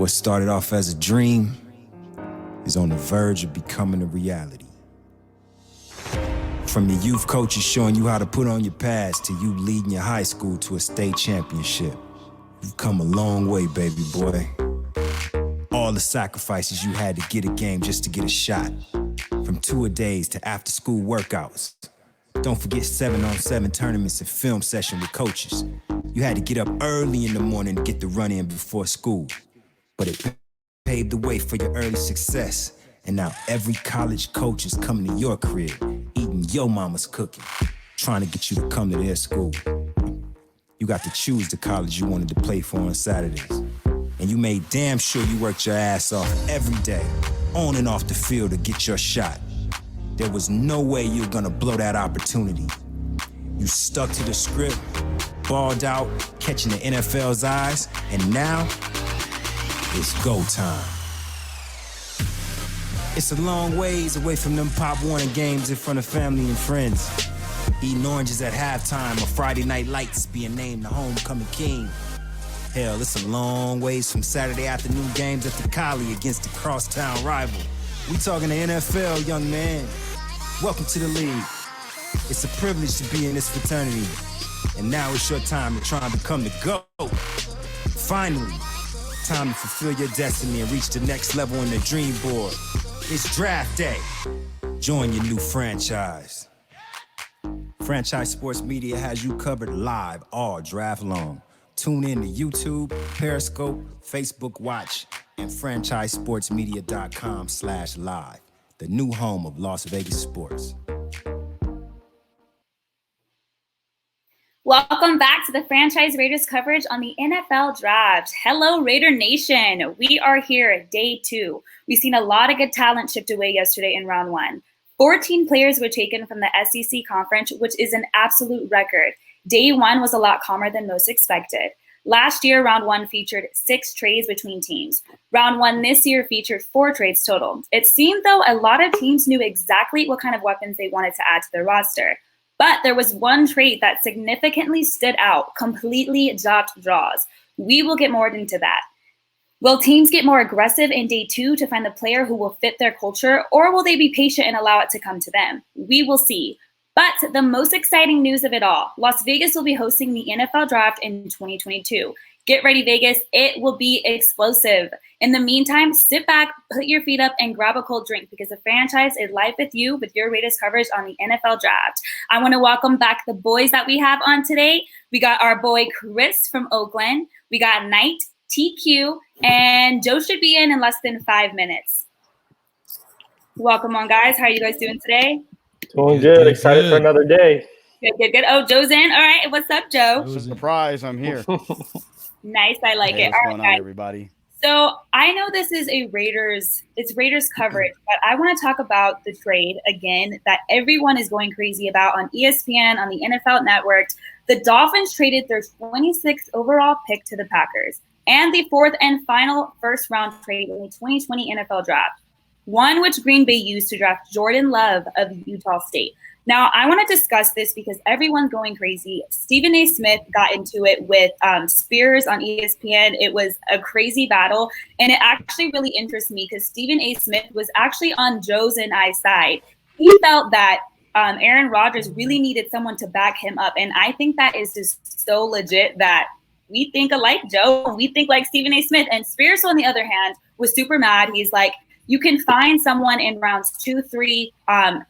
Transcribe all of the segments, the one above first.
What started off as a dream is on the verge of becoming a reality. From your youth coaches showing you how to put on your pads to you leading your high school to a state championship, you've come a long way, baby boy. All the sacrifices you had to get a game just to get a shot. From two-a-days to after-school workouts. Don't forget 7-on-7 tournaments and film session with coaches. You had to get up early in the morning to get the run in before school. But it paved the way for your early success. And now every college coach is coming to your crib, eating your mama's cooking, trying to get you to come to their school. You got to choose the college you wanted to play for on Saturdays. And you made damn sure you worked your ass off every day, on and off the field to get your shot. There was no way you were gonna blow that opportunity. You stuck to the script, balled out, catching the NFL's eyes, and now it's go time. It's a long ways away from them Pop Warner games in front of family and friends. Eating oranges at halftime or Friday Night Lights being named the homecoming king. Hell, it's a long ways from Saturday afternoon games at the Collie against the crosstown rival. We talking the NFL, young man. Welcome to the league. It's a privilege to be in this fraternity. And now it's your time to try and become the GOAT. Finally, time to fulfill your destiny and reach the next level on the dream board. It's draft day. Join your new franchise. Franchise Sports Media has you covered live all draft long. Tune in to YouTube, Periscope, Facebook Watch, and franchisesportsmedia.com/live, the new home of Las Vegas sports. Welcome back to the Franchise Raiders coverage on the NFL Draft. Hello, Raider Nation. We are here at day 2. We've seen a lot of good talent shipped away yesterday in round 1. 14 players were taken from the SEC conference, which is an absolute record. Day 1 was a lot calmer than most expected. Last year, round 1 featured 6 trades between teams. Round 1 this year featured 4 trades total. It seemed, though, a lot of teams knew exactly what kind of weapons they wanted to add to their roster. But there was one trade that significantly stood out, completely dropped draws. We will get more into that. Will teams get more aggressive in day 2 to find the player who will fit their culture, or will they be patient and allow it to come to them? We will see. But the most exciting news of it all, Las Vegas will be hosting the NFL Draft in 2022. Get ready, Vegas. It will be explosive. In the meantime, sit back, put your feet up, and grab a cold drink because the franchise is live with you with your Raiders coverage on the NFL Draft. I want to welcome back the boys that we have on today. We got our boy Chris from Oakland. We got Knight, TQ, and Joe should be in less than 5 minutes. Welcome on, guys. How are you guys doing today? Doing good. Excited for another day. Good. Oh, Joe's in. All right. What's up, Joe? It was a surprise. I'm here. Nice. I like it. What's All going right, on, everybody? So I know this is Raiders coverage, but I want to talk about the trade again that everyone is going crazy about on ESPN, on the NFL Network. The Dolphins traded their 26th overall pick to the Packers and the 4th and final first-round trade in the 2020 NFL Draft, one which Green Bay used to draft Jordan Love of Utah State. Now, I want to discuss this because everyone's going crazy. Stephen A. Smith got into it with Spears on ESPN. It was a crazy battle, and it actually really interests me because Stephen A. Smith was actually on Joe's and I's side. He felt that Aaron Rodgers really needed someone to back him up, and I think that is just so legit that we think alike, Joe. We think like Stephen A. Smith. And Spears, on the other hand, was super mad. He's like, you can find someone in rounds 2, 3,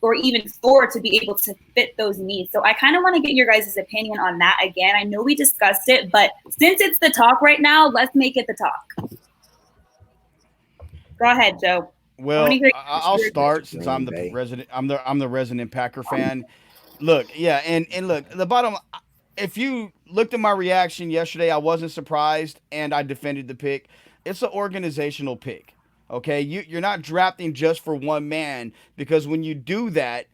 or even 4 to be able to fit those needs. So I kind of want to get your guys' opinion on that again. I know we discussed it, but since it's the talk right now, let's make it the talk. Go ahead, Joe. Well, I'll start since I'm the resident. I'm the resident Packer fan. Look, yeah, and look, the bottom. If you looked at my reaction yesterday, I wasn't surprised, and I defended the pick. It's an organizational pick. Okay, you're not drafting just for one man, because when you do that,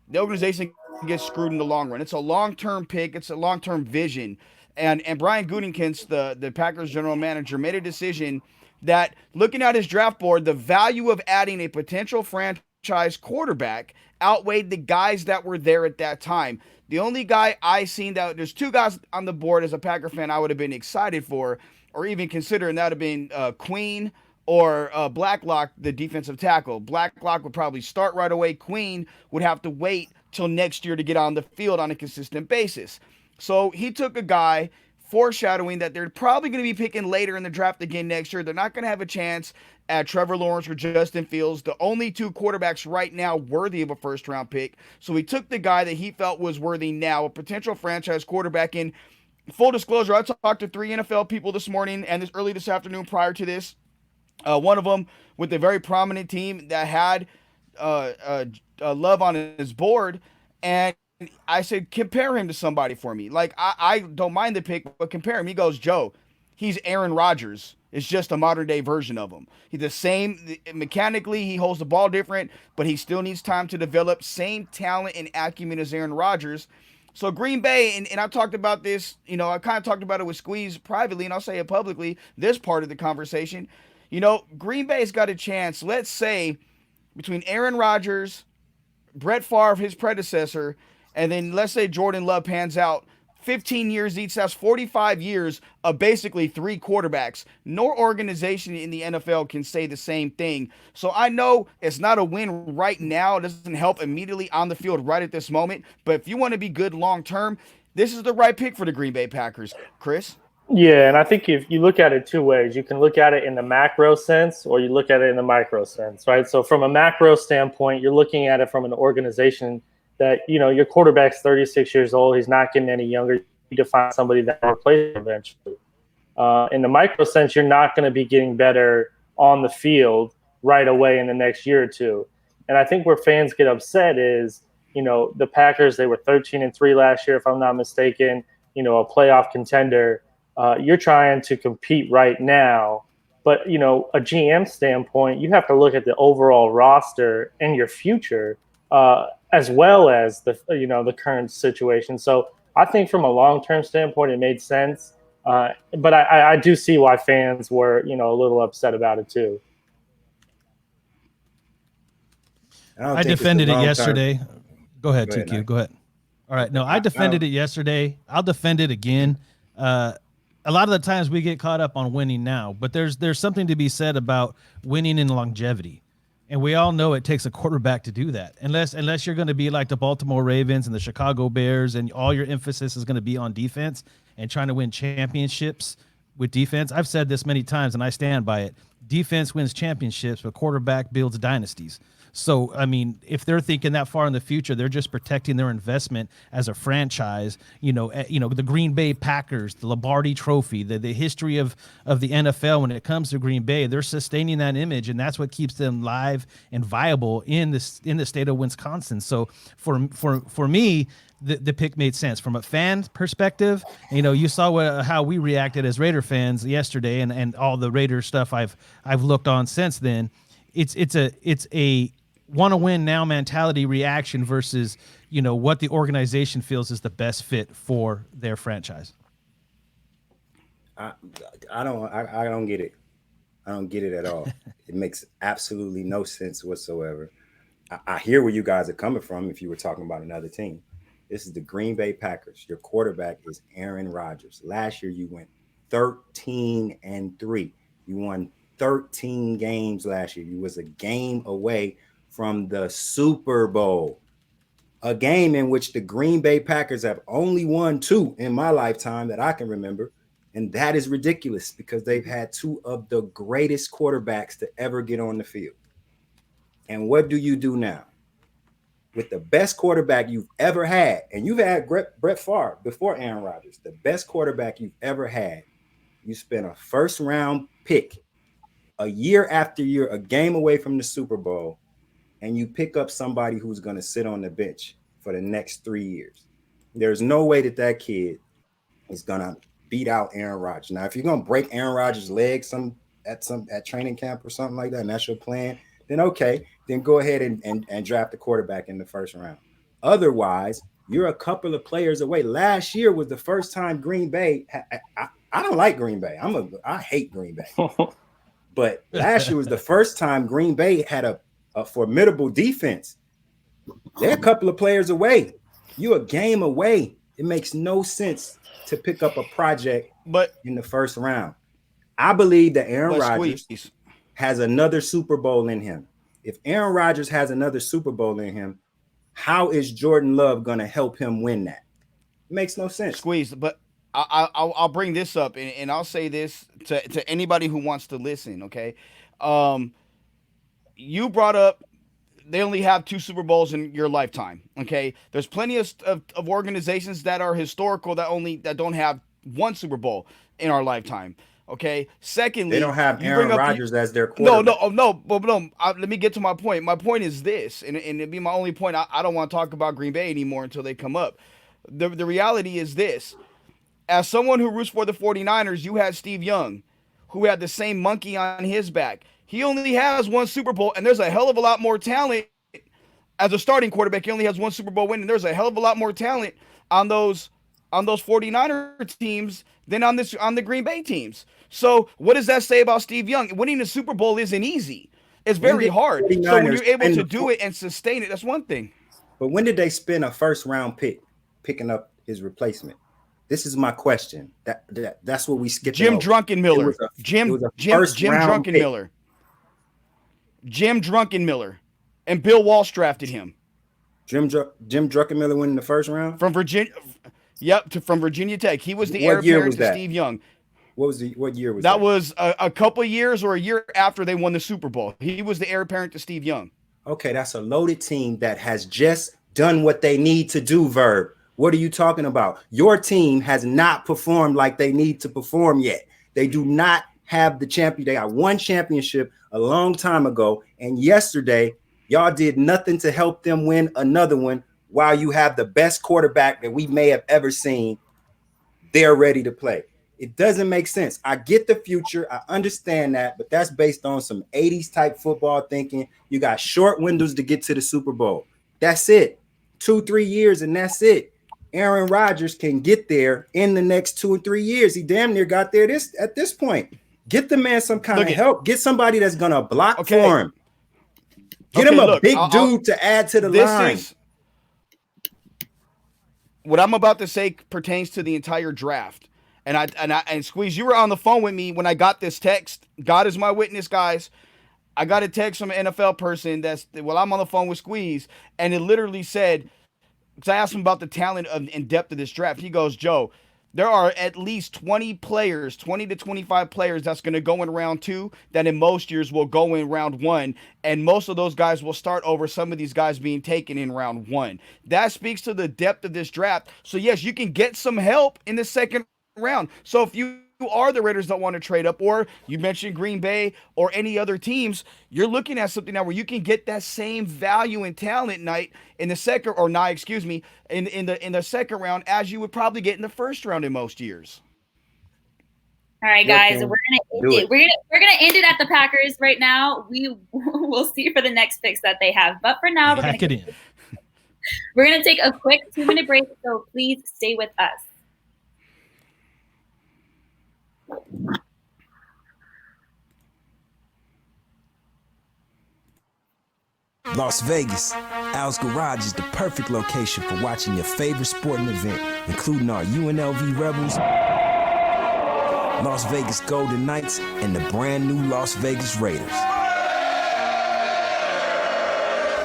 the organization gets screwed in the long run. It's a long-term pick. It's a long-term vision. And Brian Gutekunst, the Packers general manager, made a decision that, looking at his draft board, the value of adding a potential franchise franchise quarterback outweighed the guys that were there at that time. The only guy I seen that there's two guys on the board as a Packer fan I would have been excited for, or even considering that would have been Queen or Blacklock, the defensive tackle. Blacklock would probably start right away. Queen would have to wait till next year to get on the field on a consistent basis. So he took a guy foreshadowing that they're probably going to be picking later in the draft again next year. They're not going to have a chance at Trevor Lawrence or Justin Fields, the only two quarterbacks right now worthy of a first-round pick. So he took the guy that he felt was worthy now, a potential franchise quarterback. In full disclosure, I talked to 3 NFL people this morning and early this afternoon prior to this. One of them with a very prominent team that had Love on his board, and I said, compare him to somebody for me. Like, I don't mind the pick, but compare him. He goes, Joe, he's Aaron Rodgers. It's just a modern day version of him. He's the same mechanically. He holds the ball different, but he still needs time to develop. Same talent and acumen as Aaron Rodgers. So Green Bay, and I've talked about this, I kind of talked about it with Squeeze privately, and I'll say it publicly, this part of the conversation. Green Bay's got a chance, let's say, between Aaron Rodgers, Brett Favre, his predecessor, and then let's say Jordan Love pans out. 15 years each, that's 45 years of basically 3 quarterbacks. No organization in the NFL can say the same thing. So I know it's not a win right now. It doesn't help immediately on the field right at this moment. But if you want to be good long term, this is the right pick for the Green Bay Packers. Chris? Yeah, and I think if you look at it 2 ways, you can look at it in the macro sense or you look at it in the micro sense, right? So from a macro standpoint, you're looking at it from an organization that, your quarterback's 36 years old. He's not getting any younger. You need to find somebody that will replace him eventually. In the micro sense, you're not going to be getting better on the field right away in the next year or two. And I think where fans get upset is, the Packers, they were 13-3 last year, if I'm not mistaken, a playoff contender. You're trying to compete right now. But, a GM standpoint, you have to look at the overall roster and your future as well as the current situation. So I think from a long-term standpoint, it made sense. But I do see why fans were, a little upset about it too. I defended it yesterday. Go ahead, TQ. Go ahead. All right. No, I defended it yesterday. I'll defend it again. A lot of the times we get caught up on winning now, but there's something to be said about winning in longevity. And we all know it takes a quarterback to do that. Unless you're going to be like the Baltimore Ravens and the Chicago Bears and all your emphasis is going to be on defense and trying to win championships with defense. I've said this many times and I stand by it. Defense wins championships, but quarterback builds dynasties. So, I mean, if they're thinking that far in the future, they're just protecting their investment as a franchise. The Green Bay Packers, the Lombardi Trophy, the history of the NFL when it comes to Green Bay, they're sustaining that image, and that's what keeps them live and viable in the state of Wisconsin. So, for me, the pick made sense from a fan perspective. You saw how we reacted as Raider fans yesterday, and all the Raider stuff I've looked on since then. It's a want to win now mentality reaction versus, what the organization feels is the best fit for their franchise. I don't get it. I don't get it at all. It makes absolutely no sense whatsoever. I hear where you guys are coming from if you were talking about another team. This is the Green Bay Packers. Your quarterback is Aaron Rodgers. Last year you went 13-3. You won 13 games last year. You was a game away from the Super Bowl, a game in which the Green Bay Packers have only won 2 in my lifetime that I can remember. And that is ridiculous because they've had 2 of the greatest quarterbacks to ever get on the field. And what do you do now? With the best quarterback you've ever had, and you've had Brett Favre before Aaron Rodgers, the best quarterback you've ever had, you spent a first-round pick a year after year, a game away from the Super Bowl, and you pick up somebody who's going to sit on the bench for the next 3 years. There's no way that kid is going to beat out Aaron Rodgers. Now, if you're going to break Aaron Rodgers' legs at training camp or something like that, and that's your plan, then okay, then go ahead and draft the quarterback in the first round. Otherwise, you're a couple of players away. Last year was the first time Green Bay. I don't like Green Bay. I hate Green Bay. But last year was the first time Green Bay had a a formidable defense. They're a couple of players away. You a game away. It makes no sense to pick up a project in the first round. I believe that Aaron Rodgers has another Super Bowl in him. If Aaron Rodgers has another Super Bowl in him, how is Jordan Love going to help him win that? It makes no sense. Squeeze, but I'll bring this up, and I'll say this to anybody who wants to listen, okay? You brought up they only have 2 Super Bowls in your lifetime, okay? There's plenty of organizations that are historical that don't have 1 Super Bowl in our lifetime, okay? Secondly, they don't have Aaron Rodgers as their quarterback. Let me get to my point. My point is this, and it'd be my only point. I don't want to talk about Green Bay anymore until they come up. The reality is this. As someone who roots for the 49ers, you had Steve Young, who had the same monkey on his back. He only has 1 Super Bowl, and there's a hell of a lot more talent as a starting quarterback. He only has 1 Super Bowl win, and there's a hell of a lot more talent on those 49er teams than on the Green Bay teams. So what does that say about Steve Young? Winning the Super Bowl isn't easy. It's very hard. So when you're able to do it and sustain it, that's one thing. But when did they spend a first-round pick picking up his replacement? This is my question. That's what we skipped. Jim Druckenmiller. Jim Druckenmiller. Jim Druckenmiller. And Bill Walsh drafted him. Jim Druckenmiller went in the first round? From Virginia. Yep, from Virginia Tech. He was the heir apparent to Steve Young. What year was that? That was a couple years or a year after they won the Super Bowl. He was the heir apparent to Steve Young. Okay, that's a loaded team that has just done what they need to do, Verb. What are you talking about? Your team has not performed like they need to perform yet. They do not have the champion. They got 1 championship a long time ago, and yesterday y'all did nothing to help them win another one while you have the best quarterback that we may have ever seen. They're ready to play. It doesn't make sense. I get the future. I understand that, but that's based on some 80s type football thinking. You got short windows to get to the Super Bowl. That's it. 2-3 years, and that's it. Aaron Rodgers can get there in the next 2 or 3 years. He damn near got there at this point. Get the man some kind of help. Get somebody that's going to block for him. Get him a big dude to add to the line. What I'm about to say pertains to the entire draft. And Squeeze, you were on the phone with me when I got this text. God is my witness, guys. I got a text from an NFL person I'm on the phone with Squeeze, and it literally said, because I asked him about the talent and depth of this draft. He goes, Joe, there are at least 20 to 25 players that's going to go in round 2 that in most years will go in round 1. And most of those guys will start over some of these guys being taken in round 1. That speaks to the depth of this draft. So, yes, you can get some help in the second round. So if you are the Raiders that want to trade up, or you mentioned Green Bay or any other teams, you're looking at something now where you can get that same value and talent in the second round as you would probably get in the first round in most years. All right, guys, we're gonna end it at the Packers right now. We'll see for the next picks that they have, but for now we're gonna take a quick 2-minute break. So please stay with us. Las Vegas, Al's Garage is the perfect location for watching your favorite sporting event, including our UNLV Rebels, Las Vegas Golden Knights, and the brand new Las Vegas Raiders.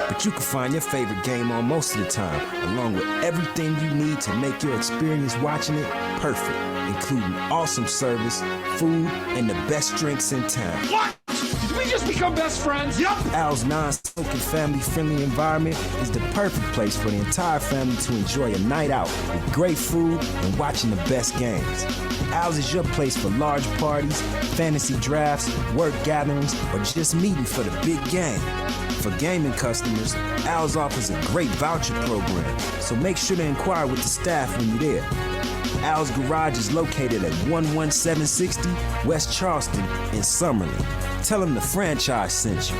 But you can find your favorite game on most of the time, along with everything you need to make your experience watching it perfect, including awesome service, food, and the best drinks in town. What? Did we just become best friends? Yup! Al's non-smoking family-friendly environment is the perfect place for the entire family to enjoy a night out with great food and watching the best games. Al's is your place for large parties, fantasy drafts, work gatherings, or just meeting for the big game. For gaming customers, Al's offers a great voucher program, so make sure to inquire with the staff when you're there. Al's Garage is located at 11760 West Charleston in Summerlin. Tell them the franchise sent you.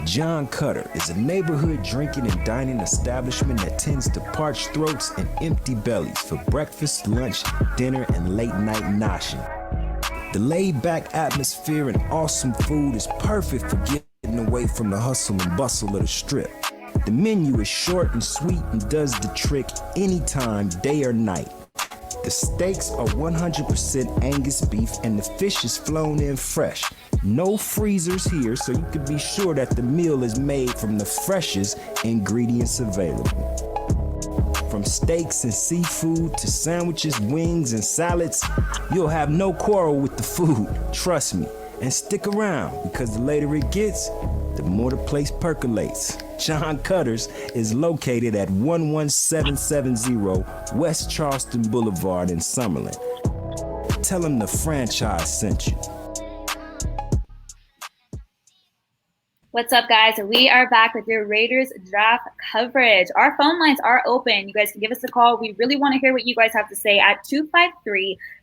John Cutter is a neighborhood drinking and dining establishment that tends to parched throats and empty bellies for breakfast, lunch, dinner, and late night noshing. The laid-back atmosphere and awesome food is perfect for getting away from the hustle and bustle of the strip. The menu is short and sweet and does the trick anytime, day or night. The steaks are 100% Angus beef and the fish is flown in fresh. No freezers here, so you can be sure that the meal is made from the freshest ingredients available. From steaks and seafood to sandwiches, wings, and salads, you'll have no quarrel with the food, trust me. And stick around, because the later it gets, the more the place percolates. John Cutter's is located at 11770 West Charleston Boulevard in Summerlin. Tell them the franchise sent you. What's up, guys? We are back with your Raiders draft coverage. Our phone lines are open. You guys can give us a call. We really want to hear what you guys have to say at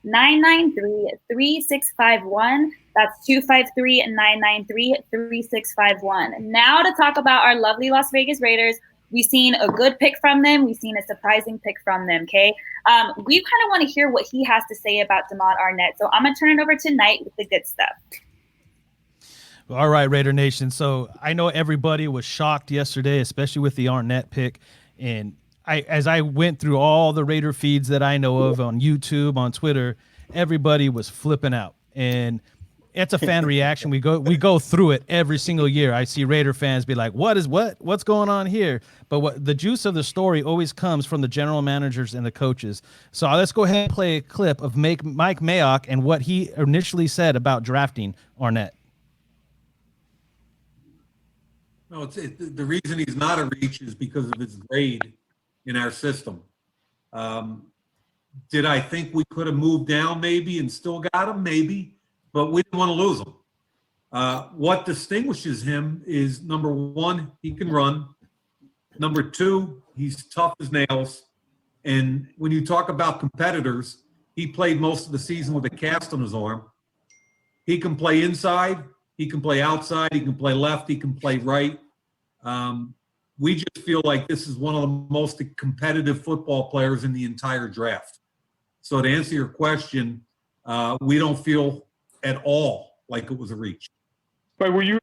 253-993-3651. That's 253-993-3651. Now to talk about our lovely Las Vegas Raiders. We've seen a good pick from them. We've seen a surprising pick from them, okay? We kind of want to hear what he has to say about Damon Arnett. So I'm going to turn it over to Knight with the good stuff. All right, Raider Nation. So I know everybody was shocked yesterday, especially with the Arnett pick. And as I went through all the Raider feeds that I know of on YouTube, on Twitter, everybody was flipping out. And it's a fan reaction. We go through it every single year. I see Raider fans be like, what's going on here? But what the juice of the story always comes from the general managers and the coaches. So let's go ahead and play a clip of Mike Mayock and what he initially said about drafting Arnett. No, the reason he's not a reach is because of his grade in our system. Did I think we could have moved down maybe and still got him? Maybe, but we didn't want to lose him. What distinguishes him is, number one, he can run. Number two, he's tough as nails. And when you talk about competitors, he played most of the season with a cast on his arm. He can play inside. He can play outside. He can play left. He can play right. We just feel like this is one of the most competitive football players in the entire draft. So to answer your question, we don't feel at all like it was a reach. But were you?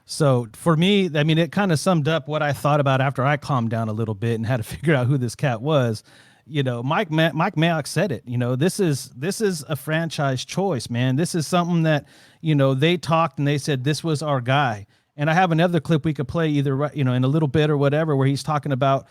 So for me, I mean, it kind of summed up what I thought about after I calmed down a little bit and had to figure out who this cat was. You know, Mike Mayock said it. You know, this is a franchise choice, man. This is something that, you know, they talked and they said this was our guy. And I have another clip we could play either, you know, in a little bit or whatever, where he's talking about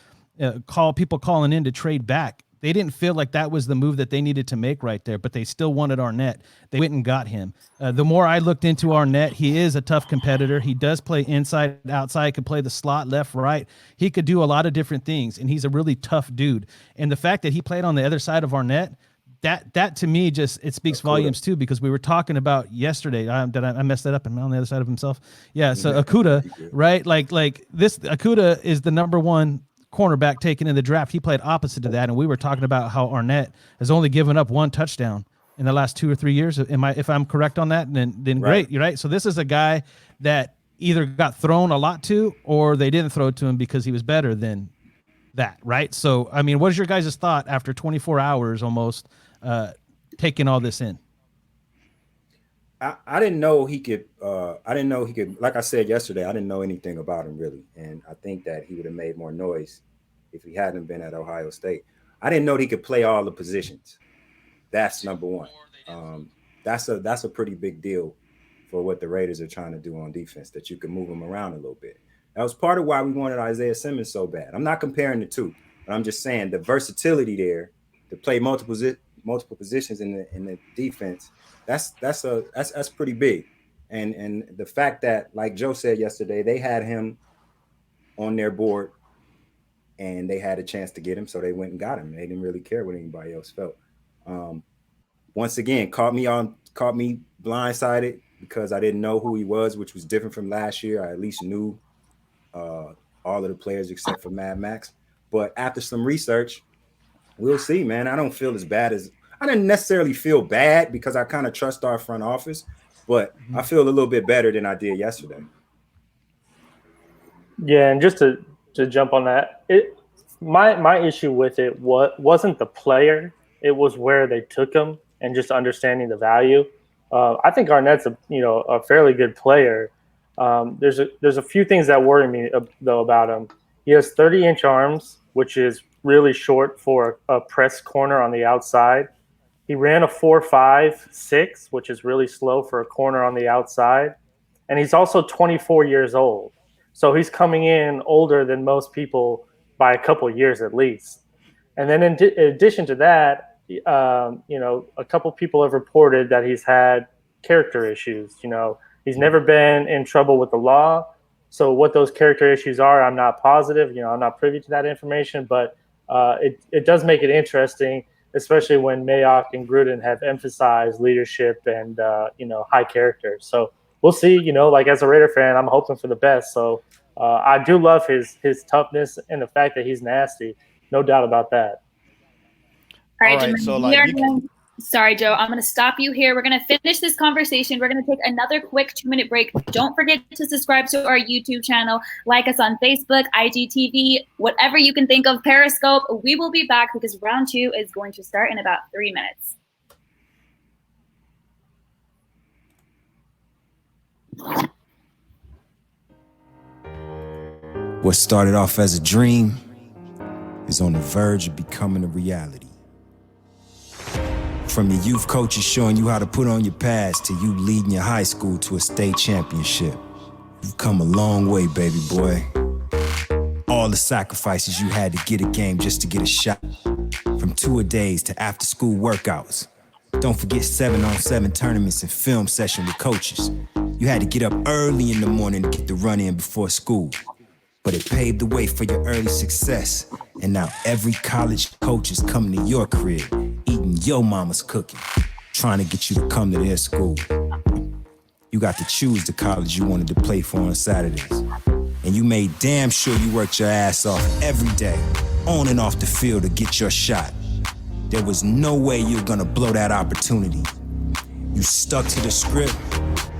people calling in to trade back. They didn't feel like that was the move that they needed to make right there, but they still wanted Arnett. They went and got him. The more I looked into Arnett, he is a tough competitor. He does play inside, outside, could play the slot, left, right. He could do a lot of different things, and he's a really tough dude. And the fact that he played on the other side of Arnett, that to me just it speaks volumes too, because we were talking about yesterday. I messed that up. Am I on the other side of himself? Yeah. So Okudah, right? Like this Okudah is the number one cornerback taken in the draft. He played opposite to that, and we were talking about how Arnett has only given up one touchdown in the last 2 or 3 years. If I'm correct on that, then right. Great. You're right. So this is a guy that either got thrown a lot to, or they didn't throw to him because he was better than that, right? So I mean, what is your guys' thought after 24 hours almost taking all this in? I didn't know he could. I didn't know he could. Like I said yesterday, I didn't know anything about him really, and I think that he would have made more noise if he hadn't been at Ohio State. I didn't know he could play all the positions. That's number one. That's a pretty big deal for what the Raiders are trying to do on defense. That you can move him around a little bit. That was part of why we wanted Isaiah Simmons so bad. I'm not comparing the two, but I'm just saying the versatility there to play multiple positions in the defense. That's pretty big, and the fact that, like Joe said yesterday, they had him on their board, and they had a chance to get him, so they went and got him. They didn't really care what anybody else felt. Once again, caught me blindsided because I didn't know who he was, which was different from last year. I at least knew all of the players except for Mad Max. But after some research, we'll see, man. I don't feel as bad as. I didn't necessarily feel bad because I kind of trust our front office, but I feel a little bit better than I did yesterday. Yeah, and just to jump on that, my issue with it wasn't the player, it was where they took him and just understanding the value. I think Arnett's a fairly good player. There's a few things that worry me though about him. He has 30-inch arms, which is really short for a press corner on the outside. He ran a 4.56, which is really slow for a corner on the outside. And he's also 24 years old. So he's coming in older than most people by a couple of years at least. And then in addition to that, a couple people have reported that he's had character issues. He's never been in trouble with the law. So what those character issues are, I'm not positive. I'm not privy to that information, but it does make it interesting, especially when Mayock and Gruden have emphasized leadership and high character. So we'll see. Like as a Raider fan, I'm hoping for the best. So I do love his toughness and the fact that he's nasty. No doubt about that. All right, so sorry, Joe, I'm going to stop you here. We're going to finish this conversation. We're going to take another quick 2-minute break. Don't forget to subscribe to our YouTube channel, like us on Facebook, IGTV, whatever you can think of, Periscope. We will be back because round 2 is going to start in about 3 minutes. What started off as a dream is on the verge of becoming a reality. From your youth coaches showing you how to put on your pads to you leading your high school to a state championship, you've come a long way, baby boy. All the sacrifices you had to get a game just to get a shot. From tour-a-days to after-school workouts. Don't forget 7-on-7 tournaments and film session with coaches. You had to get up early in the morning to get the run in before school. But it paved the way for your early success. And now every college coach is coming to your crib, eating your mama's cooking, trying to get you to come to their school. You got to choose the college you wanted to play for on Saturdays. And you made damn sure you worked your ass off every day, on and off the field to get your shot. There was no way you were gonna blow that opportunity. You stuck to the script,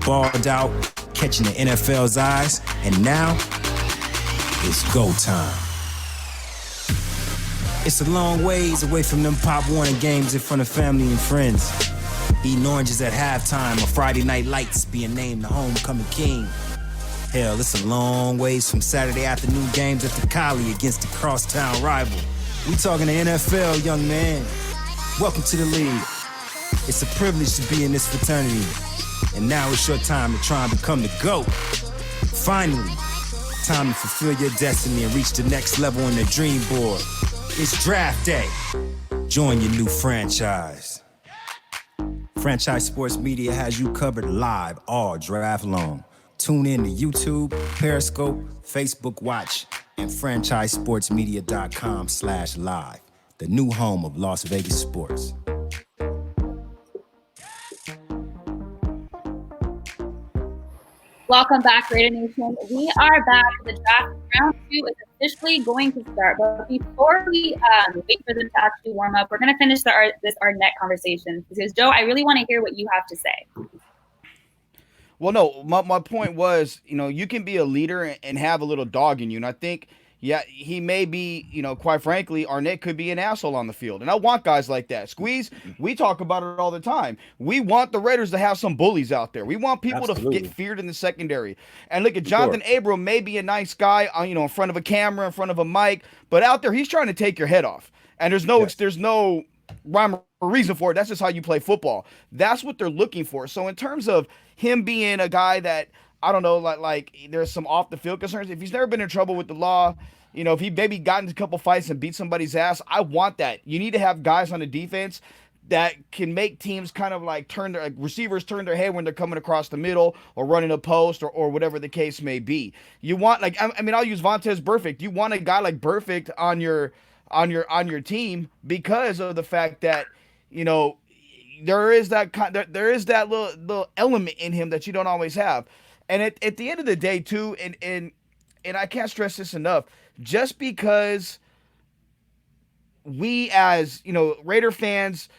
balled out, catching the NFL's eyes, and now it's go time. It's a long ways away from them Pop Warner games in front of family and friends. Eating oranges at halftime or Friday night lights being named the homecoming king. Hell, it's a long ways from Saturday afternoon games at the Collie against the crosstown rival. We talking the NFL, young man. Welcome to the league. It's a privilege to be in this fraternity. And now it's your time to try and become the GOAT. Finally, time to fulfill your destiny and reach the next level on the dream board. It's draft day. Join your new franchise. Franchise Sports Media has you covered live all draft long. Tune in to YouTube, Periscope, Facebook Watch, and franchisesportsmedia.com/live, the new home of Las Vegas sports. Welcome back, Raider Nation. We are back. The draft round 2 is officially going to start. But before we wait for them to actually warm up, we're going to finish this Arnett conversation. Because, Joe, I really want to hear what you have to say. Well, no, my point was, you can be a leader and have a little dog in you. And I think, yeah, he may be, quite frankly, Arnett could be an asshole on the field. And I want guys like that. Squeeze, we talk about it all the time. We want the Raiders to have some bullies out there. We want people to get feared in the secondary. And look at Jonathan Abram, may be a nice guy, in front of a camera, in front of a mic. But out there, he's trying to take your head off. And there's no rhyme or reason for it. That's just how you play football. That's what they're looking for. So in terms of him being a guy that, I don't know, like there's some off the field concerns. If he's never been in trouble with the law, if he maybe got into a couple fights and beat somebody's ass, I want that. You need to have guys on the defense that can make teams kind of like receivers turn their head when they're coming across the middle or running a post or whatever the case may be. You want I'll use Vontaze Burfict. You want a guy like Burfict on your team because of the fact that there is that little element in him that you don't always have. And at the end of the day too, and I can't stress this enough, just because we as Raider fans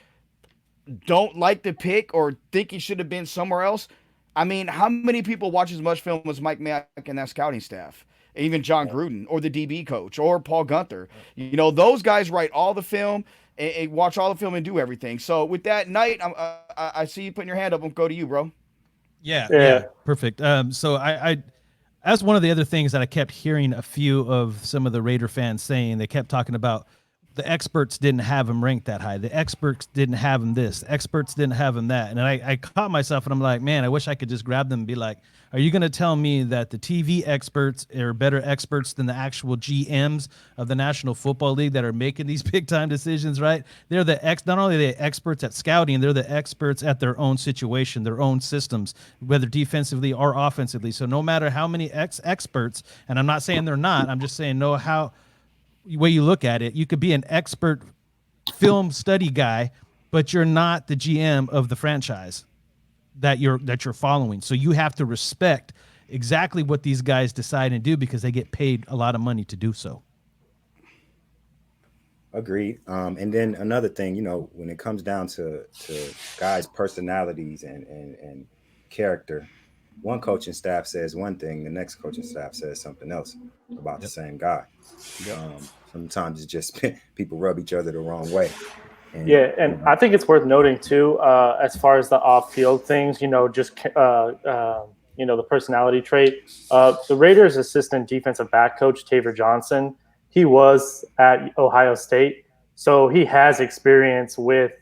don't like the pick or think he should have been somewhere else, I mean, how many people watch as much film as Mike Mayock and that scouting staff? Even John Gruden or the DB coach or Paul Gunther. Those guys write all the film, and watch all the film and do everything. So with that, Knight, I see you putting your hand up. I'll go to you, bro. Yeah, perfect. So I that's one of the other things that I kept hearing a few of some of the Raider fans saying. They kept talking about the experts didn't have him ranked that high. The experts didn't have him this. The experts didn't have him that. And I caught myself and I'm like, man, I wish I could just grab them and be like, are you going to tell me that the TV experts are better experts than the actual GMs of the National Football League that are making these big time decisions, right? They're not only are they experts at scouting, they're the experts at their own situation, their own systems, whether defensively or offensively. So no matter how many experts, and I'm not saying they're not, I'm just saying way you look at it, you could be an expert film study guy, but you're not the GM of the franchise that you're following. So you have to respect exactly what these guys decide and do because they get paid a lot of money to do so. Agreed. And then another thing, when it comes down to guys' personalities and character, one coaching staff says one thing, the next coaching staff says something else about the same guy. Sometimes it's just people rub each other the wrong way. And I think it's worth noting too, as far as the off-field things, just the personality trait. The Raiders' assistant defensive back coach Taver Johnson, he was at Ohio State, so he has experience with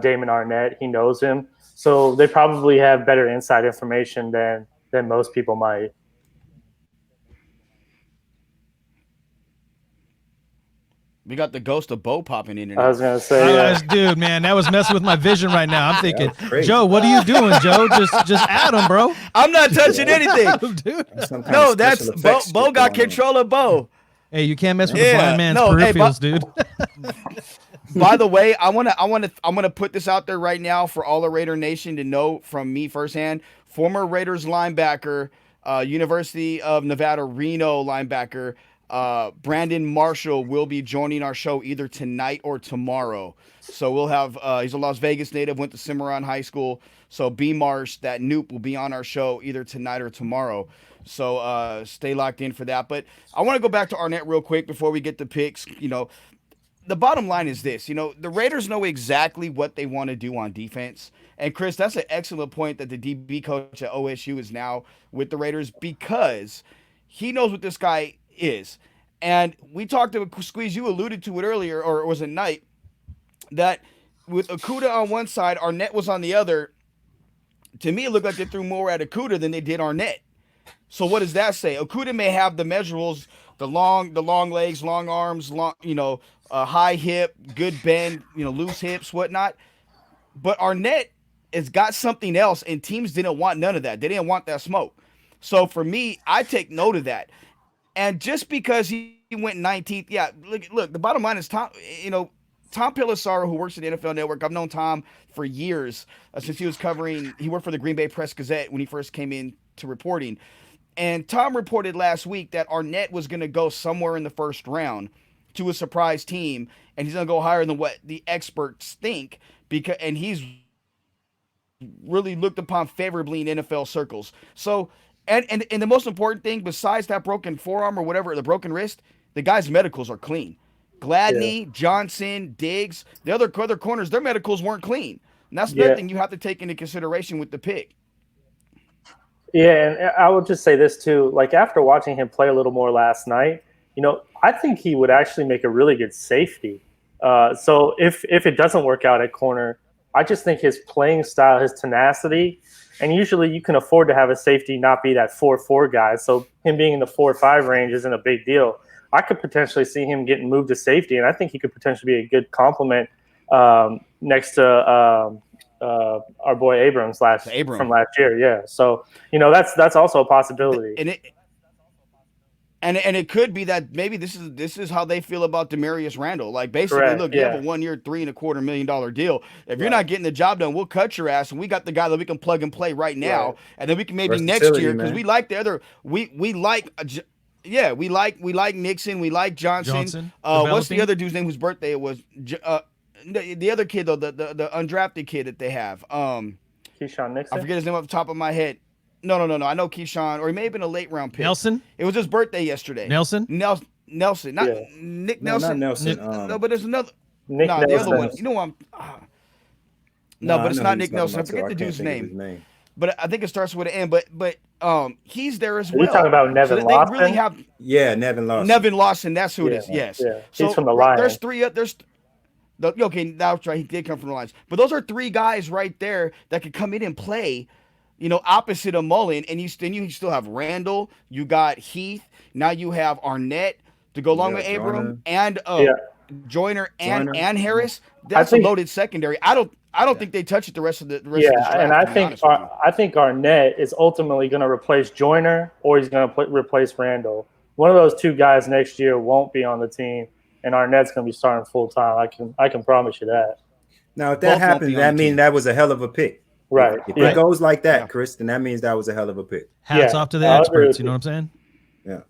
Damon Arnett. He knows him, so they probably have better inside information than most people might. We got the ghost of Bo popping in. I was gonna say, dude, man, that was messing with my vision right now. I'm thinking, Joe, what are you doing, Joe? Just add him, bro. I'm not touching anything, dude. No, that's Bo got control of Bo. Hey, you can't mess with the blind man's peripherals, dude. By the way, I'm gonna put this out there right now for all of Raider Nation to know from me firsthand. Former Raiders linebacker, University of Nevada, Reno linebacker, Brandon Marshall will be joining our show either tonight or tomorrow. So we'll have, he's a Las Vegas native, went to Cimarron High School. So B Marsh, that Noop, will be on our show either tonight or tomorrow. So stay locked in for that. But I want to go back to Arnett real quick before we get the picks. The bottom line is this, the Raiders know exactly what they want to do on defense. And Chris, that's an excellent point that the DB coach at OSU is now with the Raiders because he knows what this guy is. And we talked to Squeeze, you alluded to it earlier, or was it Knight, that with Okudah on one side, Arnett was on the other. To me, it looked like they threw more at Okudah than they did Arnett. So what does that say? Okudah may have the measurables, the long legs, long arms, high hip, good bend, loose hips, whatnot. But Arnett has got something else, and teams didn't want none of that. They didn't want that smoke. So for me, I take note of that. And just because he went 19th, look, the bottom line is Tom Pelissaro, who works at the NFL Network, I've known Tom for years, since he worked for the Green Bay Press-Gazette when he first came in to reporting. And Tom reported last week that Arnett was going to go somewhere in the first round to a surprise team, and he's going to go higher than what the experts think, and he's really looked upon favorably in NFL circles. So, and the most important thing, besides that broken forearm or whatever, the broken wrist, the guy's medicals are clean. Gladney, Johnson, Diggs, the other corners, their medicals weren't clean. And that's the other thing you have to take into consideration with the pick. Yeah, and I will just say this too. Like after watching him play a little more last night, I think he would actually make a really good safety. So if it doesn't work out at corner, I just think his playing style, his tenacity, and usually you can afford to have a safety not be that 4-4 guy. So him being in the 4-5 range isn't a big deal. I could potentially see him getting moved to safety, and I think he could potentially be a good compliment next to our boy Abrams from last year. Yeah, so that's also a possibility. And it could be that maybe this is how they feel about Demarius Randall. Like basically, Correct, look, you have a 1 year, $3.25 million deal. If you're not getting the job done, we'll cut your ass, and we got the guy that we can plug and play right now, and then we can maybe next year because we like the other. We like Nixon, we like Johnson. What's the other dude's name whose birthday it was? The other kid though, the undrafted kid that they have. Keyshawn Nixon. I forget his name off the top of my head. No. I know Keyshawn, or he may have been a late round pick. Nelson? It was his birthday yesterday. Nelson? Nelson. Not Nick Nelson. Not Nelson. No, but there's another. Nick the Nelson. other one. You know what? No, but it's not Nick Nelson. I forget the dude's name. But I think it starts with an N. But he's there as well. You're talking about Nevin Lawson? They really have. Yeah, Nevin Lawson. Nevin Lawson. That's who it is. Yes. Yeah. So he's from the Lions. There's three. Okay, that's right. He did come from the Lions. But those are three guys right there that could come in and play, opposite of Mullen. And you still have Randall. You got Heath. Now you have Arnett to go along with Abram and Joyner and Harris. That's a loaded secondary. I don't think they touch it the rest of the draft. And I think Arnett is ultimately going to replace Joyner, or he's going to replace Randall. One of those two guys next year won't be on the team, and Arnett's going to be starting full time. I can promise you that. Now, if that happens, that means that was a hell of a pick. Right. If it goes like that, Chris, then that means that was a hell of a pick. Hats off to the experts. You know what I'm saying? Yeah.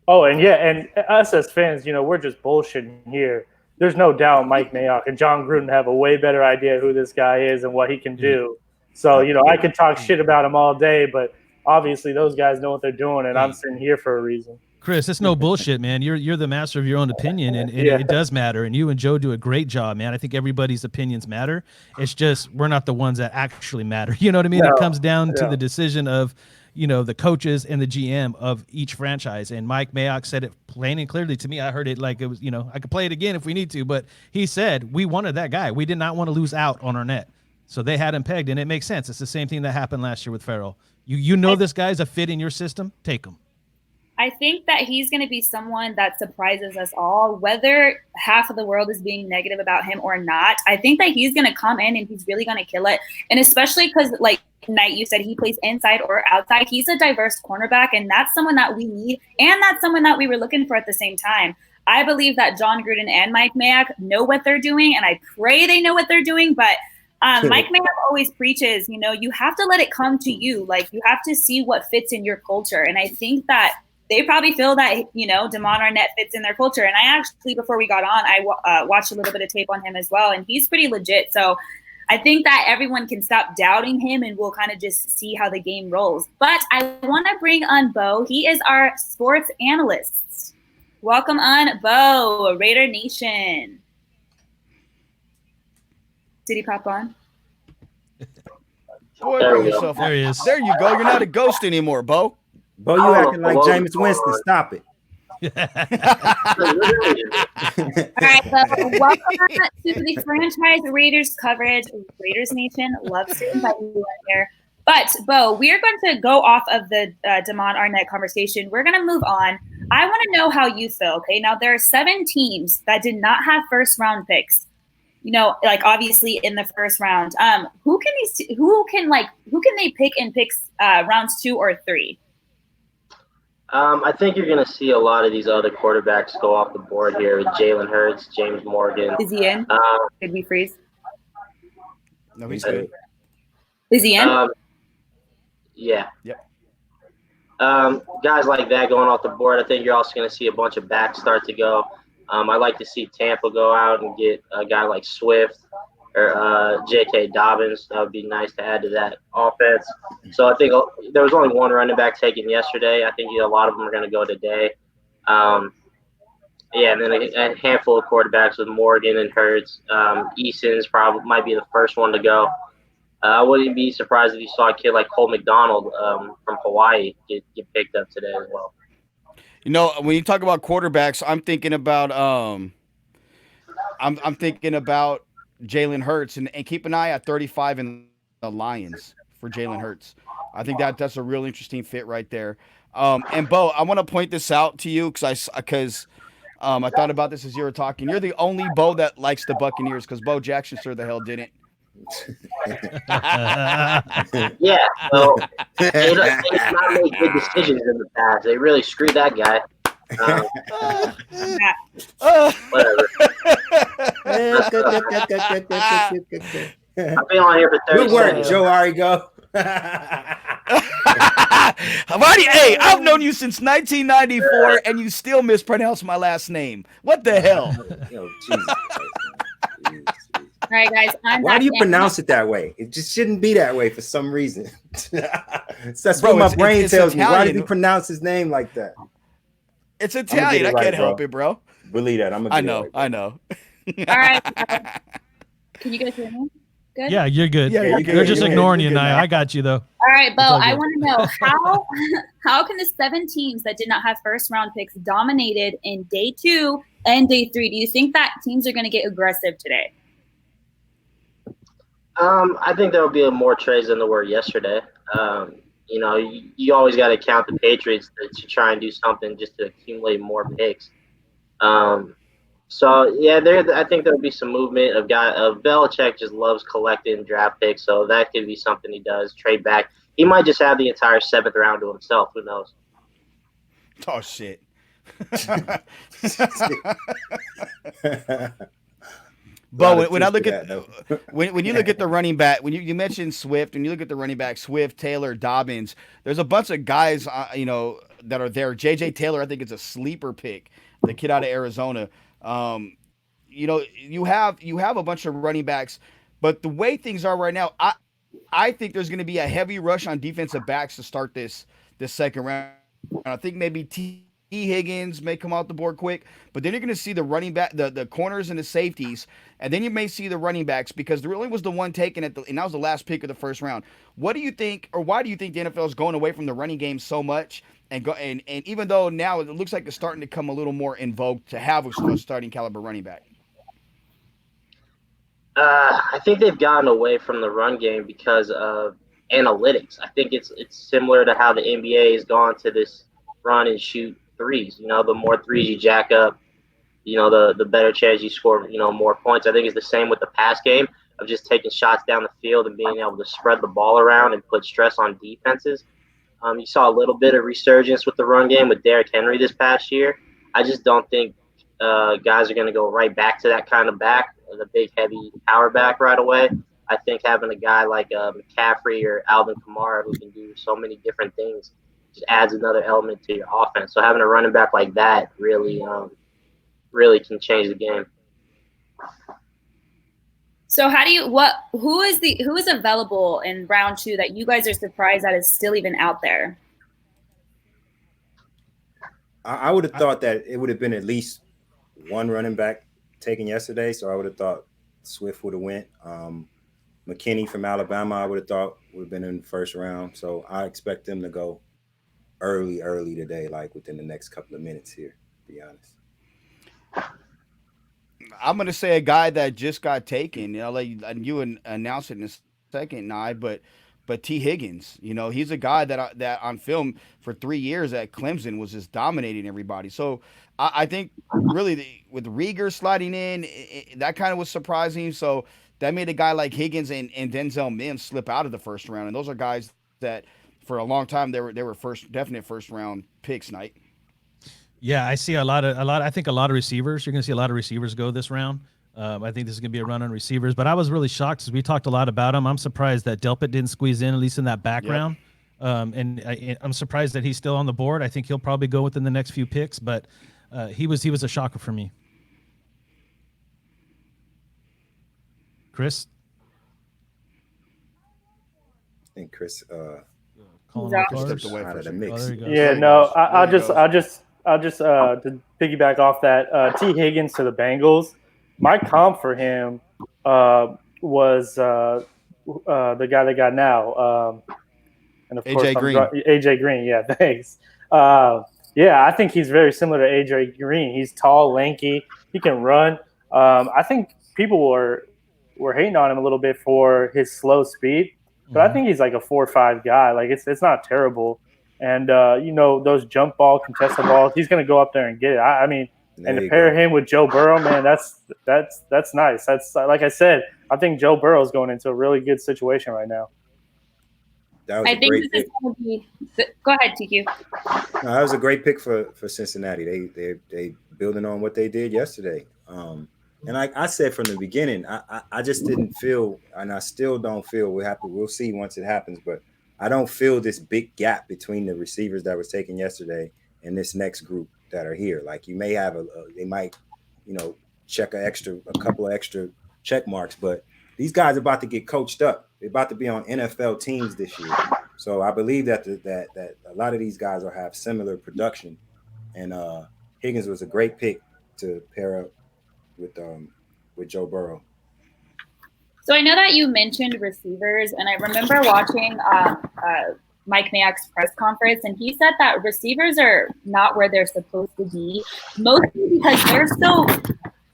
Oh, and us as fans, we're just bullshitting here. There's no doubt Mike Mayock and John Gruden have a way better idea who this guy is and what he can do. So, I could talk shit about him all day, but obviously those guys know what they're doing, and I'm sitting here for a reason. Chris, it's no bullshit, man. You're the master of your own opinion, and it does matter. And you and Joe do a great job, man. I think everybody's opinions matter. It's just we're not the ones that actually matter. You know what I mean? No. It comes down to the decision of the coaches and the GM of each franchise. And Mike Mayock said it plain and clearly to me. I heard it like it was, I could play it again if we need to, but he said we wanted that guy. We did not want to lose out on Arnett. So they had him pegged, and it makes sense. It's the same thing that happened last year with Farrell. This guy's a fit in your system, take him. I think that he's going to be someone that surprises us all, whether half of the world is being negative about him or not. I think that he's going to come in and he's really going to kill it. And especially because, like Knight, you said he plays inside or outside. He's a diverse cornerback, and that's someone that we need, and that's someone that we were looking for at the same time. I believe that John Gruden and Mike Mayock know what they're doing, and I pray they know what they're doing, but Mike Mayock always preaches, you have to let it come to you. Like, you have to see what fits in your culture. And I think that they probably feel that, Damon Arnett fits in their culture. And I actually, before we got on, I watched a little bit of tape on him as well. And he's pretty legit. So I think that everyone can stop doubting him and we'll kind of just see how the game rolls. But I want to bring on Bo. He is our sports analyst. Welcome on, Bo, Raider Nation. Did he pop on? Boy, bring yourself there he is. There you go. You're not a ghost anymore, Bo. Bo, you acting like Jameis Winston. Stop it. All right, so welcome to the franchise Raiders coverage. Raiders Nation loves to invite you in here. But, Bo, we are going to go off of the Damon Arnett conversation. We're going to move on. I want to know how you feel, okay? Now, there are 7 teams that did not have first-round picks. Obviously in the first round. Who can they pick in picks rounds 2 or 3? I think you're going to see a lot of these other quarterbacks go off the board here with Jalen Hurts, James Morgan. Is he in? Did we freeze? No, he's good. Is he in? Yeah. Yep. Guys like that going off the board. I think you're also going to see a bunch of backs start to go. I'd like to see Tampa go out and get a guy like Swift or J.K. Dobbins. That would be nice to add to that offense. So I think there was only one running back taken yesterday. I think a lot of them are going to go today. And then a handful of quarterbacks with Morgan and Hurts. Eason's probably might be the first one to go. I wouldn't be surprised if you saw a kid like Cole McDonald from Hawaii get picked up today as well. When you talk about quarterbacks, I'm thinking about I'm thinking about Jalen Hurts and keep an eye at 35 in the Lions for Jalen Hurts. I think that's a real interesting fit right there. And Bo, I want to point this out to you because I thought about this as you were talking. You're the only Bo that likes the Buccaneers because Bo Jackson sure the hell didn't. Yeah, so they not made good decisions in the past. They really screwed that guy. Whatever. I've been on here for 30 Good work, seconds. Joe Arrigo. Hey, I've known you since 1994, and you still mispronounce my last name. What the hell? Yo, Jesus. All right, guys. Why do you pronounce it that way? It just shouldn't be that way for some reason. That's Bro, what my brain tells Italian. me. Why did he pronounce his name like that? It's Italian. I can't help it, bro. Believe that. I know. All right. Can you guys hear me? Good? Yeah, you're good. Yeah, you're good. They're just You're ignoring you, good Nia. now. I got you though. All right, Bo, all I good. want to know how can the 7 teams that did not have first round picks dominated in day 2 and day 3? Do you think that teams are going to get aggressive today? I think there will be more trades than there were yesterday. You always got to count the Patriots to try and do something just to accumulate more picks. So yeah, I think there'll be some movement of Belichick just loves collecting draft picks, so that could be something he does. Trade back. He might just have the entire 7th round to himself. Who knows? Oh shit. But when I look at when you look at the running back, when you mentioned Swift, when you look at the running back, Swift, Taylor, Dobbins, there's a bunch of guys, that are there. J.J. Taylor, I think it's a sleeper pick, the kid out of Arizona. You have a bunch of running backs, but the way things are right now, I think there's going to be a heavy rush on defensive backs to start this second round. And I think maybe T. Higgins may come out the board quick, but then you're going to see the running back, the corners and the safeties, and then you may see the running backs because there really was the one taken and that was the last pick of the first round. What do you think, or why do you think the NFL is going away from the running game so much? And even though now it looks like it's starting to come a little more in vogue to have a starting caliber running back. I think they've gotten away from the run game because of analytics. I think it's similar to how the NBA has gone to this run and shoot threes. The more threes you jack up, the better chance you score, more points. I think it's the same with the pass game of just taking shots down the field and being able to spread the ball around and put stress on defenses. You saw a little bit of resurgence with the run game with Derrick Henry this past year. I just don't think guys are going to go right back to that kind of back, the big, heavy power back right away. I think having a guy like McCaffrey or Alvin Kamara who can do so many different things just adds another element to your offense. So having a running back like that really can change the game. So who is available in round 2 that you guys are surprised that is still even out there? I would have thought that it would have been at least one running back taken yesterday. So I would have thought Swift would have went. McKinney from Alabama, I would have thought would have been in the first round. So I expect them to go early today, like within the next couple of minutes here, to be honest. I'm going to say a guy that just got taken. I'll let you announce it in a second, Nye, but T. Higgins, he's a guy that on film for 3 years at Clemson was just dominating everybody. So I think really with Rieger sliding in, that kind of was surprising. So that made a guy like Higgins and Denzel Mims slip out of the first round. And those are guys that for a long time they were definite first round picks, Knight. Yeah, I see I think a lot of receivers. You're going to see a lot of receivers go this round. I think this is going to be a run on receivers, but I was really shocked because we talked a lot about him. I'm surprised that Delpit didn't squeeze in, at least in that background. And I'm surprised that he's still on the board. I think he'll probably go within the next few picks, but he was a shocker for me. Chris? I think Chris stepped away out of the mix. I'll just to piggyback off that, T. Higgins to the Bengals. My comp for him was the guy they got now, and of course AJ Green. Yeah, thanks. I think he's very similar to AJ Green. He's tall, lanky. He can run. I think people were hating on him a little bit for his slow speed, but I think he's like a 4.5 guy. Like it's not terrible. And those jump ball, contested balls, he's going to go up there and get it. I mean, and to pair him with Joe Burrow, man, that's nice. That's like I said, I think Joe Burrow is going into a really good situation right now. I think this is going to be. Go ahead, TQ. No, that was a great pick for Cincinnati. They building on what they did yesterday. And like I said from the beginning, I just didn't feel, and I still don't feel. We'll see once it happens, but I don't feel this big gap between the receivers that was taken yesterday and this next group that are here. Like you may have they might, check a couple of extra check marks, but these guys are about to get coached up. They're about to be on NFL teams this year. So I believe that that a lot of these guys will have similar production. And Higgins was a great pick to pair up with with Joe Burrow. So I know that you mentioned receivers, and I remember watching Mike Mayock's press conference, and he said that receivers are not where they're supposed to be, mostly because they're so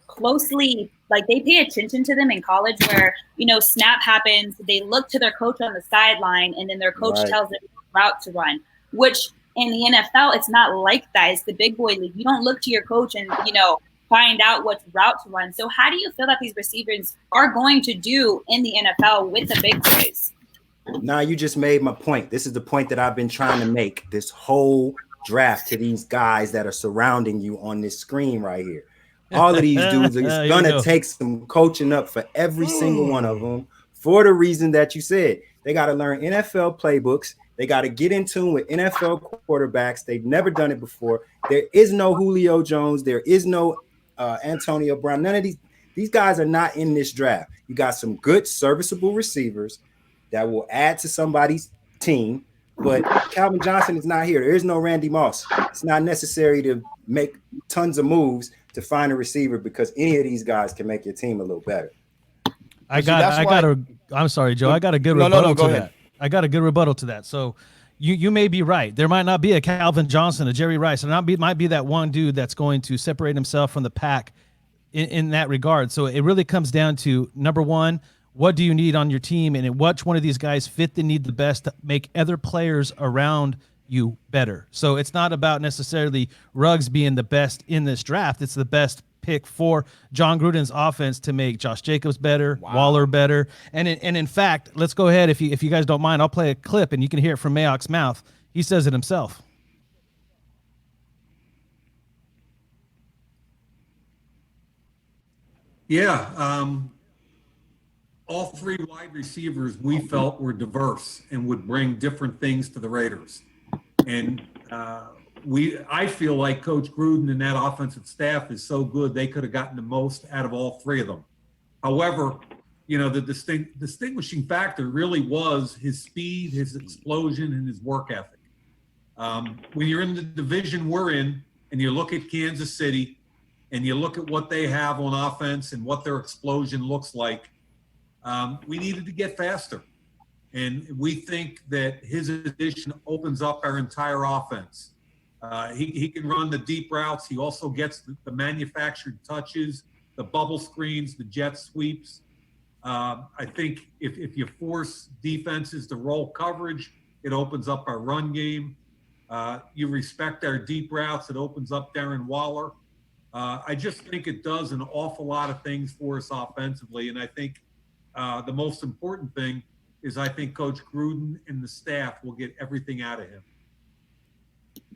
closely, like they pay attention to them in college where, snap happens, they look to their coach on the sideline, and then their coach tells them what route to run, which in the NFL, it's not like that. It's the big boy league. You don't look to your coach and, find out what route to run. So how do you feel that these receivers are going to do in the NFL with the big boys? Now you just made my point. This is the point that I've been trying to make this whole draft to these guys that are surrounding you on this screen right here. All of these dudes, it's going to take some coaching up for every single one of them for the reason that you said. They got to learn NFL playbooks. They got to get in tune with NFL quarterbacks. They've never done it before. There is no Julio Jones. There is no Antonio Brown. None of these guys are not in this draft. You got some good serviceable receivers that will add to somebody's team, but Calvin Johnson is not here. There is no Randy Moss. It's not necessary to make tons of moves to find a receiver because any of these guys can make your team a little better. I'm sorry, Joe. I got a good rebuttal to that. I got a good rebuttal to that. So you may be right. There might not be a Calvin Johnson, a Jerry Rice. There might be that one dude that's going to separate himself from the pack in that regard. So it really comes down to, number one, what do you need on your team, and which one of these guys fit the need the best to make other players around you better. So it's not about necessarily Ruggs being the best in this draft. It's the best pick for John Gruden's offense to make Josh Jacobs better, Waller better. And in fact, let's go ahead. If you guys don't mind, I'll play a clip and you can hear it from Mayock's mouth. He says it himself. Yeah. All three wide receivers we felt were diverse and would bring different things to the Raiders. And I feel like Coach Gruden and that offensive staff is so good they could have gotten the most out of all three of them. However, the distinguishing factor really was his speed, his explosion, and his work ethic. When you're in the division we're in and you look at Kansas City and you look at what they have on offense and what their explosion looks like, we needed to get faster. And we think that his addition opens up our entire offense. He can run the deep routes. He also gets the manufactured touches, the bubble screens, the jet sweeps. I think if you force defenses to roll coverage, it opens up our run game. You respect our deep routes, it opens up Darren Waller. I just think it does an awful lot of things for us offensively. And I think the most important thing is I think Coach Gruden and the staff will get everything out of him.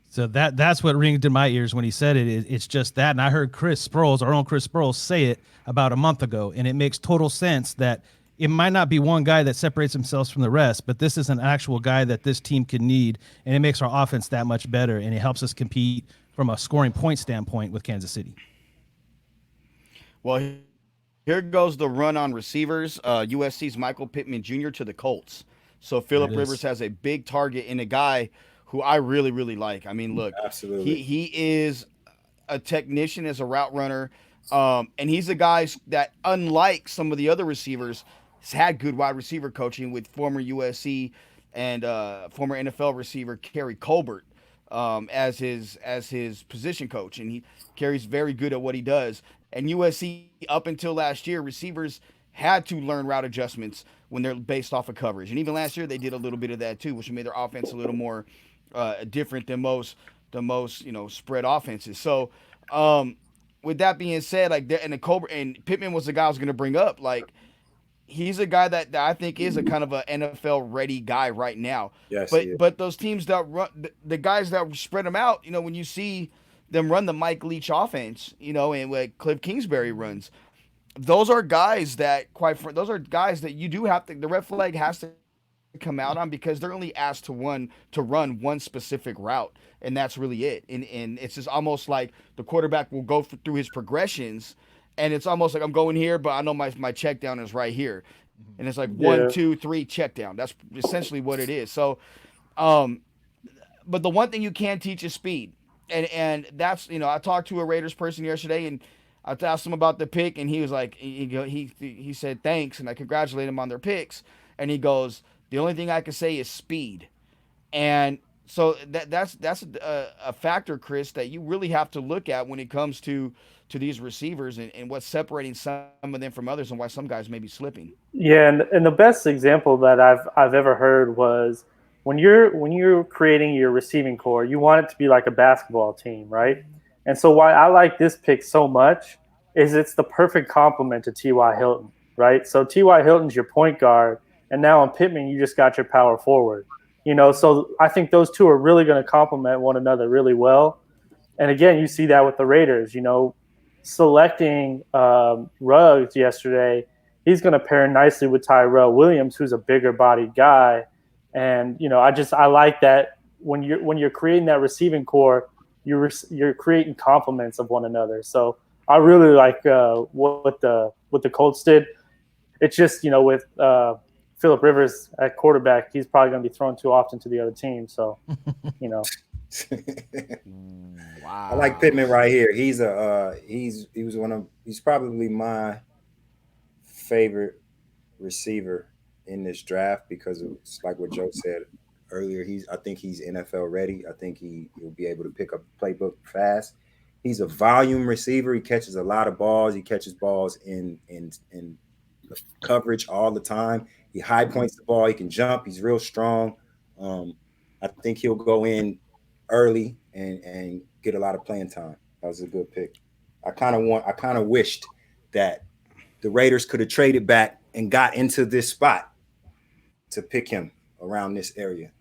So that's what ringed in my ears when he said it. It's just that. And I heard our own Chris Sproles, say it about a month ago. And it makes total sense that it might not be one guy that separates himself from the rest, but this is an actual guy that this team can need. And it makes our offense that much better. And it helps us compete from a scoring point standpoint with Kansas City. Well, here goes the run on receivers. USC's Michael Pittman Jr. to the Colts. So Phillip Rivers has a big target in a guy who I really, really like. I mean, look, absolutely, he is a technician as a route runner, and he's a guy that, unlike some of the other receivers, has had good wide receiver coaching with former USC and former NFL receiver Kerry Colbert as his position coach, and Kerry's very good at what he does. And USC, up until last year, receivers had to learn route adjustments when they're based off of coverage. And even last year, they did a little bit of that too, which made their offense a little more different than most spread offenses. So with that being said, and Pittman was the guy I was going to bring up. Like, he's a guy that I think is a kind of an NFL ready guy right now. Yes, but those teams that run the guys that spread them out, when you see them run the Mike Leach offense, and what Cliff Kingsbury runs, those are guys that you do have to, the red flag has to come out on, because they're only asked to run one specific route, and that's really it. And it's just almost like the quarterback will go through his progressions, and it's almost like I'm going here, but I know my check down is right here. And it's like 1, 2, 3 check down. That's essentially what it is. So, but the one thing you can teach is speed. And that's, I talked to a Raiders person yesterday, and I asked him about the pick, and he was like, he said thanks, and I congratulated him on their picks, and he goes, the only thing I can say is speed, and so that's a factor, Chris, that you really have to look at when it comes to these receivers and what's separating some of them from others and why some guys may be slipping. Yeah, and the best example that I've ever heard was when you're creating your receiving core, you want it to be like a basketball team, right? And so why I like this pick so much is it's the perfect complement to T.Y. Hilton, right? So T.Y. Hilton's your point guard, and now on Pittman you just got your power forward. So I think those two are really going to complement one another really well. And again, you see that with the Raiders. Selecting Ruggs yesterday, he's going to pair nicely with Tyrell Williams, who's a bigger bodied guy. And I like that when you're creating that receiving core, you're creating complements of one another. So I really like what the Colts did. It's just with Phillip Rivers at quarterback, he's probably going to be thrown too often to the other team. So you know. Wow. I like Pittman right here. He's probably my favorite receiver in this draft because it's like what Joe said earlier. I think he's NFL ready. I think he'll be able to pick up the playbook fast. He's a volume receiver. He catches a lot of balls. He catches balls in coverage all the time. He high points the ball. He can jump. He's real strong. I think he'll go in early and get a lot of playing time. That was a good pick. I kind of wished that the Raiders could have traded back and got into this spot to pick him around this area.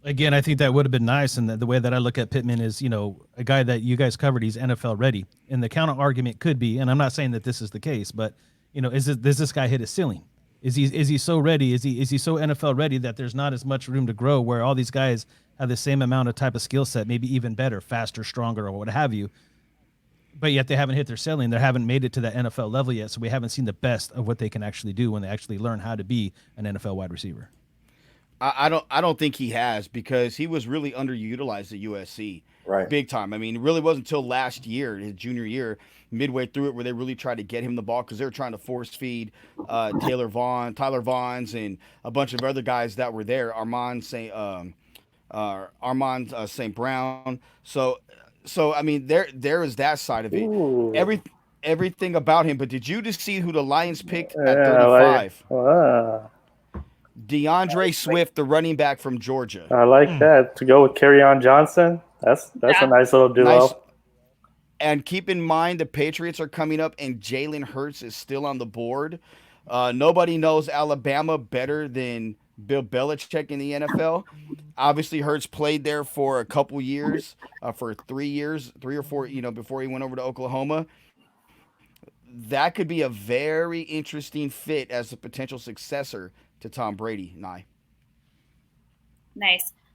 Again, I think that would have been nice. And the way that I look at Pittman is, a guy that you guys covered, he's NFL ready. And the counter argument could be, and I'm not saying that this is the case, but does this guy hit his ceiling? Is he so ready? Is he so NFL ready that there's not as much room to grow where all these guys have the same amount of type of skill set, maybe even better, faster, stronger, or what have you, but yet they haven't hit their ceiling. They haven't made it to that NFL level yet, so we haven't seen the best of what they can actually do when they actually learn how to be an NFL wide receiver. I don't think he has, because he was really underutilized at USC, right? Big time. I mean, it really wasn't until last year, his junior year, midway through it, where they really tried to get him the ball because they were trying to force feed Tyler Vaughn's, and a bunch of other guys that were there. Armand St. Brown. So I mean, there is that side of it. Ooh. Everything about him. But did you just see who the Lions picked at 35? DeAndre Swift, the running back from Georgia. I like that. To go with Kerryon Johnson. That's a nice little duo. Nice. And keep in mind the Patriots are coming up, and Jalen Hurts is still on the board. Nobody knows Alabama better than Bill Belichick in the NFL. Obviously, Hurts played there for a couple years, for 3 or 4, before he went over to Oklahoma. That could be a very interesting fit as a potential successor to Tom Brady. Nice.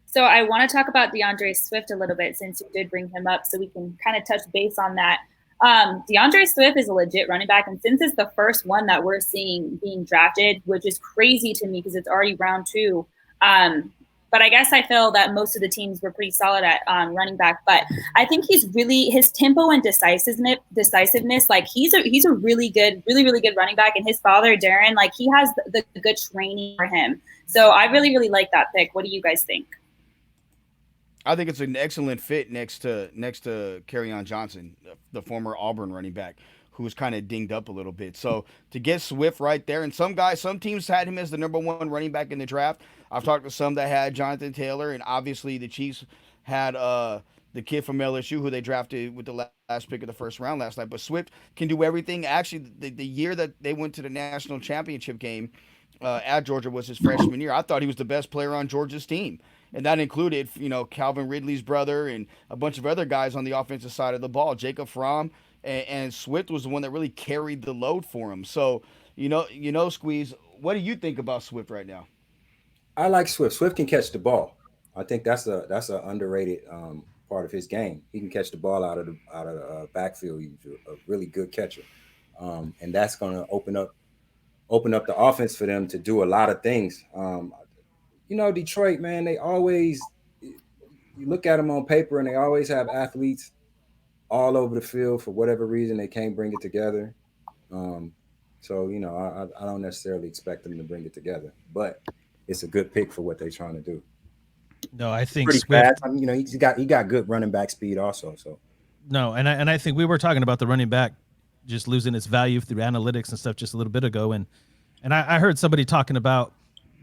So I want to talk about DeAndre Swift a little bit, since you did bring him up, so we can kind of touch base on that. DeAndre Swift is a legit running back, and since it's the first one that we're seeing being drafted, which is crazy to me because it's already round 2. But I guess I feel that most of the teams were pretty solid at running back. But I think he's really, his tempo and decisiveness, like he's a really good running back. And his father, Darren, like he has the good training for him. So I really, really like that pick. What do you guys think? I think it's an excellent fit next to Kerryon Johnson, the former Auburn running back, who was kind of dinged up a little bit. So to get Swift right there, and some teams had him as the number 1 running back in the draft. I've talked to some that had Jonathan Taylor, and obviously the Chiefs had the kid from LSU who they drafted with the last pick of the first round last night. But Swift can do everything. Actually, the year that they went to the national championship game at Georgia was his freshman year. I thought he was the best player on Georgia's team. And that included, Calvin Ridley's brother and a bunch of other guys on the offensive side of the ball. Jacob Fromm and Swift was the one that really carried the load for him. So, Squeeze, what do you think about Swift right now? I like Swift. Swift can catch the ball. I think that's a underrated part of his game. He can catch the ball out of the backfield. He's a really good catcher, and that's going to open up the offense for them to do a lot of things. Detroit, man, they always, you look at them on paper and they always have athletes, all over the field for whatever reason they can't bring it together. So I don't necessarily expect them to bring it together, but it's a good pick for what they're trying to do. No, I think Pretty Swift. fast. I mean, he got good running back speed also. So No, and I think we were talking about the running back just losing its value through analytics and stuff just a little bit ago, and I heard somebody talking about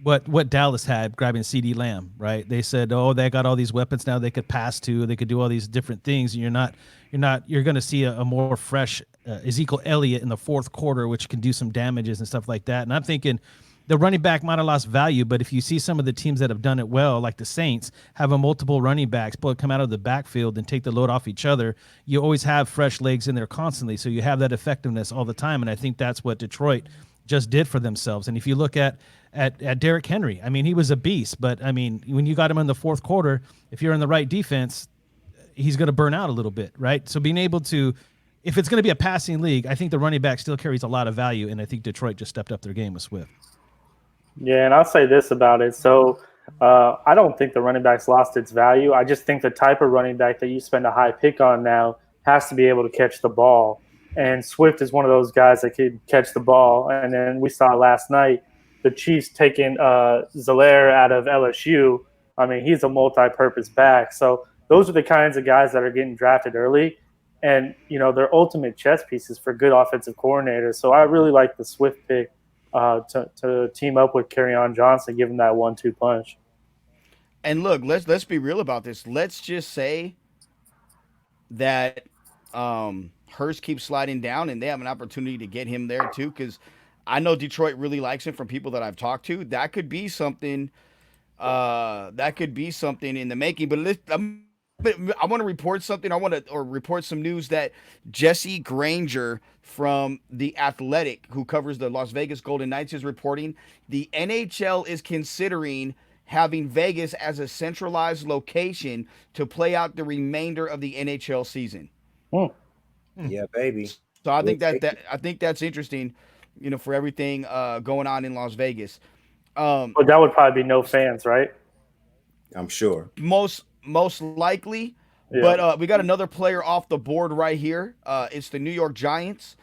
what Dallas had grabbing CD Lamb, right? They said, oh, they got all these weapons now they could pass to, they could do all these different things, and you're going to see a more fresh Ezekiel Elliott in the fourth quarter, which can do some damages and stuff like that. And I'm thinking the running back might have lost value, but if you see some of the teams that have done it well, like the Saints, have a multiple running backs, come out of the backfield and take the load off each other, you always have fresh legs in there constantly. So you have that effectiveness all the time. And I think that's what Detroit just did for themselves. And if you look at Derrick Henry, I mean, he was a beast, but I mean, when you got him in the fourth quarter, if you're in the right defense, he's going to burn out a little bit, right? So being able to, if it's going to be a passing league, I think the running back still carries a lot of value, and I think Detroit just stepped up their game with Swift. Yeah, and I'll say this about it. So I don't think the running back's lost its value. I just think the type of running back that you spend a high pick on now has to be able to catch the ball. And Swift is one of those guys that can catch the ball. And then we saw last night the Chiefs taking Zeller out of LSU. I mean, he's a multi-purpose back. So those are the kinds of guys that are getting drafted early. And, they're ultimate chess pieces for good offensive coordinators. So I really like the Swift pick. To team up with Kerryon Johnson, give him that 1-2 punch. And look, let's be real about this. Let's just say that Hurst keeps sliding down, and they have an opportunity to get him there too. Because I know Detroit really likes him from people that I've talked to. That could be something. That could be something in the making. But I want to report something. Report some news that Jesse Granger from The Athletic, who covers the Las Vegas Golden Knights, is reporting the NHL is considering having Vegas as a centralized location to play out the remainder of the NHL season. Yeah, baby. So I think that's interesting, for everything going on in Las Vegas. But that would probably be no fans, right? I'm sure. Most likely. Yeah. But we got another player off the board right here. It's the New York Giants,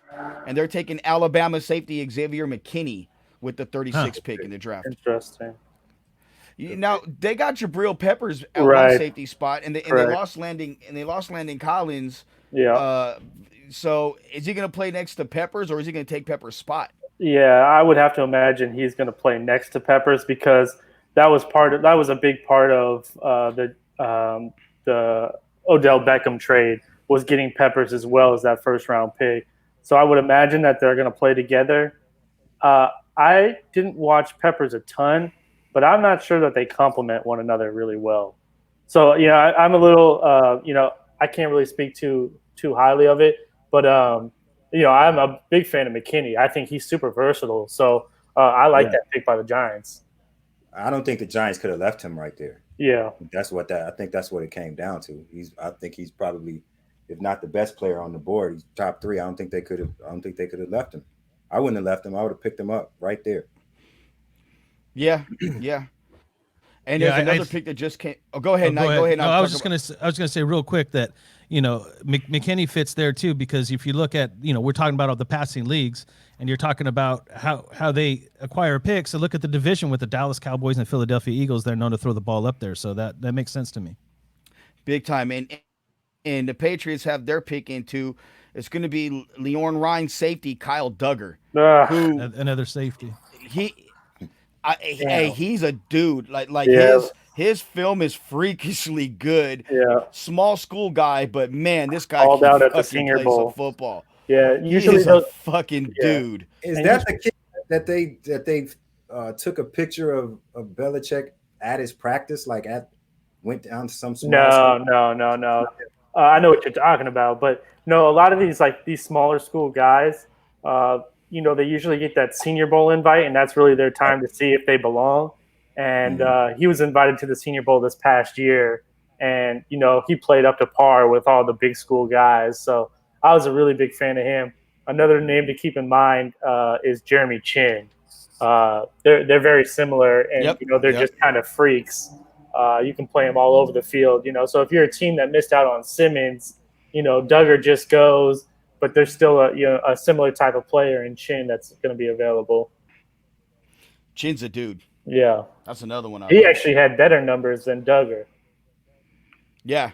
and they're taking Alabama safety Xavier McKinney with the 36th pick in the draft. Interesting. Now they got Jabril Peppers at one safety spot, and they lost Landon Collins. Yeah. So is he going to play next to Peppers, or is he going to take Peppers' spot? Yeah, I would have to imagine he's going to play next to Peppers, because that was a big part of the Odell Beckham trade, was getting Peppers as well as that first round pick. So I would imagine that they're going to play together. I didn't watch Peppers a ton, but I'm not sure that they complement one another really well. So I'm a little I can't really speak too highly of it, but I'm a big fan of McKinney. I think he's super versatile. So I like that pick by the Giants. I don't think the Giants could have left him right there. Yeah, I think that's what it came down to. I think he's probably, if not the best player on the board, he's top 3. I don't think they could have left him. I wouldn't have left him. I would have picked him up right there. Yeah. And there's another pick that just came. Oh, go ahead, Knight. Go ahead. No, I was gonna say real quick that McKinney fits there too, because if you look at we're talking about all the passing leagues, and you're talking about how they acquire picks. So look at the division with the Dallas Cowboys and Philadelphia Eagles. They're known to throw the ball up there, so that makes sense to me. Big time, and the Patriots have their pick into. It's going to be Leon Ryan safety Kyle Duggar, who another safety. He's a dude. His film is freakishly good. Yeah, small school guy, but man, this guy all can down at the Senior Bowl football. Yeah, usually he's a fucking dude. Is that the kid that they took a picture of Belichick at his practice, went down to some small No. I know what you're talking about, but no, a lot of these smaller school guys, they usually get that Senior Bowl invite, and that's really their time to see if they belong. And he was invited to the Senior Bowl this past year, and he played up to par with all the big school guys. So I was a really big fan of him. Another name to keep in mind is Jeremy Chin. They're very similar, and they're just kind of freaks. You can play them all over the field. So if you're a team that missed out on Simmons, Duggar just goes, but there's still a similar type of player in Chin that's going to be available. Chin's a dude. Yeah, that's another one. He actually had better numbers than Duggar. Yeah,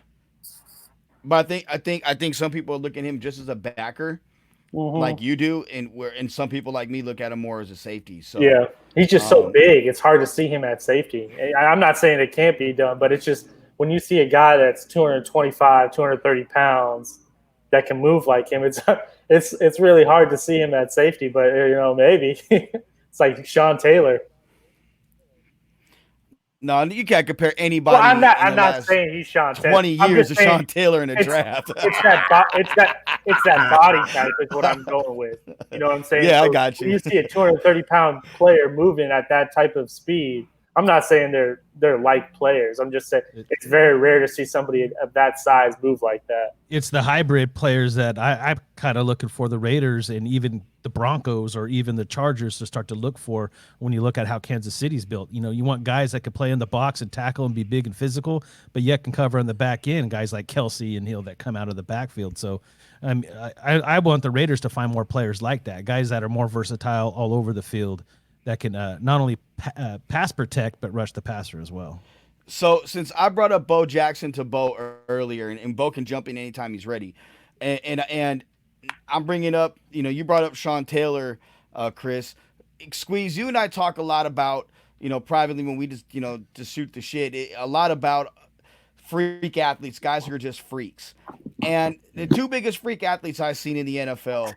but I think some people look at him just as a backer, like you do, and some people like me look at him more as a safety. So yeah, he's just so big; it's hard to see him at safety. I'm not saying it can't be done, but it's just when you see a guy that's 225, 230 pounds that can move like him, it's really hard to see him at safety. But maybe it's like Sean Taylor. No, you can't compare anybody. Well, I'm not saying he's Sean Taylor. 20 years of Sean Taylor in a draft. It's that body type is what I'm going with. You know what I'm saying? Yeah, so I got you. You see a 230-pound player moving at that type of speed. I'm not saying they're like players. I'm just saying it's very rare to see somebody of that size move like that. It's the hybrid players that I'm kind of looking for the Raiders and even the Broncos or even the Chargers to start to look for when you look at how Kansas City's built. You want guys that can play in the box and tackle and be big and physical, but yet can cover in the back end, guys like Kelsey and Hill that come out of the backfield. So I want the Raiders to find more players like that, guys that are more versatile all over the field that can not only pass protect, but rush the passer as well. So since I brought up Bo Jackson to Bo earlier, and Bo can jump in anytime he's ready, and I'm bringing up, you brought up Sean Taylor, Chris. Squeeze, you and I talk a lot about, privately when we just, to shoot the shit, a lot about freak athletes, guys who are just freaks. And the two biggest freak athletes I've seen in the NFL,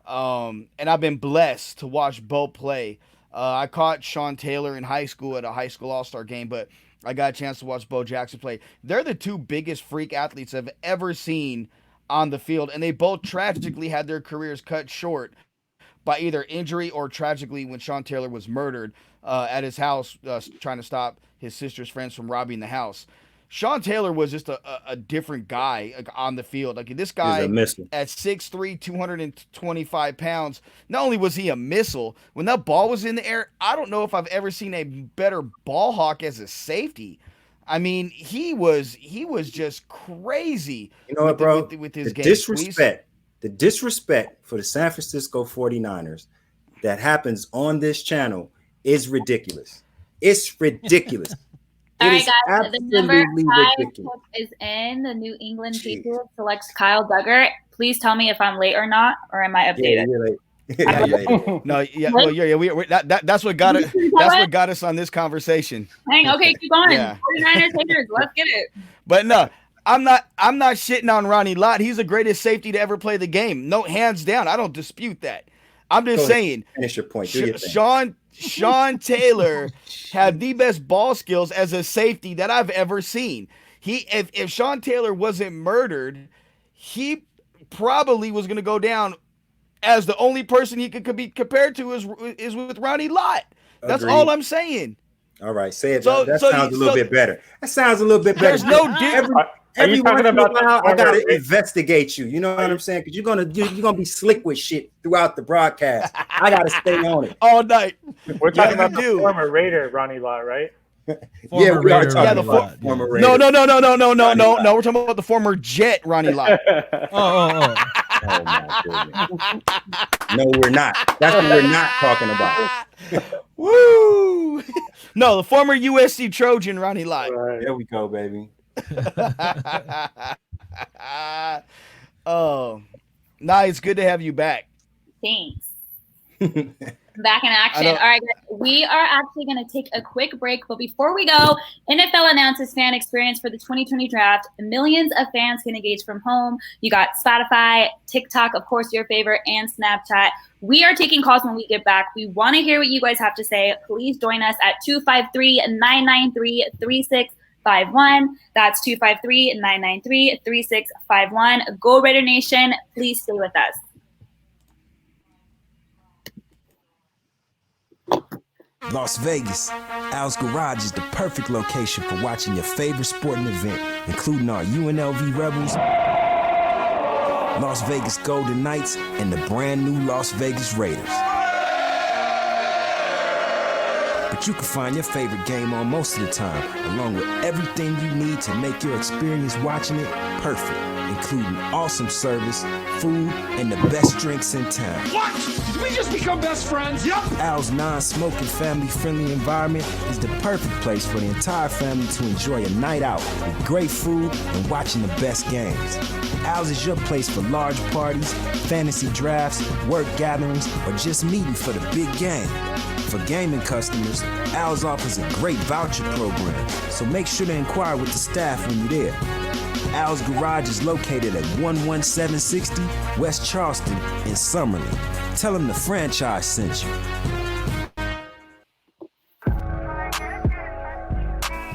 and I've been blessed to watch Bo play. I caught Sean Taylor in high school at a high school all-star game, but I got a chance to watch Bo Jackson play. They're the two biggest freak athletes I've ever seen on the field, and they both tragically had their careers cut short by either injury or tragically when Sean Taylor was murdered at his house trying to stop his sister's friends from robbing the house. Sean Taylor was just a different guy on the field. Like this guy at 6'3", 225 pounds, not only was he a missile, when that ball was in the air, I don't know if I've ever seen a better ball hawk as a safety. I mean, he was just crazy. You know what, bro? With his game. The disrespect for the San Francisco 49ers that happens on this channel is ridiculous. It's ridiculous. All right, guys, the number 5 is in. The New England Patriots selects Kyle Duggar. Please tell me if I'm late or not, or am I updated? Yeah, you're late. That's what got it. That's what got us on this conversation. Dang, okay, keep going. Yeah. 49ers haters, let's get it. But no, I'm not shitting on Ronnie Lott. He's the greatest safety to ever play the game. No, hands down. I don't dispute that. I'm just saying. Finish your point. Sean Taylor had the best ball skills as a safety that I've ever seen. If Sean Taylor wasn't murdered, he probably was going to go down as the only person he could be compared to is with Ronnie Lott. That's all I'm saying. All right, say it. That sounds a little bit better. That sounds a little bit better. There's no difference. Every once in a while, I gotta investigate you. You know what I'm saying? Because you're gonna be slick with shit throughout the broadcast. I gotta stay on it all night. We're talking about the former Raider Ronnie Lott, right? Yeah, we are talking about former Raider. No. We're talking about the former Jet Ronnie Lott. Oh my goodness. No, we're not. That's what we're not talking about. Woo! No, the former USC Trojan Ronnie Lott. Right. There we go, baby. Oh, it's good to have you back. Thanks. Back in action. All right, guys, we are actually going to take a quick break, but before we go, NFL announces fan experience for the 2020 draft. Millions of fans can engage from home. You got Spotify, TikTok, of course, your favorite, and Snapchat. We are taking calls when we get back. We want to hear what you guys have to say. Please join us at 253-993-3651. That's 253-993-3651. Go Raider Nation. Please stay with us. Las Vegas, Al's Garage is the perfect location for watching your favorite sporting event, including our UNLV Rebels, Las Vegas Golden Knights, and the brand new Las Vegas Raiders. But but you can find your favorite game on most of the time, along with everything you need to make your experience watching it perfect, including awesome service, food, and the best drinks in town. What? Did we just become best friends? Yup. Al's non-smoking, family-friendly environment is the perfect place for the entire family to enjoy a night out with great food and watching the best games. Al's is your place for large parties, fantasy drafts, work gatherings, or just meeting for the big game. For gaming customers, Al's offers a great voucher program, so make sure to inquire with the staff when you're there. Al's Garage is located at 11760 West Charleston in Summerlin. Tell them the franchise sent you.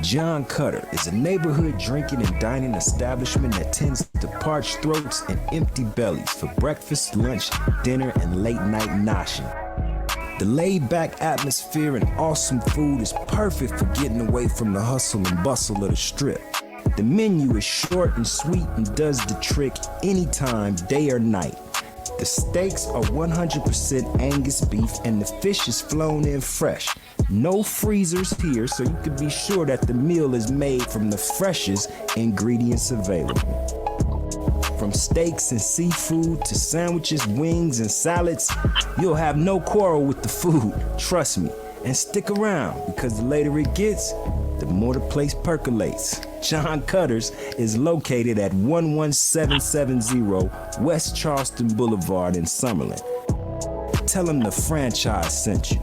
John Cutter is a neighborhood drinking and dining establishment that tends to parched throats and empty bellies for breakfast, lunch, dinner, and late night noshing. The laid-back atmosphere and awesome food is perfect for getting away from the hustle and bustle of the strip. The menu is short and sweet and does the trick anytime, day or night. The steaks are 100% Angus beef and the fish is flown in fresh. No freezers here, so you can be sure that the meal is made from the freshest ingredients available. From steaks and seafood to sandwiches, wings, and salads, you'll have no quarrel with the food, trust me. And stick around, because the later it gets, the more the place percolates. John Cutter's is located at 11770 West Charleston Boulevard in Summerlin. Tell them the franchise sent you.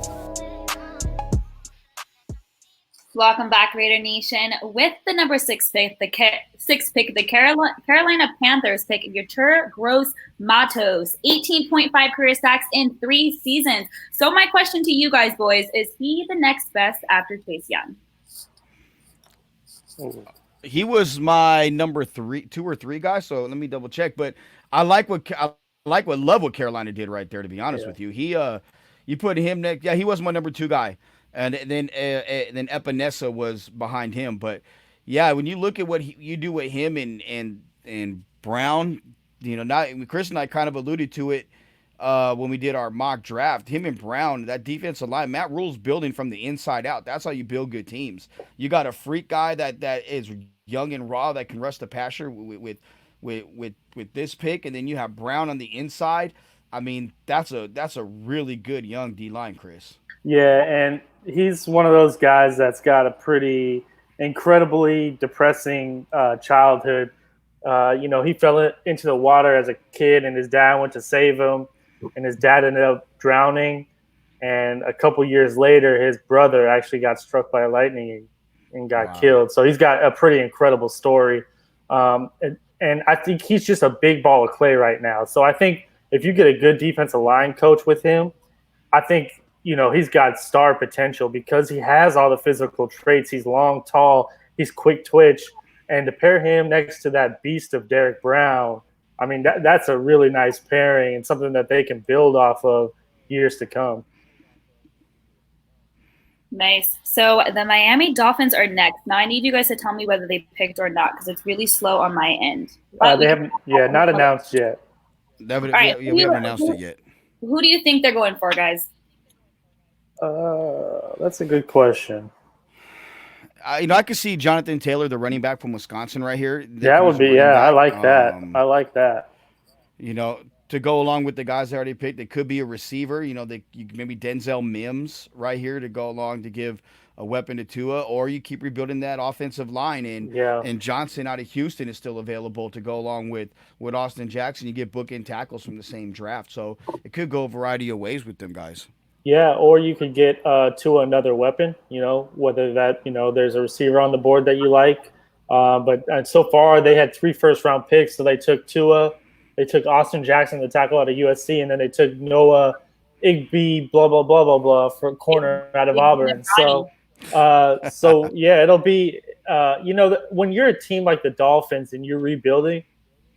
Welcome back, Raider Nation. With the number 6 pick, the Carolina Panthers pick Yetur Gross-Matos, 18.5 career sacks in 3 seasons. So my question to you guys, boys, is he the next best after Chase Young? He was my number 2 or 3 guy. So let me double check. But I love what Carolina did right there. To be honest with you, you put him next. Yeah, he was my number 2 guy. And then Epinesa was behind him. But, yeah, when you look at what you do with him and Brown, Chris and I kind of alluded to it when we did our mock draft. Him and Brown, that defensive line, Matt Rule's building from the inside out. That's how you build good teams. You got a freak guy that is young and raw that can rush the passer with this pick, and then you have Brown on the inside. I mean, that's a really good young D-line, Chris. Yeah, and he's one of those guys that's got a pretty incredibly depressing childhood. He fell into the water as a kid, and his dad went to save him, and his dad ended up drowning. And a couple years later, his brother actually got struck by lightning and got killed. So he's got a pretty incredible story. And I think he's just a big ball of clay right now. So I think if you get a good defensive line coach with him, I think he's got star potential because he has all the physical traits. He's long, tall, he's quick twitch. And to pair him next to that beast of Derek Brown, I mean, that's a really nice pairing and something that they can build off of years to come. Nice. So the Miami Dolphins are next. Now I need you guys to tell me whether they picked or not because it's really slow on my end. They haven't, not announced yet. We haven't announced it yet. Who do you think they're going for, guys? That's a good question. I could see Jonathan Taylor, the running back from Wisconsin, right here. That would be, I like that. I like that. To go along with the guys they already picked, it could be a receiver. Maybe Denzel Mims right here to go along to give a weapon to Tua, or you keep rebuilding that offensive line, and Johnson out of Houston is still available to go along with Austin Jackson. You get bookend tackles from the same draft, so it could go a variety of ways with them guys. Yeah, or you could get Tua another weapon, whether that, there's a receiver on the board that you like. But so far they had 3 first-round picks, so they took Tua, they took Austin Jackson, the tackle out of USC, and then they took Noah Igby, blah, blah, blah, blah, blah, for a corner out of Auburn. So it'll be, when you're a team like the Dolphins and you're rebuilding,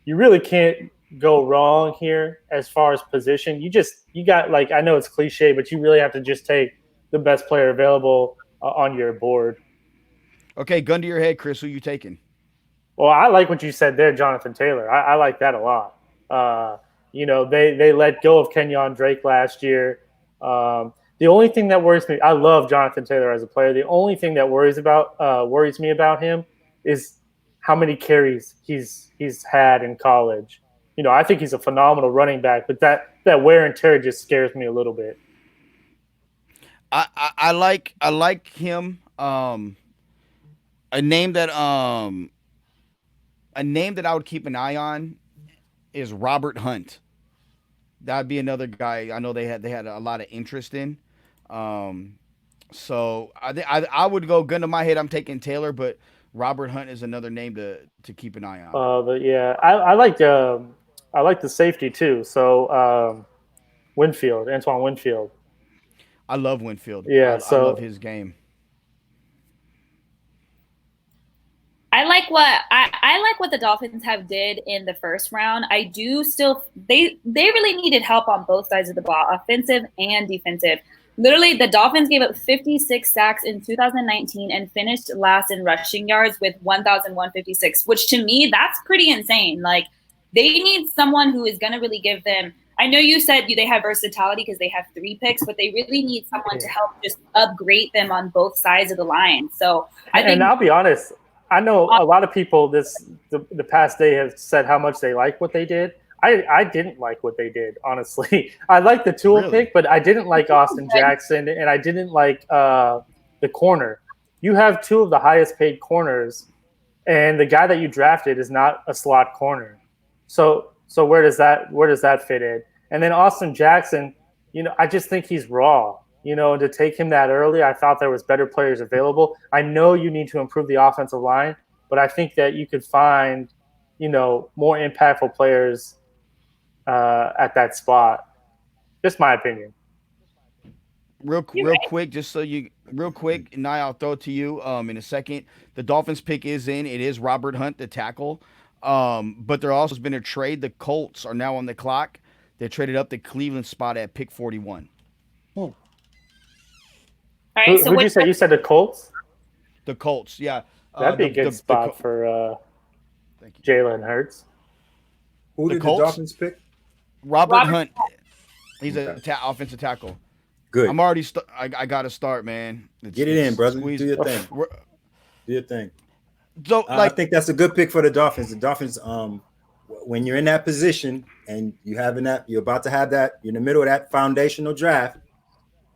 you really can't go wrong here as far as position. You got, like, I know it's cliche, but you really have to just take the best player available on your board. Okay, gun to your head, Chris. Who you taking? Well, I like what you said there, Jonathan Taylor. I like that a lot. They let go of Kenyon Drake last year. The only thing that worries me, I love Jonathan Taylor as a player. The only thing that worries me about him is how many carries he's had in college. I think he's a phenomenal running back, but that wear and tear just scares me a little bit. I like him. A name that I would keep an eye on is Robert Hunt. That'd be another guy I know they had a lot of interest in. So I would go gun to my head. I'm taking Taylor, but Robert Hunt is another name to keep an eye on. But yeah, I like the safety too. So Antoine Winfield. I love Winfield. Yeah, I love his game. I like what the Dolphins have did in the first round. I do still they really needed help on both sides of the ball, offensive and defensive. Literally, the Dolphins gave up 56 sacks in 2019 and finished last in rushing yards with 1,156, which to me, that's pretty insane. Like, they need someone who is going to really give them. I know you said they have versatility because they have 3 picks, but they really need someone to help just upgrade them on both sides of the line. So I think, and I'll be honest, I know a lot of people the past day have said how much they like what they did. I didn't like what they did, honestly. I liked the Tua pick, but I didn't like Austin Jackson, and I didn't like the corner. You have 2 of the highest paid corners, and the guy that you drafted is not a slot corner. So where does that fit in? And then Austin Jackson, I just think he's raw. To take him that early, I thought there was better players available. I know you need to improve the offensive line, but I think that you could find, more impactful players at that spot. Just my opinion. Real quick, and I'll throw it to you in a second. The Dolphins pick is in. It is Robert Hunt, the tackle. But there also has been a trade. The Colts are now on the clock. They traded up the Cleveland spot at pick 41. All right, Who'd you say? You said the Colts? The Colts, yeah. That'd be a good spot for Jalen Hurts. Who did the Dolphins pick? Robert Hunt. He's an offensive tackle. Good. I'm already. I got to start, man. Get it in, brother. Do your thing. Do your thing. So, I think that's a good pick for the Dolphins. The Dolphins, when you're in that position and you're about to have that, you're in the middle of that foundational draft.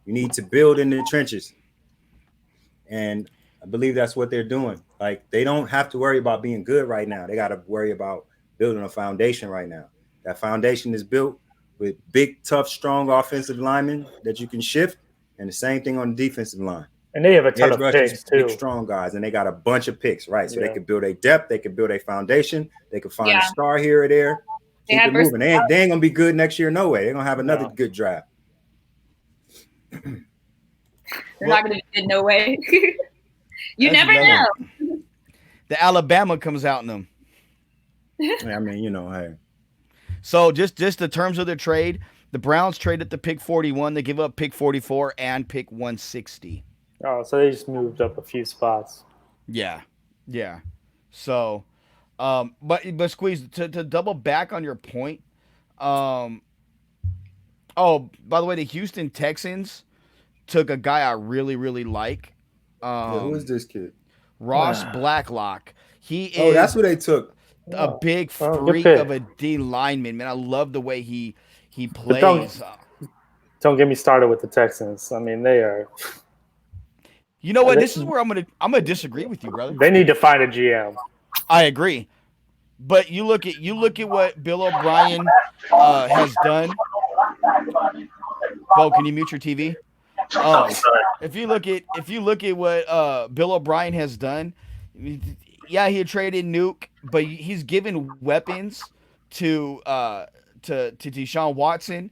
You need to build in the trenches. And I believe that's what they're doing. Like, they don't have to worry about being good right now. They got to worry about building a foundation right now. That foundation is built with big, tough, strong offensive linemen that you can shift, and the same thing on the defensive line. And they have a ton of picks, too. Big, strong guys, and they got a bunch of picks, right? So they can build a depth, they can build a foundation, they can find a star here or there. Keep it moving. They ain't going to be good next year, no way. They're going to have another good draft. They're not going to be good, no way. You never know. The Alabama comes out in them. I mean, hey. So just the terms of the trade, the Browns traded the pick 41. They give up pick 44 and pick 160. Oh, so they just moved up a few spots. Yeah. So, but Squeeze, to double back on your point. By the way, the Houston Texans took a guy I really, really like. Who is this kid? Ross Blacklock. He is. Oh, that's who they took. A big freak of a D lineman, man. I love the way he plays. Don't get me started with the Texans. I mean, they are. You know what? This is where I'm gonna disagree with you, brother. They need to find a GM. I agree, but you look at what Bill O'Brien has done. Bo, can you mute your TV? If you look at what Bill O'Brien has done, yeah, he had traded Nuke, but he's given weapons to Deshaun Watson.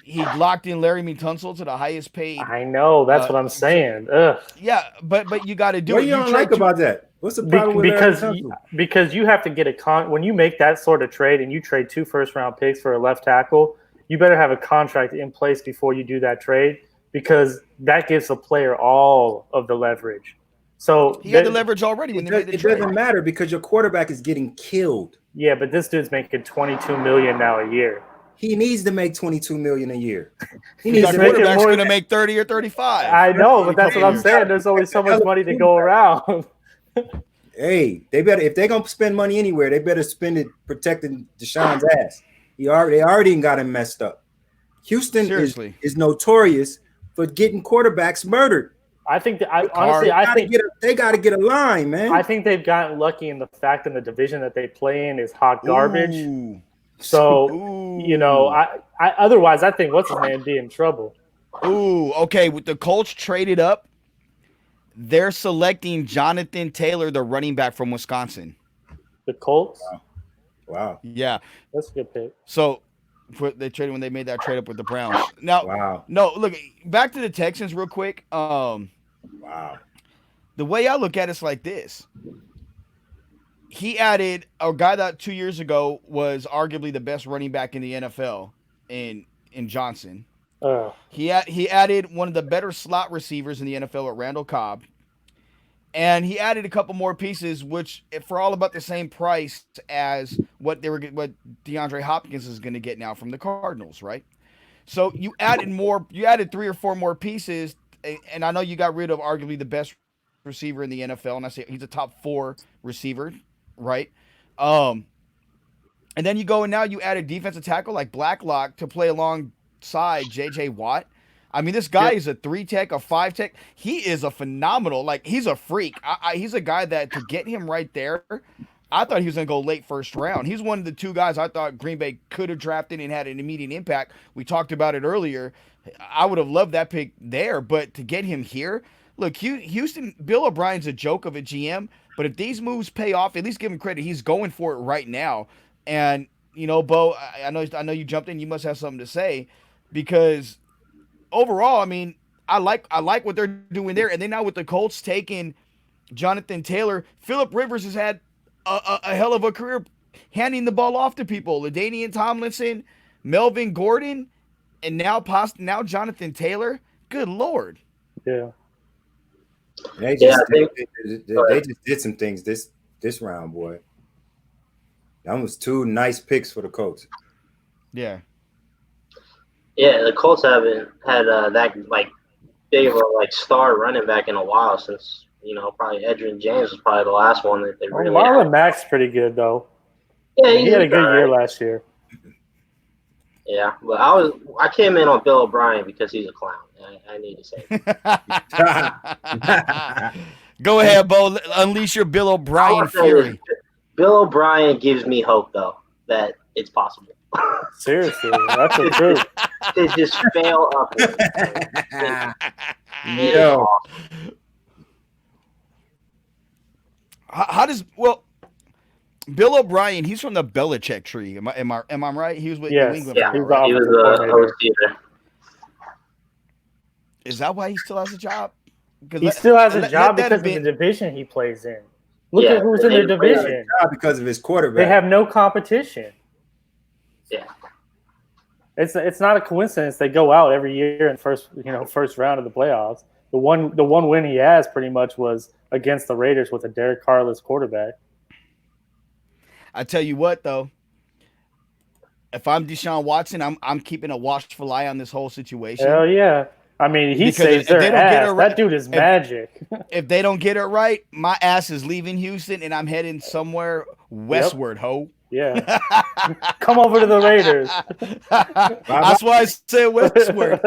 He locked in Larry Tunsil to the highest paid. I know, that's what I'm saying. Ugh. Yeah, but you got to do what it. What you don't like about that? What's the problem with Larry Tunsil? Because you have to get when you make that sort of trade and you trade 2 first-round picks for a left tackle, you better have a contract in place before you do that trade, because that gives the player all of the leverage. So he had the leverage already when they made the trade. It doesn't matter because your quarterback is getting killed. Yeah, but this dude's making $22 million now a year. He needs to make $22 million a year. He needs to quarterback's going to make 30 or 35. I know, but that's what I'm saying. There's only so much money to go around. Hey, they better, if they're gonna spend money anywhere, they better spend it protecting Deshaun's ass. They already got him messed up. Houston is notorious for getting quarterbacks murdered. I think that they got to get a line, man. I think they've gotten lucky in the fact in the division that they play in is hot garbage. So you know, I otherwise I think what's his name be in trouble. Okay. With the Colts traded up, they're selecting Jonathan Taylor, the running back from Wisconsin. The Colts? Wow. Yeah. That's a good pick. So they traded when they made that trade up with the Browns. Now, no, look, back to the Texans real quick. Wow. The way I look at it's like this. He added a guy that 2 years ago was arguably the best running back in the NFL in Johnson. He added one of the better slot receivers in the NFL at Randall Cobb. And he added a couple more pieces, which for all about the same price as what DeAndre Hopkins is going to get now from the Cardinals, right? So you added 3 or 4 more pieces, and I know you got rid of arguably the best receiver in the NFL, and I say he's a top 4 receiver, right? And then you go and now you add a defensive tackle like Blacklock to play alongside J.J. Watt. I mean, this guy is a 3-tech, a 5-tech. He is a phenomenal, he's a freak. He's a guy that to get him right there, I thought he was going to go late first round. He's one of the 2 guys I thought Green Bay could have drafted and had an immediate impact. We talked about it earlier. I would have loved that pick there, but to get him here, look, Houston, Bill O'Brien's a joke of a GM, but if these moves pay off, at least give him credit. He's going for it right now. And, you know, Bo, I know you jumped in. You must have something to say because overall, I mean, I like what they're doing there. And then now with the Colts taking Jonathan Taylor, Phillip Rivers has had a hell of a career handing the ball off to people. LaDainian Tomlinson, Melvin Gordon, and now Jonathan Taylor. Good Lord. Yeah. They just did some things this round, boy. That was 2 nice picks for the Colts. Yeah. Yeah, the Colts haven't had that big of a star running back in a while since probably Edgerrin James was probably the last one that they really. Marlon Mack's pretty good though. Yeah, he had a good year last year. Yeah, but I came in on Bill O'Brien because he's a clown. I need to say. Go ahead, Bo. Unleash your Bill O'Brien fury. Bill O'Brien gives me hope though that it's possible. Seriously, that's the truth. They just fail upward. Yo. How does Bill O'Brien? He's from the Belichick tree. Am I right? He was with New England. Yeah, he was a receiver. Is that why he still has a job? He still has a job because of the division he plays in. Look at who's in the division. Because of his quarterback. They have no competition. Yeah. It's not a coincidence they go out every year in first round of the playoffs. The one win he has pretty much was against the Raiders with a Derek Carrless quarterback. I tell you what though, if I'm Deshaun Watson, I'm keeping a watchful eye on this whole situation. Hell yeah. I mean, he saves their ass. That dude is magic. If they don't get it right, my ass is leaving Houston and I'm heading somewhere westward, ho. Yeah. Come over to the Raiders. That's why I said westward.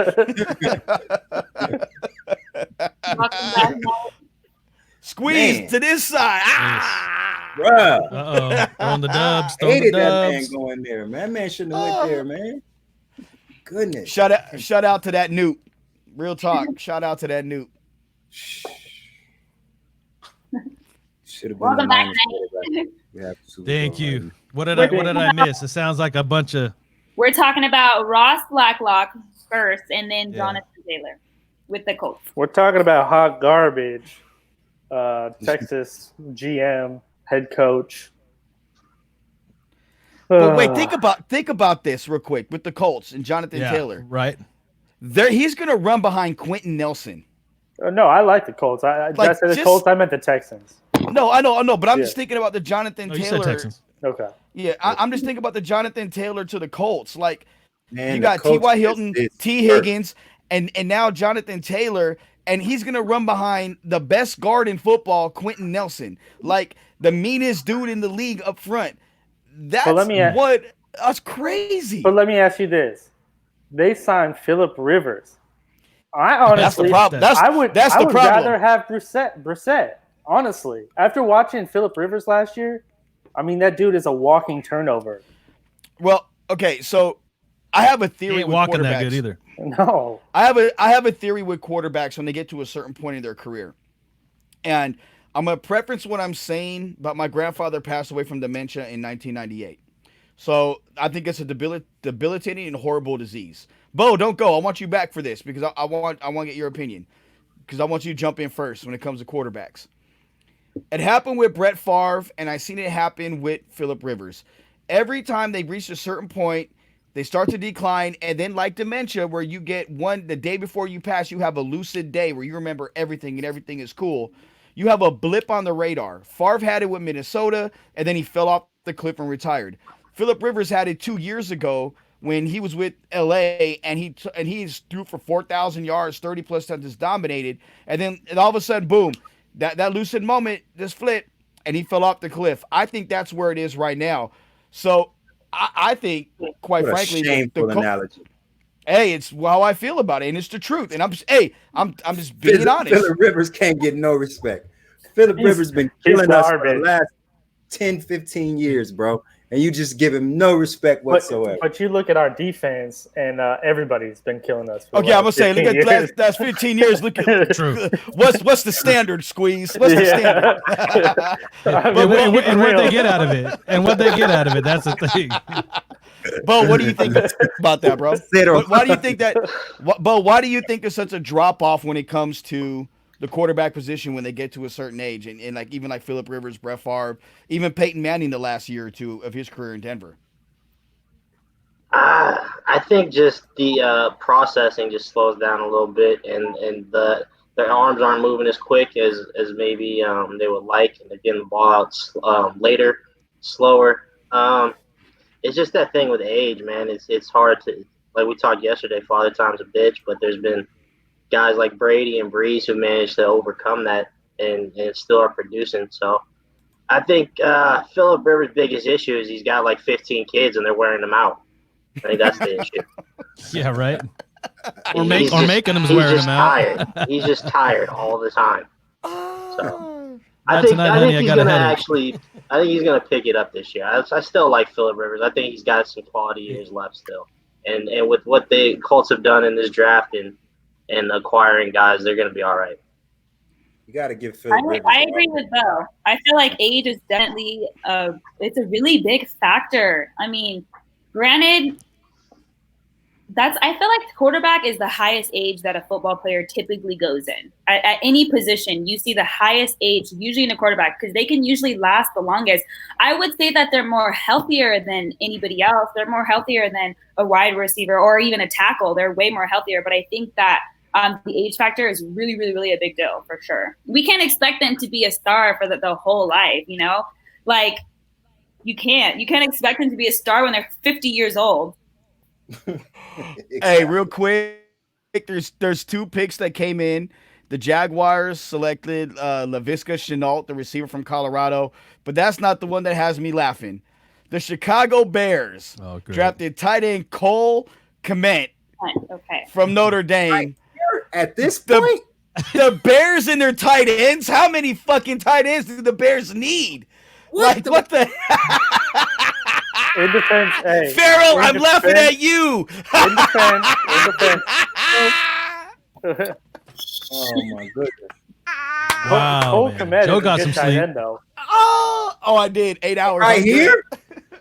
Squeeze to this side. Bruh. Uh-oh. Throwing the dubs. I hated that man going there, man. That man shouldn't have went there, man. Goodness. Shout out to that Newt. Real talk. Shout out to that Newt. Should have been. Welcome back. Thank you. What did I miss? It sounds like a bunch of. We're talking about Ross Blacklock first, and then Jonathan Taylor with the Colts. We're talking about hot garbage. Texas GM, head coach. But wait, think about this real quick with the Colts and Jonathan Taylor. Right. He's going to run behind Quentin Nelson. No, I like the Colts. I said the Colts. I meant the Texans. No, I know, but I'm just thinking about the Jonathan Taylor. You said Texans. Okay. Yeah, I'm just thinking about the Jonathan Taylor to the Colts. Like, Man, you the got coach T.Y. Hilton, is T. Higgins, and now Jonathan Taylor, and he's gonna run behind the best guard in football, Quentin Nelson, like the meanest dude in the league up front. That's crazy. But let me ask you this: they signed Phillip Rivers. I That's the honestly, problem. I would problem. rather have Brissett. Honestly, after watching Phillip Rivers last year, I mean that dude is a walking turnover. Well, okay, so I have a theory. He ain't with walking quarterbacks. that good either. No, I have a theory with quarterbacks when they get to a certain point in their career, and I'm gonna preference what I'm saying. But my grandfather passed away from dementia in 1998, so I think it's a debilitating and horrible disease. Bo, don't go. I want you back for this because I want to get your opinion because I want you to jump in first when it comes to quarterbacks. It happened with Brett Favre, and I seen it happen with Phillip Rivers. Every time they reach a certain point, they start to decline, and then like dementia, where you get the day before you pass, you have a lucid day where you remember everything and everything is cool. You have a blip on the radar. Favre had it with Minnesota, and then he fell off the cliff and retired. Phillip Rivers had it 2 years ago when he was with LA, and he threw for 4,000 yards, 30+ touchdowns, dominated, and then all of a sudden, boom, that lucid moment just flipped, and he fell off the cliff. I think that's where it is right now. So I think, quite frankly, shameful analogy. Hey, it's how I feel about it, and it's the truth. And I'm just being honest. Phillip Rivers can't get no respect. Phillip Rivers been killing us for the last 10, 15 years, bro. And you just give him no respect whatsoever. But you look at our defense, and everybody's been killing us. Okay, I'm gonna say, look at last 15 years. Look at True. What's the standard, Squeeze? What's the standard? And what they get out of it, that's the thing. Bo, what do you think about that, bro? Why do you think that, Bo? Why do you think there's such a drop off when it comes to the quarterback position when they get to a certain age, and like even like Phillip Rivers, Brett Favre, even Peyton Manning the last year or two of his career in Denver? I think just the processing just slows down a little bit, and their arms aren't moving as quick as maybe they would like, and they're getting the ball out later, slower. It's just that thing with age, man. It's hard to, like we talked yesterday, Father Time's a bitch, but there's been guys like Brady and Breeze who managed to overcome that and still are producing. So I think Phillip Rivers' biggest issue is he's got like 15 kids and they're wearing them out. I think that's the issue. Yeah, right. Or making them wearing them out. Tired. He's just tired all the time. So I think he's gonna pick it up this year. I still like Phillip Rivers. I think he's got some quality years left still. And with what the Colts have done in this draft and acquiring guys, they're gonna be all right. You got to give Phillip Rivers. I agree with Bo. I feel like age is definitely it's a really big factor. I mean, granted, I feel like quarterback is the highest age that a football player typically goes in. At any position, you see the highest age usually in a quarterback because they can usually last the longest. I would say that they're more healthier than anybody else. They're more healthier than a wide receiver or even a tackle. They're way more healthier. But I think that the age factor is really, really, really a big deal for sure. We can't expect them to be a star for the whole life, you know? Like, you can't expect them to be a star when they're 50 years old. Exactly. Hey, real quick, there's two picks that came in. The Jaguars selected Laviska Shenault, the receiver from Colorado, but that's not the one that has me laughing. The Chicago Bears drafted tight end Cole Kmet from Notre Dame. At this point, the Bears and their tight ends. How many fucking tight ends do the Bears need? What the? In defense, hey, Farrell, I'm laughing at you. In defense. Oh my goodness! Wow, Cole Kmet Joe is got a some good tight sleep. end, though. Oh, I did 8 hours Right here,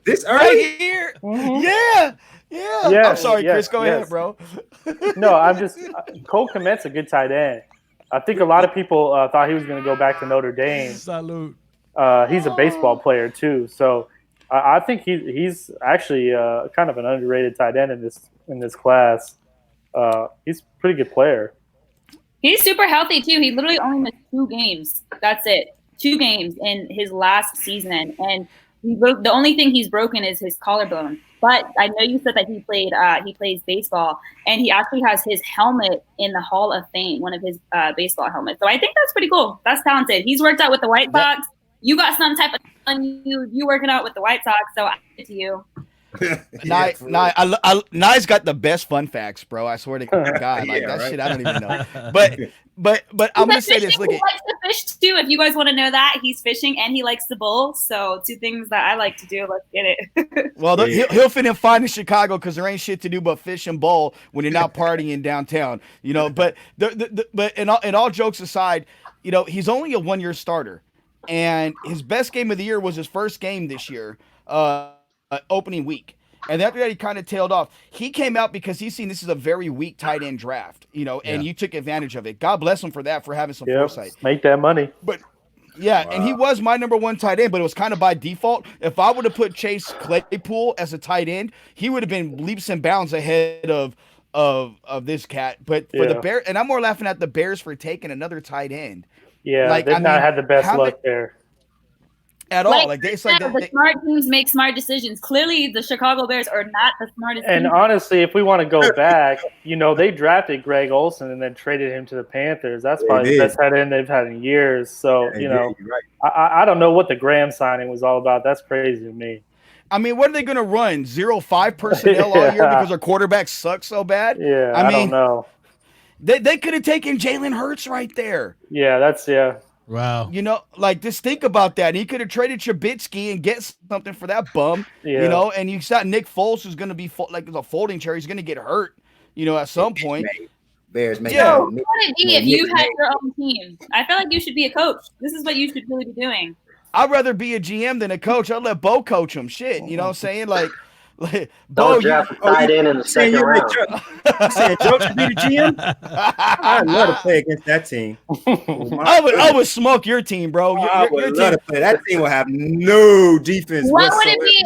this early? right here. Mm-hmm. Yeah. I'm sorry, Chris. Go ahead, bro. No, I'm just Cole Kmet's a good tight end. I think a lot of people thought he was going to go back to Notre Dame. Salute. He's a baseball player too, so I think he's actually kind of an underrated tight end in this class. He's a pretty good player. He's super healthy too. He literally only missed 2 games. That's it. 2 games in his last season. And The only thing he's broken is his collarbone. But I know you said that he plays baseball, and he actually has his helmet in the Hall of Fame, one of his baseball helmets. So I think that's pretty cool. That's talented. He's worked out with the White Sox. You got some type of you working out with the White Sox, so I give it to you. Nye's got the best fun facts, bro. I swear to God, like that shit, I don't even know. But I'm gonna say this. Look, he likes to fish too. If you guys want to know that, he's fishing and he likes to bowl. So 2 things that I like to do. Let's get it. Well, he'll fit in fine in Chicago because there ain't shit to do but fish and bowl when you're not partying downtown. You know, but but in all jokes aside, you know, he's only a 1-year starter, and his best game of the year was his first game this year. Opening week. And after that, he kind of tailed off. He came out because he's seen this is a very weak tight end draft, you know, and you took advantage of it. God bless him for that, for having some foresight. Make that money. But and he was my number 1 tight end, but it was kind of by default. If I would have put Chase Claypool as a tight end, he would have been leaps and bounds ahead of this cat. But for the Bears, and I'm more laughing at the Bears for taking another tight end. Yeah, like, they've not had the best luck there. At all. Like the smart teams make smart decisions. Clearly, the Chicago Bears are not the smartest team. And honestly, if we want to go back, you know, they drafted Greg Olsen and then traded him to the Panthers. That's probably the best tight end they've had in years. So, you know, I don't know what the Graham signing was all about. That's crazy to me. I mean, what are they going to run? 0-5 personnel all year because their quarterback sucks so bad? Yeah, I don't know. They could have taken Jalen Hurts right there. Yeah, Wow. You know, like, just think about that. He could have traded Trubisky and get something for that bum, you know, and you got Nick Foles, who's going to be like a folding chair. He's going to get hurt, you know, at some point. Bears make what would it be if you had your own team? I feel like you should be a coach. This is what you should really be doing. I'd rather be a GM than a coach. I'd let Bo coach him. Shit, you know what I'm saying? Like Bo, draft a tight end in the second round. You saying Joe should be the GM? I'd love to play against that team. I would smoke your team, bro. I would love to play. That team will have no defense. What would it be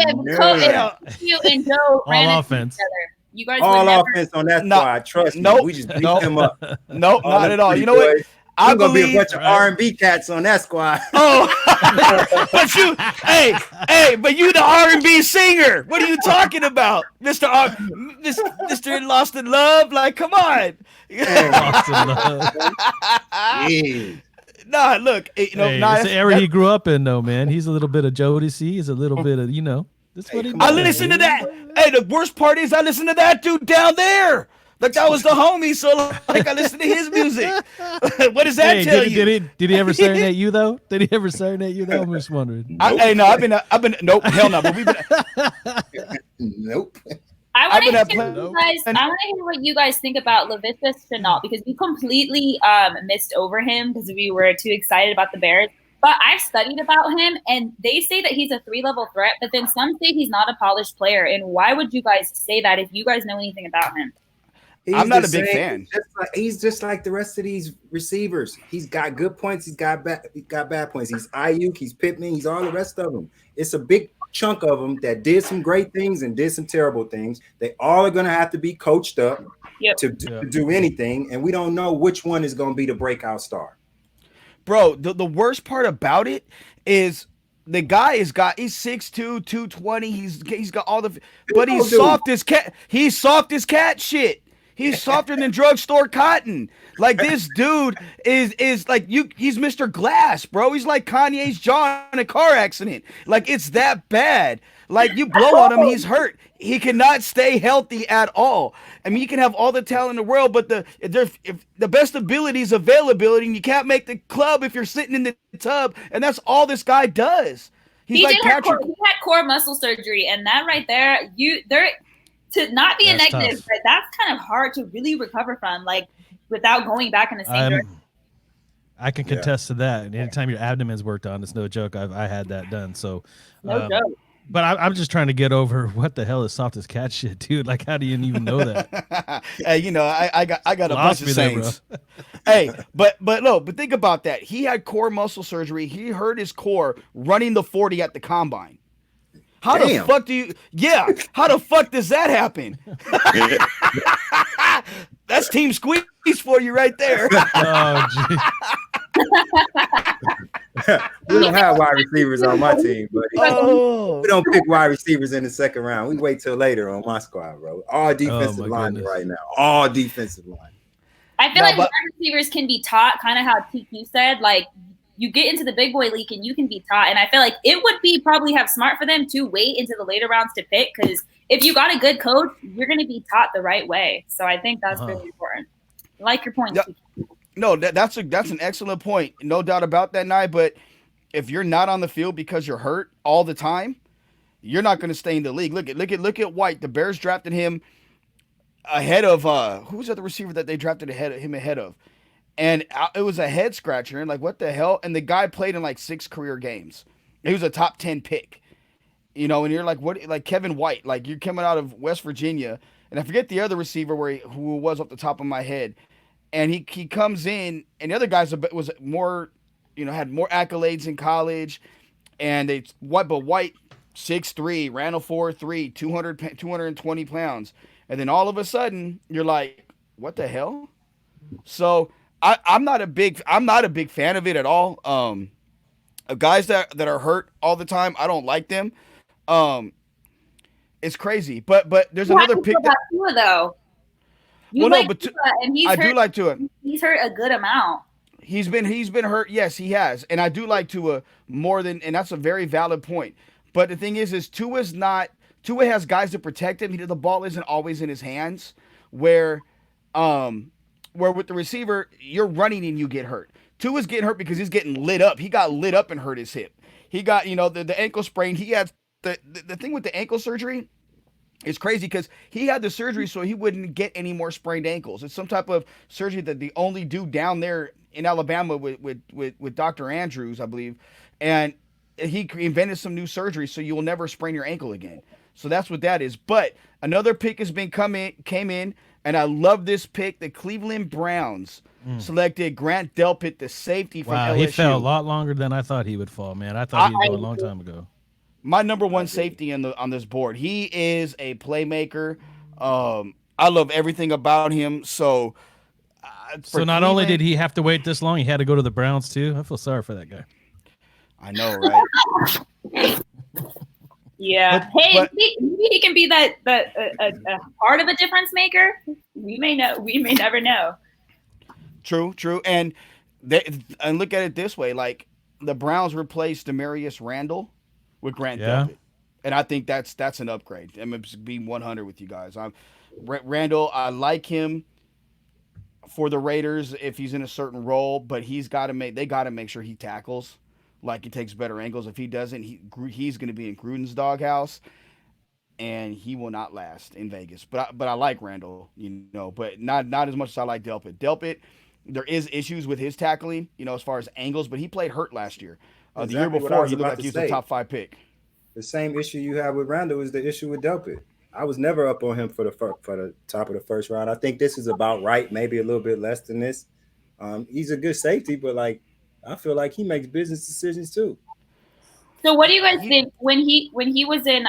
if you and Joe ran offense together? You guys all offense on that squad. Trust me, we just beat them up. Nope, not at all. You know what? I'm gonna be a bunch of R&B cats on that squad. Oh, but but you the R&B singer. What are you talking about, Mr. Mr. Lost in Love? Like, come on. Lost in Love. Nah, look, you know, it's the era he grew up in, though, man. He's a little bit of Jodeci. He's a little bit of, you know. That's what he I listen to that. Hey, the worst part is I listen to that dude down there. Like, that was the homie, so like I listen to his music. What does that tell you? Did he ever serenade you though? I'm just wondering. I've been nope, hell no. But we've been nope. I want to hear what you guys think about Laviska Shenault, because we completely missed over him because we were too excited about the Bears. But I've studied about him, and they say that he's a 3-level threat, but then some say he's not a polished player. And why would you guys say that if you guys know anything about him? I'm not a big fan. He's just like the rest of these receivers. He's got good points. He's got bad points. He's Ayuk. He's Pittman. He's all the rest of them. It's a big chunk of them that did some great things and did some terrible things. They all are going to have to be coached up to do anything, and we don't know which one is going to be the breakout star. Bro, the worst part about it is the guy he's 6'2", 220. He's got all the, but he's soft as cat. He's soft as cat shit. He's softer than drugstore cotton. Like, this dude is like he's Mr. Glass, bro. He's like Kanye's jaw in a car accident. Like, it's that bad. Like, you blow on him, he's hurt. He cannot stay healthy at all. I mean, you can have all the talent in the world, but if the best ability is availability, and you can't make the club if you're sitting in the tub, and that's all this guy does. He had core muscle surgery, and that right there, to not be a negative, but that's kind of hard to really recover from, like, without going back in the same direction. I can contest to that. Anytime your abdomen's worked on, it's no joke. I had that done. So, no joke. But I'm just trying to get over what the hell is soft as cat shit, dude. Like, how do you even know that? Hey, you know, I got a bunch of sayings. Hey, but think about that. He had core muscle surgery. He hurt his core running the 40 at the combine. How the fuck how the fuck does that happen? That's Team Squeeze for you right there. Oh, We don't have wide receivers on my team, buddy. Oh, We don't pick wide receivers in the second round. We wait till later on my squad, bro. All defensive linemen right now. All defensive line. I feel like wide receivers can be taught, kind of how TQ said, like you get into the big boy league and you can be taught. And I feel like it would be probably have smart for them to wait into the later rounds to pick, because if you got a good coach, you're going to be taught the right way. So I think that's really important. I like your point. Yeah. No, that's an excellent point. No doubt about that, Nye. But if you're not on the field because you're hurt all the time, you're not going to stay in the league. Look at White. The Bears drafted him ahead of who's the other receiver that they drafted ahead of, and it was a head scratcher. And like, what the hell? And the guy played in like 6 career games. He was a top 10 pick, you know. And you're like, what? Like Kevin White, like you're coming out of West Virginia, and I forget the other receiver who was off the top of my head. And he comes in, and the other guys was more, you know, had more accolades in college, and White 6'3", ran a 4.3, 220 pounds, and then all of a sudden you're like, what the hell? So I'm not a big fan of it at all. Guys that are hurt all the time, I don't like them. It's crazy, but there's another pick Tua, though. And I do like Tua. He's hurt a good amount. He's been hurt. Yes, he has. And I do like Tua more than, and that's a very valid point. But the thing is Tua has guys to protect him. The ball isn't always in his hands, where with the receiver, you're running and you get hurt. Tua's getting hurt because he's getting lit up. He got lit up and hurt his hip. He got, the ankle sprain. He had the thing with the ankle surgery. It's crazy because he had the surgery so he wouldn't get any more sprained ankles. It's some type of surgery that they only do down there in Alabama with Dr. Andrews, I believe. And he invented some new surgery so you will never sprain your ankle again. So that's what that is. But another pick came in, and I love this pick. The Cleveland Browns selected Grant Delpit, the safety from LSU. He fell a lot longer than I thought he would fall, man. I thought he would go a long time ago. My number one safety on this board. He is a playmaker. I love everything about him. So not only did he have to wait this long, he had to go to the Browns too. I feel sorry for that guy. I know, right? Yeah. Maybe he can be that a part of a difference maker. We may never know. True. And look at it this way: like the Browns replaced Demarius Randall with Grant Delpit. And I think that's an upgrade. I'm going to be 100 with you guys. Randall, I like him for the Raiders if he's in a certain role, but they got to make sure he tackles, like he takes better angles. If he doesn't, he's going to be in Gruden's doghouse, and he will not last in Vegas. But I like Randall, but not as much as I like Delpit. Delpit, there is issues with his tackling, as far as angles, but he played hurt last year. The year before, he looked like he was a top 5 pick. The same issue you have with Randall is the issue with Delpit. I was never up on him for the top of the first round. I think this is about right, maybe a little bit less than this. He's a good safety, but I feel like he makes business decisions too. So what do you guys think when he was in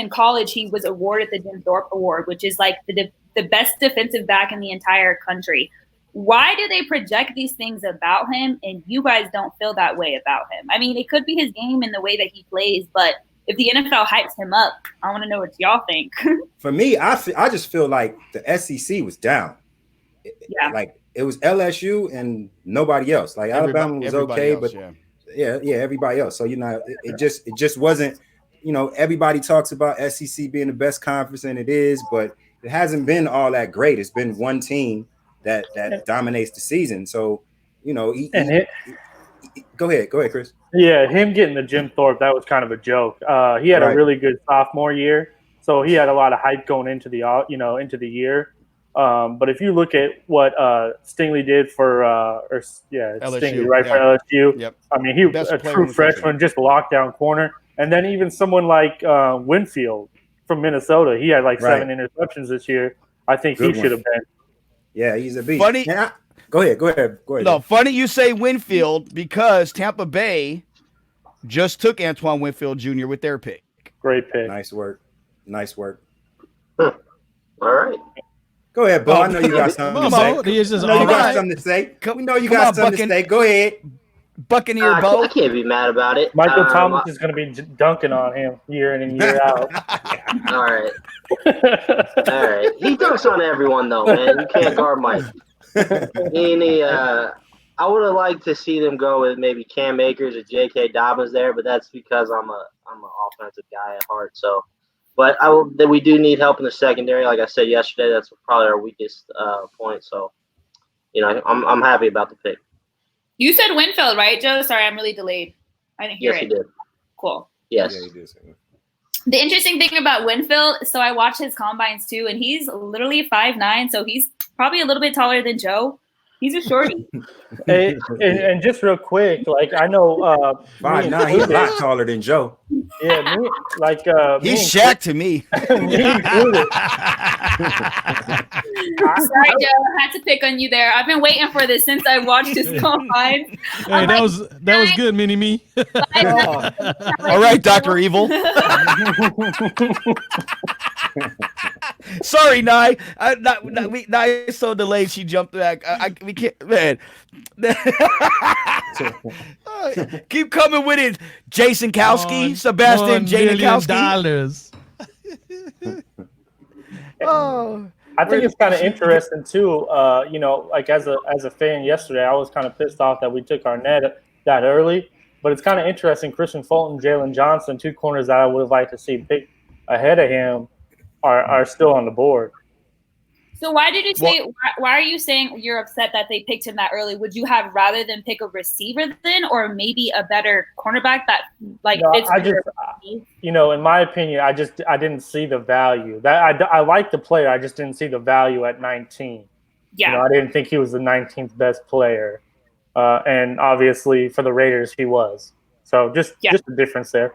college? He was awarded the Jim Thorpe Award, which is like the best defensive back in the entire country. Why do they project these things about him and you guys don't feel that way about him? I mean, it could be his game and the way that he plays, but if the NFL hypes him up, I want to know what y'all think. For me, I just feel like the SEC was down. Yeah. Like it was LSU and nobody else. Like Alabama was okay, else, but yeah, everybody else. So, it just wasn't, everybody talks about SEC being the best conference, and it is, but it hasn't been all that great. It's been one team that dominates the season. So, go ahead, Chris. Yeah, him getting the Jim Thorpe, that was kind of a joke. He had a really good sophomore year, so he had a lot of hype going into the year. But if you look at what Stingley did for LSU, Stingley, right, for LSU. Yep. I mean, he was a true freshman, just lockdown corner. And then even someone like Winfield from Minnesota, he had 7 interceptions this year. I think he should have been. Yeah, he's a beast. Funny. Go ahead. No, funny you say Winfield because Tampa Bay just took Antoine Winfield Jr. with their pick. Great pick. Nice work. All right. Go ahead, Bo. I know you got something to say. We know you got something to say. Go ahead. Buccaneer Bo. I can't be mad about it. Michael Thomas is going to be dunking on him year in and year out. All right. All right. He dunks on everyone, though, man. You can't guard Mike. I would have liked to see them go with maybe Cam Akers or J.K. Dobbins there, but that's because I'm an offensive guy at heart. So, but we do need help in the secondary. Like I said yesterday, that's probably our weakest point. So, I'm happy about the pick. You said Winfield, right, Joe? Sorry, I'm really delayed. I didn't hear it. Yes, you did. Cool. Yes. Yeah, he did say that. The interesting thing about Winfield, so I watched his combines too, and he's literally 5'9", so he's probably a little bit taller than Joe. He's a shorty. and just real quick, like I know 5'9", he's a lot taller than Joe. Yeah, he's Shaq to me. Me included. Sorry, Joe, I had to pick on you there. I've been waiting for this since I watched his combine. Hey, that was good, Mini Me. All right, Dr. Evil. Sorry, Nye. Nye is so delayed. She jumped back. We can't, man. Keep coming with it, Jason Kowski, Sebastian Janikowski. Oh, I think it's kind of interesting too. Like as a fan yesterday, I was kind of pissed off that we took Arnett that early. But it's kind of interesting. Christian Fulton, Jalen Johnson, two corners that I would have liked to see pick ahead of him, are still on the board. So why did you say? Why are you saying you're upset that they picked him that early? Would you have rather than pick a receiver then, or maybe a better cornerback that in my opinion, I didn't see the value. That I like the player, I just didn't see the value at 19. Yeah, I didn't think he was the 19th best player, and obviously for the Raiders he was. So just a difference there.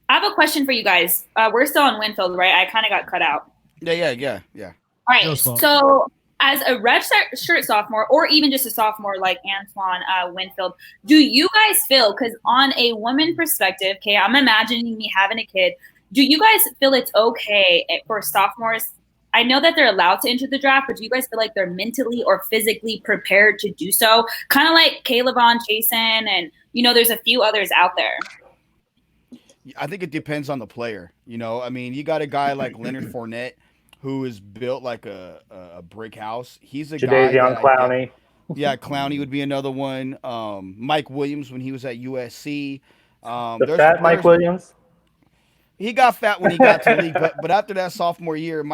I have a question for you guys. We're still on Winfield, right? I kind of got cut out. Yeah. All right. So as a redshirt sophomore, or even just a sophomore like Antoine Winfield, do you guys feel, because on a woman perspective, okay, I'm imagining me having a kid, do you guys feel it's okay for sophomores? I know that they're allowed to enter the draft, but do you guys feel like they're mentally or physically prepared to do so? Kind of like Caleb on Jason, and there's a few others out there. I think it depends on the player. I mean, you got a guy like Leonard Fournette, who is built like a brick house. He's a guy. Clowney. Yeah, Clowney would be another one. Mike Williams when he was at USC. Mike Williams. He got fat when he got to the league, but after that sophomore year,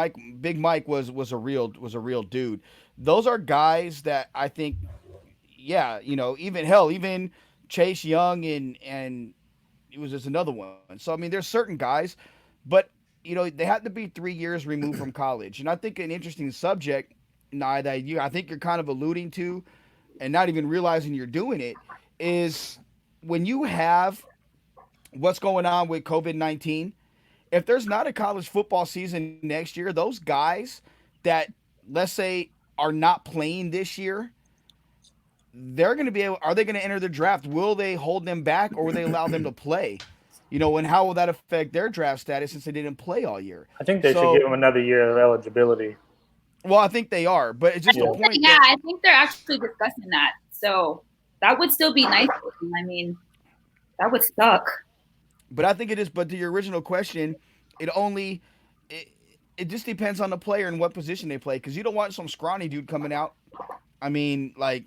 Big Mike was a real dude. Those are guys that I think, even Chase Young and it was just another one. So I mean, there's certain guys, but they have to be 3 years removed from college. And I think an interesting subject, Nye, that I think you're kind of alluding to and not even realizing you're doing it, is when you have what's going on with COVID-19, if there's not a college football season next year, those guys that, let's say, are not playing this year, they're going to be able, are they going to enter the draft? Will they hold them back, or will they allow them to play? And how will that affect their draft status since they didn't play all year? I think they should give them another year of eligibility. Well, I think they are, but it's just a point. Yeah, I think they're actually discussing that. So that would still be nice. I mean, that would suck. But I think it is. But to your original question, it just depends on the player and what position they play. Because you don't want some scrawny dude coming out. I mean, like,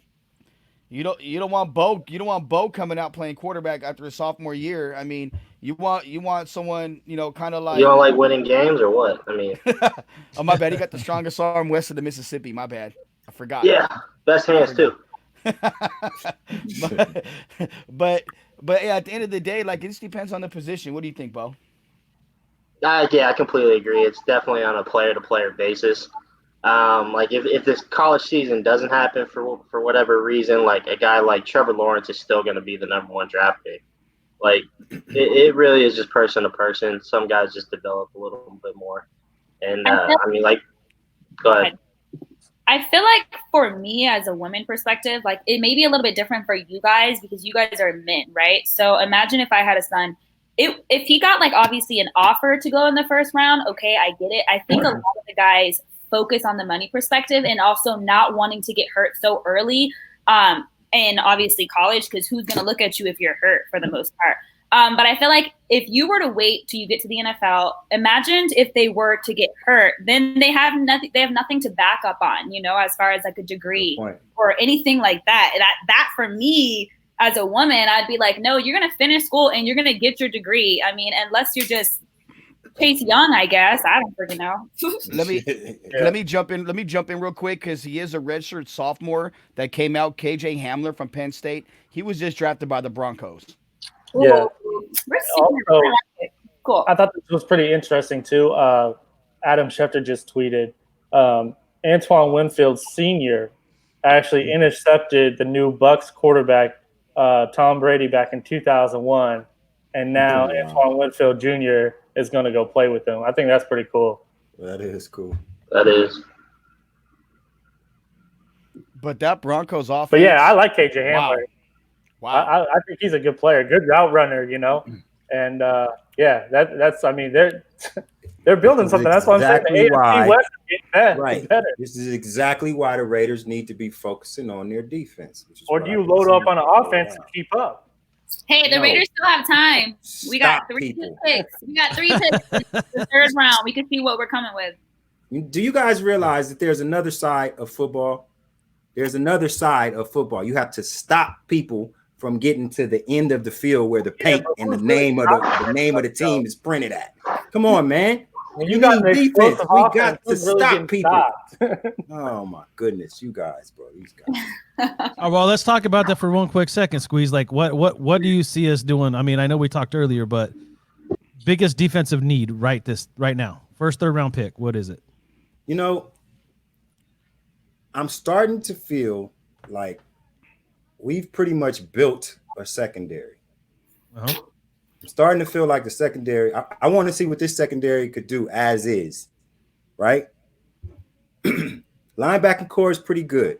you don't want Bo coming out playing quarterback after his sophomore year. I mean, you want someone, kind of like. You don't like winning games or what? I mean. Oh, my bad. He got the strongest arm west of the Mississippi. My bad. I forgot. Yeah, best hands too. but yeah, at the end of the day, like, it just depends on the position. What do you think, Bo? Yeah, I completely agree. It's definitely on a player-to-player basis. Like if this college season doesn't happen for whatever reason, like a guy like Trevor Lawrence is still going to be the #1 draft pick. Like it really is just person to person. Some guys just develop a little bit more. And go ahead. I feel like for me as a woman perspective, like it may be a little bit different for you guys because you guys are men, right? So imagine if I had a son. If he got like obviously an offer to go in the first round, okay, I get it. I think a lot of the guys focus on the money perspective and also not wanting to get hurt so early. in obviously college, because who's going to look at you if you're hurt for the most part. But I feel like if you were to wait till you get to the NFL, imagine if they were to get hurt, then they have nothing. They have nothing to back up on, you know, as far as like a degree or anything like that. That for me as a woman, I'd be like, no, you're gonna finish school and you're gonna get your degree. I mean, unless you're just Chase Young, I guess. I don't freaking know. Let me jump in. Let me jump in real quick because he is a redshirt sophomore that came out. KJ Hamler from Penn State. He was just drafted by the Broncos. Yeah. Also, cool. I thought this was pretty interesting too. Adam Schefter just tweeted, Antoine Winfield Sr. actually intercepted the new Bucks quarterback, Tom Brady, back in 2001, and now Antoine Winfield Jr. is going to go play with him. I think that's pretty cool. That is cool. That is. But that Broncos offense. But yeah, I like KJ Hamler. Wow. I think he's a good player, good route runner, you know, and that's. I mean, they're building something. That's what I'm saying. The AFC West is getting better. This is exactly why the Raiders need to be focusing on their defense. Or do you load up on the offense to keep up? Hey, the Raiders still have time. We got 3 picks. We got 3 picks in the third round. We can see what we're coming with. Do you guys realize that there's another side of football? There's another side of football. You have to stop people from getting to the end of the field where the paint and the name of the team is printed at. Come on, man. You got defense. We got to stop people. Oh my goodness, you guys, bro. These guys. Well, let's talk about that for one quick second, Squeeze. Like, what do you see us doing? I mean, I know we talked earlier, but biggest defensive need right now. First, third round pick. What is it? You know, I'm starting to feel like we've pretty much built a secondary. I'm starting to feel like the secondary. I want to see what this secondary could do as is, right? Linebacking core is pretty good.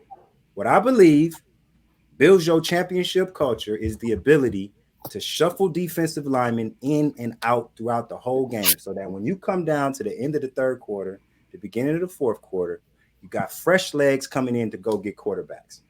What I believe builds your championship culture is the ability to shuffle defensive linemen in and out throughout the whole game, so that when you come down to the end of the third quarter, the beginning of the fourth quarter, you got fresh legs coming in to go get quarterbacks.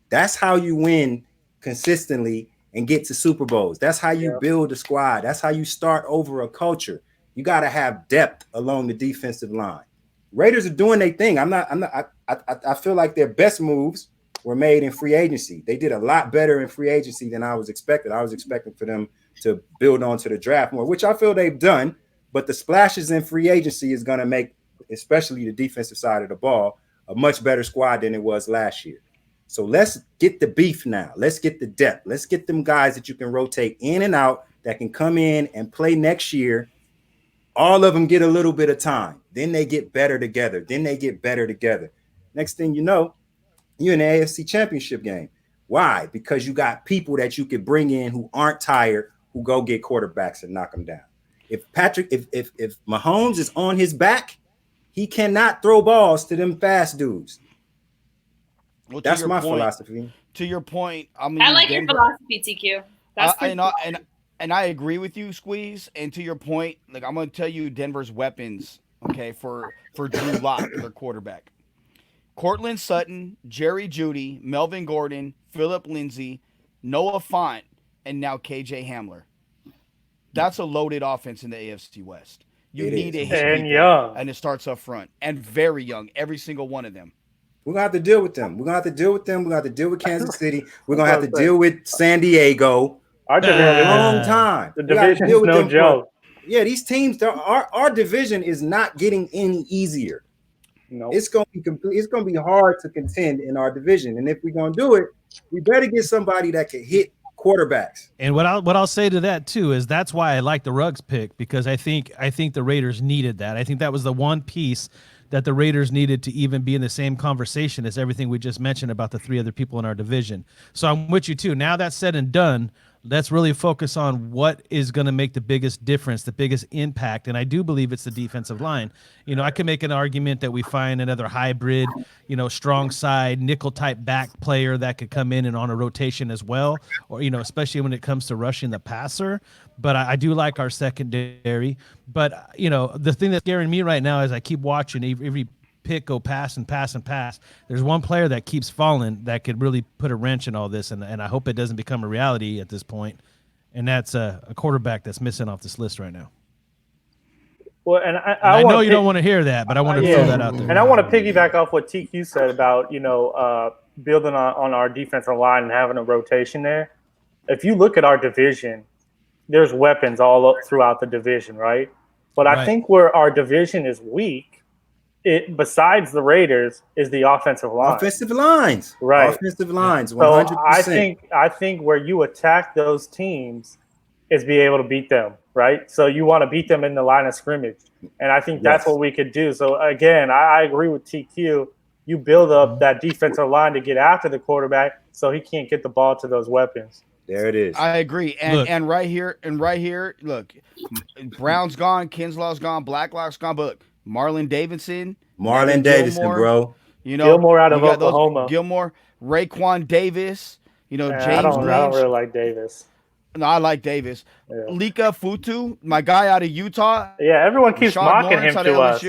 That's how you win consistently and get to Super Bowls. That's how you build a squad. That's how you start over a culture. You got to have depth along the defensive line. Raiders are doing their thing. I feel like their best moves were made in free agency. They did a lot better in free agency than I was expecting. I was expecting for them to build onto the draft more, which I feel they've done. But the splashes in free agency is going to make, especially the defensive side of the ball, a much better squad than it was last year. So let's get the beef now. Let's get the depth. Let's get them guys that you can rotate in and out that can come in and play next year. All of them get a little bit of time. Then they get better together. Next thing you know, you're in the AFC Championship game. Why? Because you got people that you could bring in who aren't tired, who go get quarterbacks and knock them down. If Mahomes is on his back, he cannot throw balls to them fast dudes. Well, that's my philosophy. To your point, I mean, I like your philosophy, TQ. That's and I agree with you, Squeeze. And to your point, like I'm going to tell you Denver's weapons, okay, for Drew Lock, their quarterback. Cortland Sutton, Jerry Jeudy, Melvin Gordon, Philip Lindsay, Noah Fant, and now KJ Hamler. That's a loaded offense in the AFC West. You need a hit and young, and it starts up front, and very young, every single one of them. We're going to have to deal with them. We're going to have to deal with them. We're going to have to deal with Kansas City. We're going to have to deal with San Diego. Our division, long time. The division is no joke. Yeah, these teams, our division is not getting any easier. No, it's going to be hard to contend in our division. And if we're going to do it, we better get somebody that can hit quarterbacks. And what I'll say to that too is that's why I like the Ruggs pick, because I think the Raiders needed that. I think that was the one piece that the Raiders needed to even be in the same conversation as everything we just mentioned about the 3 other people in our division. So I'm with you too. Now that's said and done, let's really focus on what is going to make the biggest difference, the biggest impact. And I do believe it's the defensive line. You know, I can make an argument that we find another hybrid, you know, strong side, nickel type back player that could come in and on a rotation as well, or, you know, especially when it comes to rushing the passer. But I do like our secondary. But, you know, the thing that's scaring me right now is I keep watching every pick go pass and pass and pass. There's one player that keeps falling that could really put a wrench in all this, and I hope it doesn't become a reality at this point. And that's a quarterback that's missing off this list right now. Well, and I know you don't want to hear that, but I want to throw that out there. And I want to piggyback off what TQ said about, building on our defensive line and having a rotation there. If you look at our division, there's weapons all up throughout the division, right? But I think where our division is weak, besides the Raiders, is the offensive line. Offensive lines. Right. Offensive lines, 100%. So I think where you attack those teams is be able to beat them, right? So you want to beat them in the line of scrimmage. And I think that's what we could do. So, again, I agree with TQ. You build up that defensive line to get after the quarterback so he can't get the ball to those weapons. There it is. I agree. And right here, look, Brown's gone, Kinslaw's gone, Blacklock's gone, but look, Marlon Davidson, bro. Gilmore out of Oklahoma. Gilmore, Raekwon Davis, James I don't really like Davis. No, I like Davis. Yeah. Lika Futu, my guy out of Utah. Yeah, everyone keeps mocking him to us.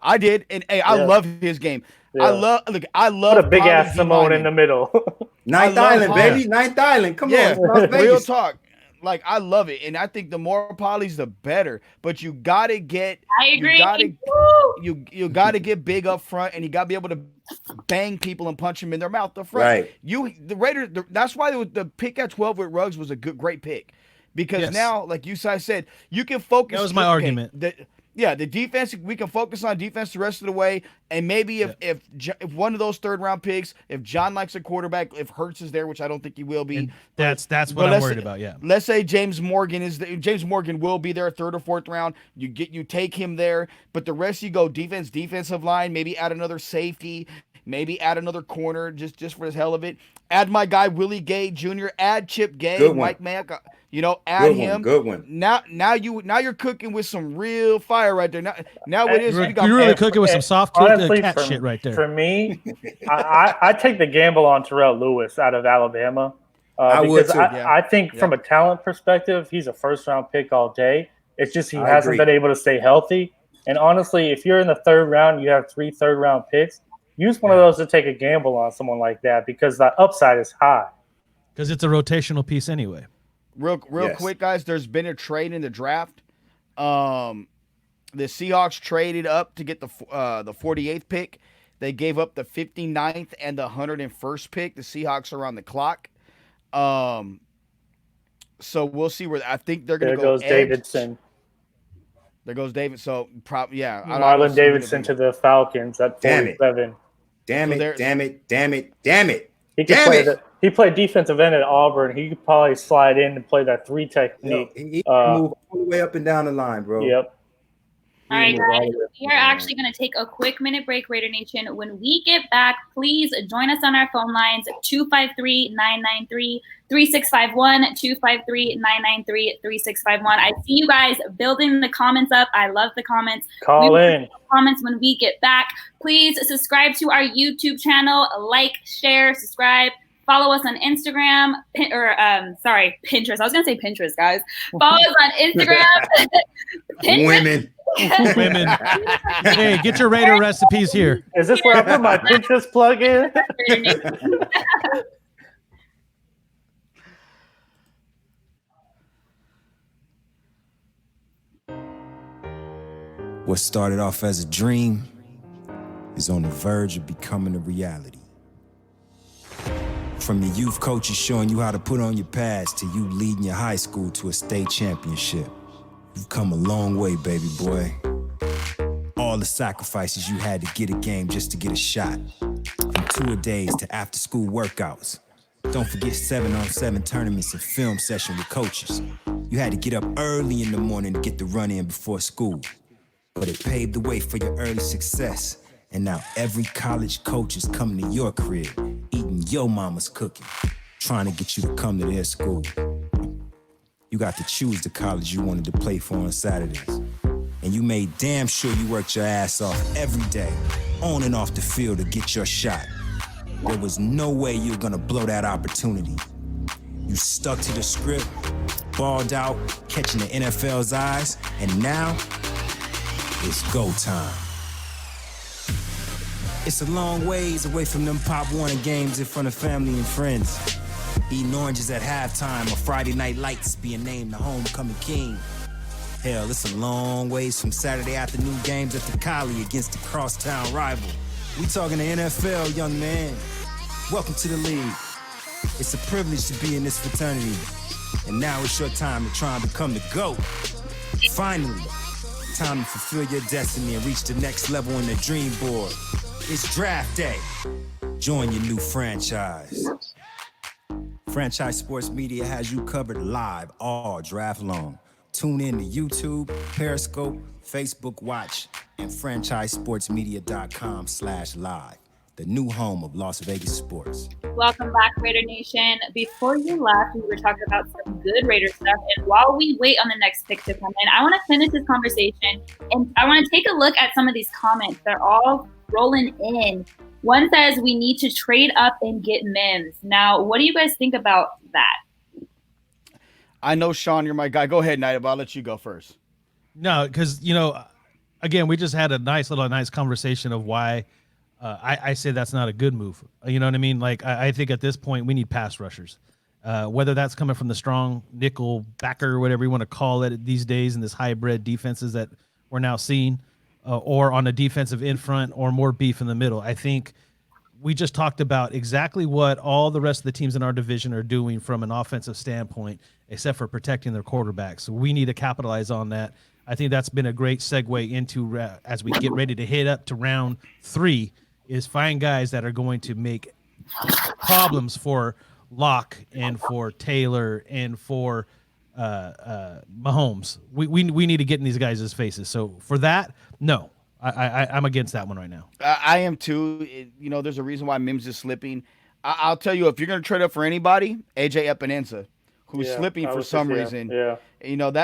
I did, and hey, I love his game. Yeah. I love what a big ass Simone in the middle. Ninth Island, baby. Ninth Island. Come on. Real talk. Like, I love it. And I think the more polys, the better. But you gotta get you gotta get big up front, and you gotta be able to bang people and punch them in their mouth up front. Right. The Raiders, that's why the pick at 12 with Ruggs was a great pick. Because now, like you guys said, you can focus. That was my argument. The defense, we can focus on defense the rest of the way, and maybe if one of those third-round picks, if John likes a quarterback, if Hurts is there, which I don't think he will be. And that's what I'm worried about, yeah. Let's say James Morgan will be there third or fourth round. You take him there, but the rest you go defensive line, maybe add another safety, maybe add another corner just for the hell of it. Add my guy Willie Gay Jr., add Chip Gay, Mike Mack. Add him. Good one. Now you're cooking with some real fire right there. Now it is. You're really cooking with some soft cat shit right there. For me, I take the gamble on Terrell Lewis out of Alabama. I would too. I think from a talent perspective, he's a first-round pick all day. It's just he hasn't been able to stay healthy. And honestly, if you're in the third round, you have 3 third-round picks. Use one of those to take a gamble on someone like that because the upside is high. Because it's a rotational piece anyway. Real quick, guys, there's been a trade in the draft. The Seahawks traded up to get the 48th pick. They gave up the 59th and the 101st pick. The Seahawks are on the clock. So we'll see where I think they're going to go. There goes Davidson. There goes David. So, Marlon Davidson to the Falcons at 47. Damn it. He played defensive end at Auburn. He could probably slide in and play that 3 technique. He can move all the way up and down the line, bro. Yep. All right, guys, we are actually going to take a quick minute break, Raider Nation. When we get back, please join us on our phone lines, 253-993-3651, 253-993-3651. I see you guys building the comments up. I love the comments. Call in. Comments when we get back. Please subscribe to our YouTube channel, like, share, subscribe. Follow us on Instagram, Pinterest. I was going to say Pinterest, guys. Follow us on Instagram. Women. Hey, get your Raider recipes here. Is this where I put my Pinterest plug in? What started off as a dream is on the verge of becoming a reality. From your youth coaches showing you how to put on your pads to you leading your high school to a state championship, you've come a long way, baby boy. All the sacrifices you had to get a game just to get a shot. From tour-a-days to after-school workouts. Don't forget 7-on-7 tournaments and film session with coaches. You had to get up early in the morning to get the run in before school. But it paved the way for your early success. And now every college coach is coming to your crib, eating your mama's cooking, trying to get you to come to their school. You got to choose the college you wanted to play for on Saturdays. And you made damn sure you worked your ass off every day, on and off the field to get your shot. There was no way you were gonna blow that opportunity. You stuck to the script, balled out, catching the NFL's eyes, and now it's go time. It's a long ways away from them Pop Warner games in front of family and friends. Eating oranges at halftime or Friday night lights being named the homecoming king. Hell, it's a long ways from Saturday afternoon games at the Collie against the crosstown rival. We talking the NFL, young man. Welcome to the league. It's a privilege to be in this fraternity. And now it's your time to try and become the GOAT. Finally, time to fulfill your destiny and reach the next level on the dream board. It's draft day. Join your new franchise. Franchise Sports Media has you covered live all draft long. Tune in to YouTube, Periscope, Facebook Watch, and franchisesportsmedia.com/live, the new home of Las Vegas sports. Welcome back, Raider Nation. Before you left, we were talking about some good Raider stuff. And while we wait on the next pick to come in, I want to finish this conversation. And I want to take a look at some of these comments. They're all rolling in. One says we need to trade up and get Mims. Now, what do you guys think about that? I know, Sean, you're my guy. Go ahead, Knight, but I'll let you go first. No, because, again, we just had a nice conversation of why I say that's not a good move. You know what I mean? Like, I think at this point we need pass rushers. Whether that's coming from the strong nickel backer or whatever you want to call it these days in this hybrid defenses that we're now seeing, or on a defensive in front or more beef in the middle. I think we just talked about exactly what all the rest of the teams in our division are doing from an offensive standpoint, except for protecting their quarterbacks. So we need to capitalize on that. I think that's been a great segue into as we get ready to hit up to round 3 is find guys that are going to make problems for Locke and for Taylor and for Mahomes. We need to get in these guys' faces. So for that, no. I'm against that one right now. I am too. There's a reason why Mims is slipping. I'll tell you, if you're going to trade up for anybody, AJ Epinesa, who's slipping for some reason. Yeah.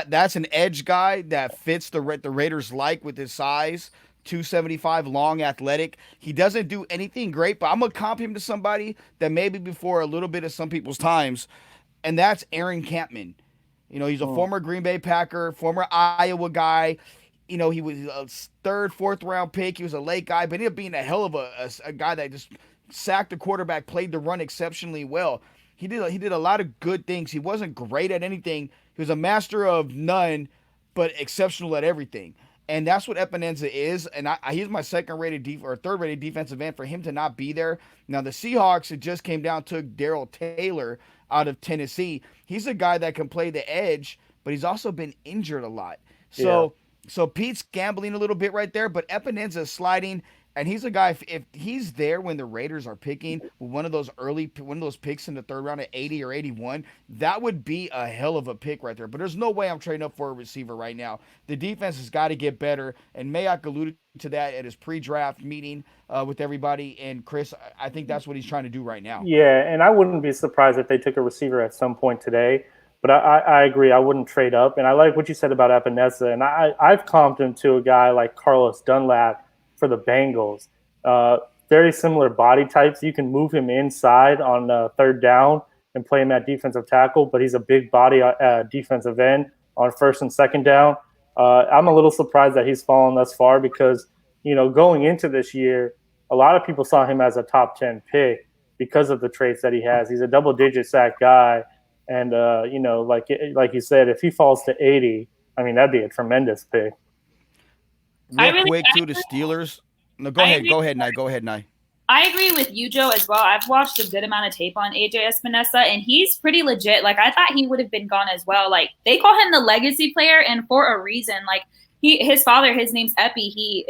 That's an edge guy that fits the Raiders like with his size, 275, long, athletic. He doesn't do anything great, but I'm going to comp him to somebody that maybe before a little bit of some people's times, and that's Aaron Campman. He's a former Green Bay Packer, former Iowa guy. He was a 3rd, 4th round pick. He was a late guy, but ended up being a hell of a guy that just sacked the quarterback, played the run exceptionally well. He did a lot of good things. He wasn't great at anything. He was a master of none, but exceptional at everything. And that's what Epinesa is. And he's my 2nd-rated or 3rd-rated defensive end. For him to not be there. Now, the Seahawks, it just came down to Darrell Taylor out of Tennessee. He's a guy that can play the edge, but he's also been injured a lot. So Pete's gambling a little bit right there, but Epinesa is sliding, and he's a guy, if he's there when the Raiders are picking one of those picks in the 3rd round at 80 or 81, that would be a hell of a pick right there. But there's no way I'm trading up for a receiver right now. The defense has got to get better, and Mayock alluded to that at his pre-draft meeting with everybody, and Chris, I think that's what he's trying to do right now. Yeah, and I wouldn't be surprised if they took a receiver at some point today. But I agree. I wouldn't trade up. And I like what you said about Epinesa. And I've comped him to a guy like Carlos Dunlap for the Bengals. Very similar body types. You can move him inside on 3rd down and play him at defensive tackle, but he's a big body defensive end on 1st and 2nd down. I'm a little surprised that he's fallen thus far because, going into this year, a lot of people saw him as a top 10 pick because of the traits that he has. He's a double-digit sack guy. And, like you said, if he falls to 80, that'd be a tremendous pick. Real quick, too, the Steelers. No, go ahead, Nye. I agree with you, Joe, as well. I've watched a good amount of tape on AJ Epinesa, and he's pretty legit. Like, I thought he would have been gone as well. Like, they call him the legacy player, and for a reason. Like, his father, his name's Epi.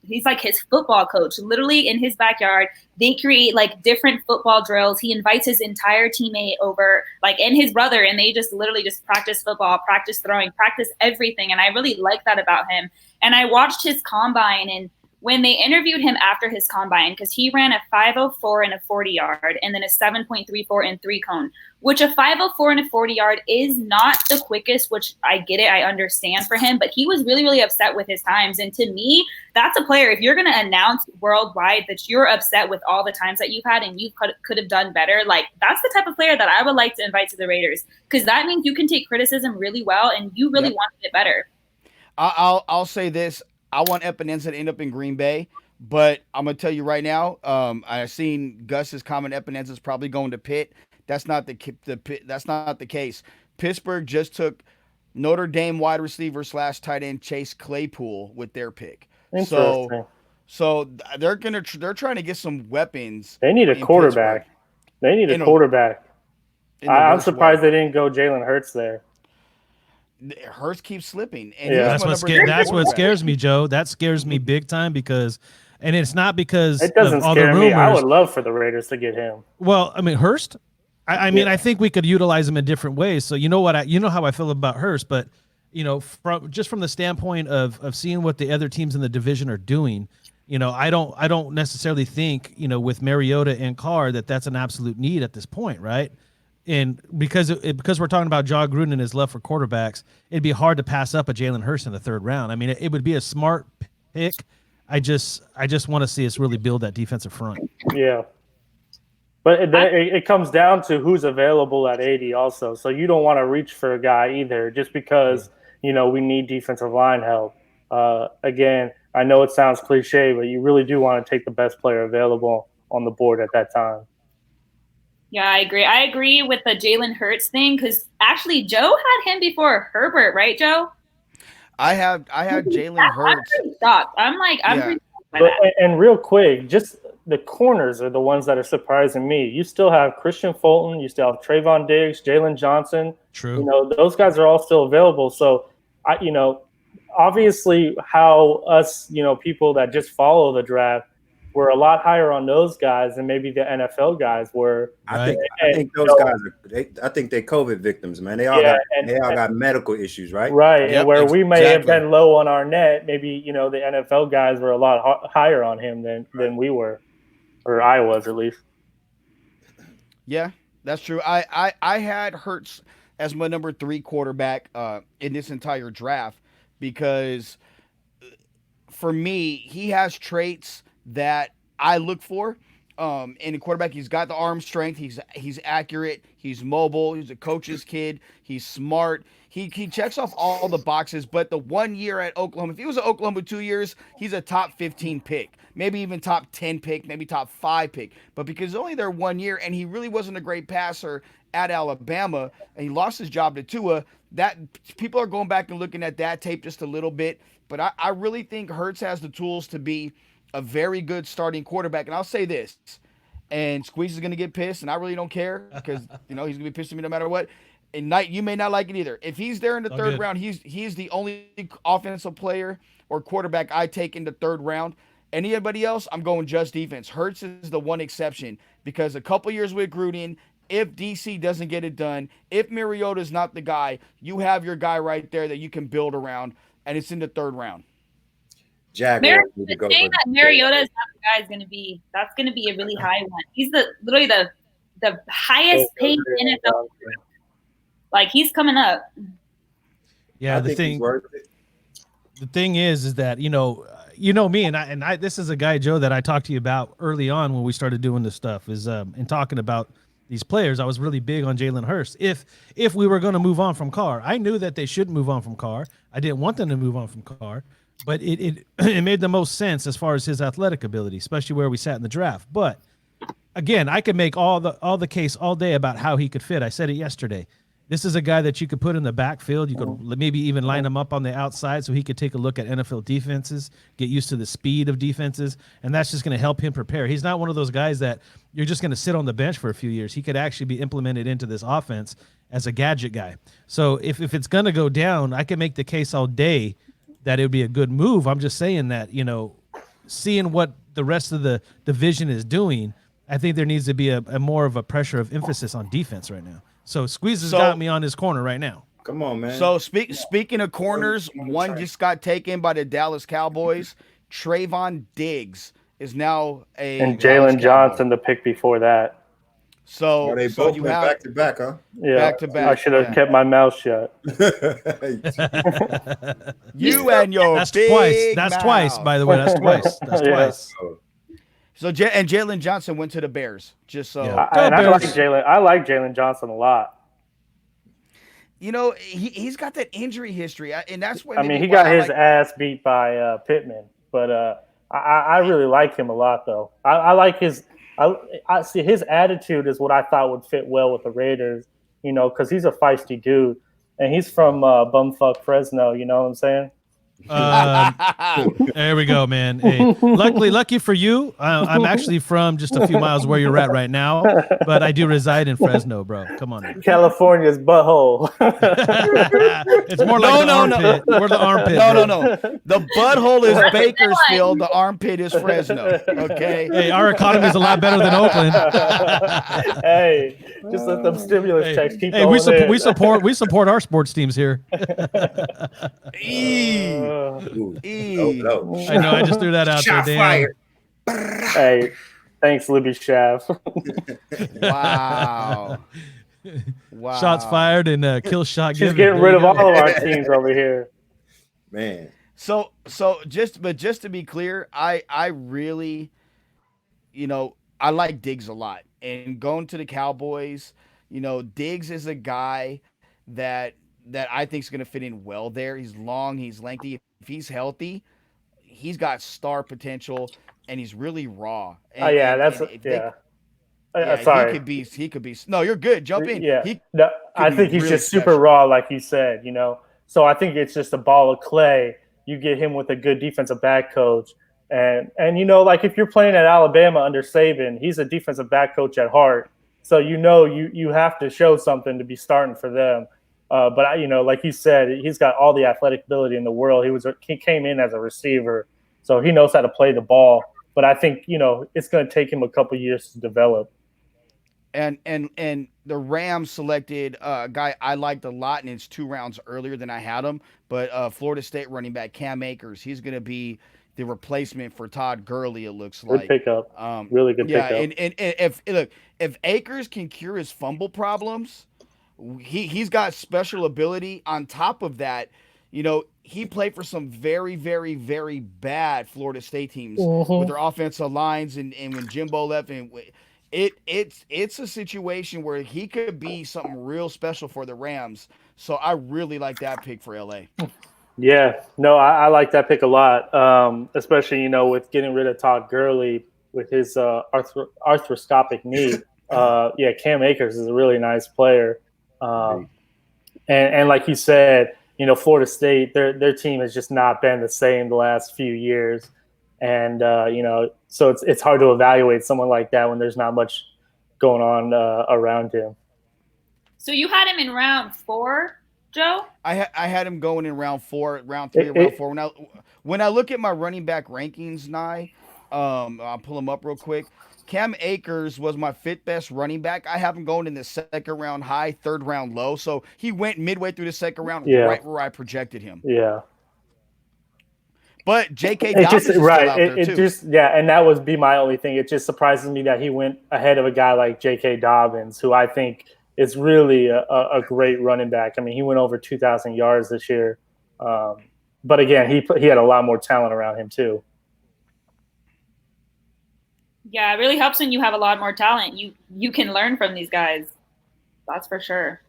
He's like his football coach. Literally in his backyard, they create like different football drills. He invites his entire teammate over, and his brother, and they just literally just practice football, practice throwing, practice everything. And I really like that about him. And I watched his combine, and when they interviewed him after his combine, because he ran a 5.04 in a 40-yard and then a 7.34 in 3-cone, which a 5.04 in a 40-yard is not the quickest, which I get it. I understand for him, but he was really, really upset with his times. And to me, that's a player. If you're going to announce worldwide that you're upset with all the times that you've had and you could have done better, that's the type of player that I would like to invite to the Raiders, because that means you can take criticism really well and you really want to get better. I'll say this. I want Epinesa to end up in Green Bay, But I'm gonna tell you right now, I've seen Gus's comment Epinanza's probably going to Pitt. That's not that's not the case. Pittsburgh just took Notre Dame wide receiver / tight end Chase Claypool with their pick. Interesting. So they're trying to get some weapons. They need a quarterback. They need a quarterback. I'm surprised they didn't go Jalen Hurts there. Hurts keeps slipping, and that's what scares me, Joe. That scares me big time because, and it's not because it doesn't of all scare the rumors. me. I would love for the Raiders to get him. Well, I mean Hurst. I mean, I think we could utilize him in different ways. So you know what? You know how I feel about Hurst, but from the standpoint of seeing what the other teams in the division are doing, I don't necessarily think with Mariota and Carr that's an absolute need at this point, right? And because we're talking about John Gruden and his love for quarterbacks, it'd be hard to pass up a Jalen Hurts in the third round. I mean, it would be a smart pick. I just want to see us really build that defensive front. Yeah. But it comes down to who's available at 80 also. So you don't want to reach for a guy either just because, we need defensive line help. Again, I know it sounds cliche, but you really do want to take the best player available on the board at that time. Yeah, I agree. I agree with the Jalen Hurts thing because actually Joe had him before Herbert, right, Joe? I had Jalen Hurts. I'm pretty shocked. I'm pretty shocked by that. And real quick, just the corners are the ones that are surprising me. You still have Christian Fulton. You still have Trayvon Diggs, Jalen Johnson. True. Those guys are all still available. So, obviously how us, people that just follow the draft, we're a lot higher on those guys than maybe the NFL guys were. I think those guys I think they're COVID victims, man. They all got medical issues, right? Right. Yep, and where we may have been low on our net, maybe, the NFL guys were a lot higher on him than we were, or I was at least. Yeah, that's true. I had Hurts as my number 3 quarterback in this entire draft because for me, he has traits that I look for in a quarterback. He's got the arm strength. He's accurate. He's mobile. He's a coach's kid. He's smart. He checks off all the boxes. But the 1 year at Oklahoma, if he was at Oklahoma 2 years, he's a top 15 pick, maybe even top 10 pick, maybe top 5 pick. But because only there 1 year and he really wasn't a great passer at Alabama and he lost his job to Tua, that people are going back and looking at that tape just a little bit. But I really think Hurts has the tools to be a very good starting quarterback. And I'll say this, and Squeeze is going to get pissed, and I really don't care because, he's going to be pissed at me no matter what. And Knight, you may not like it either. If he's there in the third round, he's the only offensive player or quarterback I take in the third round. Anybody else, I'm going just defense. Hurts is the one exception because a couple years with Gruden, if DC doesn't get it done, if Mariota is not the guy, you have your guy right there that you can build around, and it's in the third round. Saying that Mariota is not the guy is going to be a really high one. He's literally the highest paid NFL. Like he's coming up. Yeah, the thing is that me and I this is a guy, Joe, that I talked to you about early on when we started doing this stuff is and talking about these players. I was really big on Jalen Hurts. If we were going to move on from Carr, I knew that they shouldn't move on from Carr. I didn't want them to move on from Carr. But it made the most sense as far as his athletic ability, especially where we sat in the draft. But again, I could make all the case all day about how he could fit. I said it yesterday. This is a guy that you could put in the backfield. You could maybe even line him up on the outside so he could take a look at NFL defenses, get used to the speed of defenses, and that's just going to help him prepare. He's not one of those guys that you're just going to sit on the bench for a few years. He could actually be implemented into this offense as a gadget guy. So if it's going to go down, I can make the case all day that it would be a good move. I'm just saying that, seeing what the rest of the division is doing, I think there needs to be a more of a pressure of emphasis on defense right now. So Squeeze has got me on his corner right now. Come on, man. So speaking of corners, one just got taken by the Dallas Cowboys. Trayvon Diggs is now and Jalen Johnson the pick before that. So they both went back to back, huh? Yeah, back to back. I should have kept my mouth shut. You and your that's big twice. That's mouth. twice, by the way. That's twice. That's twice. So and Jalen Johnson went to the Bears. Just so I like Jalen Johnson a lot. He's got that injury history, and that's what. He got his ass beat by Pittman, but I really like him a lot, though. I like his. I see his attitude is what I thought would fit well with the Raiders. Because he's a feisty dude, and he's from bumfuck Fresno. You know what I'm saying? There we go, man. Hey, lucky for you, I'm actually from just a few miles where you're at right now, but I do reside in Fresno, bro. Come on, man. California's butthole. It's more like the armpit. We're the armpit. No. The butthole is Bakersfield. The armpit is Fresno. Okay. Hey, our economy is a lot better than Oakland. Hey, just let them stimulus checks keep going. We support our sports teams here. I know. I just threw that out there. Fired. Hey, thanks, Libby Shav. Wow. Shots fired and kill shot. She's getting rid of all of our teams over here, man. So just to be clear, I really, I like Diggs a lot, and going to the Cowboys, Diggs is a guy that I think is going to fit in well there. He's long, he's lengthy. If he's healthy, he's got star potential, and he's really raw. Sorry. He could be. No, you're good. Jump in. Yeah. I think he's really just super raw, like you said. So I think it's just a ball of clay. You get him with a good defensive back coach, and like if you're playing at Alabama under Saban, he's a defensive back coach at heart. So you have to show something to be starting for them. But like you said, he's got all the athletic ability in the world. He came in as a receiver, so he knows how to play the ball. But I think it's going to take him a couple years to develop. And the Rams selected a guy I liked a lot, and it's 2 rounds earlier than I had him. But Florida State running back Cam Akers, he's going to be the replacement for Todd Gurley. It looks like good pickup, really good pickup. Yeah, and if Akers can cure his fumble problems. He's got special ability. On top of that, he played for some very, very, very bad Florida State teams with their offensive lines, and when Jimbo left, and it's a situation where he could be something real special for the Rams. So I really like that pick for LA. Yeah, no, I like that pick a lot, especially with getting rid of Todd Gurley with his arthroscopic knee. Cam Akers is a really nice player. And like you said, Florida State, their team has just not been the same the last few years. And, so it's hard to evaluate someone like that when there's not much going on around him. So you had him in round 4, Joe? I had him going in round 4, round 3, round 4. When I look at my running back rankings, I'll pull them up real quick. Cam Akers was my 5th best running back. I have him going in the 2nd round high, 3rd round low. So he went midway through the 2nd round, right where I projected him. Yeah. But J.K. Dobbins is still out there too. And that would be my only thing. It just surprises me that he went ahead of a guy like J.K. Dobbins, who I think is really a great running back. I mean, he went over 2,000 yards this year. But again, he had a lot more talent around him too. Yeah, it really helps when you have a lot more talent. You can learn from these guys. That's for sure.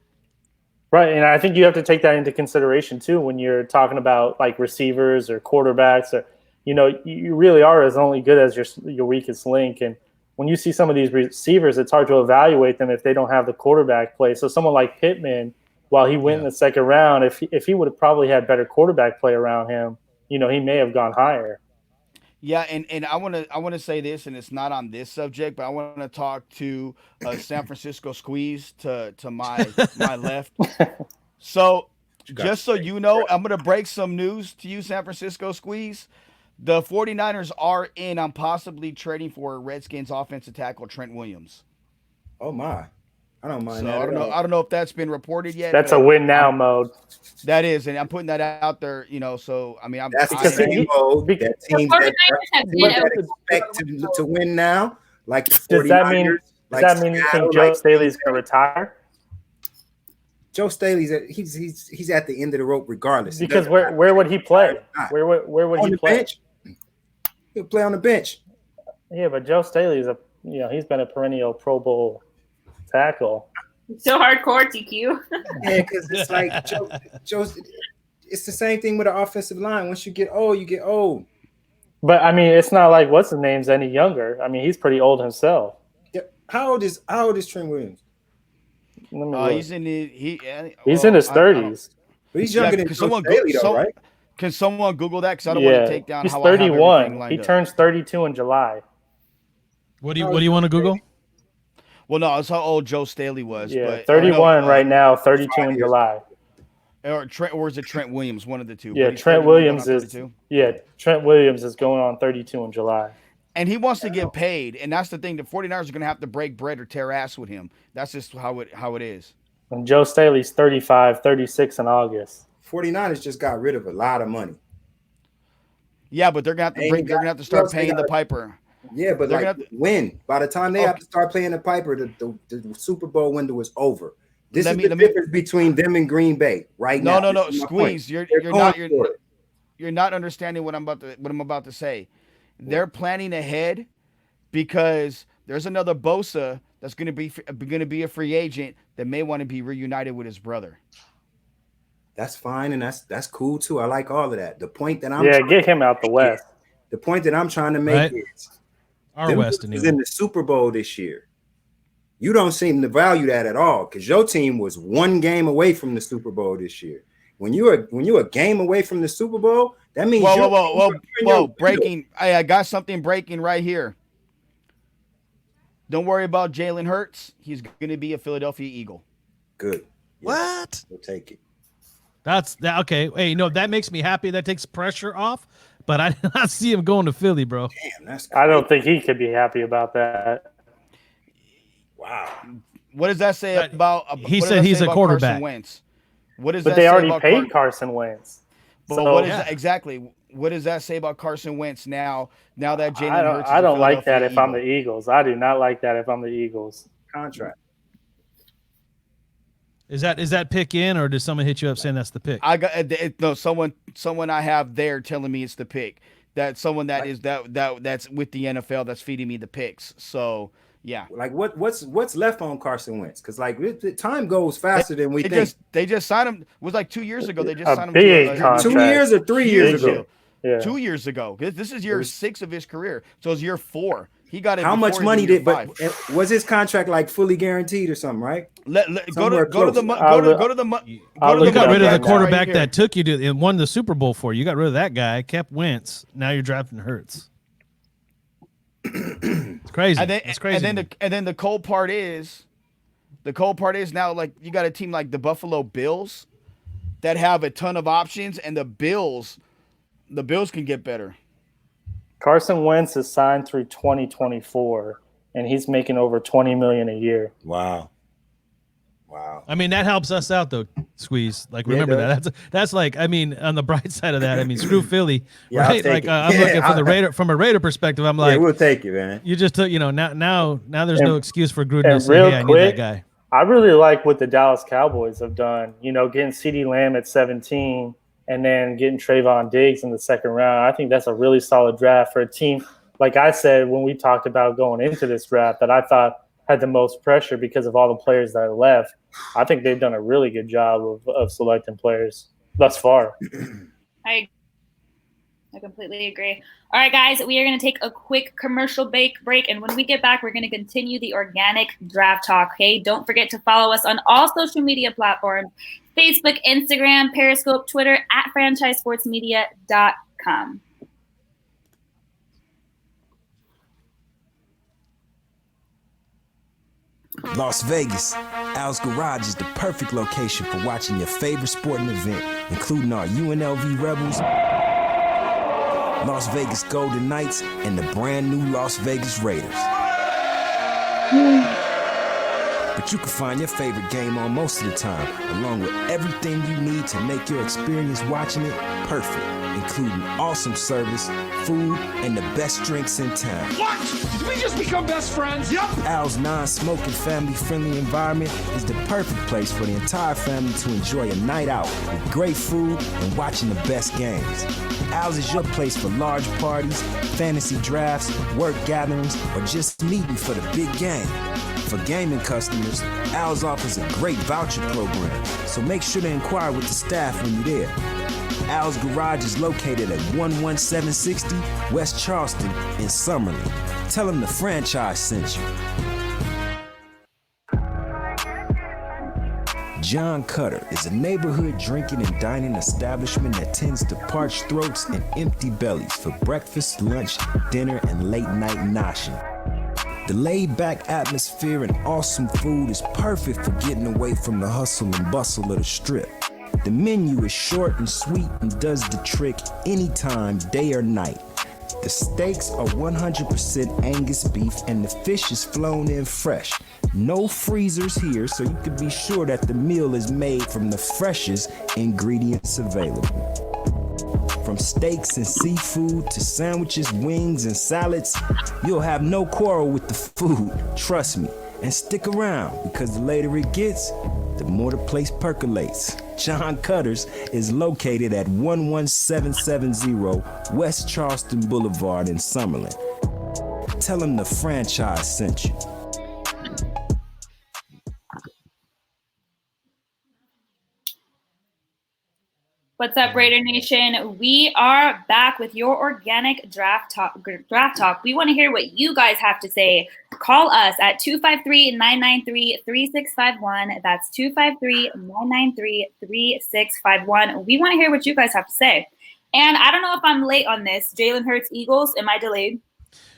Right, and I think you have to take that into consideration too when you're talking about like receivers or quarterbacks, or you really are as only good as your weakest link. And when you see some of these receivers, it's hard to evaluate them if they don't have the quarterback play. So someone like Pittman, while he went in the 2nd round, if he would have probably had better quarterback play around him, he may have gone higher. Yeah, and I want to say this, and it's not on this subject, but I want to talk to San Francisco Squeeze to my left. So just so you know, I'm going to break some news to you, San Francisco Squeeze. The 49ers are in on possibly trading for Redskins offensive tackle Trent Williams. Oh my. I don't mind so that. I don't know if that's been reported yet. That's a win now mode. That is, and I'm putting that out there, so I mean, that's the same mode. That team that expect to win now, like the 49ers. Does that mean you think Joe Staley's going to retire? Joe Staley's he's at the end of the rope regardless. Because where would he play? Where would he play? Bench. He'll play on the bench. Yeah, but Joe Staley's he's been a perennial Pro Bowl tackle. So hardcore, TQ. Yeah, because it's like Joe's. It's the same thing with the offensive line. Once you get old, you get old. But I mean, it's not like what's his name's any younger. I mean, he's pretty old himself. Yeah. How old is Trent Williams? He's in his 30s. But he's younger than Joe Staley, though, right? Can someone Google that? Because I don't want to take down he's how 31. He turns 32 in July. What do you want to Google? Well, no, it's how old Joe Staley was. Yeah, but 31 right now, 32 in July. Or is it Trent Williams? One of the two. Yeah, Trent Williams is. Yeah, Trent Williams is going on 32 in July. And he wants to get paid, and that's the thing. The 49ers are going to have to break bread or tear ass with him. That's just how it is. And Joe Staley's 35, 36 in August. 49ers just got rid of a lot of money. Yeah, but they're going to have to They're going to have to start paying the piper. Yeah, but when? By the time they have to start paying the piper, the Super Bowl window is over. This is the difference between them and Green Bay right now. No, Squeeze. You're not understanding what I'm about to say. They're planning ahead because there's another Bosa that's going to be a free agent that may want to be reunited with his brother. That's fine, and that's cool too. I like all of that. The point that I'm get him out the West. The point that I'm trying to make is our West is in the Super Bowl this year. You don't seem to value that at all because your team was one game away from the Super Bowl this year. When you're a game away from the Super Bowl, that means whoa, breaking. I got something breaking right here. Don't worry about Jalen Hurts. He's going to be a Philadelphia Eagle. Good. Yeah, what? We'll take it. That's okay. Hey, that makes me happy. That takes pressure off. But I did not see him going to Philly, bro. Damn, that's crazy. I don't think he could be happy about that. Wow. What does that say about? He said he's a quarterback. Carson Wentz? What does but that they say already about paid Carson Wentz. But what is that, exactly? What does that say about Carson Wentz now? Now that Jalen Hurts, I don't like that if I'm the Eagles. I do not like that if I'm the Eagles. Contract. Is that pick in, or did someone hit you up saying that's the pick? I got someone I have there telling me it's the pick. That someone that's with the NFL that's feeding me the picks. So yeah, like what's left on Carson Wentz? Because the time goes faster than we think. They just signed him. It was like 2 years ago. They just signed him. Big contract. 2 years or 3 years ago. Yeah. 2 years ago. This is year 6 of his career. So it's year 4. He got it. How much money did? But was his contract like fully guaranteed or something? Right. Go to the. You got rid of the quarterback that took you to and won the Super Bowl for you. You got rid of that guy. Kept Wentz. Now you're drafting Hurts. It's crazy. It's crazy. And then the cold part is now like you got a team like the Buffalo Bills that have a ton of options, and the Bills can get better. Carson Wentz is signed through 2024, and he's making over $20 million a year. Wow. I mean, that helps us out though, Squeeze. Like, remember that. That's like, I mean, on the bright side of that, I mean, screw Philly, right? Like, I'm looking from a Raider perspective. I'm like, we'll take it, man. You just took, now there's no excuse for Gruden to say, hey, I need that guy. I really like what the Dallas Cowboys have done. Getting CeeDee Lamb at 17. And then getting Trayvon Diggs in the second round. I think that's a really solid draft for a team. Like I said, when we talked about going into this draft, that I thought had the most pressure because of all the players that left. I think they've done a really good job of selecting players thus far. I completely agree. All right, guys, we are going to take a quick commercial break. And when we get back, we're going to continue the organic draft talk. Okay, don't forget to follow us on all social media platforms. Facebook, Instagram, Periscope, Twitter, at franchisesportsmedia.com. Las Vegas. Al's Garage is the perfect location for watching your favorite sporting event, including our UNLV Rebels, Las Vegas Golden Knights, and the brand new Las Vegas Raiders. But you can find your favorite game on most of the time, along with everything you need to make your experience watching it perfect, including awesome service, food, and the best drinks in town. What? Did we just become best friends? Yep. Al's non-smoking, family-friendly environment is the perfect place for the entire family to enjoy a night out with great food and watching the best games. Al's is your place for large parties, fantasy drafts, work gatherings, or just meeting for the big game. For gaming customers, Al's offers a great voucher program, so make sure to inquire with the staff when you're there. Al's Garage is located at 11760 West Charleston in Summerlin. Tell them the franchise sent you. John Cutter is a neighborhood drinking and dining establishment that tends to parched throats and empty bellies for breakfast, lunch, dinner, and late night noshing. The laid-back atmosphere and awesome food is perfect for getting away from the hustle and bustle of the strip. The menu is short and sweet and does the trick anytime, day or night. The steaks are 100% Angus beef and the fish is flown in fresh. No freezers here, so you can be sure that the meal is made from the freshest ingredients available. From steaks and seafood to sandwiches, wings, and salads, you'll have no quarrel with the food, trust me. And stick around, because the later it gets, the more the place percolates. John Cutter's is located at 11770 West Charleston Boulevard in Summerlin. Tell them the franchise sent you. What's up, Raider Nation? We are back with your organic draft talk. We want to hear what you guys have to say. Call us at 253-993-3651. That's 253-993-3651. We want to hear what you guys have to say. And I don't know if I'm late on this. Jalen Hurts, Eagles. Am I delayed?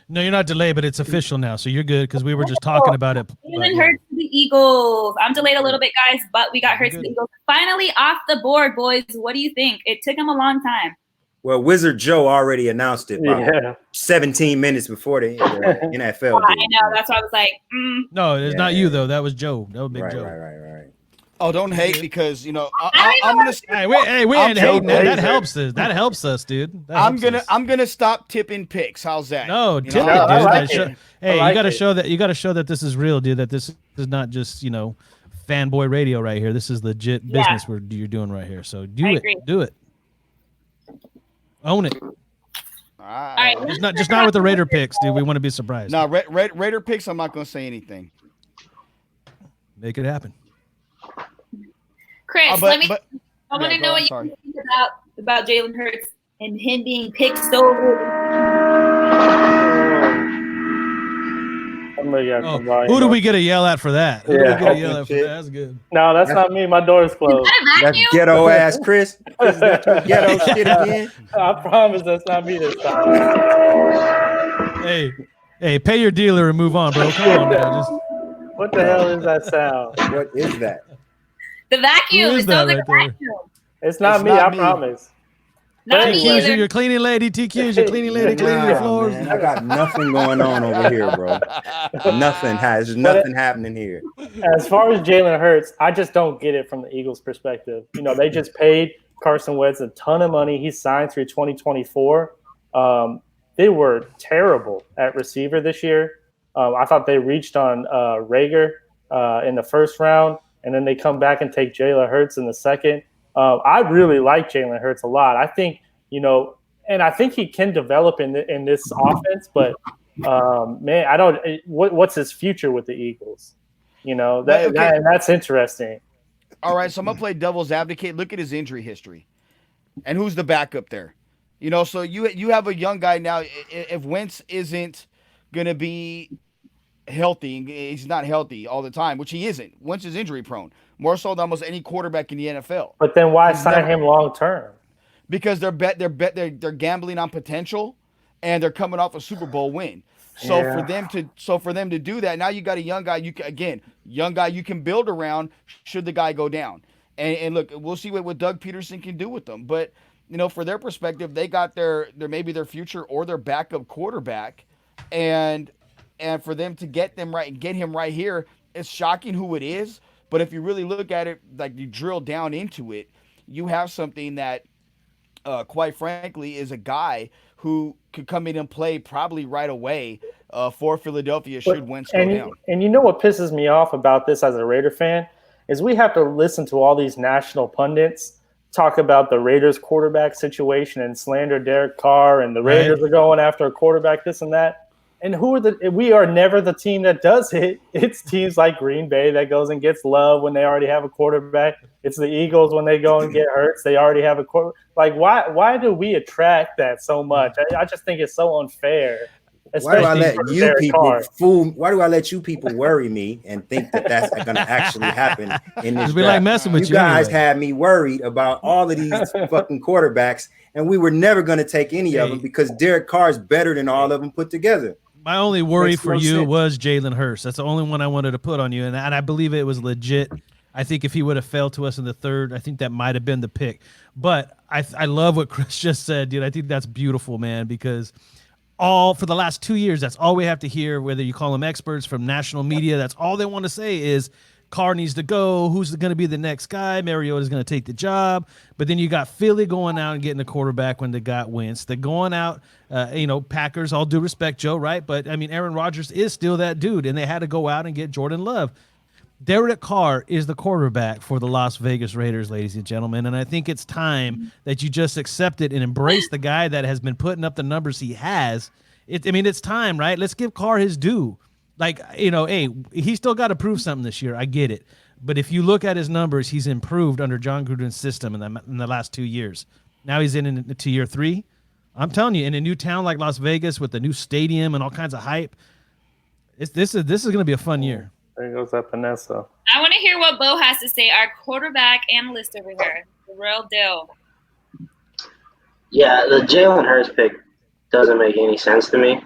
No, you're not delayed, but it's official now, so you're good because we were just talking about it. Jalen Hurts to the Eagles. I'm delayed a little bit, guys, but we got Hurts to the Eagles. Finally off the board, boys. What do you think? It took him a long time. Well, Wizard Joe already announced it about 17 minutes before the NFL. I know. That's why I was like, No, it's not you, though. That was Joe. That was Big Joe. Right. Oh, don't hate because, I'm gonna. Hey, we ain't hating. That helps us. That helps us, dude. I'm gonna stop tipping picks. How's that? No, tip it, dude. Hey, you got to show that. You got to show that this is real, dude. That this is not just fanboy radio right here. This is legit business you're doing right here. So do it. Own it. All right. Just not with the Raider picks, dude. We want to be surprised. No, Raider picks. I'm not gonna say anything. Make it happen. Chris, I want to know what you think about Jalen Hurts and him being picked so who do we get to yell at for that? Who do we get to yell at for that? That's good. No, that's not me. My door's closed. That's ghetto ass Chris. Is that your ghetto shit again? I promise that's not me this time. Hey, pay your dealer and move on, bro. Come on, man. What the hell is that sound? What is that? The vacuum. It sounds like a vacuum. It's not me, I promise. Not me either. TQ's your cleaning lady. TQ's your cleaning lady. Cleaning your floors. Man, I got nothing going on over here, bro. There's nothing happening here. As far as Jalen Hurts, I just don't get it from the Eagles' perspective. They just paid Carson Wentz a ton of money. He signed through 2024. They were terrible at receiver this year. I thought they reached on Rager in the first round, and then they come back and take Jalen Hurts in the second. I really like Jalen Hurts a lot. I think, and I think he can develop in this offense, but man, I don't. What's his future with the Eagles? That's interesting. All right, so I'm gonna play devil's advocate. Look at his injury history, and who's the backup there? So you have a young guy now. If Wentz isn't gonna be healthy, he's not healthy all the time, which he isn't. Wentz is injury prone, more so than almost any quarterback in the NFL. But then why sign him long term? Because they're gambling on potential, and they're coming off a Super Bowl win. So for them to do that, now you got a young guy. You can build around should the guy go down. And look, we'll see what Doug Peterson can do with them. But for their perspective, they got their maybe their future or their backup quarterback, and for them to get him right here, it's shocking who it is. But if you really look at it, like you drill down into it, you have something that, quite frankly, is a guy who could come in and play probably right away for Philadelphia should Wentz go down. And you know what pisses me off about this as a Raider fan is we have to listen to all these national pundits talk about the Raiders quarterback situation and slander Derek Carr and the Raiders are going after a quarterback, this and that. And we are never the team that does it. It's teams like Green Bay that goes and gets Love when they already have a quarterback. It's the Eagles when they go and get Hurts. They already have a quarterback. Like, why do we attract that so much? I just think it's so unfair. Why do I let you people fool? Why do I let you people worry me and think that that's going to actually happen in this draft? We like messing with you guys had me worried about all of these fucking quarterbacks, and we were never going to take any of them because Derek Carr is better than all of them put together. My only worry for you was Jalen Hurts. That's the only one I wanted to put on you, and I believe it was legit. I think if he would have failed to us in the third, I think that might have been the pick. But I love what Chris just said, dude. I think that's beautiful, man, because for the last 2 years, that's all we have to hear, whether you call them experts from national media. That's all they want to say is Carr needs to go. Who's going to be the next guy? Mariota's going to take the job. But then you got Philly going out and getting the quarterback when they got Wentz. They're going out, Packers, all due respect, Joe, right? But, I mean, Aaron Rodgers is still that dude, and they had to go out and get Jordan Love. Derek Carr is the quarterback for the Las Vegas Raiders, ladies and gentlemen, and I think it's time that you just accept it and embrace the guy that has been putting up the numbers he has. It's time, right? Let's give Carr his due. Like, hey, he still got to prove something this year. I get it. But if you look at his numbers, he's improved under John Gruden's system in the last 2 years. Now he's into year 3. I'm telling you, in a new town like Las Vegas with a new stadium and all kinds of hype, this is going to be a fun year. There goes that Vanessa. I want to hear what Bo has to say, our quarterback analyst over here. The real deal. Yeah, the Jalen Hurts pick doesn't make any sense to me.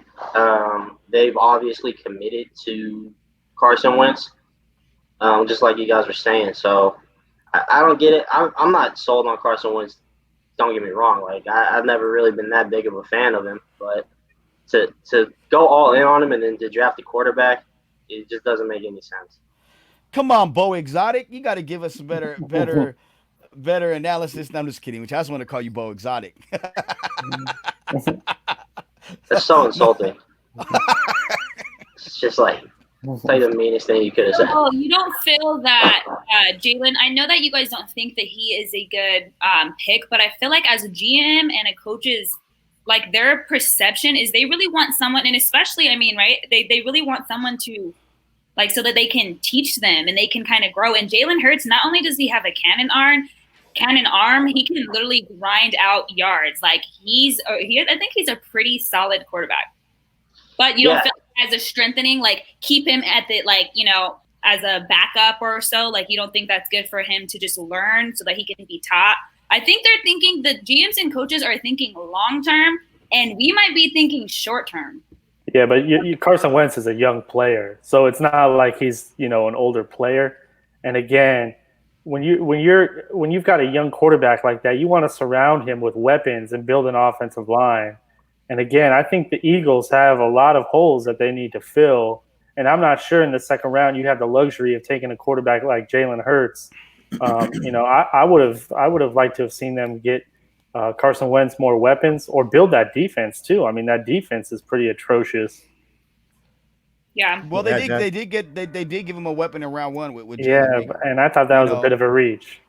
They've obviously committed to Carson Wentz, just like you guys were saying. So I don't get it. I'm not sold on Carson Wentz. Don't get me wrong. Like I've never really been that big of a fan of him, but to go all in on him and then to draft a quarterback, it just doesn't make any sense. Come on, Bo Exotic. You got to give us some better analysis. No, I'm just kidding. I just want to call you Bo Exotic. That's so insulting. It's just like the meanest thing you could have said. Oh, you don't feel that, Jalen? I know that you guys don't think that he is a good pick, but I feel like as a GM and a coach's, like their perception is they really want someone, and especially, I mean, right? They really want someone to, like, so that they can teach them and they can kind of grow. And Jalen Hurts, not only does he have a cannon arm, he can literally grind out yards. Like I think he's a pretty solid quarterback. But you don't feel like as a strengthening, like keep him at the, like, as a backup or so. Like you don't think that's good for him to just learn so that he can be taught. I think they're thinking, the GMs and coaches are thinking long term, and we might be thinking short term. Yeah, but Carson Wentz is a young player, so it's not like he's an older player. And again, when you've got a young quarterback like that, you want to surround him with weapons and build an offensive line. And again, I think the Eagles have a lot of holes that they need to fill. And I'm not sure in the second round you have the luxury of taking a quarterback like Jalen Hurts. I would have liked to have seen them get Carson Wentz more weapons or build that defense too. I mean, that defense is pretty atrocious. Yeah. Well, they did give him a weapon in round 1 with and I thought that was a bit of a reach.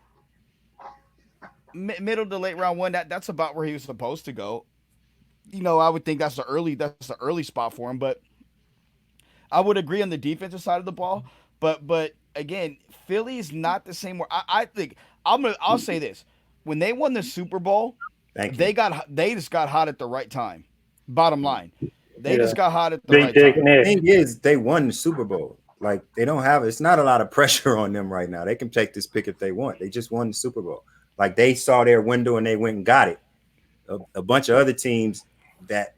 Middle to late round 1, that's about where he was supposed to go. I would think that's the early spot for him, but I would agree on the defensive side of the ball. But again, Philly is not the same. I think I'll say this: when they won the Super Bowl, they just got hot at the right time. Bottom line, they just got hot at the right time. The thing is, they won the Super Bowl. Like they don't have. It's not a lot of pressure on them right now. They can take this pick if they want. They just won the Super Bowl. Like they saw their window and they went and got it. A bunch of other teams that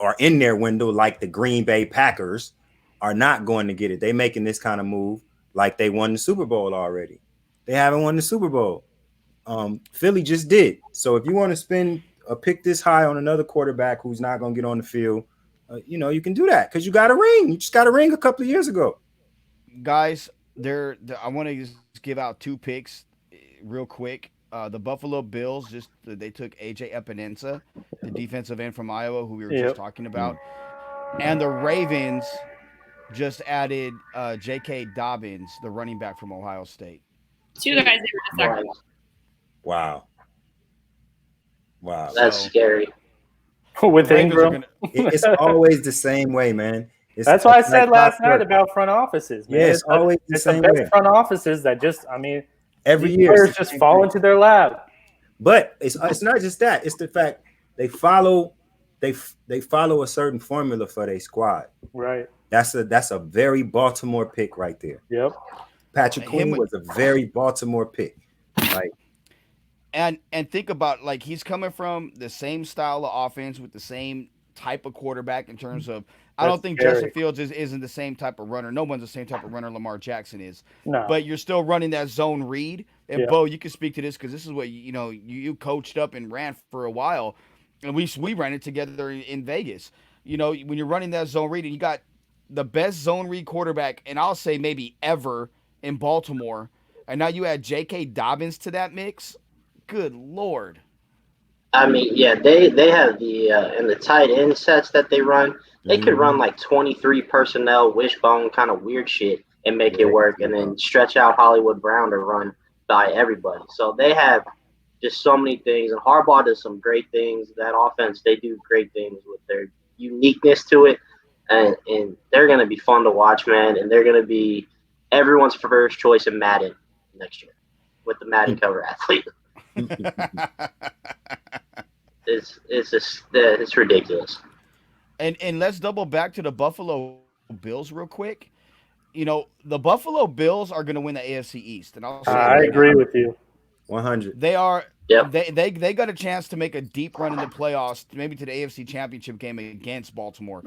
are in their window, like the Green Bay Packers, are not going to get it. They making this kind of move like they won the Super Bowl already. They haven't won the Super Bowl. Philly just did. So if you want to spend a pick this high on another quarterback who's not going to get on the field, you can do that because you got a ring. You just got a ring a couple of years ago. Guys, I want to just give out 2 picks real quick. The Buffalo Bills they took AJ Epinesa, the defensive end from Iowa, who we were just talking about, and the Ravens just added J.K. Dobbins, the running back from Ohio State. 2 guys they were just talking about. Wow. That's scary. with Ingram. It's always the same way, man. That's why I said last night about front offices, man. Yeah, it's always the same way. Front offices that every year players just fall into their lap. But it's not just that. It's the fact they follow a certain formula for their squad. Right. That's a very Baltimore pick right there. Yep. Patrick Queen was a very Baltimore pick. Like, and think about, like, he's coming from the same style of offense with the same type of quarterback in terms of I don't think Justin Fields isn't the same type of runner. No one's the same type of runner Lamar Jackson is. No. But you're still running that zone read. And Bo, you can speak to this because this is what you coached up and ran for a while, and we ran it together in Vegas. When you're running that zone read and you got the best zone read quarterback, and I'll say maybe ever in Baltimore, and now you add J.K. Dobbins to that mix. Good Lord. I mean, yeah, they have the in the tight end sets that they run, they could run like 23 personnel, wishbone kind of weird shit and make it work, and then stretch out Hollywood Brown to run by everybody. So they have just so many things, and Harbaugh does some great things. That offense, they do great things with their uniqueness to it, and they're going to be fun to watch, man, and they're going to be everyone's first choice in Madden next year with the Madden cover athlete. It's ridiculous. And let's double back to the Buffalo Bills real quick. The Buffalo Bills are going to win the AFC East, and I agree with you. 100. They are. Yep. They got a chance to make a deep run in the playoffs, maybe to the AFC Championship game against Baltimore.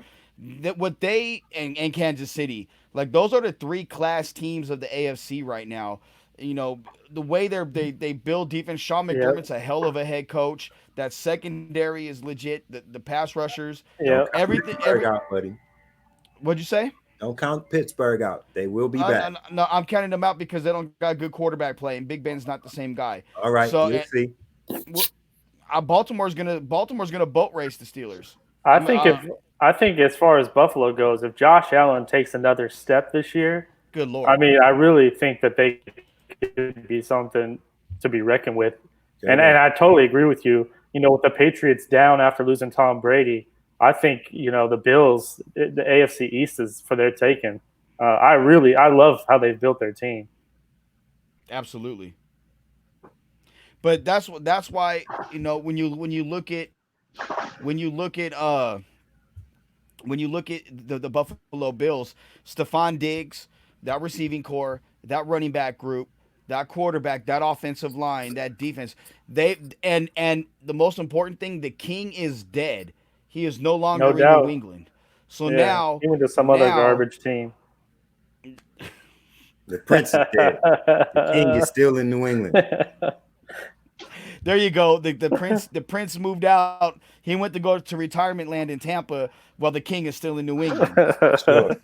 What they and Kansas City, like, those are the three class teams of the AFC right now. The way they build defense. Sean McDermott's a hell of a head coach. That secondary is legit. The pass rushers. Yeah. Everything. Out, buddy. What'd you say? Don't count Pittsburgh out. They will be back. No, I'm counting them out because they don't got good quarterback play, and Big Ben's not the same guy. All right, so we'll see. Baltimore's gonna boat race the Steelers. I think as far as Buffalo goes, if Josh Allen takes another step this year, good Lord. I mean, I really think that they could be something to be reckoned with. And I totally agree with you. With the Patriots down after losing Tom Brady, I think, the Bills, the AFC East is for their taking. I love how they've built their team. Absolutely. But that's why, when you look at the Buffalo Bills, Stephon Diggs, that receiving core, that running back group, that quarterback, that offensive line, that defense, and the most important thing, the king is dead. He is no longer in New England. So now he went to some other garbage team. The prince is dead. The king is still in New England. There you go. The prince moved out. He went to go to retirement land in Tampa while the king is still in New England. Sure.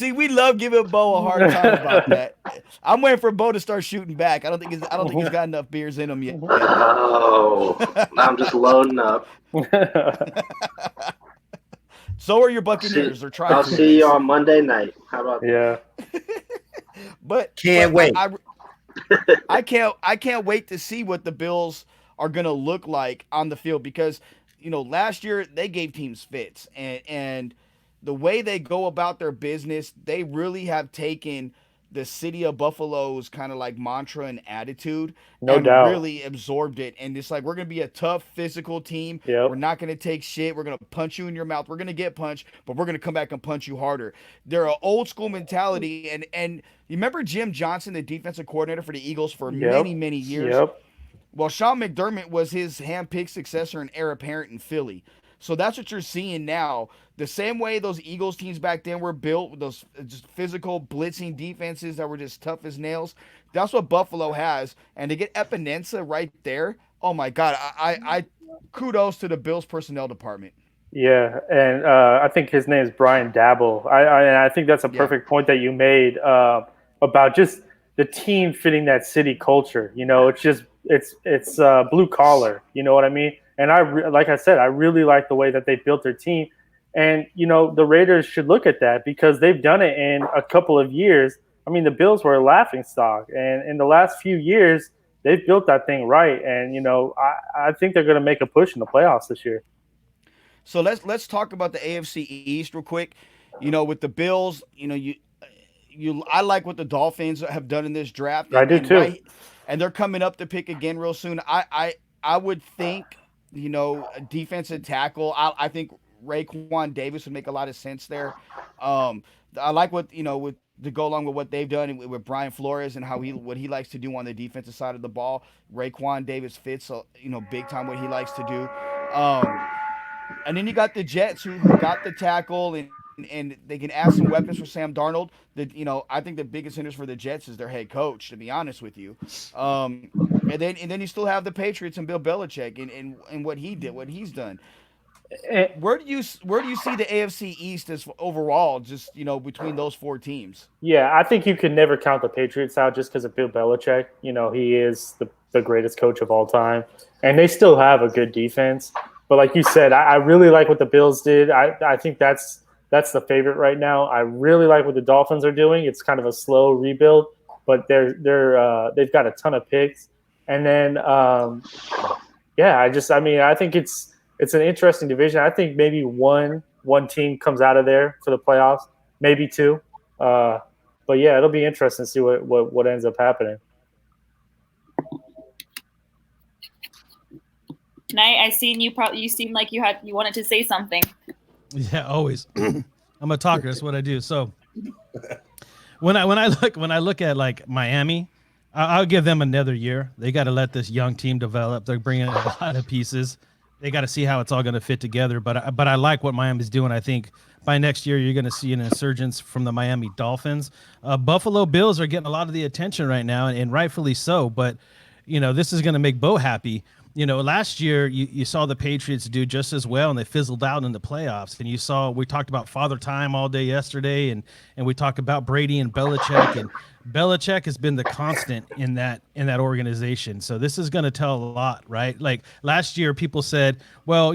We love giving Bo a hard time about that. I'm waiting for Bo to start shooting back. I don't think he's got enough beers in him yet. Oh, I'm just loading up. So are your Buccaneers. I'll see you on Monday night. How about that? Yeah. But can't wait. I can't wait to see what the Bills are going to look like on the field because, last year they gave teams fits and the way they go about their business, they really have taken the city of Buffalo's kind of like mantra and attitude and really absorbed it. And it's like, we're going to be a tough physical team. Yep. We're not going to take shit. We're going to punch you in your mouth. We're going to get punched, but we're going to come back and punch you harder. They're an old school mentality. And you remember Jim Johnson, the defensive coordinator for the Eagles for many, many years? Yep. Well, Sean McDermott was his hand-picked successor and heir apparent in Philly. So that's what you're seeing now. The same way those Eagles teams back then were built, with those just physical blitzing defenses that were just tough as nails. That's what Buffalo has. And to get Epinesa right there, oh my God, I kudos to the Bills personnel department. Yeah, and I think his name is Brian Dabble. I think that's a perfect point that you made about just the team fitting that city culture. It's blue collar. You know what I mean? And like I said, I really like the way that they built their team. And, the Raiders should look at that because they've done it in a couple of years. I mean, the Bills were a laughing stock. And in the last few years, they've built that thing right, and I think they're going to make a push in the playoffs this year. So let's talk about the AFC East real quick. With the Bills, I like what the Dolphins have done in this draft. I do too. And they're coming up to pick again real soon. I would think, a defensive tackle. I think Raekwon Davis would make a lot of sense there. I like what with to go along with what they've done with Brian Flores and what he likes to do on the defensive side of the ball. Raekwon Davis fits big time what he likes to do. And then you got the Jets who got the tackle and they can add some weapons for Sam Darnold. I think the biggest hindrance for the Jets is their head coach, to be honest with you. And then you still have the Patriots and Bill Belichick and what he's done. Where do you see the AFC East as overall, just between those four teams? Yeah, I think you can never count the Patriots out just because of Bill Belichick. He is the greatest coach of all time, and they still have a good defense. But like you said, I really like what the Bills did. I think that's the favorite right now. I really like what the Dolphins are doing. It's kind of a slow rebuild, but they've got a ton of picks. And then I think it's an interesting division. I think maybe one team comes out of there for the playoffs, maybe two. But yeah, it'll be interesting to see what ends up happening. Tonight, I seen you. You seemed like you wanted to say something. Yeah, always. I'm a talker. That's what I do. So when I look at like Miami, I'll give them another year. They got to let this young team develop. They're bringing in a lot of pieces. They got to see how it's all going to fit together. But I like what Miami's doing. I think by next year you're going to see an insurgence from the Miami Dolphins. Buffalo Bills are getting a lot of the attention right now, and rightfully so. But this is going to make Bo happy. Last year you saw the Patriots do just as well, and they fizzled out in the playoffs. And we talked about Father Time all day yesterday, and we talked about Brady and Belichick, and Belichick has been the constant in that organization. So this is going to tell a lot, right? Like last year, people said, well,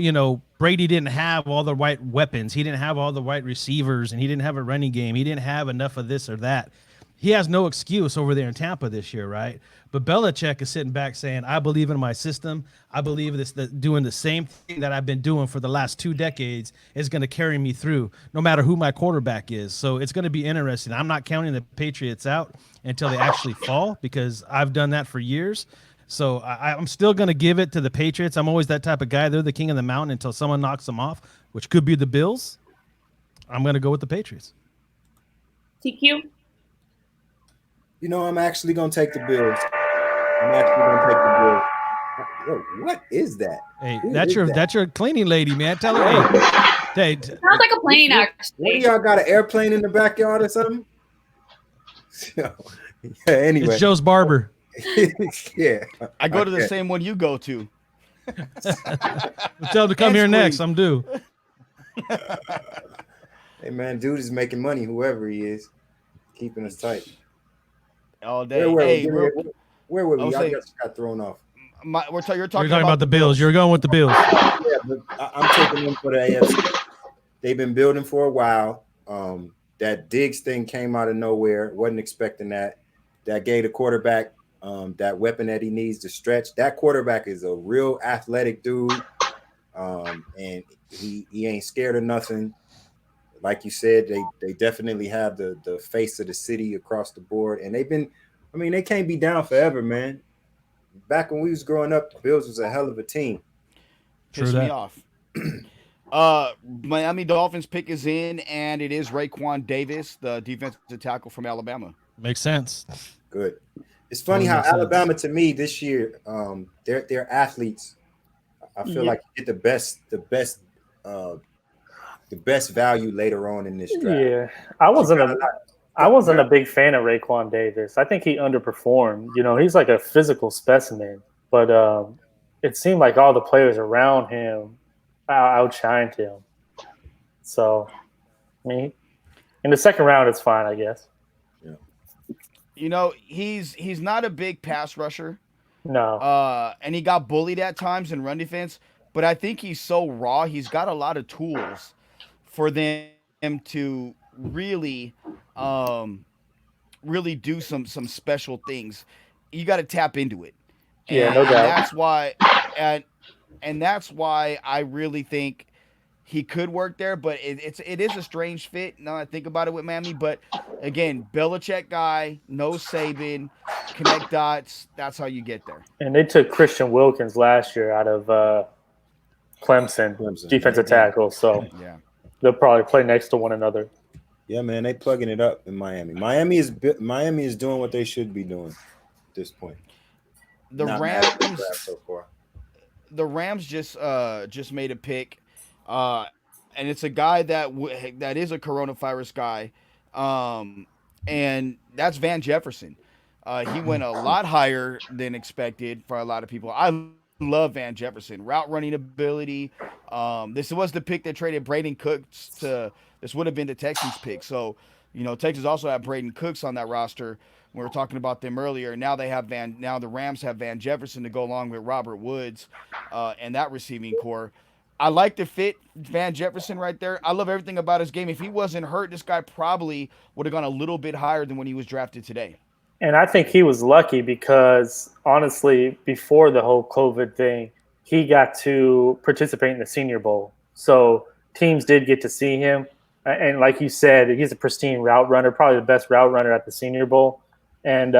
Brady didn't have all the right weapons, he didn't have all the right receivers, and he didn't have a running game, he didn't have enough of this or that. He has no excuse over there in Tampa this year, right? But Belichick is sitting back saying, I believe in my system. I believe doing the same thing that I've been doing for the last 2 decades is going to carry me through no matter who my quarterback is. So it's going to be interesting. I'm not counting the Patriots out until they actually fall, because I've done that for years. So I'm still going to give it to the Patriots. I'm always that type of guy. They're the king of the mountain until someone knocks them off, which could be the Bills. I'm going to go with the Patriots. TQ? I'm actually going to take the Bills. Whoa, what is that? Hey, that's your cleaning lady, man. Tell her. Hey, sounds like a plane, actually. What, y'all got an airplane in the backyard or something? Yeah, anyway. It's Joe's barber. Yeah. I go to the same one you go to. Tell him to come here next. I'm due. Hey, man, dude is making money, whoever he is. Keeping us tight. All day. Where were we? I just got thrown off. You're talking about the Bills. You're going with the Bills. Yeah, but I'm taking them for the AFC. They've been building for a while. That Diggs thing came out of nowhere. Wasn't expecting that. That gave the quarterback that weapon that he needs to stretch. That quarterback is a real athletic dude, and he ain't scared of nothing. Like you said, they definitely have the face of the city across the board, and they can't be down forever, man. Back when we was growing up, the Bills was a hell of a team. Pissed me off. Miami Dolphins pick is in, and it is Raekwon Davis, the defensive tackle from Alabama. Makes sense. Good. It's funny how Alabama, to me, this year, they're athletes. I feel like you get the best value later on in this draft. Yeah, I wasn't a big fan of Raekwon Davis. I think he underperformed. He's like a physical specimen, but it seemed like all the players around him outshined him. So, in the second round, it's fine, I guess. Yeah. He's not a big pass rusher. No. And he got bullied at times in run defense, but I think he's so raw. He's got a lot of tools for them to really do some special things. You got to tap into it. Yeah, no doubt. And that's why I really think he could work there, but it is a strange fit. Now I think about it with Miami, but again, Belichick guy, no Saban, connect dots. That's how you get there. And they took Christian Wilkins last year out of Clemson, defensive tackle. So yeah, they'll probably play next to one another. Yeah, man, they plugging it up in Miami. Miami is doing what they should be doing at this point. The Not Rams so far. The Rams just made a pick, and it's a guy that is a coronavirus guy, and that's Van Jefferson. He went a lot higher than expected for a lot of people. I love Van Jefferson, route running ability. This was the pick that traded Braden Cooks to. This would have been the Texans pick. So, Texas also had Braden Cooks on that roster. We were talking about them earlier. Now the Rams have Van Jefferson to go along with Robert Woods, and that receiving core. I like the fit Van Jefferson right there. I love everything about his game. If he wasn't hurt, this guy probably would have gone a little bit higher than when he was drafted today. And I think he was lucky because, honestly, before the whole COVID thing, he got to participate in the Senior Bowl. So teams did get to see him. And like you said, he's a pristine route runner, probably the best route runner at the Senior Bowl. And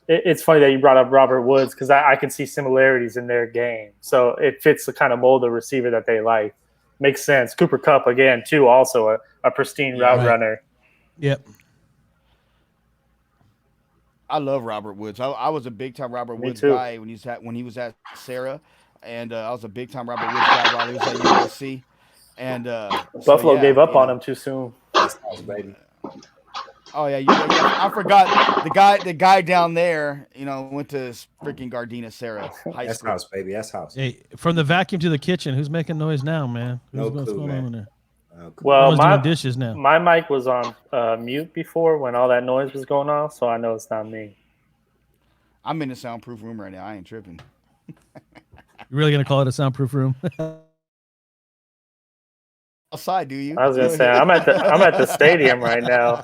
it's funny that you brought up Robert Woods because I can see similarities in their game. So it fits the kind of mold of receiver that they like. Makes sense. Cooper Kupp, again, too, also a pristine route runner. Yep. I love Robert Woods. I was a big time Robert Woods guy when he was at Sarah, and I was a big time Robert Woods guy while he was at USC. And Buffalo gave up on him too soon. Baby. Oh yeah, I forgot the guy down there. Went to freaking Gardena Sarah High That's School. house, baby. That's house. Hey, from the vacuum to the kitchen, who's making noise now, man? No What's clue, going man. on in there? Well, doing dishes now. My mic was on mute before when all that noise was going on, so I know it's not me. I'm in a soundproof room right now. I ain't tripping. You really gonna call it a soundproof room? Outside, do you? I was gonna say I'm at the stadium right now.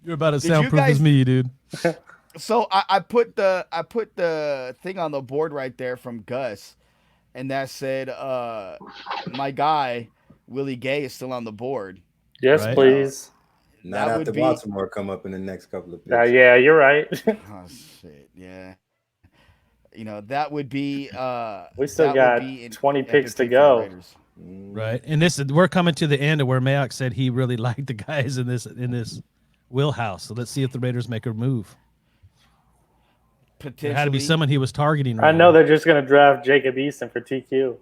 You're about as soundproof as me, dude. So I put the thing on the board right there from Gus, and that said, my guy Willie Gay is still on the board. Yes, right? Please. Not after Baltimore come up in the next couple of picks. Yeah, you're right. Oh shit, yeah. That would be. We still got 20 picks to go. Right, and we're coming to the end of where Mayock said he really liked the guys in this wheelhouse. So let's see if the Raiders make a move. There had to be someone he was targeting. Right, I know they're just going to draft Jacob Eason for TQ.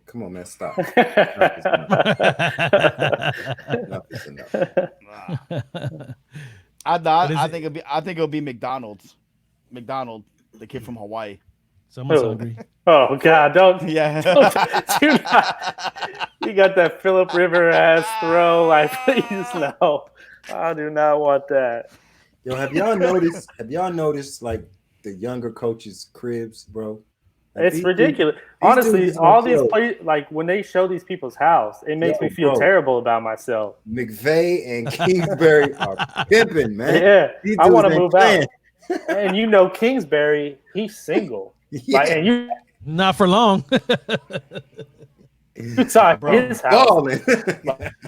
Come on, man, stop. I think it'll be McDonald's. McDonald, the kid from Hawaii. Someone's hungry. Oh God! Don't. Yeah. You got that Phillip River ass throw. Like, please no. I do not want that. Yo, have y'all noticed like the younger coaches' cribs, bro? Like, it's ridiculous. Honestly, all these places, like when they show these people's house, it makes me feel terrible about myself. McVay and Kingsbury are pimping, man. Yeah, I want to move out. And Kingsbury, he's single. Yeah. Like, and not for long. His house.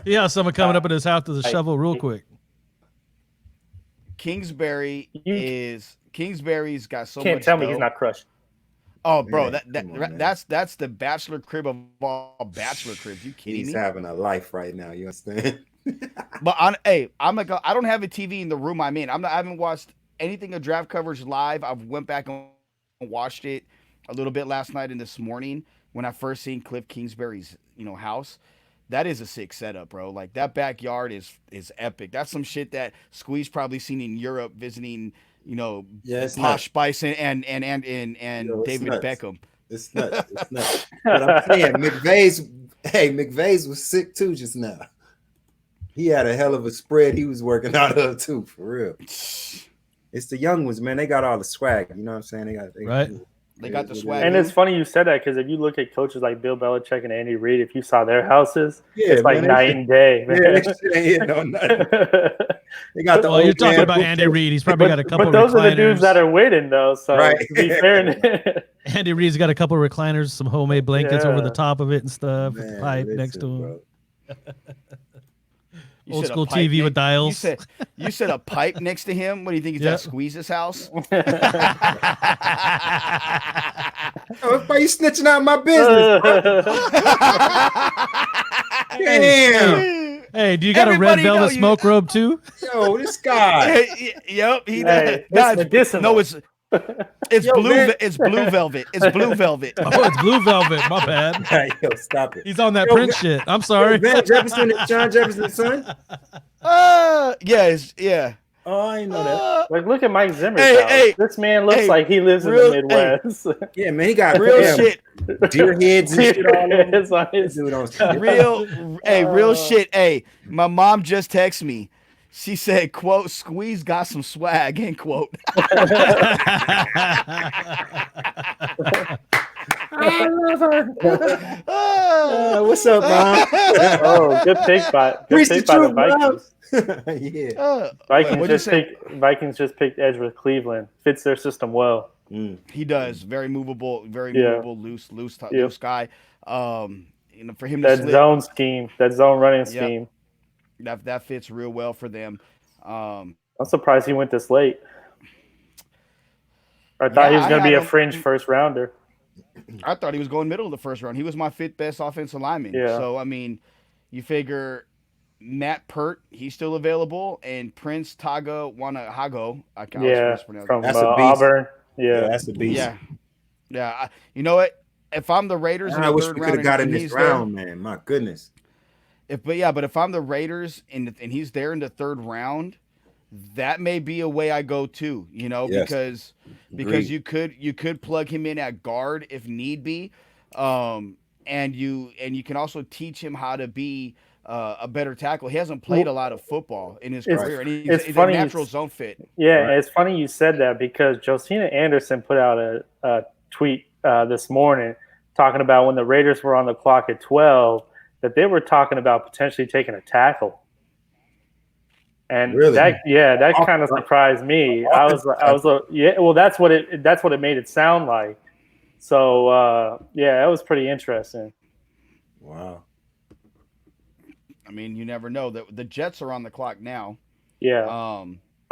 Yeah, someone coming up at his house with a shovel real quick. Kingsbury's got so much. Can't tell me he's not crushed. Oh, bro, that's the bachelor crib of all bachelor cribs. You kidding me? He's having a life right now. You understand? But I don't have a TV in the room I'm in. I haven't watched anything of draft coverage live. I went back and watched it a little bit last night and this morning when I first seen Cliff Kingsbury's house. That is a sick setup, bro. Like that backyard is epic. That's some shit that Squeeze probably seen in Europe visiting. Posh Bison and David nuts. Beckham. It's nuts. It's nuts. But I'm saying McVay's was sick too just now. He had a hell of a spread he was working out of too, for real. It's the young ones, man. They got all the swag. You know what I'm saying? They got right. They got the swag. And it's funny you said that because if you look at coaches like Bill Belichick and Andy Reid, if you saw their houses, it's like night and day, man. Yeah, they got the. Well, you're talking about Andy Reid. He's probably got a couple. But those recliners. are the dudes that are winning, though. So to be fair, Andy Reid's got a couple of recliners, some homemade blankets over the top of it and stuff, with the pipe next to him. Old school TV with dials. You said a pipe next to him. What do you think? Is that Squeeze's house? Why you snitching out my business? Damn. Hey, do you got a red velvet smoke robe too? Yo, this guy. Yep, he does. No, it's blue. It's blue velvet. It's blue velvet. Oh, it's blue velvet. My bad. Yo, stop it. He's on that Prince shit. I'm sorry. Van Jefferson is John Jefferson's son? Yeah. Oh, I didn't know that. Like, look at Mike Zimmer's house. This man looks like he lives in the Midwest. Yeah, man, he got real shit. Deer heads and shit all over. Real shit. Hey, my mom just texted me. She said, quote, Squeeze got some swag, end quote. I love her. What's up, Mom? Oh, good pick by the Vikings. Vikings just picked Ezra Cleveland. Fits their system well. He does. Very movable, loose guy. For him to that zone running scheme. That fits real well for them. I'm surprised he went this late. I thought he was going to be a fringe first rounder. I thought he was going middle of the first round. He was my fifth best offensive lineman. Yeah. So, I mean, you figure Matt Pert, he's still available, and Prince Hago. From Auburn. Yeah, that's a beast. Yeah. You know what? If I'm the Raiders, I wish we could have got in this round, man. My goodness. But if I'm the Raiders and he's there in the third round, that may be a way I go too. Because you could plug him in at guard if need be, and you can also teach him how to be a better tackle. He hasn't played a lot of football in his career, and he's a natural zone fit. Yeah, right. It's funny you said that because Josina Anderson put out a tweet this morning talking about when the Raiders were on the clock at 12 that they were talking about potentially taking a tackle. And really? that kind of surprised me. I was well, that's what it made it sound like. So that was pretty interesting. Wow. I mean, you never know. The Jets are on the clock now. Yeah.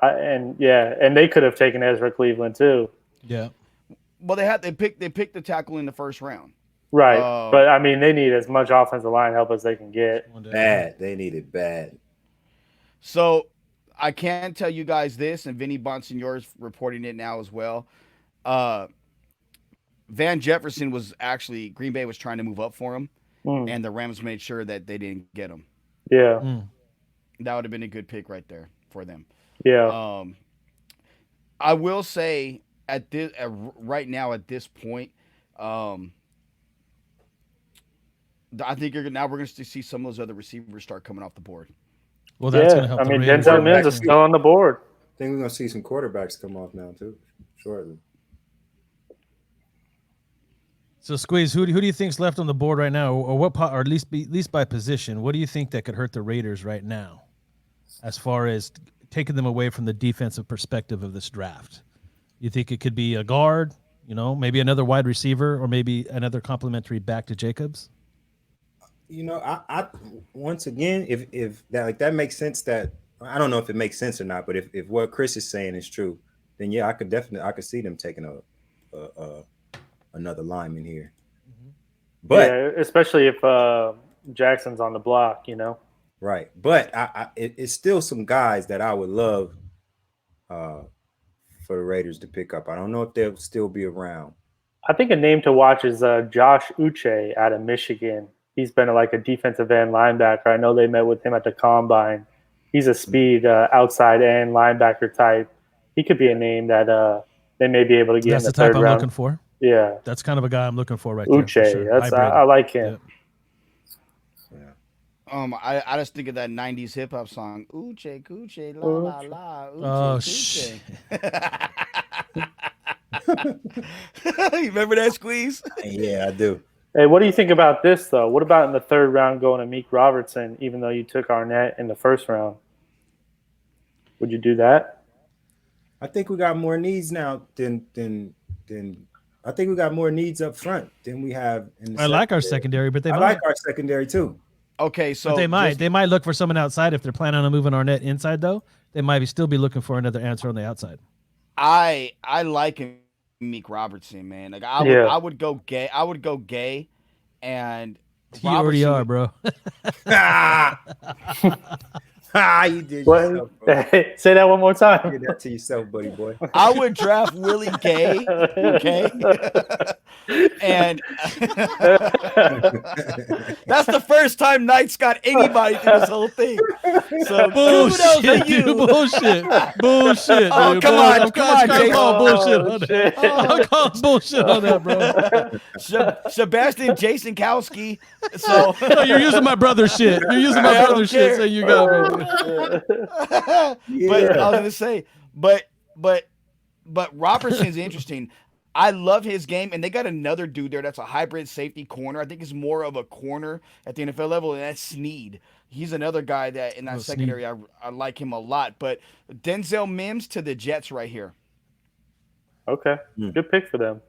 And they could have taken Ezra Cleveland too. Yeah. Well, they picked the tackle in the first round. Right. But I mean, they need as much offensive line help as they can get. Bad. They need it bad. So I can tell you guys this, and Vinny Bonsignore's reporting it now as well. Van Jefferson was actually Green Bay was trying to move up for him, and the Rams made sure that they didn't get him. Yeah, that would have been a good pick right there for them. Yeah. I will say right now at this point, I think we're going to see some of those other receivers start coming off the board. Well, that's going to help. Denzel Mims is still on the board. I think we're going to see some quarterbacks come off now too, shortly. So, Squeeze, who do you think's left on the board right now, or at least by position? What do you think that could hurt the Raiders right now, as far as taking them away from the defensive perspective of this draft? You think it could be a guard, maybe another wide receiver, or maybe another complimentary back to Jacobs? I once again, if that makes sense, that I don't know if it makes sense or not, but if what Chris is saying is true, then I could see them taking another lineman here. But especially if Jackson's on the block, Right, but it's still some guys that I would love for the Raiders to pick up. I don't know if they'll still be around. I think a name to watch is Josh Uche out of Michigan. He's been like a defensive end linebacker. I know they met with him at the combine. He's a speed outside end linebacker type. He could be a name that they may be able to get in the third round. That's the type I'm looking for. Yeah, that's kind of a guy I'm looking for right Uche, there. Sure. I like him. Yeah. I just think of that '90s hip hop song, Uche, Cooche, la la la. Uche, oh shit! You remember that squeeze? Yeah, I do. Hey, what do you think about this, though? What about in the third round going to Meek Robertson, even though you took Arnett in the first round? Would you do that? I think we got more needs now than I think we got more needs up front than we have in the I like our secondary, but they might. like our secondary too. Okay, so but they might look for someone outside if they're planning on moving Arnett inside, though. They might still be looking for another answer on the outside. I like Meek Robertson, man. Like I would go gay. I would go gay, and you already are, bro. You did yourself, bro. Say that one more time. Get that to yourself, buddy boy. I would draft Willie Gay, okay? And that's the first time Knight's got anybody through this whole thing. So bullshit, dude, bullshit. Oh, dude. come on, Jason. Bullshit on that. I'm calling bullshit on that, bro. Sebastian Jason Kowski. So no, you're using my brother's shit. You're using my brother's shit, so you got me. But I was gonna say, but Robertson's interesting. I love his game, and they got another dude there that's a hybrid safety corner. I think he's more of a corner at the NFL level, and that's Snead. He's another guy that in that secondary, I like him a lot. But Denzel Mims to the Jets right here. Okay, good pick for them.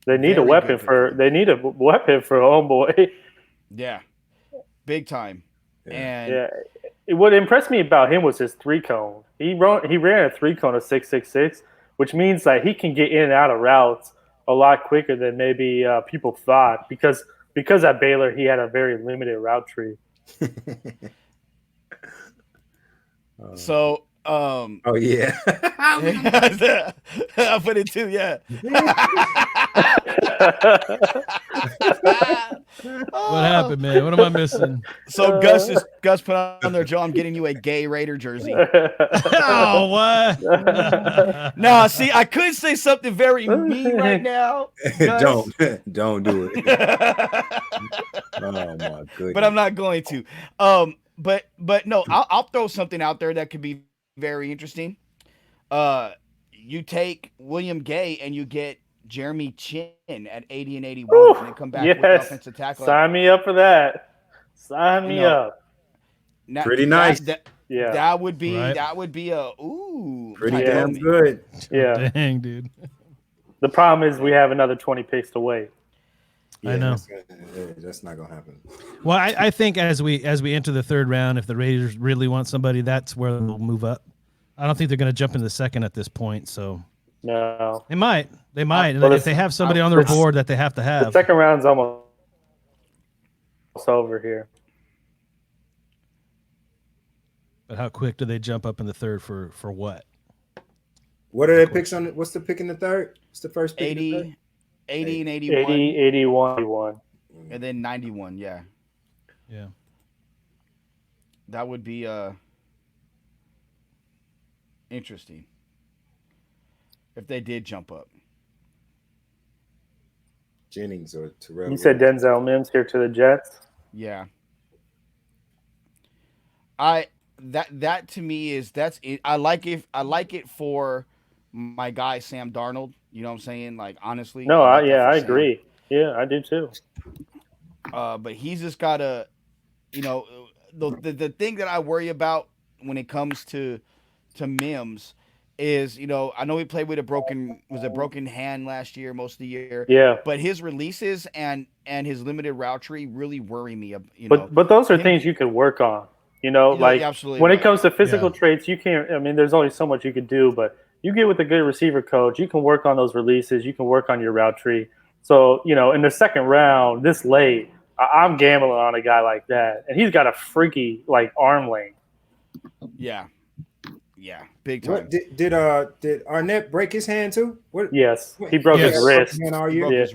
They need a weapon for homeboy. Yeah, big time. And what impressed me about him was his 3-cone. He ran a 3-cone of 6.66, which means that he can get in and out of routes a lot quicker than maybe people thought. Because at Baylor he had a very limited route tree. So oh yeah. I put it too, yeah. What happened, man? What am I missing? So Gus put on there, Joe, I'm getting you a gay Raider jersey. Oh, what? No, see, I could say something very mean right now. Don't do it. Oh my goodness. But I'm not going to. But no, I'll throw something out there that could be very interesting. You take William Gay and you get Jeremy Chin at 80 and 81, and then come back with the offensive tackle. Sign me up for that. Sign me up. Now, pretty nice. That would be right. That would be a pretty damn good. Yeah. Dang, dude. The problem is we have another 20 picks to wait. I know. That's not gonna happen. Well, I think as we enter the third round, if the Raiders really want somebody, that's where they'll move up. I don't think they're going to jump into the second at this point. So no, they might. And if they have somebody on their board that they have to have, the second round's almost over here. But how quick do they jump up in the third for what? What are their picks on? What's the pick in the third? What's the first pick? 80 and 81. 80, 81. And then 91, yeah. Yeah. That would be interesting if they did jump up. Jennings or Terrell. You said Denzel Mims here to the Jets? Yeah. That to me is I like it for my guy Sam Darnold. You know what I'm saying? Like honestly. No, I agree. Yeah, I do too. But he's just gotta, the thing that I worry about when it comes to Mims is, I know he played with a broken hand last year, most of the year. Yeah. But his releases and his limited route tree really worry me. But those are things you can work on. Absolutely when it comes to physical traits, you can't. I mean, there's only so much you can do, but you get with a good receiver coach, you can work on those releases. You can work on your route tree. So in the second round, this late, I'm gambling on a guy like that, and he's got a freaky arm length. Yeah, big time. What, did Arnett break his hand too? Yes, he broke his wrist. He broke his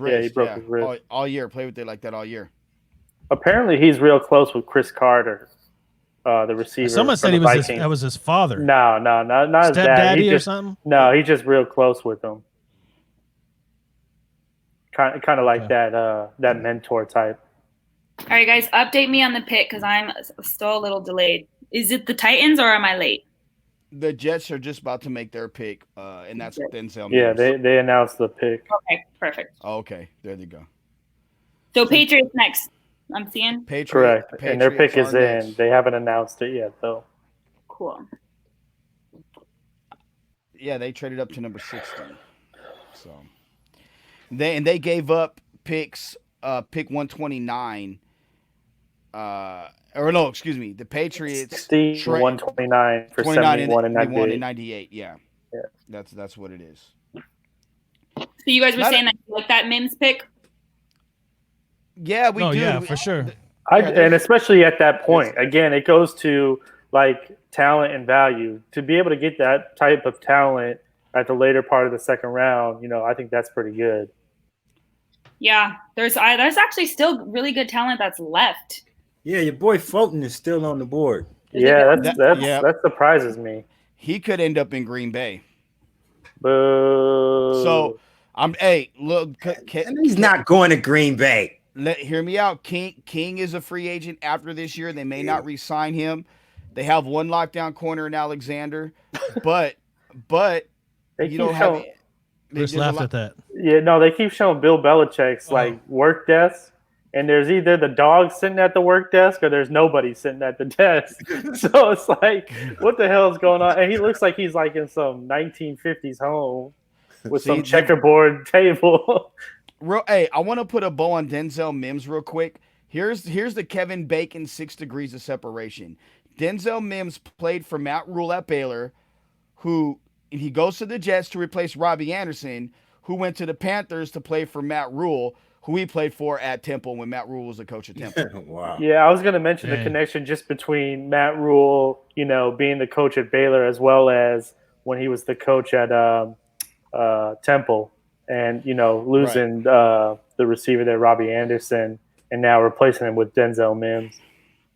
wrist all year. Played with it like that all year. Apparently, he's real close with Chris Carter, the receiver. Someone said that was his father. No, not his dad. Stepdaddy or something. No, he's just real close with him. Kind of like that mentor type. All right, guys, update me on the pick because I'm still a little delayed. Is it the Titans or am I late? The Jets are just about to make their pick, and that's Denzel Mims. Yeah, they announced the pick. Okay, perfect. Oh, okay, there they go. So Patriots next. I'm seeing. Correct, and their pick is in. Next. They haven't announced it yet, though. Cool. Yeah, they traded up to number 60. So they gave up picks, pick 129. Or no, excuse me, the Patriots 129 for 71 and 98. Yeah, that's what it is. So you guys were saying that you like that Mims pick? Yeah, we do. Yeah, for sure. And especially at that point, again, it goes to like talent and value. To be able to get that type of talent at the later part of the second round, I think that's pretty good. Yeah, there's actually still really good talent that's left. Yeah, your boy Fulton is still on the board. Yeah, that surprises me. He could end up in Green Bay. Boo. So look, he's not going to Green Bay. Hear me out. King is a free agent after this year. They may not re-sign him. They have one lockdown corner in Alexander, but you don't have. Chris laughed at that. Yeah, no, they keep showing Bill Belichick's work desk, and there's either the dog sitting at the work desk or there's nobody sitting at the desk. So it's like, what the hell is going on? And he looks like he's like in some 1950s home with some checkerboard table. I want to put a bow on Denzel Mims real quick. Here's the Kevin Bacon 6 degrees of separation. Denzel Mims played for Matt Rule at Baylor, who he goes to the Jets to replace Robbie Anderson, who went to the Panthers to play for Matt Rule, who he played for at Temple when Matt Rule was the coach at Temple. Wow. Yeah, I was going to mention the connection just between Matt Rule, being the coach at Baylor, as well as when he was the coach at Temple, and losing the receiver there, Robbie Anderson, and now replacing him with Denzel Mims.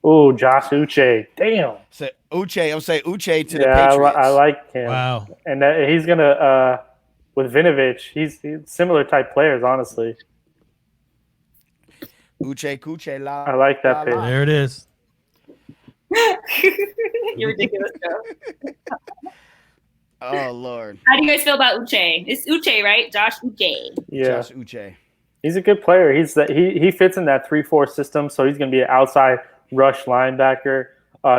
Ooh, Josh Uche. Damn. Say Uche. I'll say Uche to the Patriots. I like him. Wow. And he's going to, with Vinovich, he's similar type players, honestly. Uche, Kuche, la. I like that pick. There it is. You're ridiculous, Joe. Oh, Lord. How do you guys feel about Uche? It's Uche, right? Josh Uche. Yeah. Josh Uche. He's a good player. He fits in that 3-4 system, so he's going to be an outside rush linebacker.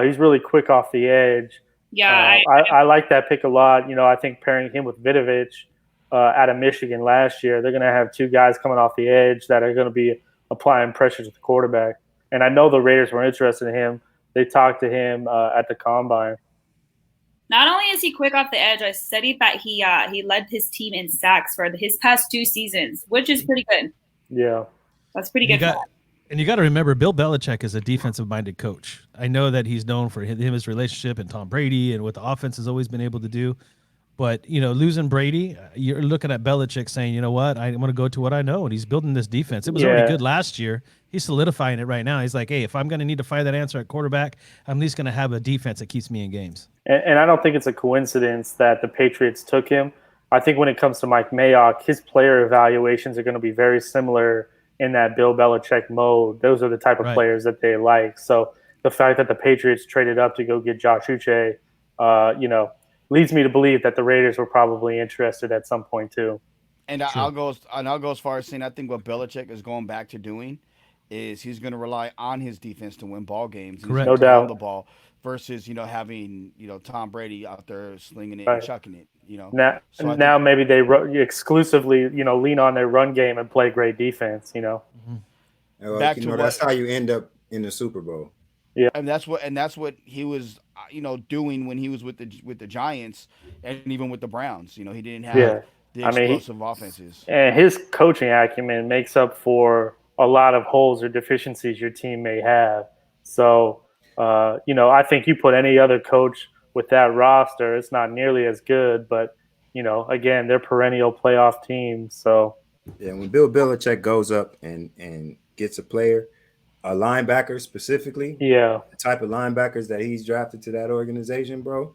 He's really quick off the edge. Yeah, I like that pick a lot. I think pairing him with Vinovich out of Michigan last year, they're going to have two guys coming off the edge that are going to be applying pressure to the quarterback. And I know the Raiders were interested in him. They talked to him at the combine. Not only is he quick off the edge, I studied that he led his team in sacks for his past 2 seasons, which is pretty good. Yeah. That's pretty good. And you got to remember, Bill Belichick is a defensive-minded coach. I know that he's known for his relationship and Tom Brady and what the offense has always been able to do. But, losing Brady, you're looking at Belichick saying, you know what, I want to go to what I know. And he's building this defense. It was already good last year. He's solidifying it right now. He's like, hey, if I'm going to need to find that answer at quarterback, I'm at least going to have a defense that keeps me in games. And I don't think it's a coincidence that the Patriots took him. I think when it comes to Mike Mayock, his player evaluations are going to be very similar in that Bill Belichick mode. Those are the type of players that they like. So the fact that the Patriots traded up to go get Josh Uche, leads me to believe that the Raiders were probably interested at some point too. And I'll go as far as saying I think what Belichick is going back to doing is he's going to rely on his defense to win ball games. Correct. No doubt. The ball versus having Tom Brady out there slinging it and chucking it. Now maybe they exclusively lean on their run game and play great defense. That's how you end up in the Super Bowl. Yeah, and that's what he was doing when he was with the Giants and even with the Browns. He didn't have the explosive offenses. And his coaching acumen makes up for a lot of holes or deficiencies your team may have. So, I think you put any other coach with that roster, it's not nearly as good. But, again, they're perennial playoff teams. So, yeah, when Bill Belichick goes up and gets a player, a linebacker specifically, the type of linebackers that he's drafted to that organization, bro.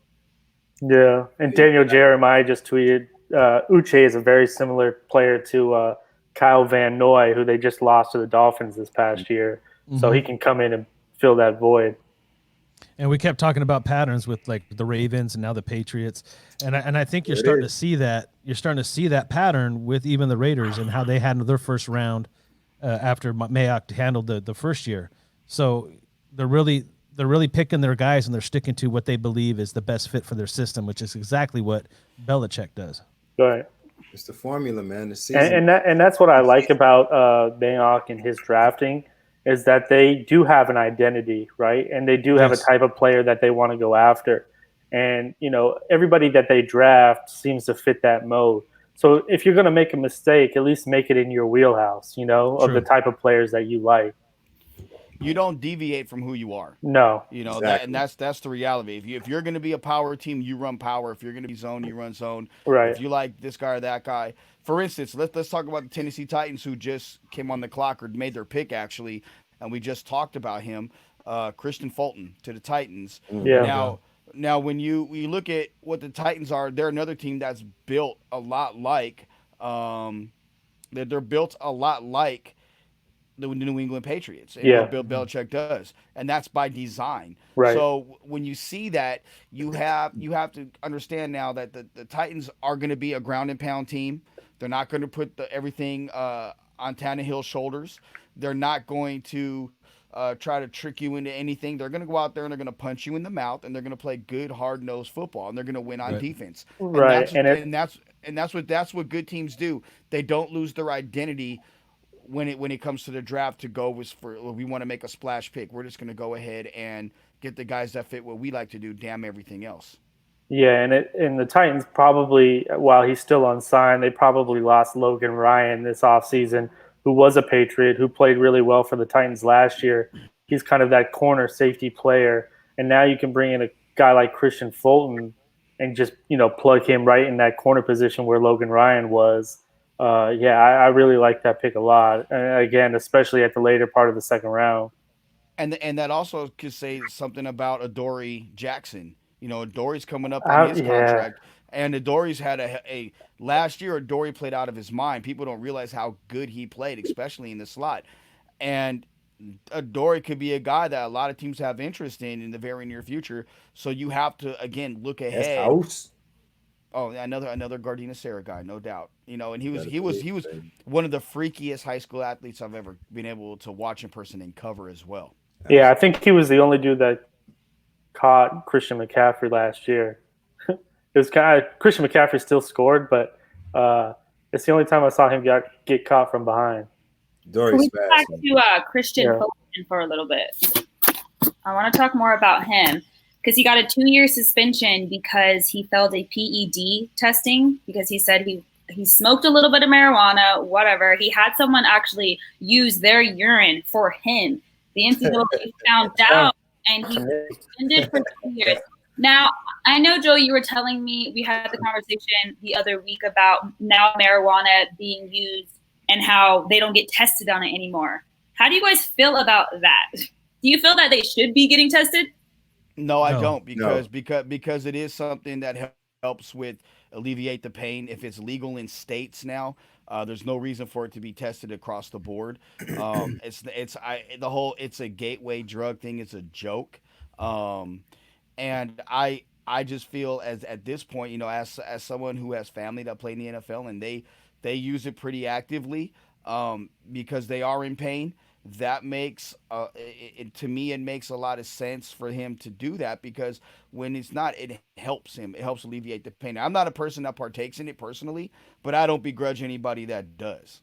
Yeah, and Daniel Jeremiah just tweeted, Uche is a very similar player to Kyle Van Noy, who they just lost to the Dolphins this past year. Mm-hmm. So he can come in and fill that void. And we kept talking about patterns with like the Ravens and now the Patriots, and I think you're starting to see that. You're starting to see that pattern with even the Raiders and how they handled their first round after Mayock handled the first year. So they're really picking their guys and they're sticking to what they believe is the best fit for their system, which is exactly what Belichick does. Right. It's the formula, man. The season, and that's what I like about Mayock and his drafting is that they do have an identity, right? And they do have a type of player that they want to go after. And, everybody that they draft seems to fit that mode. So if you're going to make a mistake, at least make it in your wheelhouse, of the type of players that you like. You don't deviate from who you are. No. Exactly. That's the reality. If you're going to be a power team, you run power. If you're going to be zone, you run zone. Right. If you like this guy or that guy. For instance, let's talk about the Tennessee Titans, who just came on the clock or made their pick actually, and we just talked about him, Christian Fulton to the Titans. Yeah. Now when you look at what the Titans are, they're another team that's built a lot like they're built a lot like the New England Patriots and what Bill Belichick does, and that's by design. Right. So when you see that, you have to understand now that the Titans are going to be a ground and pound team. They're not going to put everything on Tannehill's shoulders. They're not going to try to trick you into anything. They're going to go out there and they're going to punch you in the mouth, and they're going to play good, hard-nosed football, and they're going to win on defense. Right. And that's what good teams do. They don't lose their identity when it comes to the draft to go we want to make a splash pick. We're just going to go ahead and get the guys that fit what we like to do, damn everything else. Yeah, and the Titans probably, while he's still unsigned, they probably lost Logan Ryan this offseason, who was a Patriot, who played really well for the Titans last year. He's kind of that corner safety player. And now you can bring in a guy like Christian Fulton and just, plug him right in that corner position where Logan Ryan was. I really like that pick a lot. And again, especially at the later part of the second round. And that also could say something about Adoree Jackson. Adoree's coming up on his contract. And Adoree's had a last year, Adoree played out of his mind. People don't realize how good he played, especially in the slot. And Adoree could be a guy that a lot of teams have interest in the very near future. So you have to, again, look ahead. Oh, another Gardena Sarah guy, no doubt. And he was one of the freakiest high school athletes I've ever been able to watch in person and cover as well. Yeah, I think he was the only dude that caught Christian McCaffrey last year. Christian McCaffrey still scored, but it's the only time I saw him get caught from behind. Dory's back to Christian Fulton for a little bit. I want to talk more about him because he got a 2-year suspension because he failed a PED testing because he said he smoked a little bit of marijuana, whatever. He had someone actually use their urine for him. The NCAA found out, and he was suspended for 2 years. Now, I know, Joe, you were telling me, we had the conversation the other week about now marijuana being used and how they don't get tested on it anymore. How do you guys feel about that? Do you feel that they should be getting tested? No, I don't, because it is something that helps with alleviate the pain. If it's legal in states now, there's no reason for it to be tested across the board. It's a gateway drug thing. It's a joke. And I just feel at this point, as someone who has family that play in the NFL and they use it pretty actively because they are in pain. That makes to me, it makes a lot of sense for him to do that because when it's not, it helps him. It helps alleviate the pain. I'm not a person that partakes in it personally, but I don't begrudge anybody that does.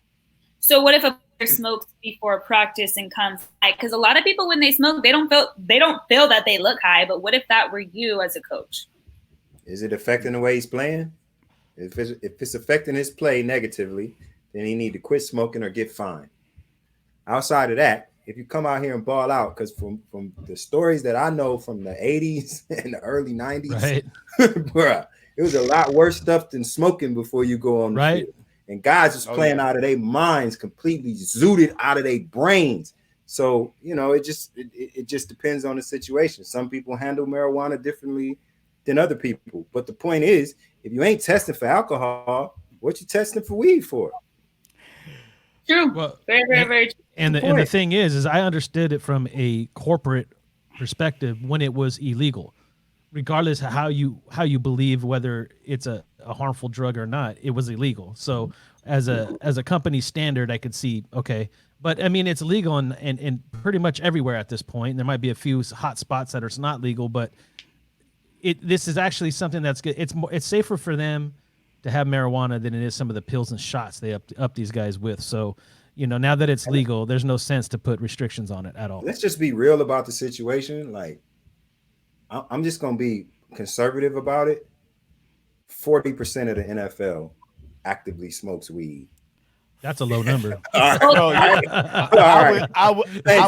So what if a player smokes before practice and comes high? Because a lot of people, when they smoke, they don't feel that they look high. But what if that were you as a coach? Is it affecting the way he's playing? If it's affecting his play negatively, then he need to quit smoking or get fined. Outside of that, if you come out here and ball out, because from the stories that I know from the 80s and the early 90s, right. Bruh, it was a lot worse stuff than smoking before you go on the field. And guys was playing out of their minds, completely zooted out of their brains. So, it just depends on the situation. Some people handle marijuana differently than other people. But the point is, if you ain't testing for alcohol, what you testing for weed for? True. Well, very, very, very true. And the thing is I understood it from a corporate perspective when it was illegal, regardless of how you believe whether it's a harmful drug or not. It was illegal. So as a company standard, I could see okay, but I mean it's legal in pretty much everywhere at this point. There might be a few hot spots that are not legal, but this is actually something that's good. It's safer for them to have marijuana than it is some of the pills and shots they up these guys with. So, now that it's legal, there's no sense to put restrictions on it at all. Let's just be real about the situation. Like, I'm just gonna be conservative about it. 40% of the NFL actively smokes weed. That's a low number. I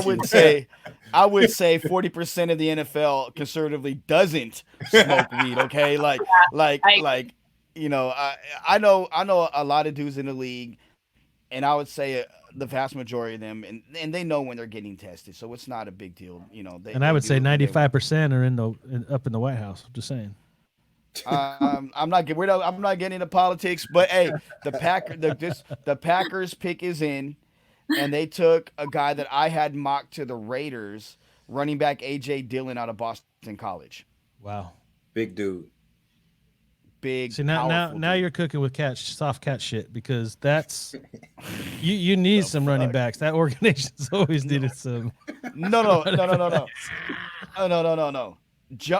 would say 40% of the NFL conservatively doesn't smoke weed. Okay, I know a lot of dudes in the league, and I would say the vast majority of them, and they know when they're getting tested, so it's not a big deal. And I would say 95% are up in the White House. Just saying. I'm not getting into politics, but hey, the Packers pick is in, and they took a guy that I had mocked to the Raiders, running back AJ Dillon out of Boston College. Wow, big dude. Big. See now you're cooking with soft cat shit, because that's you need some running backs. That organization's always needed some. No.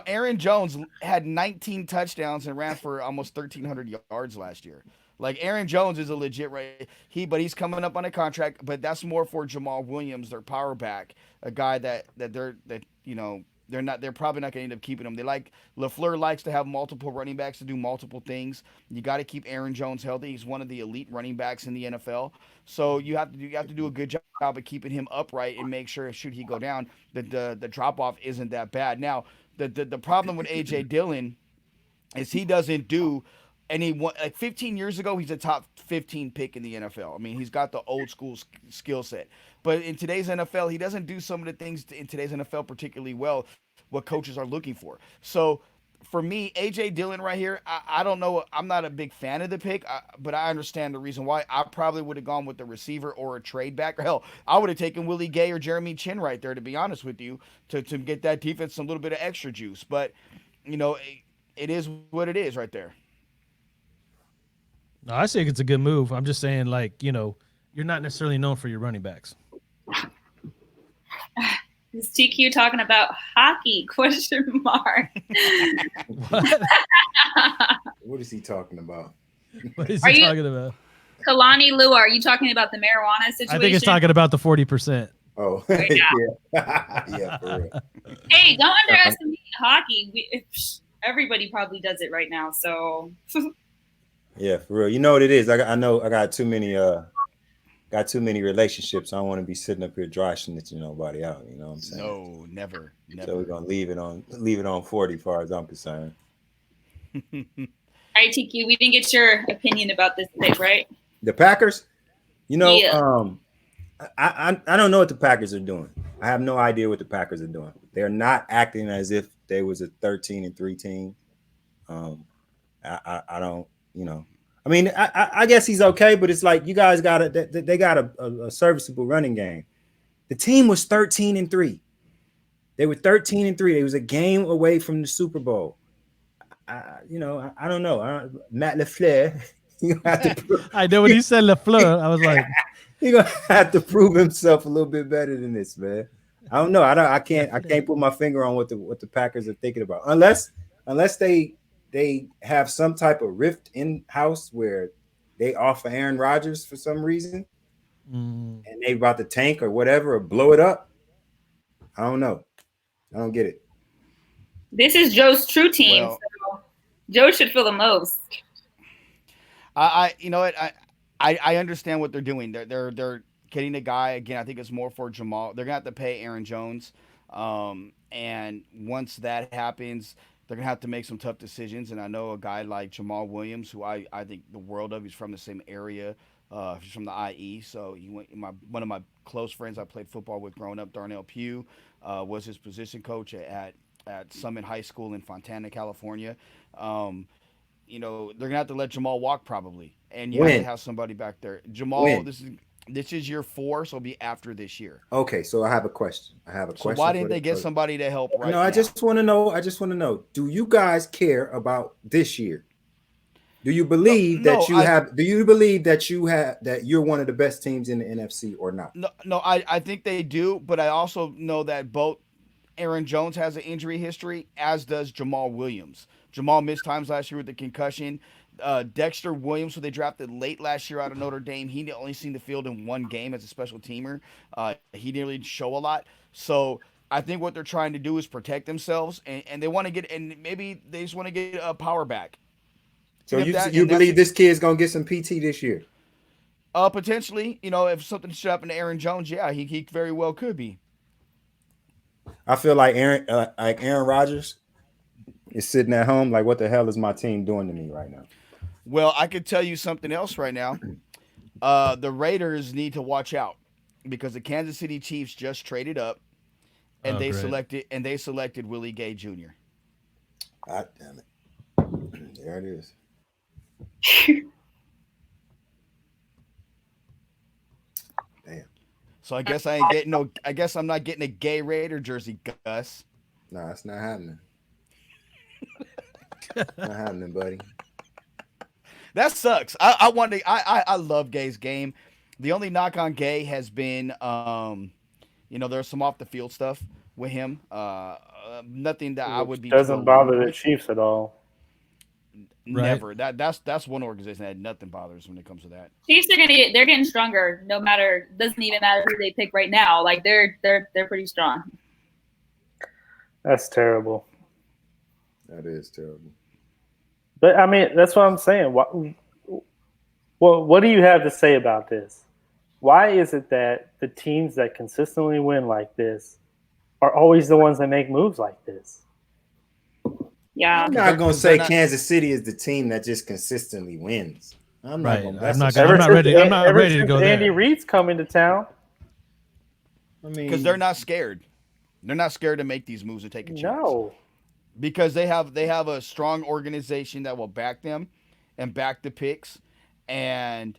Aaron Jones had 19 touchdowns and ran for almost 1,300 yards last year. Like, Aaron Jones is a legit but he's coming up on a contract. But that's more for Jamal Williams, their power back, a guy they're probably not going to end up keeping him. LaFleur likes to have multiple running backs to do multiple things. You got to keep Aaron Jones healthy. He's one of the elite running backs in the NFL. So you have to do a good job of keeping him upright and make sure, should he go down, that the drop off isn't that bad. Now, the problem with AJ Dillon is he doesn't do any. Like 15 years ago, he's a top 15 pick in the NFL. I mean, he's got the old school skill set. But in today's NFL, he doesn't do some of the things in today's NFL particularly well, what coaches are looking for. So for me, AJ Dillon right here, I don't know. I'm not a big fan of the pick, but I understand the reason why. I probably would have gone with the receiver or a trade back. Or hell, I would have taken Willie Gay or Jeremy Chin right there, to be honest with you, to get that defense a little bit of extra juice. But, it is what it is right there. No, I think it's a good move. I'm just saying, you're not necessarily known for your running backs. Is TQ talking about hockey? Question mark. What is he talking about? What is he talking about? Kalani Lua, are you talking about the marijuana situation? I think it's talking about the 40%. Oh, yeah. Yeah, for real. Hey, don't underestimate hockey. Everybody probably does it right now, so. Yeah, for real. You know what it is? I know I got too many relationships. I don't want to be sitting up here dry snitching nobody out. You know what I'm saying? No, never. So we're gonna leave it on 40, as far as I'm concerned. All right, TQ, we didn't get your opinion about this pick, right? The Packers, I don't know what the Packers are doing. I have no idea what the Packers are doing. They're not acting as if they was a 13-3 team. I don't. I mean, I guess he's okay, but it's like you guys they got a serviceable running game. The team was 13-3. They were 13-3. It was a game away from the Super Bowl. I don't know. Matt LaFleur, I know when he said LaFleur, I was like, he's gonna have to prove himself a little bit better than this, man. I don't know. I can't put my finger on what the Packers are thinking about, unless they have some type of rift in house where they offer Aaron Rodgers for some reason, and they about to tank or whatever or blow it up. I don't know. I don't get it. This is Joe's true team, so Joe should feel the most. I understand what they're doing. They're getting a guy again. I think it's more for Jamal. They're gonna have to pay Aaron Jones, and once that happens, they're going to have to make some tough decisions. And I know a guy like Jamal Williams, who I think the world of. He's from the same area. He's from the IE. So one of my close friends I played football with growing up, Darnell Pugh, was his position coach at Summit High School in Fontana, California. They're going to have to let Jamal walk probably. And you have to have somebody back there. Jamal, This is year 4, so it'll be after this year. Okay, so I have a question. So why didn't they get somebody to help right No, now? I just want to know. Do you guys care about this year? Do you believe that you're one of the best teams in the NFC or not? No, I think they do, but I also know that both Aaron Jones has an injury history, as does Jamal Williams. Jamal missed times last year with the concussion. Dexter Williams, who they drafted late last year out of Notre Dame, he only seen the field in one game as a special teamer. He didn't really show a lot. So I think what they're trying to do is protect themselves, and they want to get, and maybe they just want to get a power back. So you believe this kid's gonna get some PT this year? Potentially, if something should happen to Aaron Jones, yeah, he very well could be. I feel like Aaron Rodgers is sitting at home like, what the hell is my team doing to me right now? Well, I could tell you something else right now. The Raiders need to watch out because the Kansas City Chiefs just traded up, and they selected Willie Gay Jr. God damn it! There it is. Damn. So I guess I ain't getting no. I guess I'm not getting a gay Raider jersey, Gus. No, it's not happening. Not happening, buddy. That sucks. I love Gay's game. The only knock on Gay has been, there's some off the field stuff with him. Nothing that I would be doesn't bother the Chiefs at all. Never. Right. That's one organization that nothing bothers when it comes to that. Chiefs are they're getting stronger. No matter, doesn't even matter who they pick right now. Like they're pretty strong. That's terrible. That is terrible. But I mean, that's what I'm saying. What do you have to say about this? Why is it that the teams that consistently win like this are always the ones that make moves like this? Yeah, I'm not gonna say Kansas City is the team that just consistently wins. I'm not ready. I'm not ready to go there. Andy Reid's coming to town. I mean, because they're not scared. They're not scared to make these moves and take a chance. No, because they have a strong organization that will back them and back the picks, and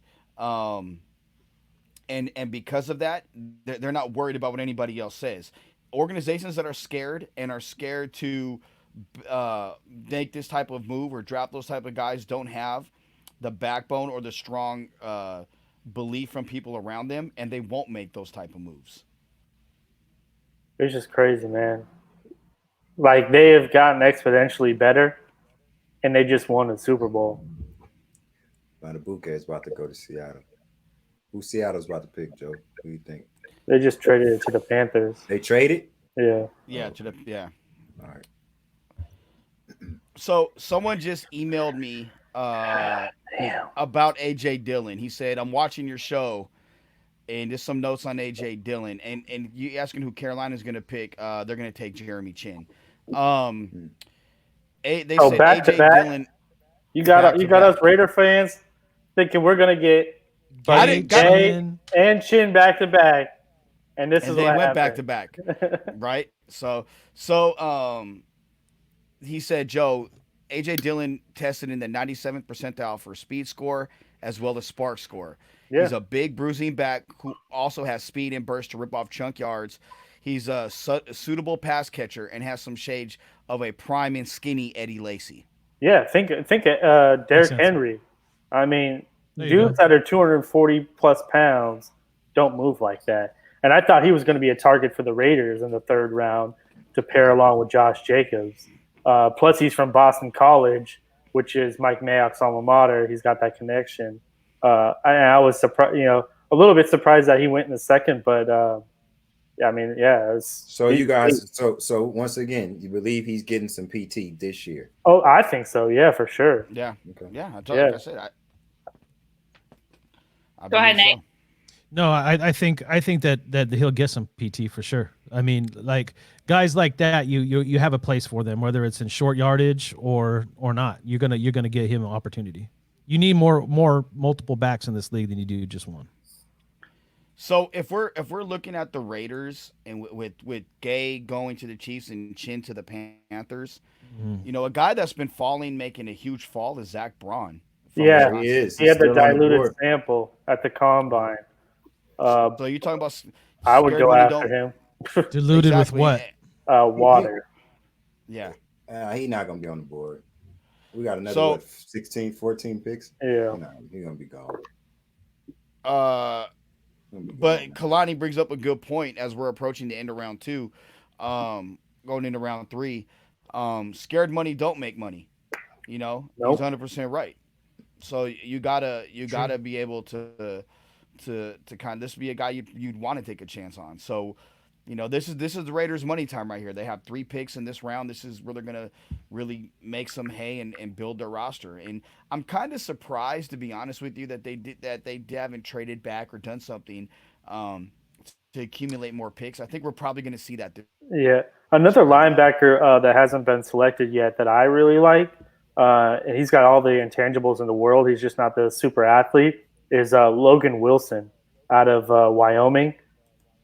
because of that, they're not worried about what anybody else says. Organizations that are scared to make this type of move or draft those type of guys don't have the backbone or the strong belief from people around them, and they won't make those type of moves. It's just crazy, man. Like, they have gotten exponentially better, and they just won a Super Bowl. Manabuke is about to go to Seattle. Who Seattle's about to pick, Joe? Who do you think? They just traded it to the Panthers. They traded? Yeah. Yeah, All right. So someone just emailed me about A.J. Dillon. He said, I'm watching your show, and just some notes on A.J. Dillon. And you asking who Carolina's going to pick, they're going to take Jeremy Chin. They said back A.J. to back. Dillon. You got us Raider fans thinking we're going to get Gay and Chin back to back. And this is they what went happened. back to back, right? So he said, Joe, A.J. Dillon tested in the 97th percentile for speed score as well as spark score. Yeah. He's a big bruising back who also has speed and burst to rip off chunk yards. He's a suitable pass catcher and has some shades of a prime and skinny Eddie Lacy. Yeah, think Derrick Henry. I mean, dudes that are 240 plus pounds don't move like that. And I thought he was going to be a target for the Raiders in the third round to pair along with Josh Jacobs. Plus, he's from Boston College, which is Mike Mayock's alma mater. He's got that connection. I was surprised, a little bit surprised that he went in the second, but I mean, yeah. So you guys, so once again, you believe he's getting some PT this year? Oh, I think so. Yeah, for sure. Yeah. Okay. Yeah. Like I said, go ahead, Nate. So. No, I think that he'll get some PT for sure. I mean, like guys like that, you have a place for them, whether it's in short yardage or not. You're gonna get him an opportunity. You need more multiple backs in this league than you do just one. So if we're looking at the Raiders and with Gay going to the Chiefs and Chin to the Panthers, a guy that's been making a huge fall is Zach Braun. Yeah, he is. He had the diluted sample at the combine. So you're talking about I would go after him. Diluted with what? Water. Yeah. He's not going to be on the board. We got another 16, 14 picks. Yeah. He's going to be gone. But Kalani brings up a good point as we're approaching the end of round 2, going into round 3. Scared money don't make money. You know, nope. He's 100% right. So you gotta be able to kind of, this be a guy you'd want to take a chance on. So, you know, this is the Raiders' money time right here. They have 3 picks in this round. This is where they're gonna really make some hay and build their roster. And I'm kind of surprised, to be honest with you, that they haven't traded back or done something to accumulate more picks. I think we're probably gonna see that. Yeah, another linebacker that hasn't been selected yet that I really like, and he's got all the intangibles in the world. He's just not the super athlete. Is Logan Wilson out of Wyoming.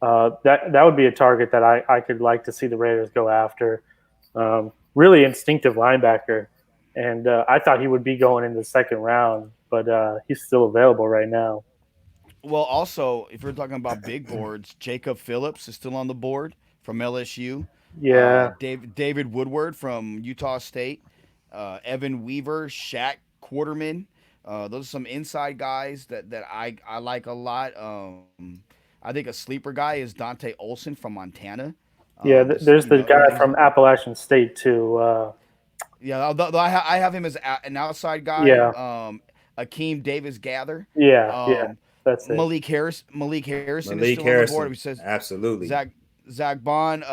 That would be a target that I could like to see the Raiders go after. Really instinctive linebacker, and I thought he would be going in the second round, but he's still available right now. Well, also, if you're talking about big boards, Jacob Phillips is still on the board from LSU. Yeah. David Woodward from Utah State. Evan Weaver, Shaq Quarterman. Those are some inside guys that I like a lot. I think a sleeper guy is Dante Olson from Montana. Yeah, there's the guy from Appalachian State too. Yeah, I have him as an outside guy. Yeah. Akeem Davis Gather. Yeah, that's it. Malik Harrison is still on the board. He says absolutely. Zach Bond,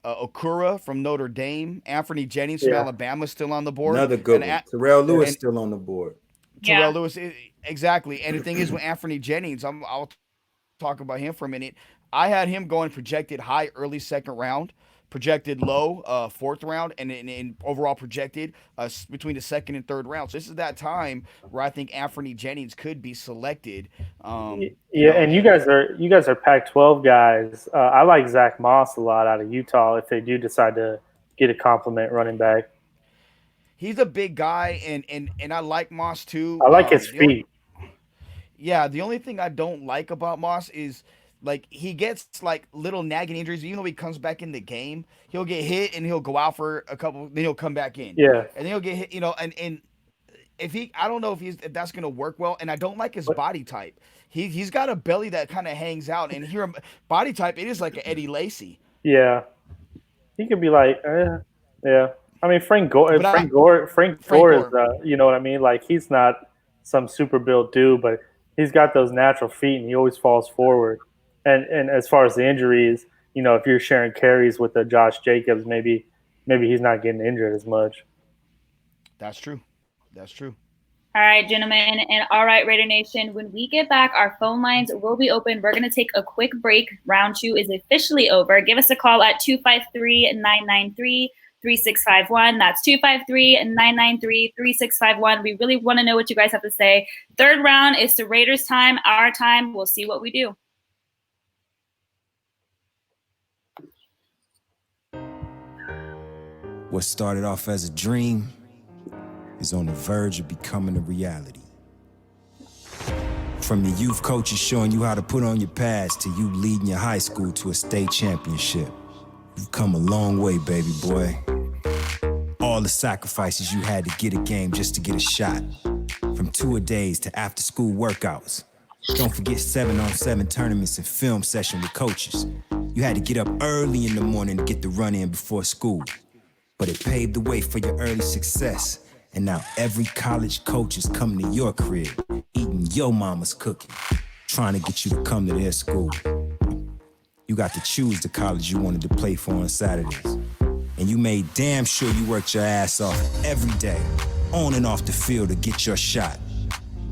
Okura from Notre Dame, Anthony Jennings from Alabama is still on the board. Another good one. Terrell Lewis still on the board. Terrell Lewis, exactly. And the thing is, with Anthony Jennings, I'll talk about him for a minute. I had him going projected high, early second round, projected low, fourth round, and in overall projected between the second and third round. So this is that time where I think Anthony Jennings could be selected. And you guys are Pac-12 guys. I like Zach Moss a lot out of Utah if they do decide to get a compliment running back. He's a big guy, and I like Moss too. I like his feet. The only thing I don't like about Moss is, like, he gets like little nagging injuries. Even though he comes back in the game, he'll get hit and he'll go out for a couple. Then he'll come back in. Yeah, and then he'll get hit. You know, and if I don't know if that's gonna work well. And I don't like his body type. He's got a belly that kind of hangs out, and here body type, it is like an Eddie Lacy. Yeah, he could be like, yeah. I mean, Frank Gore is, you know what I mean? Like, he's not some super built dude, but he's got those natural feet, and he always falls forward. And as far as the injuries, you know, if you're sharing carries with Josh Jacobs, maybe he's not getting injured as much. That's true. All right, gentlemen, and all right, Raider Nation, when we get back, our phone lines will be open. We're going to take a quick break. Round 2 is officially over. Give us a call at 253-993-3651. That's 253-993-3651. We really want to know what you guys have to say. Third round is the Raiders' time, our time. We'll see what we do. What started off as a dream is on the verge of becoming a reality. From your youth coaches showing you how to put on your pads to you leading your high school to a state championship, you've come a long way, baby boy. All the sacrifices you had to get a game just to get a shot. From two-a-days to after-school workouts. Don't forget 7-on-7 tournaments and film session with coaches. You had to get up early in the morning to get the run in before school. But it paved the way for your early success. And now every college coach is coming to your crib, eating your mama's cooking, trying to get you to come to their school. You got to choose the college you wanted to play for on Saturdays. And you made damn sure you worked your ass off every day, on and off the field to get your shot.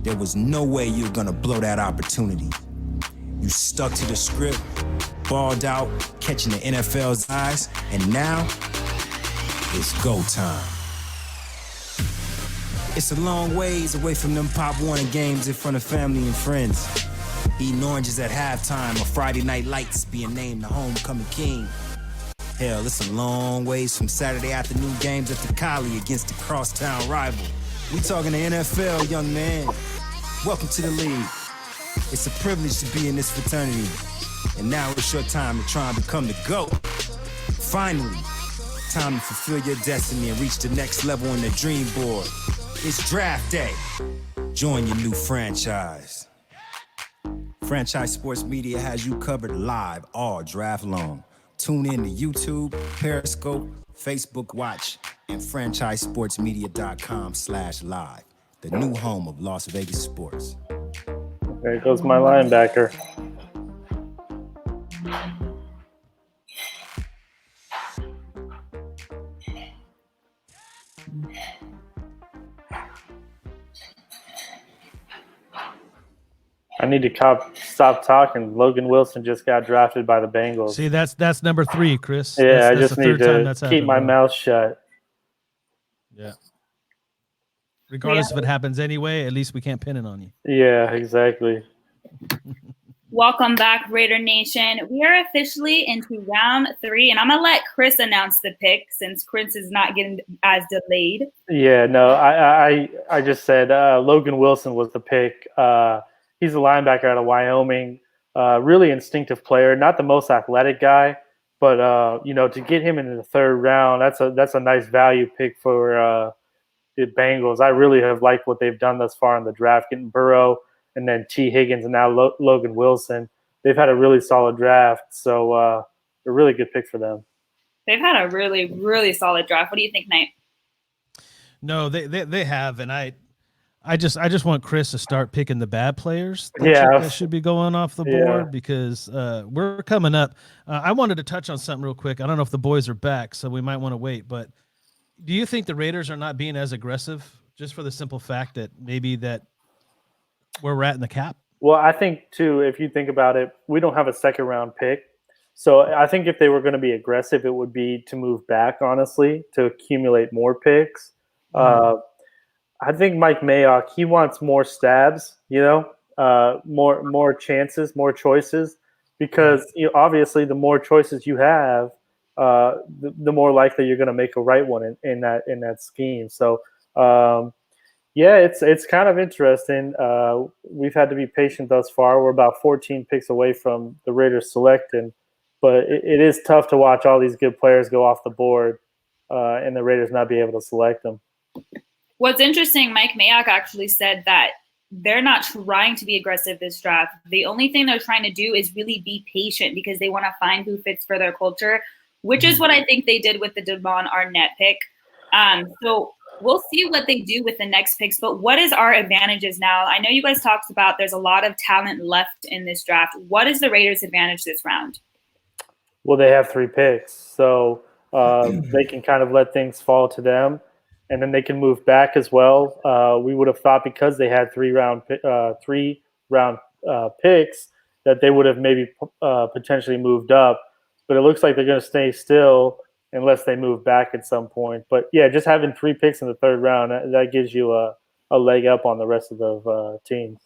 There was no way you were gonna blow that opportunity. You stuck to the script, balled out, catching the NFL's eyes, and now it's go time. It's a long ways away from them Pop Warner games in front of family and friends. Eating oranges at halftime or Friday night lights being named the homecoming king. Hell, it's a long ways from Saturday afternoon games at the Collie against the crosstown rival. We talking the NFL, young man. Welcome to the league. It's a privilege to be in this fraternity. And now it's your time to try and become the GOAT. Finally, time to fulfill your destiny and reach the next level on the dream board. It's draft day. Join your new franchise. Franchise Sports Media has you covered live all draft long. Tune in to YouTube, Periscope, Facebook Watch, and franchisesportsmedia.com/live, the new home of Las Vegas sports. There goes my linebacker. I need to stop talking. Logan Wilson just got drafted by the Bengals. See, that's number 3, Chris. Yeah, that's I just the need third time to keep my mouth shut. Yeah. Regardless if it happens anyway, at least we can't pin it on you. Yeah, exactly. Welcome back, Raider Nation. We are officially into round 3, and I'm going to let Chris announce the pick since Chris is not getting as delayed. Yeah, no, I just said Logan Wilson was the pick. He's a linebacker out of Wyoming, really instinctive player, not the most athletic guy, but to get him in the 3rd round, that's a nice value pick for the Bengals. I really have liked what they've done thus far in the draft, getting Burrow and then T. Higgins and now Logan Wilson. They've had a really solid draft, so a really good pick for them. They've had a really, really solid draft. What do you think, Knight? No, they have, and I just want Chris to start picking the bad players that should be going off the board because we're coming up. I wanted to touch on something real quick. I don't know if the boys are back, so we might want to wait. But do you think the Raiders are not being as aggressive just for the simple fact that maybe that where we're at in the cap? Well, I think, too, if you think about it, we don't have a 2nd-round pick. So I think if they were going to be aggressive, it would be to move back, honestly, to accumulate more picks. I think Mike Mayock, he wants more stabs, more chances, more choices, because obviously the more choices you have, the more likely you're going to make a right one in that scheme. So, it's kind of interesting. We've had to be patient thus far. We're about 14 picks away from the Raiders selecting, but it is tough to watch all these good players go off the board and the Raiders not be able to select them. What's interesting, Mike Mayock actually said that they're not trying to be aggressive this draft. The only thing they're trying to do is really be patient because they want to find who fits for their culture, which is what I think they did with the Devon Arnett pick. So we'll see what they do with the next picks, but what is our advantages now? I know you guys talked about there's a lot of talent left in this draft. What is the Raiders' advantage this round? Well, they have 3 picks, so they can kind of let things fall to them, and then they can move back as well. We would have thought because they had 3-round picks that they would have maybe potentially moved up, but it looks like they're going to stay still unless they move back at some point. But yeah, just having 3 picks in the 3rd round, that gives you a leg up on the rest of the teams.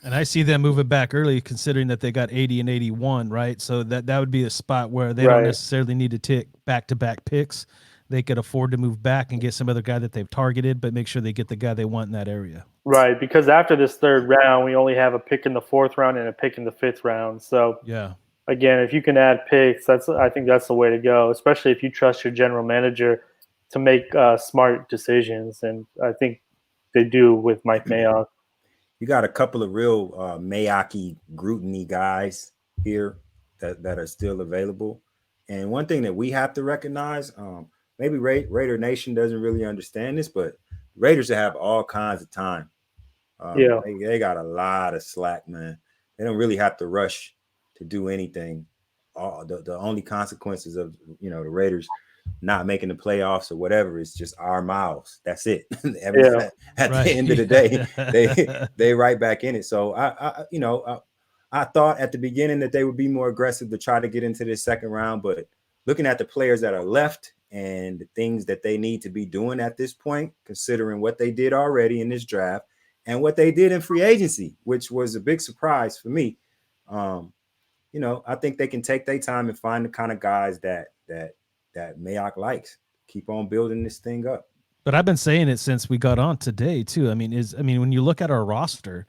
And I see them moving back early considering that they got 80 and 81, right? So that would be a spot where they don't necessarily need to take back-to-back picks. They could afford to move back and get some other guy that they've targeted, but make sure they get the guy they want in that area. Right, because after this 3rd round, we only have a pick in the 4th round and a pick in the 5th round. So again, if you can add picks, I think that's the way to go, especially if you trust your general manager to make smart decisions. And I think they do with Mike Mayock. You got a couple of real Mayocky, Gruden-y guys here that are still available. And one thing that we have to recognize, maybe Raider Nation doesn't really understand this, but Raiders have all kinds of time. They got a lot of slack, man. They don't really have to rush to do anything. The only consequences of the Raiders not making the playoffs or whatever is just our mouths. That's it. At the end of the day, they right back in it. So I thought at the beginning that they would be more aggressive to try to get into this 2nd round, but looking at the players that are left and the things that they need to be doing at this point, considering what they did already in this draft and what they did in free agency, which was a big surprise for me. I think they can take their time and find the kind of guys that Mayock likes. Keep on building this thing up. But I've been saying it since we got on today too. I mean, when you look at our roster,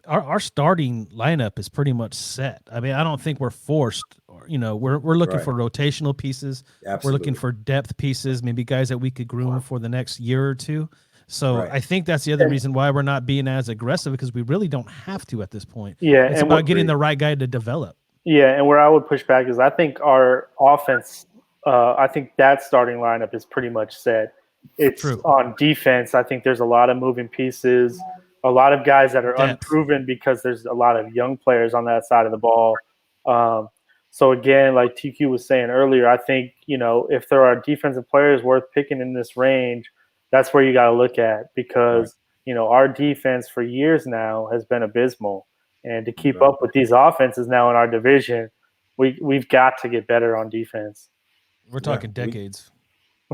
our starting lineup is pretty much set. I mean, I don't think we're forced. We're looking for rotational pieces. Absolutely. We're looking for depth pieces, maybe guys that we could groom for the next year or two. So I think that's the other reason why we're not being as aggressive, because we really don't have to at this point. Yeah, it's about getting the right guy to develop. Yeah, and where I would push back is I think our offense, I think that starting lineup is pretty much set. It's True. On defense, I think there's a lot of moving pieces, a lot of guys that are unproven because there's a lot of young players on that side of the ball. So again, like TQ was saying earlier, I think, if there are defensive players worth picking in this range, that's where you got to look at, because, our defense for years now has been abysmal. And to keep up with these offenses now in our division, we've got to get better on defense. We're talking decades.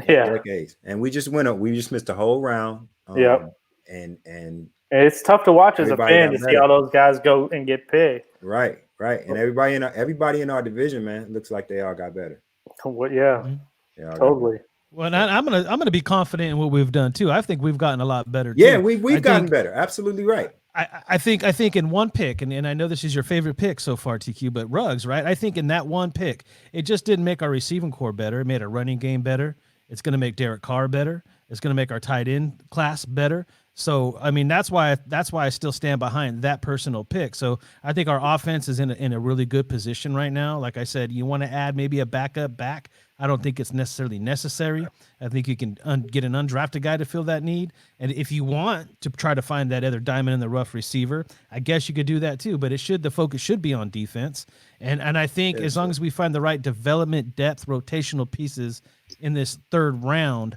Decades. And we just went up. We just missed a whole round. And it's tough to watch as a fan to see all those guys go and get picked. Right. And everybody in our division, man, looks like they all got better. Totally. Well, I'm gonna be confident in what we've done too. I think we've gotten a lot better. Yeah, we've gotten better. Absolutely right. I think in one pick, and I know this is your favorite pick so far, TQ, but Ruggs, right? I think in that one pick, it just didn't make our receiving core better. It made our running game better. It's going to make Derek Carr better. It's going to make our tight end class better. So, I mean, that's why I still stand behind that personal pick. So I think our offense is in a really good position right now. Like I said, you want to add maybe a backup back. I don't think it's necessarily necessary. I think you can get an undrafted guy to fill that need. And if you want to try to find that other diamond in the rough receiver, I guess you could do that too. But the focus should be on defense. And I think as long as we find the right development, depth, rotational pieces in this third round,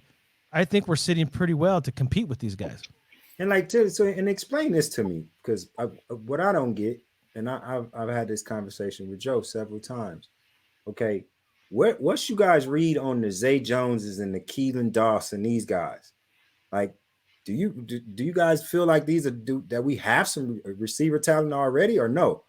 I think we're sitting pretty well to compete with these guys. And and explain this to me, because what I don't get, and I've had this conversation with Joe several times. Okay, what's you guys read on the Zay Joneses and the Keelan Doss and these guys? Like, do you guys feel like that we have some receiver talent already, or no?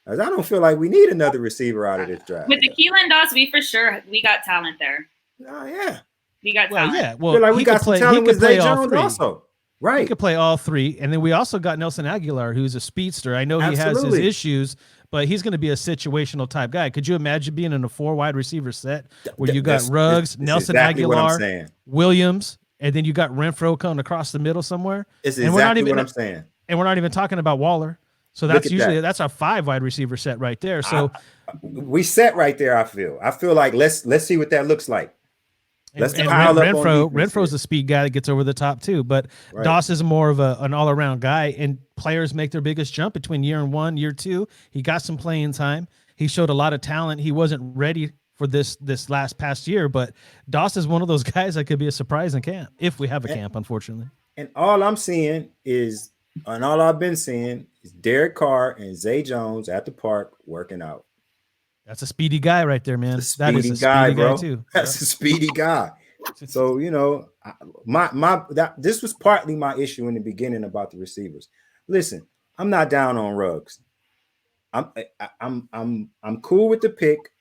As I don't feel like we need another receiver out of this draft. With the Keelan Doss, we got talent there. Oh yeah, we got talent. Yeah, well, I feel like we got some talent with Zay Jones also. Right. He could play all three. And then we also got Nelson Aguilar, who's a speedster. I know he has his issues, but he's going to be a situational type guy. Could you imagine being in a 4 wide receiver set where you got Ruggs, Nelson Aguilar, Williams, and then you got Renfro coming across the middle somewhere? It's exactly what I'm saying. And we're not even talking about Waller. So that's our 5 wide receiver set right there. So we set right there. I feel like let's see what that looks like. Renfro's a speed guy that gets over the top too, but Doss is more of an all-around guy, and players make their biggest jump between year 1, year 2. He got some playing time. He showed a lot of talent. He wasn't ready for this past year, but Doss is one of those guys that could be a surprise in camp if we have a camp, unfortunately. And all I'm seeing is, and all I've been seeing is Derek Carr and Zay Jones at the park working out. That's a speedy guy right there, man. That is a speedy guy, bro. Too. That's a speedy guy. So, this was partly my issue in the beginning about the receivers. Listen, I'm not down on Ruggs. I'm cool with the pick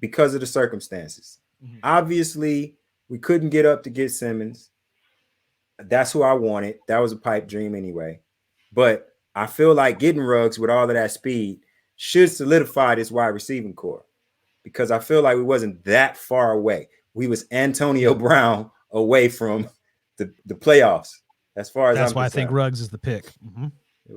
because of the circumstances. Mm-hmm. Obviously, we couldn't get up to get Simmons. That's who I wanted. That was a pipe dream anyway. But I feel like getting Ruggs with all of that speed should solidify this wide receiving core, because I feel like we wasn't that far away. We was Antonio Brown away from the playoffs. As far as that's why I think Ruggs is the pick. Mm-hmm.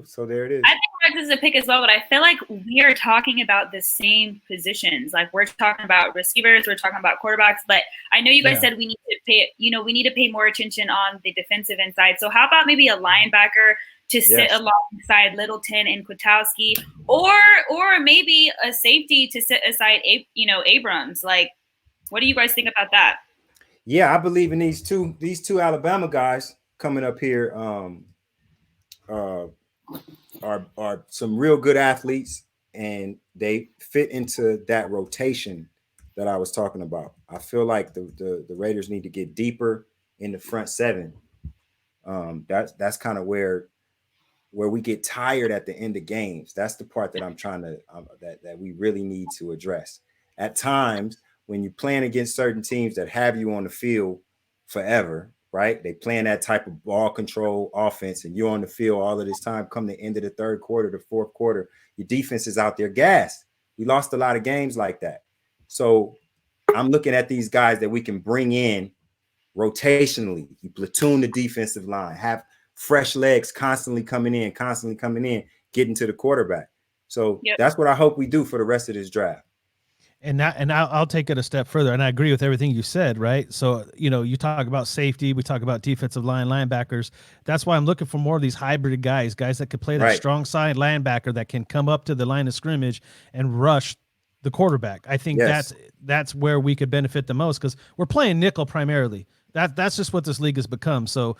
So there it is. I think Ruggs is a pick as well, but I feel like we are talking about the same positions. Like, we're talking about receivers, we're talking about quarterbacks, but I know you guys said we need to pay more attention on the defensive inside. So how about maybe a linebacker to sit alongside Littleton and Kwiatkowski, or maybe a safety to sit aside, Abrams. Like, what do you guys think about that? Yeah, I believe in these two Alabama guys coming up here are some real good athletes, and they fit into that rotation that I was talking about. I feel like the Raiders need to get deeper in the front 7. That's kind of where we get tired at the end of games. That's the part that I'm trying to that we really need to address. At times, when you're playing against certain teams that have you on the field forever, right? They playing that type of ball control offense, and you're on the field all of this time. Come the end of the third quarter, the fourth quarter, your defense is out there gassed. We lost a lot of games like that. So I'm looking at these guys that we can bring in rotationally. You platoon the defensive line, have fresh legs constantly coming in, getting to the quarterback. So that's what I hope we do for the rest of this draft. And I'll take it a step further, and I agree with everything you said, right? So, you talk about safety, we talk about defensive line, linebackers. That's why I'm looking for more of these hybrid guys that could play that strong side linebacker that can come up to the line of scrimmage and rush the quarterback. I think that's where we could benefit the most, because we're playing nickel primarily. That's just what this league has become. So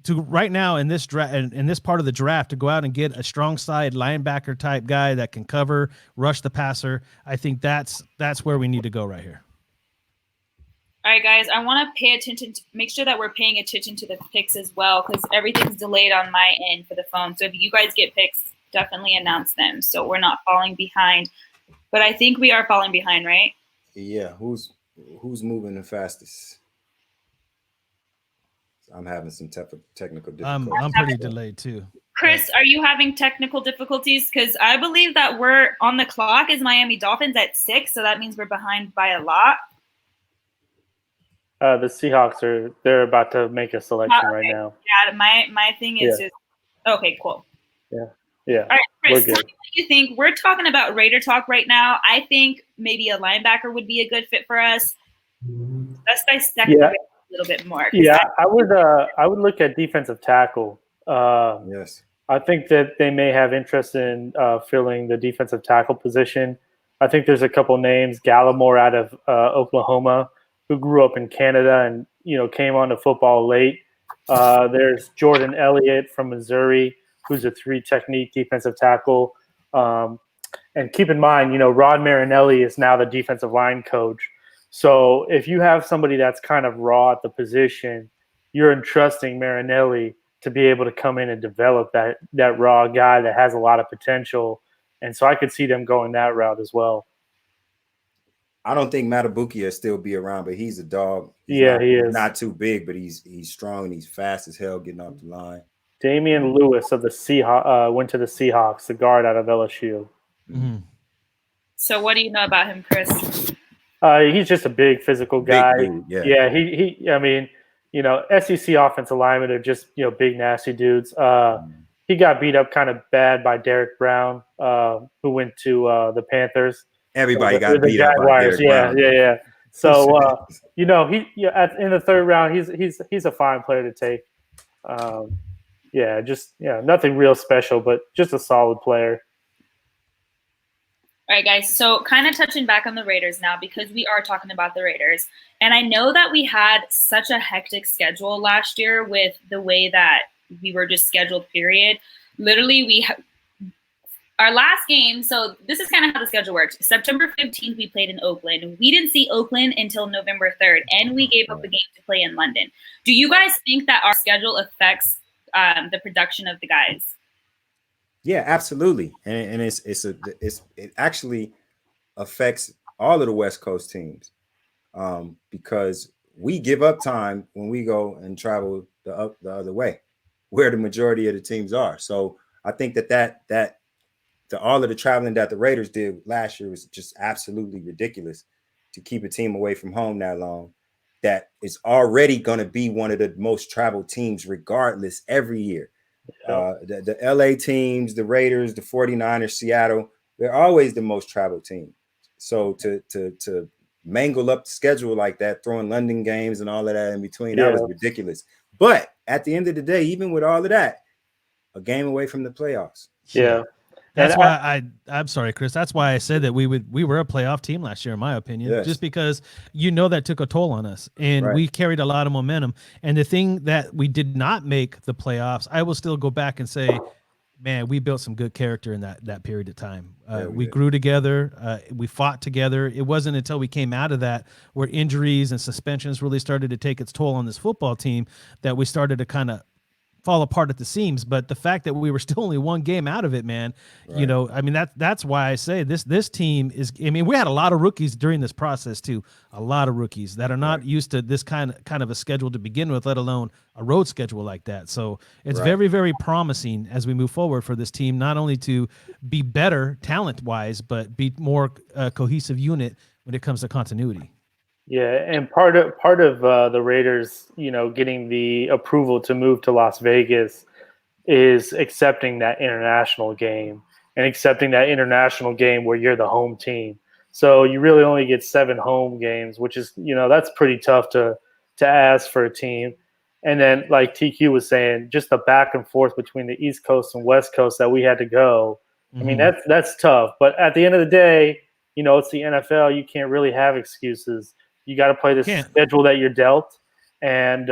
to right now in this draft, in this part of the draft, to go out and get a strong side linebacker type guy that can cover, rush the passer, I think that's where we need to go right here. All right, guys, I want to pay attention to make sure that we're paying attention to the picks as well, because everything's delayed on my end for the phone. So if you guys get picks, definitely announce them so we're not falling behind. But I think we are falling behind, right? Yeah. Who's moving the fastest? I'm having some technical difficulties. I'm pretty delayed too. Chris, are you having technical difficulties? Because I believe that we're on the clock is Miami Dolphins at 6, so that means we're behind by a lot. The Seahawks they're about to make a selection right now. Yeah, my thing is just okay, cool. Yeah. All right, Chris, tell me what you think. We're talking about Raider talk right now. I think maybe a linebacker would be a good fit for us. Let's dissect it a little bit more. Yeah, I would look at defensive tackle. Yes. I think that they may have interest in filling the defensive tackle position. I think there's a couple names, Gallimore out of Oklahoma, who grew up in Canada and came on to football late. There's Jordan Elliott from Missouri, who's a 3-technique defensive tackle. And keep in mind, Rod Marinelli is now the defensive line coach. So if you have somebody that's kind of raw at the position, you're entrusting Marinelli to be able to come in and develop that raw guy that has a lot of potential. And so I could see them going that route as well. I don't think Matabuki will still be around, but he's a dog. He is. Not too big, but he's strong and he's fast as hell getting off the line. Damian Lewis of the Seahawks went to the Seahawks, the guard out of LSU. Mm-hmm. So what do you know about him, Chris? He's just a big physical guy. Big dude, He. I mean, SEC offensive linemen are just big nasty dudes. He got beat up kind of bad by Derek Brown, who went to the Panthers. Everybody got beat up by Derek Brown. Yeah. So in the third round, he's a fine player to take. Nothing real special, but just a solid player. All right, guys. So kind of touching back on the Raiders now, because we are talking about the Raiders. And I know that we had such a hectic schedule last year with the way that we were just scheduled, period. Literally, our last game, so this is kind of how the schedule works. September 15th, we played in Oakland. We didn't see Oakland until November 3rd, and we gave up a game to play in London. Do you guys think that our schedule affects the production of the guys? Yeah, absolutely. And it actually affects all of the West Coast teams because we give up time when we go and travel the other way, where the majority of the teams are. So I think that all of the traveling that the Raiders did last year was just absolutely ridiculous to keep a team away from home that long. That is already going to be one of the most traveled teams regardless every year. The LA teams, the Raiders, the 49ers, Seattle, they're always the most traveled team. So to mangle up the schedule like that, throwing London games and all of that in between, that was ridiculous. But at the end of the day, even with all of that, a game away from the playoffs. Yeah. That's why I'm sorry, Chris. That's why I said that we were a playoff team last year, in my opinion, just because that took a toll on us and we carried a lot of momentum. And the thing that we did not make the playoffs, I will still go back and say, man, we built some good character in that period of time. We grew together. We fought together. It wasn't until we came out of that where injuries and suspensions really started to take its toll on this football team that we started to kind of fall apart at the seams. But the fact that we were still only one game out of it, man, Right. I mean, that's why I say this team is. I mean, we had a lot of rookies during this process too. A lot of rookies that are not used to this kind of a schedule to begin with, let alone a road schedule like that. So it's very, very promising as we move forward for this team, not only to be better talent wise, but be more cohesive unit when it comes to continuity. Yeah, and part of the Raiders, getting the approval to move to Las Vegas is accepting that international game and accepting that international game where you're the home team. So you really only get 7 home games, which is, that's pretty tough to ask for a team. And then, like TQ was saying, just the back and forth between the East Coast and West Coast that we had to go. I mean, that's tough. But at the end of the day, it's the NFL. You can't really have excuses. You got to play the schedule that you're dealt, and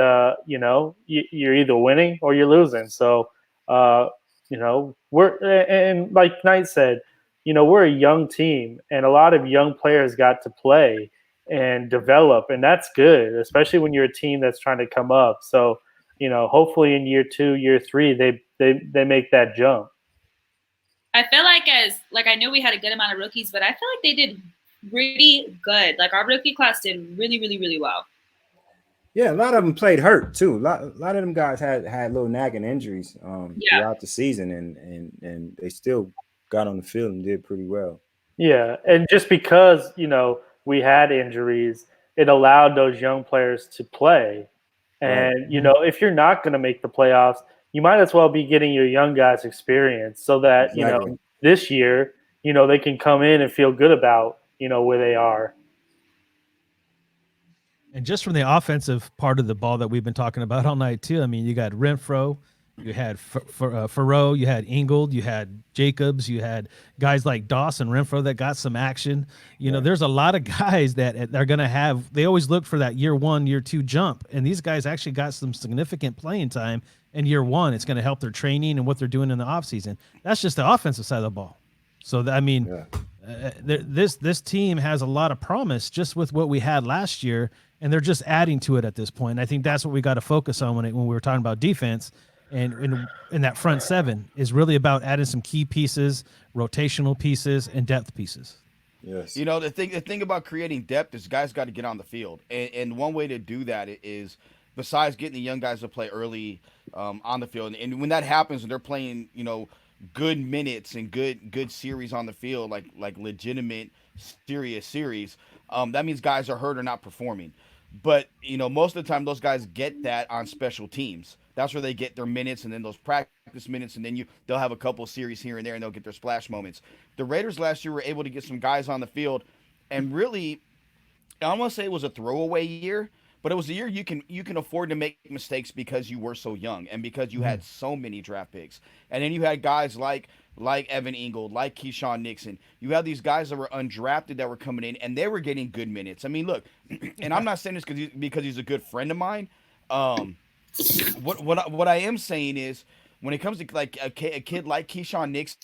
you're either winning or you're losing. So, and like Knight said, we're a young team, and a lot of young players got to play and develop, and that's good, especially when you're a team that's trying to come up. So, hopefully in year 2, year 3, they make that jump. I feel like I knew we had a good amount of rookies, but I feel like they did really good. Like our rookie class did really, really, really well. Yeah, a lot of them played hurt too. A lot of them guys had little nagging injuries throughout the season, and they still got on the field and did pretty well. Yeah, and just because we had injuries, it allowed those young players to play. And if you're not going to make the playoffs, you might as well be getting your young guys experience so that this year they can come in and feel good about where they are. And just from the offensive part of the ball that we've been talking about all night too, I mean, you got Renfro, you had Farrow, you had Ingold, you had Jacobs, you had guys like Dawson, Renfro that got some action. There's a lot of guys that are going to have. They always look for that year 1, year 2 jump, and these guys actually got some significant playing time in year 1. It's going to help their training and what they're doing in the offseason. That's just the offensive side of the ball. So this team has a lot of promise just with what we had last year, and they're just adding to it at this point. And I think that's what we got to focus on when we were talking about defense. And in that front 7 is really about adding some key pieces, rotational pieces, and depth pieces. Yes. The thing about creating depth is guys got to get on the field, and one way to do that is, besides getting the young guys to play early on the field, and when that happens and they're playing, good minutes and good series on the field, like legitimate serious series, that means guys are hurt or not performing. But most of the time those guys get that on special teams. That's where they get their minutes, and then those practice minutes, and then they'll have a couple of series here and there, and they'll get their splash moments. The Raiders last year were able to get some guys on the field, and really, I don't want to say it was a throwaway year, but it was a year you can afford to make mistakes because you were so young and because you had so many draft picks. And then you had guys like Evan Ingold, like Keyshawn Nixon. You had these guys that were undrafted that were coming in, and they were getting good minutes. I mean, look, and I'm not saying this because he's a good friend of mine. What I am saying is, when it comes to like a kid like Keyshawn Nixon,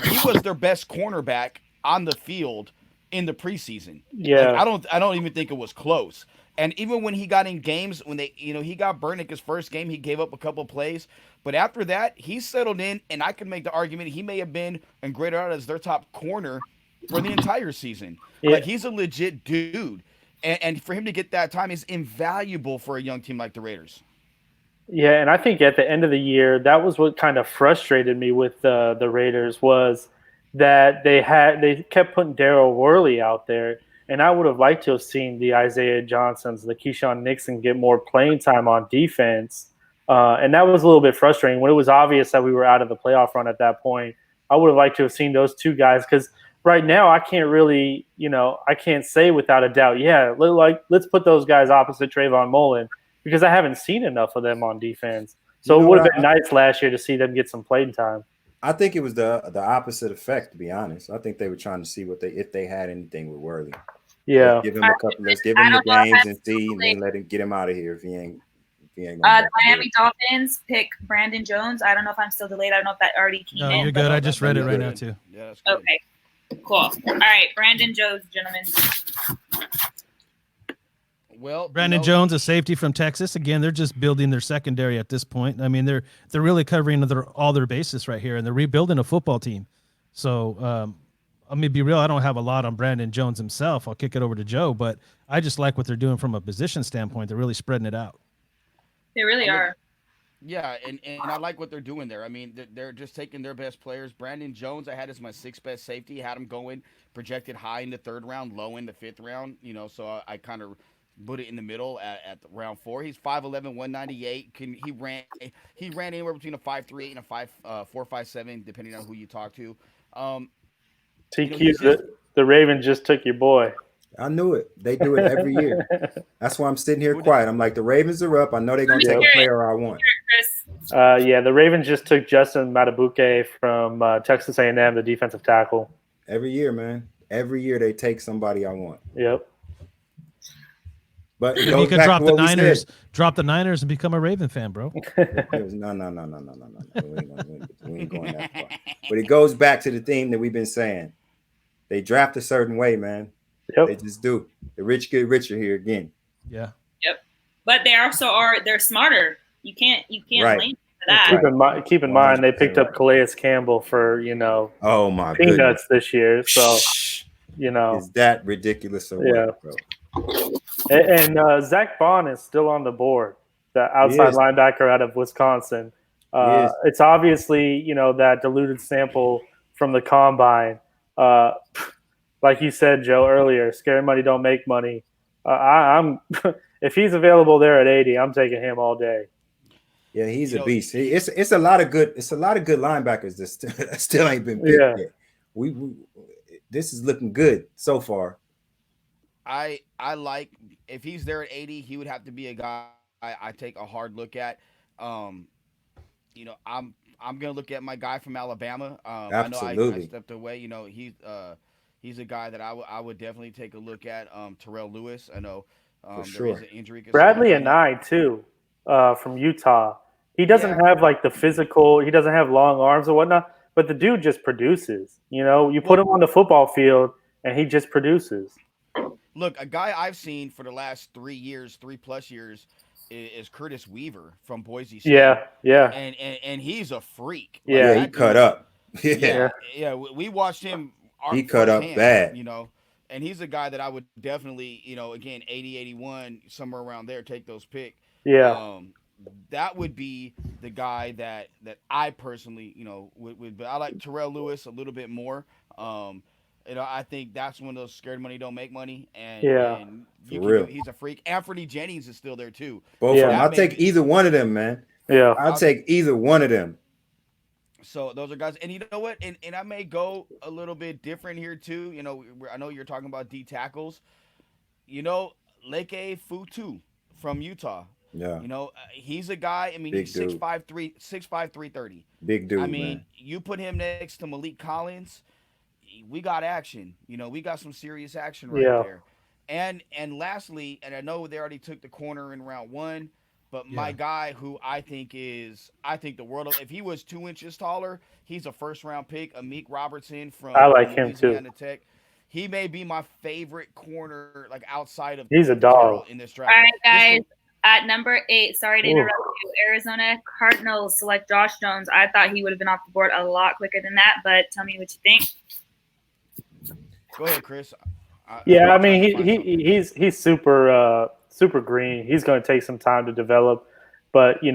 he was their best cornerback on the field in the preseason. Yeah, I don't even think it was close. And even when he got in games, when he got burned in his first game, he gave up a couple of plays. But after that, he settled in, and I can make the argument he may have been and graded out as their top corner for the entire season. Yeah. Like, he's a legit dude. And for him to get that time is invaluable for a young team like the Raiders. Yeah, and I think at the end of the year, that was what kind of frustrated me with the Raiders, was that they kept putting Daryl Worley out there. And I would have liked to have seen the Isaiah Johnsons, the Keyshawn Nixon get more playing time on defense. And that was a little bit frustrating. When it was obvious that we were out of the playoff run at that point, I would have liked to have seen those two guys, because right now I can't really, I can't say without a doubt, let's put those guys opposite Trayvon Mullen, because I haven't seen enough of them on defense. So it would have been nice last year to see them get some playing time. I think it was the opposite effect, to be honest. I think they were trying to see if they had anything with Worley. Yeah, let's give him the games and see, and then let him get him out of here if he ain't. The Miami Dolphins pick Brandon Jones. I don't know if I'm still delayed. I don't know if that already came in. No, you're good. I just read it right now too. Yeah, that's good. Okay, cool. All right, Brandon Jones, gentlemen. Well, Brandon Jones, a safety from Texas. Again, they're just building their secondary at this point. I mean, they're really covering all their bases right here, and they're rebuilding a football team. So, let me be real. I don't have a lot on Brandon Jones himself. I'll kick it over to Joe, but I just like what they're doing from a position standpoint. They're really spreading it out. They really are. Yeah, and I like what they're doing there. I mean, they're just taking their best players. Brandon Jones, I had as my 6th best safety. Had him going projected high in the 3rd round, low in the 5th round. So I kind of put it in the middle at round 4. He's 5'11", 198. He ran anywhere between a 5'3" and a 4.57, depending on who you talk to. TQ, the Ravens just took your boy. I knew it. They do it every year. That's why I'm sitting here quiet. I'm like, the Ravens are up. I know they're going to take a player I want. The Ravens just took Justin Matabuke from Texas A&M, the defensive tackle. Every year, man. Every year they take somebody I want. Yep. But he could drop the Niners and become a Raven fan, bro. No. We ain't going that far. But it goes back to the theme that we've been saying. They draft a certain way, man. Yep. They just do. The rich get richer here again. Yeah. Yep. But they also they're smarter. You can't Right. blame for that. Keep in mind they picked up Calais Campbell for, oh my peanuts goodness. this year. So, Is that ridiculous or what, bro? And Zach Bond is still on the board, the outside linebacker out of Wisconsin. It's obviously, that diluted sample from the combine. Like you said, Joe, earlier, scary money don't make money. I'm if he's available there at 80, I'm taking him all day. Yeah, he's a beast. It's a lot of good. It's a lot of good linebackers that still ain't been picked yet. We this is looking good so far. I like if he's there at 80, he would have to be a guy I take a hard look at. I'm gonna look at my guy from Alabama. Absolutely. I know I stepped away. He's a guy that I would definitely take a look at. Terrell Lewis. I know For there sure. is an injury. Bradley Anae too, from Utah. He doesn't have like the physical. He doesn't have long arms or whatnot. But the dude just produces. You put him on the football field, and he just produces. Look, a guy I've seen for the last 3+ years, is Curtis Weaver from Boise State. Yeah. And he's a freak. Yeah, he cut up. Yeah. We watched him. He cut up bad. And he's a guy that I would definitely, again, 80, 81, somewhere around there, take those picks. Yeah. That would be the guy that I personally, would. But I like Terrell Lewis a little bit more. I think that's when those scared money don't make money. And he's a freak. Anthony Jennings is still there too. Both of them. I'll take either one of them, man. Yeah. I'll take either one of them. So those are guys. And you know what? And I may go a little bit different here too. I know you're talking about D tackles. Leke Futu from Utah. Yeah. He's a guy. I mean, Big he's dude. 6'5", 330. Big dude. I mean, man. you put him next to Malik Collins, we got action. We got some serious action right there. And lastly, and I know they already took the corner in round 1, but my guy who I think the world of, if he was 2 inches taller, he's a first-round pick, Amik Robertson from I like him too. Tech. He may be my favorite corner, like outside of. He's a dog in this draft. All right, guys. At number 8, sorry to interrupt you, Arizona Cardinals select Josh Jones. I thought he would have been off the board a lot quicker than that, but tell me what you think. Go ahead, Chris. I mean, he's super green. He's going to take some time to develop, but you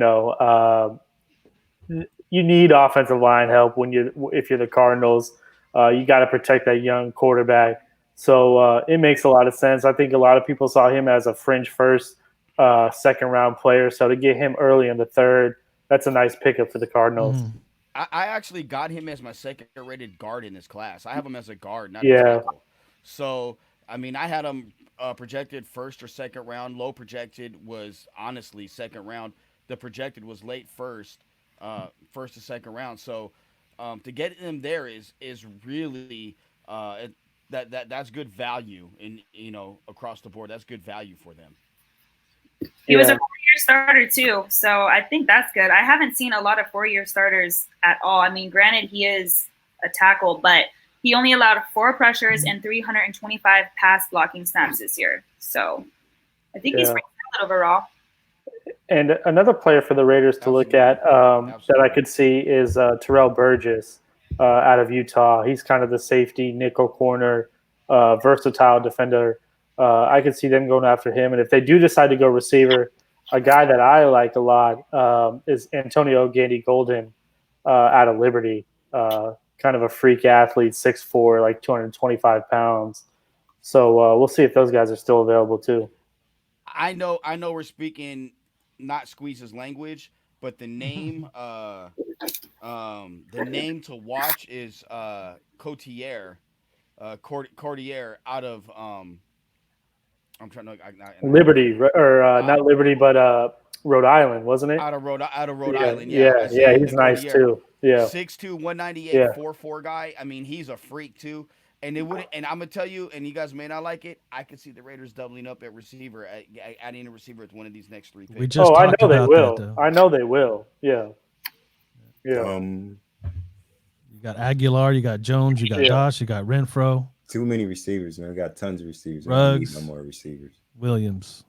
need offensive line help if you're the Cardinals. You got to protect that young quarterback. So it makes a lot of sense. I think a lot of people saw him as a fringe first, second round player. So to get him early in the 3rd, that's a nice pickup for the Cardinals. Mm. I actually got him as my second-rated guard in this class. I have him as a guard, not a tackle. So, I mean, I had him projected first or second round. Low projected was honestly second round. The projected was late first to second round. So, to get him there is really that's good value across the board. That's good value for them. He was a 4-year starter too, so I think that's good. I haven't seen a lot of 4-year starters at all. I mean, granted, he is a tackle, but he only allowed 4 pressures and 325 pass blocking snaps this year. So I think he's pretty solid overall. And another player for the Raiders to look at that I could see is Terrell Burgess out of Utah. He's kind of the safety, nickel corner, versatile defender. I could see them going after him. And if they do decide to go receiver, a guy that I like a lot is Antonio Gandy Golden out of Liberty. Kind of a freak athlete, 6'4", like 225 pounds. So we'll see if those guys are still available too. I know we're speaking not Squeeze's language, but the name to watch is Cotier out of I'm trying to Liberty not Liberty, but Rhode Island, wasn't it? Out of Rhode yeah, Island, yeah, he's nice too. Yeah, 6'2", 198, 4'4" guy. I mean, he's a freak too. And I'm gonna tell you, and you guys may not like it, I could see the Raiders doubling up at receiver, adding a receiver with one of these next 3 picks. I know they will. I know they will. Yeah. Yeah. You got Aguilar, you got Jones, you got Dosh, you got Renfro. Too many receivers, man. We got tons of receivers. Ruggs, we need no more receivers. Williams.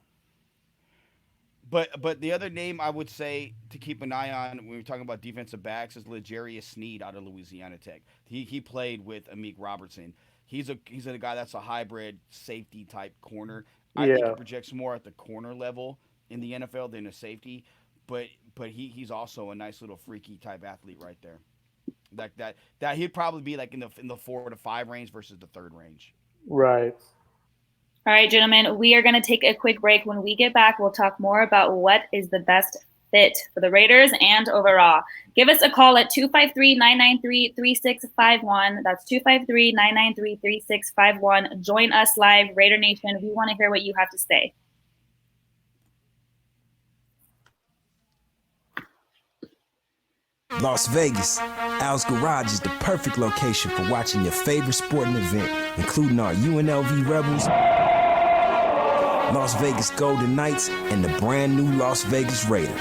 But the other name I would say to keep an eye on when we're talking about defensive backs is L'Jarius Sneed out of Louisiana Tech. He played with Amik Robertson. He's a guy that's a hybrid safety type corner. I think he projects more at the corner level in the NFL than a safety, but he's also a nice little freaky type athlete right there. That he'd probably be like in the 4 to 5 range versus the 3rd range. Right. All right, gentlemen, we are going to take a quick break. When we get back, we'll talk more about what is the best fit for the Raiders and overall. Give us a call at 253-993-3651. That's 253-993-3651. Join us live, Raider Nation. We want to hear what you have to say. Las Vegas, Al's Garage is the perfect location for watching your favorite sporting event, including our UNLV Rebels, Las Vegas Golden Knights, and the brand new Las Vegas Raiders.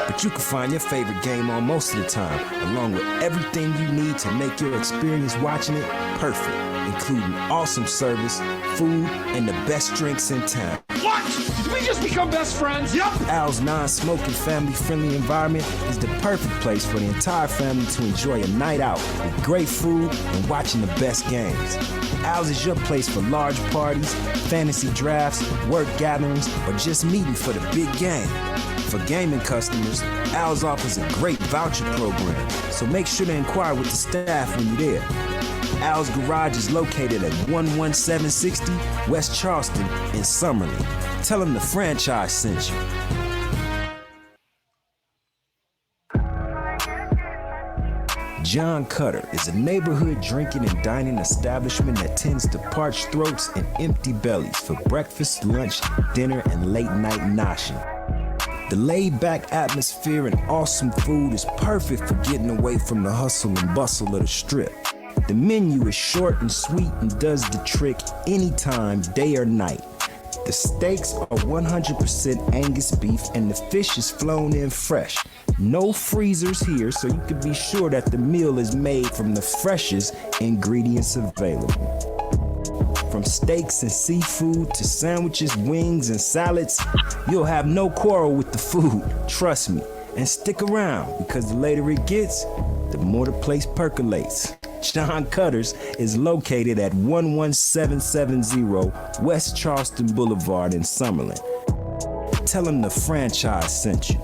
But you can find your favorite game on most of the time, along with everything you need to make your experience watching it perfect, including awesome service, food, and the best drinks in town. What? Did we just become best friends? Yep. Al's non-smoking, family-friendly environment is the perfect place for the entire family to enjoy a night out with great food and watching the best games. Al's is your place for large parties, fantasy drafts, work gatherings, or just meeting for the big game. For gaming customers, Al's offers a great voucher program, so make sure to inquire with the staff when you're there. Al's Garage is located at 11760 West Charleston in Summerlin. Tell them the franchise sent you. John Cutter is a neighborhood drinking and dining establishment that tends to parched throats and empty bellies for breakfast, lunch, dinner, and late night noshing. The laid-back atmosphere and awesome food is perfect for getting away from the hustle and bustle of the strip. The menu is short and sweet and does the trick anytime, day or night. The steaks are 100% Angus beef and the fish is flown in fresh. No freezers here, so you can be sure that the meal is made from the freshest ingredients available. From steaks and seafood to sandwiches, wings, and salads, you'll have no quarrel with the food, trust me. And stick around, because the later it gets, the more the place percolates. John Cutter's is located at 11770 West Charleston Boulevard in Summerlin. Tell them the franchise sent you.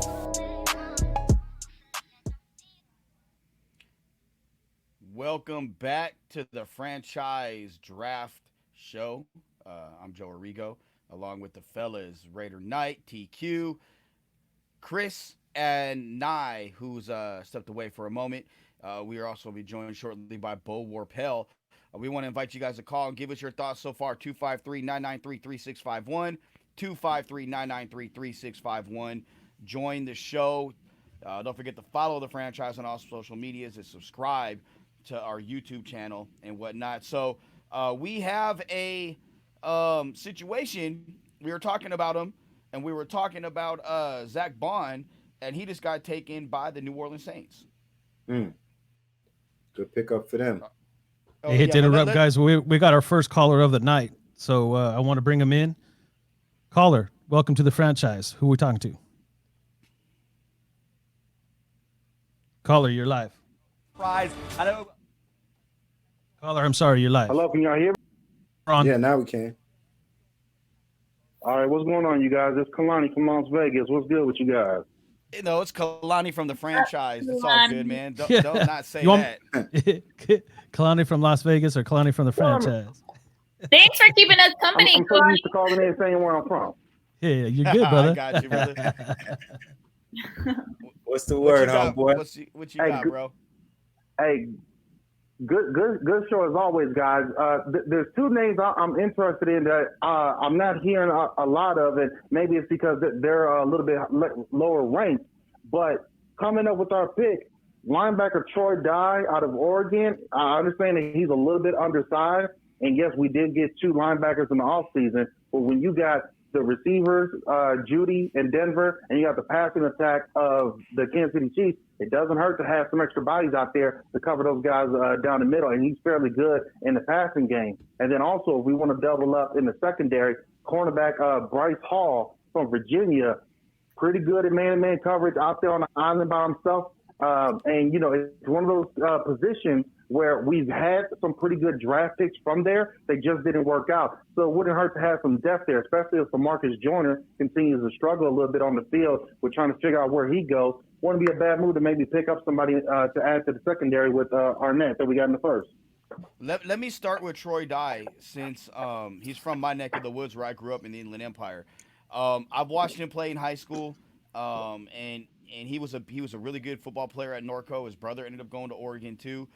Welcome back to the Franchise Draft Show. I'm Joe Arrigo, along with the fellas Raider Knight, TQ, Chris, and Nye, who's stepped away for a moment. We are also be joined shortly by Bo Warpel. We want to invite you guys to call and give us your thoughts so far. 253-993-3651. 253-993-3651. Join the show. Don't forget to follow the franchise on all social medias and subscribe to our YouTube channel and whatnot. So we have a situation. We were talking about him, and we were talking about Zach Bond, and he just got taken by the New Orleans Saints. Good pickup for them. Hey, to interrupt, guys. We got our first caller of the night. So I want to bring him in. Caller, welcome to the franchise. Who are we talking to? Caller, you're live. Prize. I know. Caller, I'm sorry, you're live. Hello, can y'all hear me? Yeah, now we can. All right, what's going on, you guys? It's Kalani from Las Vegas. What's good with you guys? You know, it's Kalani from the franchise. It's all good, man. Don't not say that. Kalani from Las Vegas or Kalani from the franchise? Thanks for keeping us company. I'm so used to calling in saying where I'm from. Yeah, you're good, brother. I got you, brother. What's the word, homeboy? What you got, bro? Hey, good show as always, guys. There's two names I'm interested in that I'm not hearing a lot of, and maybe it's because they're a little bit lower ranked. But coming up with our pick, linebacker Troy Dye out of Oregon. I understand that he's a little bit undersized, and yes, we did get 2 linebackers in the offseason. But when you got the receivers, Judy and Denver, and you got the passing attack of the Kansas City Chiefs, it doesn't hurt to have some extra bodies out there to cover those guys down the middle, and he's fairly good in the passing game. And then also, if we want to double up in the secondary, cornerback Bryce Hall from Virginia, pretty good at man-to-man coverage out there on the island by himself. And, you know, it's one of those positions where we've had some pretty good draft picks from there. They just didn't work out. So it wouldn't hurt to have some depth there, especially if Marcus Joyner continues to struggle a little bit on the field. We're trying to figure out where he goes. Wouldn't be a bad move to maybe pick up somebody to add to the secondary with Arnett that we got in the first. Let me start with Troy Dye, since he's from my neck of the woods where I grew up in the Inland Empire. I've watched him play in high school, and he was a really good football player at Norco. His brother ended up going to Oregon too.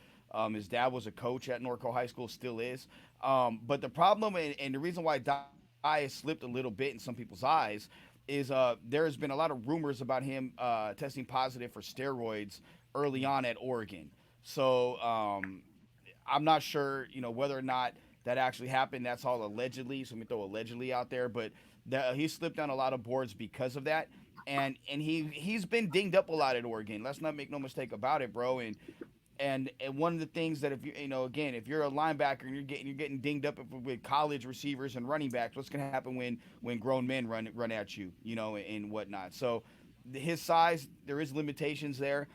His dad was a coach at Norco High School, still is. But the problem and the reason why Dye has slipped a little bit in some people's eyes is there has been a lot of rumors about him testing positive for steroids early on at Oregon. So I'm not sure, whether or not that actually happened. That's all allegedly. So let me throw allegedly out there. But he slipped on a lot of boards because of that. And he's been dinged up a lot at Oregon. Let's not make no mistake about it, bro. And one of the things that if you're a linebacker and you're getting dinged up with college receivers and running backs, what's going to happen when grown men run at you, and whatnot. So his size, there is limitations there.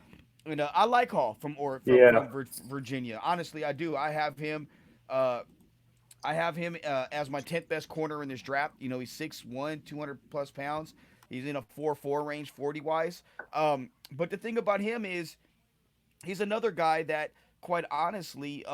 And I like Hall from Virginia. Honestly, I do. I have him as my 10th best corner in this draft. He's 6'1", 200 plus pounds. He's in a 4.4 range, 40 wise. But the thing about him is, he's another guy that, quite honestly,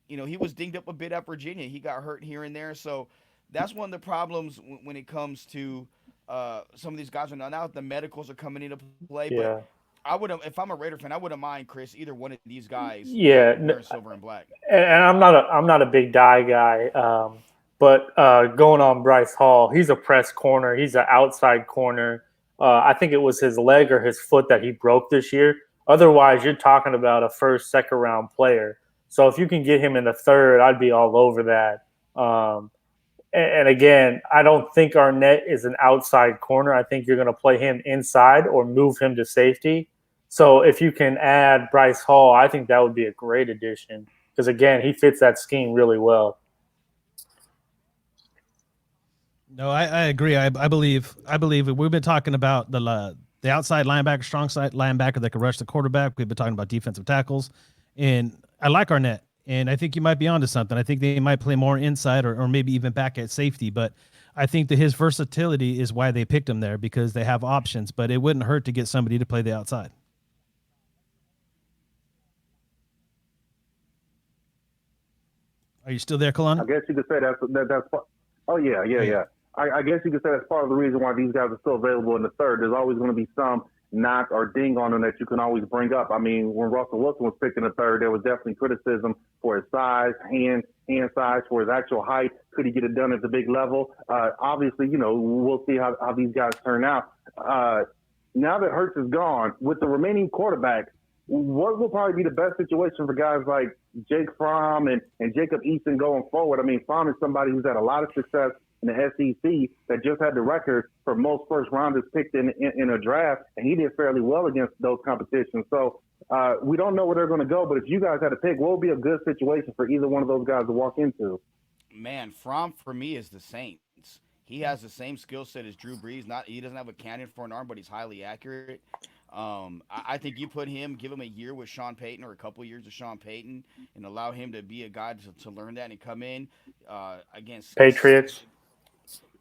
he was dinged up a bit at Virginia. He got hurt here and there. So that's one of the problems when it comes to some of these guys. Now the medicals are coming into play. Yeah. But I wouldn't, if I'm a Raider fan, I wouldn't mind, Chris, either one of these guys. Yeah. Wearing silver and black. And I'm not a big Dye guy. But going on Bryce Hall, he's a press corner. He's an outside corner. I think it was his leg or his foot that he broke this year. Otherwise, you're talking about a first, second round player. So if you can get him in the third, I'd be all over that. And again, I don't think Arnett is an outside corner. I think you're going to play him inside or move him to safety. So if you can add Bryce Hall, I think that would be a great addition because, again, he fits that scheme really well. No, I agree. I believe we've been talking about the outside linebacker, strong side linebacker that can rush the quarterback. We've been talking about defensive tackles, and I like Arnett, and I think you might be onto something. I think they might play more inside or maybe even back at safety, but I think that his versatility is why they picked him there because they have options, but it wouldn't hurt to get somebody to play the outside. Are you still there, Kalani? I guess you could say that's part. Oh, yeah. I guess you could say that's part of the reason why these guys are still available in the third. There's always going to be some knock or ding on them that you can always bring up. I mean, when Russell Wilson was picked in the third, there was definitely criticism for his size, hand size, for his actual height. Could he get it done at the big level? Obviously, we'll see how these guys turn out. Now that Hurts is gone, with the remaining quarterbacks, what will probably be the best situation for guys like Jake Fromm and Jacob Eason going forward? I mean, Fromm is somebody who's had a lot of success in the SEC that just had the record for most first rounders picked in a draft, and he did fairly well against those competitions. So we don't know where they're going to go, but if you guys had to pick, what would be a good situation for either one of those guys to walk into? Man, Fromm for me is the Saints. He has the same skill set as Drew Brees. Not he doesn't have a cannon for an arm, but he's highly accurate. I think you put him, give him a year with Sean Payton or a couple years with Sean Payton, and allow him to be a guy to learn that and come in against Patriots.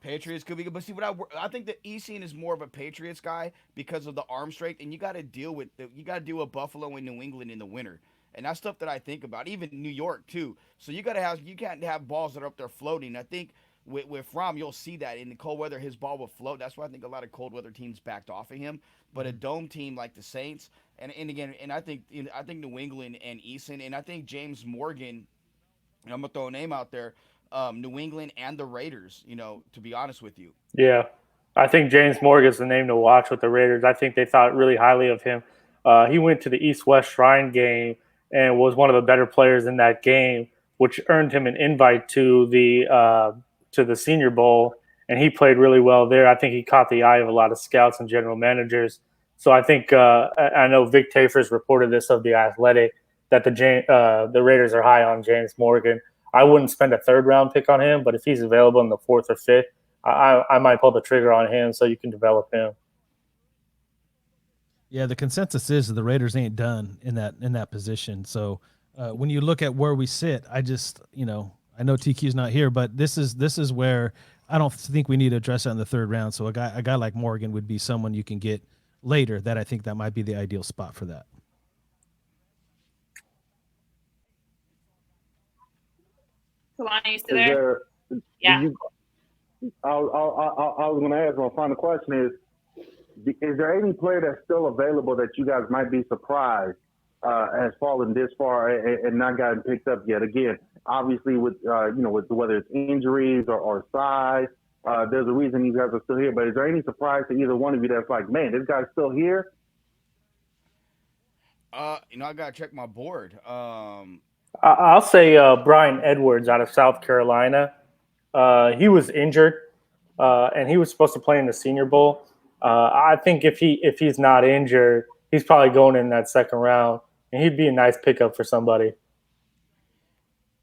Patriots could be good, but see what I think that Easton is more of a Patriots guy because of the arm strength, and you got to deal with you got to deal with Buffalo and New England in the winter, and that's stuff that I think about. Even New York too. So you can't have balls that are up there floating. I think with Fromm you'll see that in the cold weather his ball will float. That's why I think a lot of cold weather teams backed off of him. But a dome team like the Saints, and again, and I think New England and Easton, and I think James Morgan. And I'm gonna throw a name out there. New England and the Raiders. To be honest with you. Yeah, I think James Morgan's the name to watch with the Raiders. I think they thought really highly of him. He went to the East-West Shrine game and was one of the better players in that game, which earned him an invite to the Senior Bowl, and he played really well there. I think he caught the eye of a lot of scouts and general managers. So I think I know Vic Tafers reported this of the Athletic that the Raiders are high on James Morgan. I wouldn't spend a third round pick on him, but if he's available in the fourth or fifth, I might pull the trigger on him so you can develop him. Yeah, the consensus is that the Raiders ain't done in that position. So when you look at where we sit, I just I know TQ's not here, but this is where I don't think we need to address that in the third round. So a guy like Morgan would be someone you can get later. That I think that might be the ideal spot for that. Kalani, you still there? Yeah. I was going to ask, my final question is there any player that's still available that you guys might be surprised has fallen this far and not gotten picked up yet? Again, obviously with with whether it's injuries or size, there's a reason these guys are still here. But is there any surprise to either one of you that's like, man, this guy's still here? I gotta check my board. I'll say Brian Edwards out of South Carolina. He was injured, and he was supposed to play in the Senior Bowl. I think if he's not injured, he's probably going in that second round, and he'd be a nice pickup for somebody.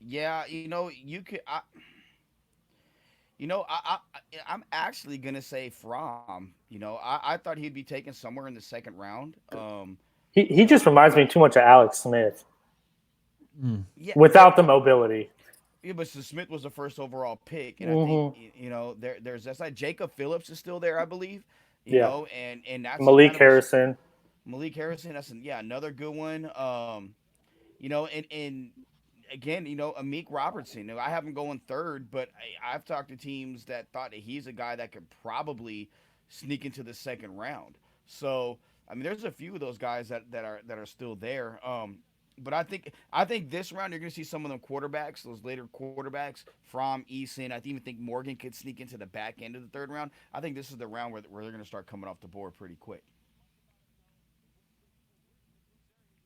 Yeah, you could. I'm actually gonna say Fromm. I thought he'd be taken somewhere in the second round. He just reminds me too much of Alex Smith. Yeah, without the mobility. Yeah, but Smith was the first overall pick, and I think there's that side. Jacob Phillips is still there, I believe. You know, and that's Malik Harrison. Malik Harrison, that's another good one. And again, Amik Robertson. I have him going third, but I've talked to teams that thought that he's a guy that could probably sneak into the second round. So there's a few of those guys that are still there. But I think this round you're going to see some of them quarterbacks, those later quarterbacks from Eason. I even think Morgan could sneak into the back end of the third round. I think this is the round where they're going to start coming off the board pretty quick.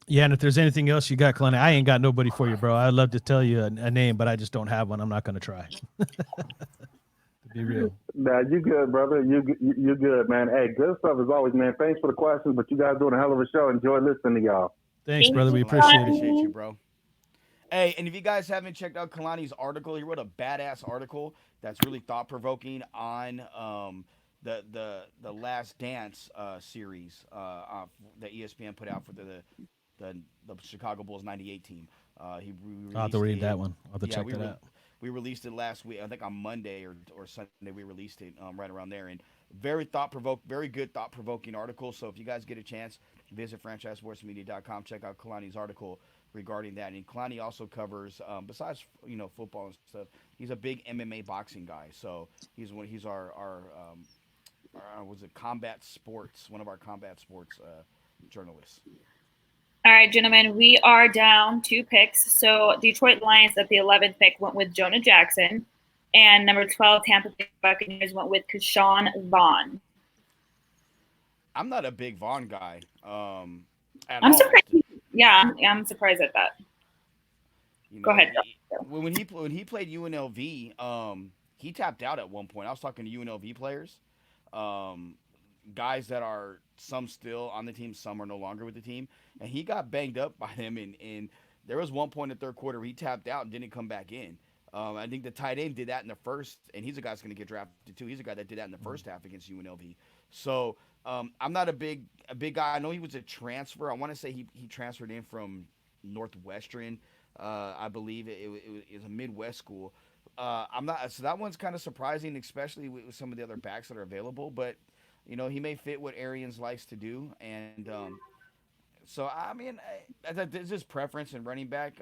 Yeah, and if there's anything else you got, Kalani, I ain't got nobody for you, bro. I'd love to tell you a name, but I just don't have one. I'm not going to try. To be real. Nah, you good, brother. You good, man. Hey, good stuff as always, man. Thanks for the questions, but you guys doing a hell of a show. Enjoy listening to y'all. Thanks, brother. We appreciate it. Appreciate you, bro. Hey, and if you guys haven't checked out Kalani's article, he wrote a badass article that's really thought provoking on the Last Dance series that ESPN put out for the Chicago Bulls '98 team. I'll have to read that one. I'll have to check that out. We released it last week. I think on Monday or Sunday we released it right around there. And very good thought provoking article. So if you guys get a chance, visit franchisesportsmedia.com. Check out Kalani's article regarding that. And Kalani also covers, besides football and stuff, he's a big MMA boxing guy. So he's our combat sports, one of our combat sports journalists. All right, gentlemen, we are down 2 picks. So Detroit Lions at the 11th pick went with Jonah Jackson, and number 12 Tampa Bay Buccaneers went with Keyshawn Vaughn. I'm not a big Vaughn guy. I'm surprised. Yeah, I'm surprised at that. Go ahead. When he played UNLV, he tapped out at one point. I was talking to UNLV players, guys that are some still on the team, some are no longer with the team, and he got banged up by them. And there was one point in the third quarter where he tapped out and didn't come back in. I think the tight end did that in the first, and he's a guy that's going to get drafted too. He's a guy that did that in the first half against UNLV. So I'm not a big guy. I know he was a transfer. I want to say he transferred in from Northwestern. I believe it was a Midwest school. I'm not. So that one's kind of surprising, especially with some of the other backs that are available. But he may fit what Arians likes to do, and so I mean, this is preference in running back.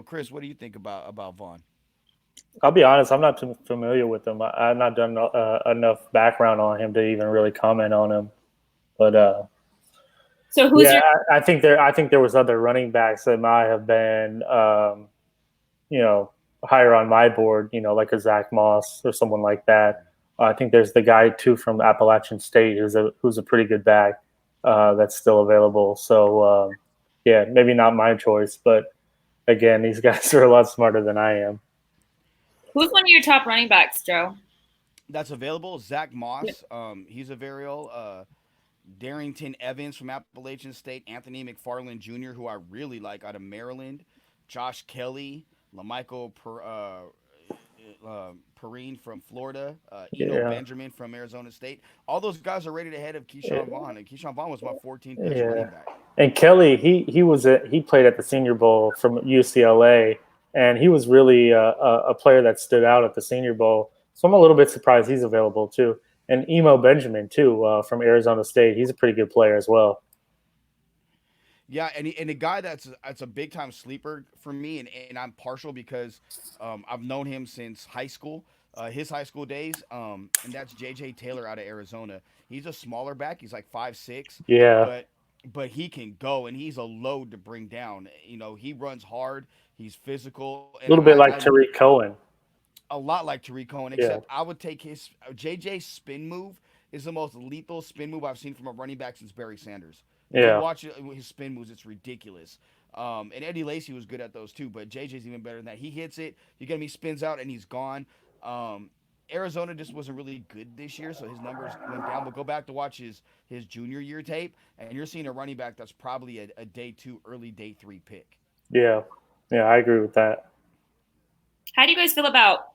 Chris, what do you think about Vaughn? I'll be honest, I'm not too familiar with him. I've not done enough background on him to even really comment on him. But so who's your? I think there was other running backs that might have been higher on my board. Like a Zach Moss or someone like that. I think there's the guy too from Appalachian State who's a pretty good back that's still available. So maybe not my choice, but again, these guys are a lot smarter than I am. Who's one of your top running backs, Joe? That's available. Zach Moss. He's a very Darrington Evans from Appalachian State, Anthony McFarland Jr., who I really like out of Maryland, Josh Kelly, LaMichael Perrine from Florida, Eno Benjamin from Arizona State. All those guys are rated ahead of Keyshawn Vaughn, and Keyshawn Vaughn was my 14th best running back. And Kelly, he played at the Senior Bowl from UCLA, and he was really a player that stood out at the Senior Bowl. So I'm a little bit surprised he's available too. And Emo Benjamin too from Arizona State. He's a pretty good player as well. Yeah, and a guy that's a big time sleeper for me, and I'm partial because I've known him since high school, his high school days, and that's J.J. Taylor out of Arizona. He's a smaller back. He's like 5'6". Yeah. But he can go, and he's a load to bring down. He runs hard. He's physical. A little bit like Tariq Cohen. A lot like Tariq Cohen, except I would take his JJ's spin move is the most lethal spin move I've seen from a running back since Barry Sanders. If you watch his spin moves, it's ridiculous. And Eddie Lacy was good at those too, but JJ's even better than that. He hits it, he spins out, and he's gone. Arizona just wasn't really good this year, so his numbers went down. But go back to watch his junior year tape, and you're seeing a running back that's probably a day 2, early day 3 pick. Yeah, I agree with that. How do you guys feel about?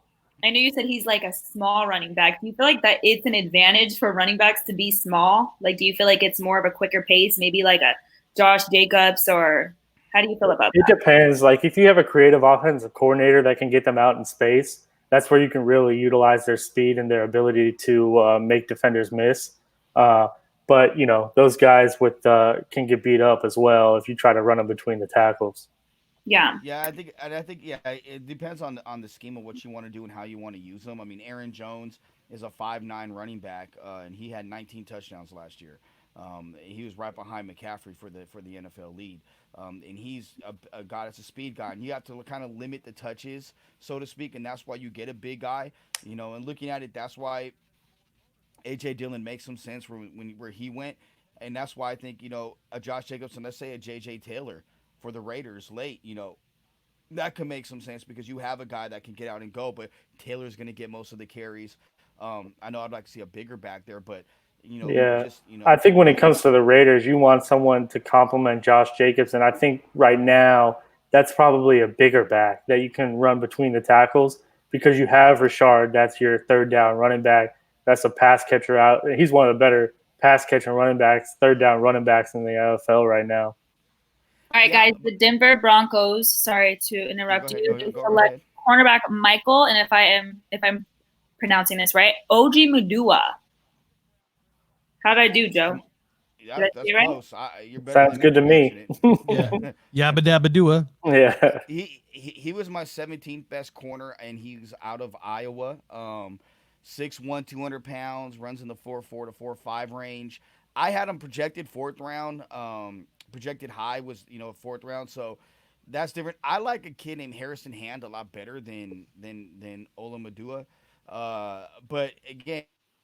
I know you said he's like a small running back. Do you feel like that it's an advantage for running backs to be small? Like, do you feel like it's more of a quicker pace, maybe like a Josh Jacobs, or how do you feel about that? It depends. Like, if you have a creative offensive coordinator that can get them out in space, that's where you can really utilize their speed and their ability to make defenders miss. But, those guys can get beat up as well if you try to run them between the tackles. Yeah. Yeah, I think it depends on the scheme of what you want to do and how you want to use them. I mean, Aaron Jones is a 5'9" running back, and he had 19 touchdowns last year. He was right behind McCaffrey for the NFL lead. And he's a guy that's a speed guy, and you have to kind of limit the touches, so to speak, and that's why you get a big guy. And looking at it, that's why A.J. Dillon makes some sense where he went, and that's why I think a Josh Jacobs and let's say a J.J. Taylor for the Raiders late, that could make some sense because you have a guy that can get out and go, but Taylor's going to get most of the carries. I know I'd like to see a bigger back there, but I think when it comes to the Raiders, you want someone to complement Josh Jacobs, and I think right now that's probably a bigger back that you can run between the tackles because you have Rashard, that's your third down running back. That's a pass catcher out. He's one of the better pass catching running backs, third down running backs in the NFL right now. All right, guys, the Denver Broncos, sorry to interrupt you, select cornerback Michael, and if I'm pronouncing this right, Oji Mudua. How did I do, Joe? Yeah, that's close. You're better. Sounds good to me. Yabba dabba dua. Yeah. He was my 17th best corner, and he's out of Iowa. 6'1", 200 pounds, runs in the 4.4 to 4.5 range. I had him projected 4th round. Projected high was, 4th round. So that's different. I like a kid named Harrison Hand a lot better than Ola Madua. But again,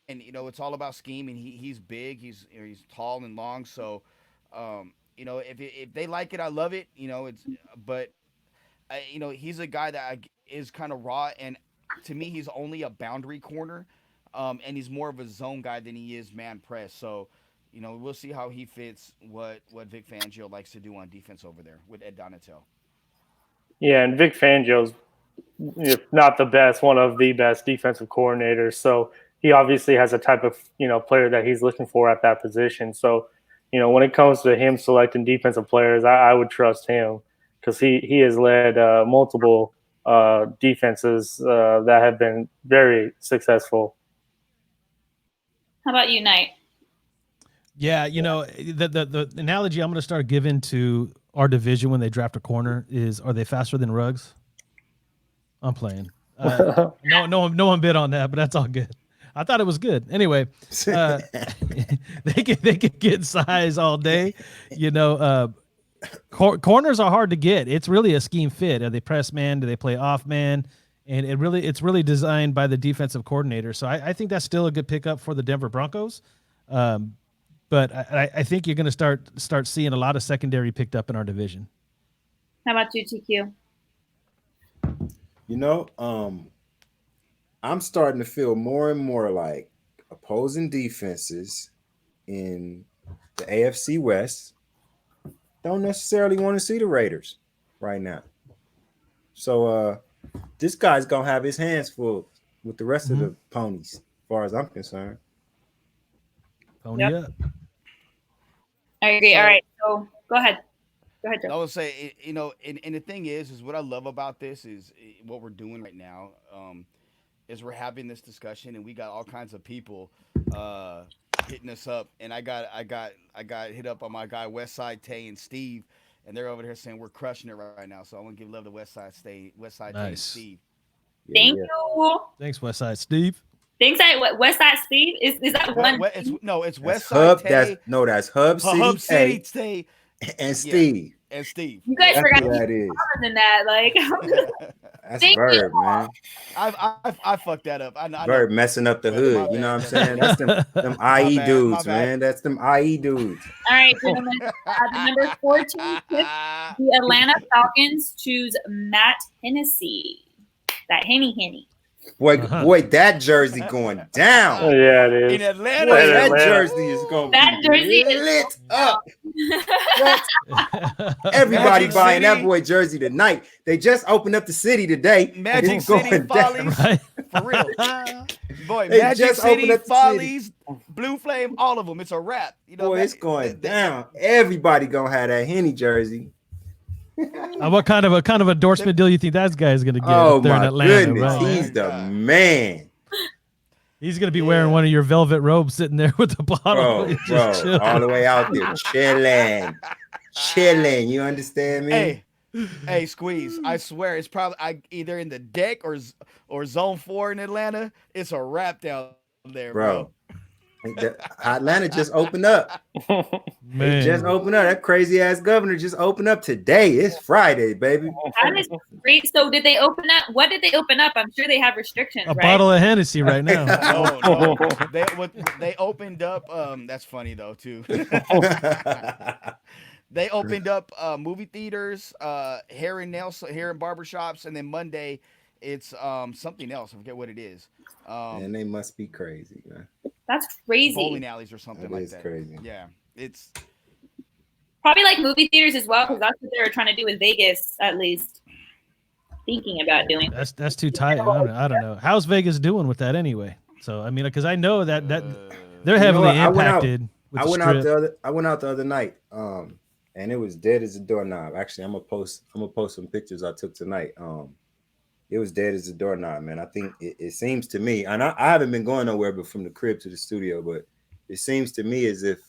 it's all about scheme, and he's big. He's tall and long. So, if they like it, I love it. He's a guy that is kind of raw, and to me, he's only a boundary corner, and he's more of a zone guy than he is man press. So, we'll see how he fits what Vic Fangio likes to do on defense over there with Ed Donatel. Yeah, and Vic Fangio's if not the best, one of the best defensive coordinators. So he obviously has a type of, player that he's looking for at that position. So, when it comes to him selecting defensive players, I would trust him because he has led multiple defenses that have been very successful. How about you, Knight? Yeah, the analogy I'm going to start giving to our division when they draft a corner is, are they faster than Ruggs? I'm playing. No one bid on that, but that's all good. I thought it was good. Anyway, they can get size all day. Corners are hard to get. It's really a scheme fit. Are they press man? Do they play off man? And it's really designed by the defensive coordinator. So I think that's still a good pickup for the Denver Broncos. But I think you're going to start seeing a lot of secondary picked up in our division. How about you, TQ? I'm starting to feel more and more like opposing defenses in the AFC West don't necessarily want to see the Raiders right now. So this guy's going to have his hands full with the rest of the ponies, as far as I'm concerned. Pony up. I agree. All right, so go ahead. Go ahead, Joe. I would say, and the thing is what I love about this is what we're doing right now is we're having this discussion, and we got all kinds of people hitting us up, and I got hit up by my guy Westside Tay and Steve, and they're over here saying we're crushing it right now. So I want to give love to Westside Tay and Steve. Thank you. Thanks, Westside Steve. Thanks, Westside Steve. Is that one? It's Westside Tay. That's Hub City Tay and Steve. And Steve. You guys forgot that is. Than that. Like that's Verb, man. I fucked that up. Verb messing up the hood. You know what I'm saying? That's them IE dudes, man. That's them IE dudes. All right, gentlemen. The number 14 pick, the Atlanta Falcons choose Matt Hennessy. That Henny. Boy, that jersey going down. Yeah, it is. In Atlanta, boy, that jersey is going to be lit up. Everybody buying that boy jersey tonight. They just opened up the city today. Magic City Follies, right? For real. Boy, Magic City Follies, Blue Flame, all of them. It's a wrap. Boy, it's going down. Everybody gonna have that Henny jersey. What kind of endorsement deal you think that guy is going to get? Oh there my in Atlanta, goodness, right? he's the man. He's going to be wearing one of your velvet robes, sitting there with the bottle, bro, all the way out there, chilling. You understand me? Hey, Squeeze. I swear, it's probably either in the deck or Zone 4 in Atlanta. It's a wrap down there, bro. Atlanta just opened up. Man. It just opened up. That crazy ass governor just opened up today. It's Friday, baby. That is great. So did they open up? What did they open up? I'm sure they have restrictions. A bottle of Hennessy right now. No. They opened up. That's funny though too. They opened up movie theaters, hair and barbershops, and then Monday it's something else. I forget what it is. And they must be crazy, man. That's crazy. Bowling alleys or something like that. Crazy. Yeah, it's probably like movie theaters as well, because that's what they were trying to do in Vegas, at least. Thinking about doing. That's too tight. I don't know. How's Vegas doing with that anyway? So I mean, because I know that they're heavily impacted. I went out the other night, and it was dead as a doorknob. Actually, I'm gonna post some pictures I took tonight. It was dead as a doorknob, man. I think it seems to me, and I haven't been going nowhere but from the crib to the studio, but it seems to me as if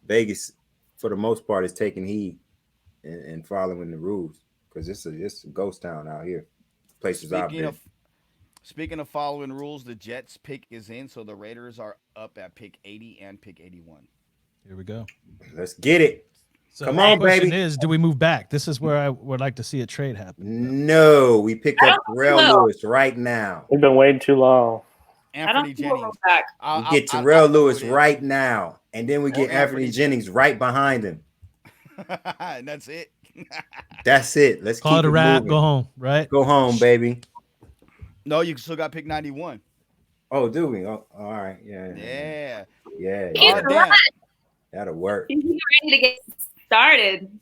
Vegas, for the most part, is taking heed and following the rules, because it's a ghost town out here. Places I've been. Speaking of following rules, the Jets pick is in, so the Raiders are up at pick 80 and pick 81. Here we go. Let's get it. So come on, baby. Do we move back? This is where I would like to see a trade happen. No, we pick up Terrell Lewis right now. We've been waiting too long. Anthony Jennings. We get Terrell Lewis right now, and then we get Anthony Jennings right behind him. And that's it. That's it. Let's call keep it a wrap. moving. Go home, right? Go home, baby. No, you still got pick 91. Oh, do we? Oh, all right. Yeah. Oh, damn. That'll work. He's ready to get started.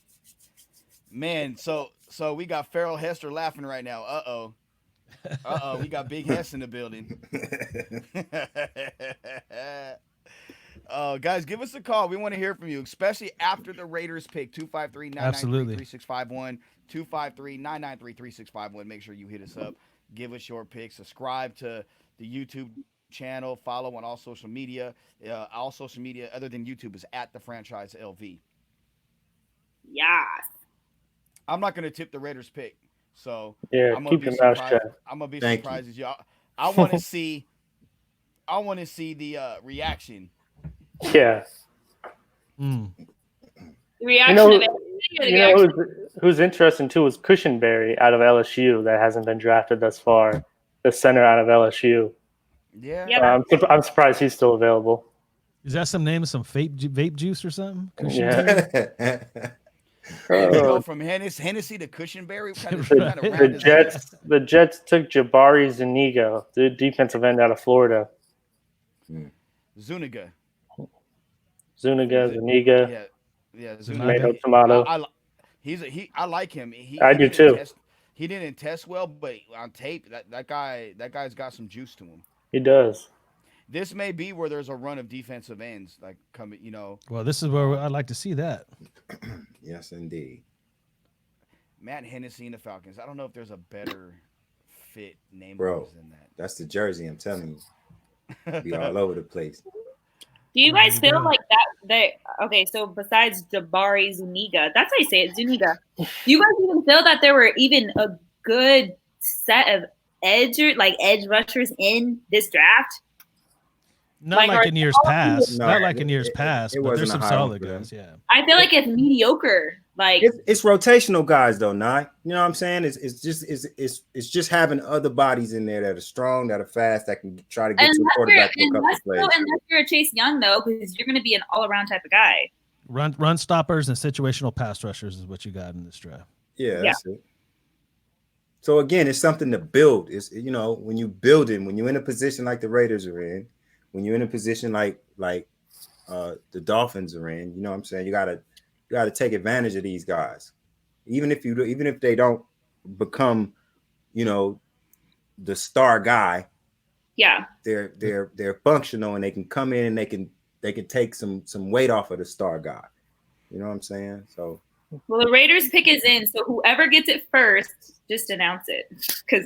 Man, so So we got Farrell Hester laughing right now. We got Big Hess in the building. Guys, give us a call. We want to hear from you, especially after the Raiders pick. 253-993-3651. 253-993-3651. Make sure you hit us up. Give us your picks. Subscribe to the YouTube channel. Follow on all social media. All social media other than YouTube is at the franchise LV. Yes. I'm not going to tip the Raiders pick. So yeah, I'm gonna keep be your mouth surprised. shut. I'm gonna be Thank surprised as y'all. I want to see. I want to see the reaction. Yeah. The reaction of it. Who's interesting too is Cushenberry out of LSU that hasn't been drafted thus far. The center out of LSU. Yeah. Yep. I'm surprised he's still available. Is that some name of some vape juice or something? Yeah. If we go from Hennessy to Cushenberry, The Jets took Jabari Zuniga, the defensive end out of Florida. Zuniga. Zuniga. Yeah. Tomato, tomato. I like him. I do too. He didn't test well, but on tape, that guy's got some juice to him. He does. This may be where there's a run of defensive ends like coming. Well, this is where I'd like to see that. Yes, indeed. Matt Hennessy and the Falcons. I don't know if there's a better fit name Bro, than that. That's the jersey, I'm telling you. Be all over the place. Do you guys feel like that okay, so besides Jabari Zuniga, that's how you say it, Zuniga. Do you guys even feel that there were even a good set of edge rushers in this draft? Not like in years past. No, Not like in years past, but there's some solid for them. guys, yeah. I feel like it's mediocre. Like it's rotational guys though, Nye. You know what I'm saying? It's just having other bodies in there that are strong, that are fast, that can try to get to a quarterback for a couple of plays. Unless you're a Chase Young though, because you're going to be an all-around type of guy. Run stoppers and situational pass rushers is what you got in this draft. Yeah, that's it. So again, it's something to build. It's when you build it, when you're in a position like the Raiders are in, when you're in a position like the Dolphins are in, you know what I'm saying? You gotta take advantage of these guys. Even if they don't become, the star guy. Yeah. They're functional and they can come in and they can take some weight off of the star guy. You know what I'm saying? So well, the Raiders pick is in, so whoever gets it first, just announce it. Because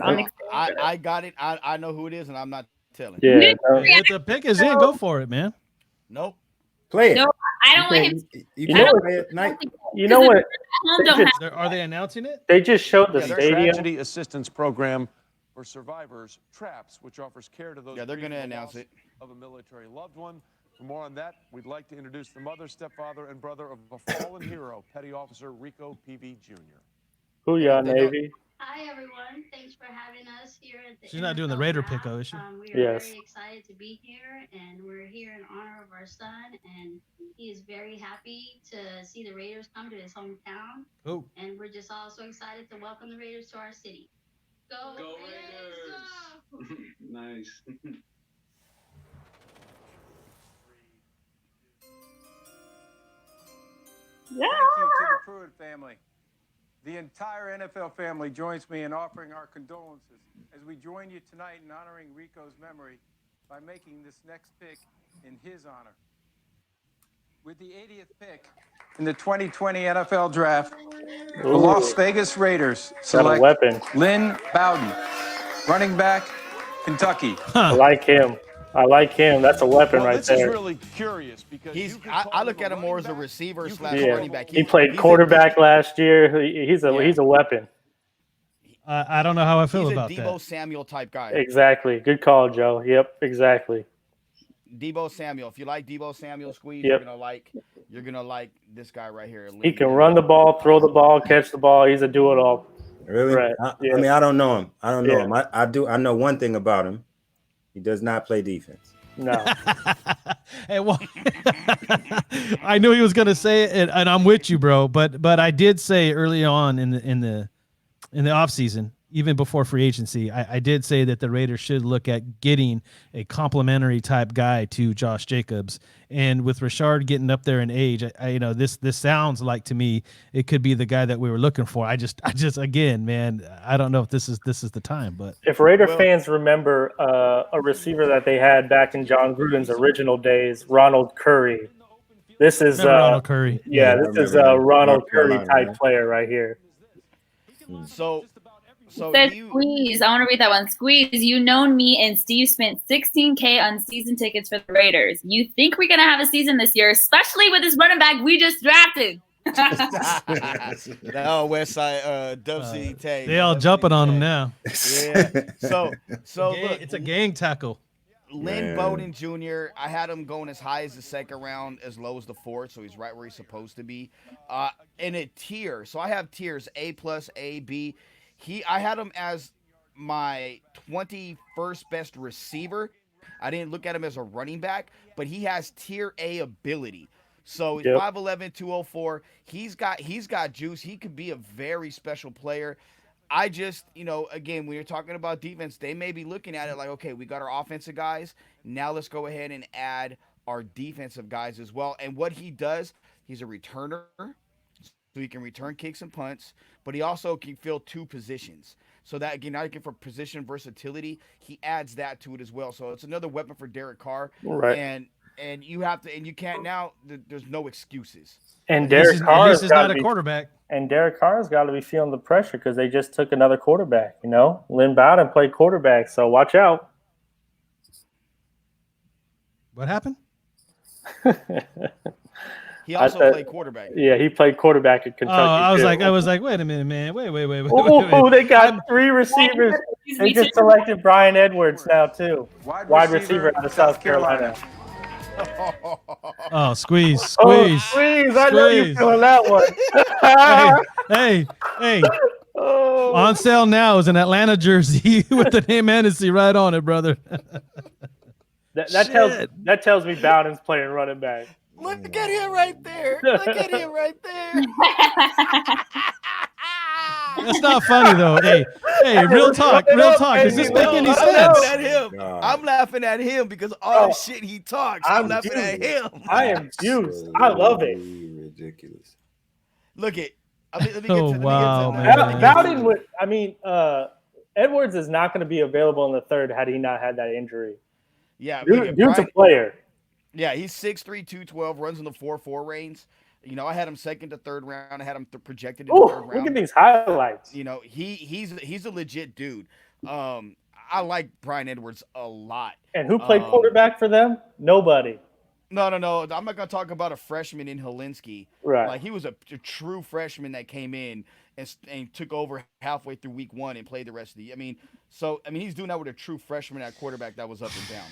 I got it. I know who it is, and I'm not telling. Yeah. If the pick is in, go for it, man. Nope. Play it. No, I don't want him. You know what? Are they announcing it? They just showed the stadium. Tragedy assistance program for survivors, TRAPS, which offers care to those. Yeah, they're going to announce it. Of a military loved one. For more on that, we'd like to introduce the mother, stepfather, and brother of a fallen hero, Petty Officer Rico Peavy Jr. Booyah, Navy. Hi, everyone. Thanks for having us here at the She's not doing the Raider pick, though, is she? We are very excited to be here, and we're here in honor of our son, and he is very happy to see the Raiders come to his hometown. Oh. And we're just all so excited to welcome the Raiders to our city. Go Raiders! Nice. Yeah. Thank you to the Pruitt family. The entire NFL family joins me in offering our condolences as we join you tonight in honoring Rico's memory by making this next pick in his honor. With the 80th pick in the 2020 NFL Draft, the Las Vegas Raiders select Lynn Bowden, running back, Kentucky. I like him. That's a weapon right this there. This is really curious because I look at him more as a receiver / running back. He played quarterback last year. He's a weapon. I don't know how I feel about that. He's a Deebo Samuel type guy. Exactly. Good call, Joe. Yep, exactly. Deebo Samuel. If you like Deebo Samuel, Squeeze, yep. you're gonna like this guy right here. He can run the ball, throw the ball, catch the ball. He's a do-it-all. Really? Right. I mean, I don't know him. I know one thing about him. He does not play defense. No. Hey, well, I knew he was going to say it, and I'm with you, bro. But I did say early on in the offseason even before free agency, I did say that the Raiders should look at getting a complementary type guy to Josh Jacobs. And with Rashard getting up there in age, this sounds like to me it could be the guy that we were looking for. I just again, man, I don't know if this is the time. But if Raider fans remember a receiver that they had back in John Gruden's original days, Ronald Curry. This is Ronald Curry. Yeah, this is a Ronald Curry type player right here. So Squeeze. I want to read that one. Squeeze, you known me and Steve spent $16K on season tickets for the Raiders. You think we're going to have a season this year, especially with this running back we just drafted? No, Westside Dub City Tay. They all jumping on him now. Yeah. So look, it's a gang tackle. Lynn Bowden Jr., I had him going as high as the second round, as low as the fourth, so he's right where he's supposed to be. In a tier, so I have tiers A+, A, B. I had him as my 21st best receiver. I didn't look at him as a running back, but he has tier A ability. So he's 5'11", 204. He's got juice. He could be a very special player. I just, again, when you're talking about defense, they may be looking at it like, okay, we got our offensive guys. Now let's go ahead and add our defensive guys as well. And what he does, he's a returner, so he can return kicks and punts, but he also can fill two positions. So that, again, not for position versatility, he adds that to it as well. So it's another weapon for Derek Carr. Right. And you have to, and you can't now. There's no excuses. And Derek Carr is not a quarterback. And Derek Carr's got to be feeling the pressure because they just took another quarterback. Lynn Bowden played quarterback, so watch out. What happened? He also played quarterback. Yeah, he played quarterback at Kentucky. I was like, wait a minute, man. Wait. Oh, they got three receivers. They just selected Brian Edwards now too, wide receiver out of South Carolina. Oh, squeeze. I know you're feeling that one. hey. On sale now is an Atlanta jersey with the name Hennessy right on it, brother. that tells me Bowden's playing running back. Look at him right there. That's not funny though. Hey, real talk. Does this make any sense? I'm laughing at him because all the shit he talks. I'm laughing at him. I am juiced. I love it. Ridiculous. Look at. Man. Bowden would. Edwards is not going to be available in the third had he not had that injury. Yeah, dude's a player. Yeah, he's 6'3", 212, runs in the 4.4 range. I had him second to third round. I had him projected in the third round. Look at these highlights. He's a legit dude. I like Brian Edwards a lot. And who played quarterback for them? Nobody. No. I'm not going to talk about a freshman in Helinski. Right. Like, he was a true freshman that came in and took over halfway through week one and played the rest of the he's doing that with a true freshman at quarterback that was up and down.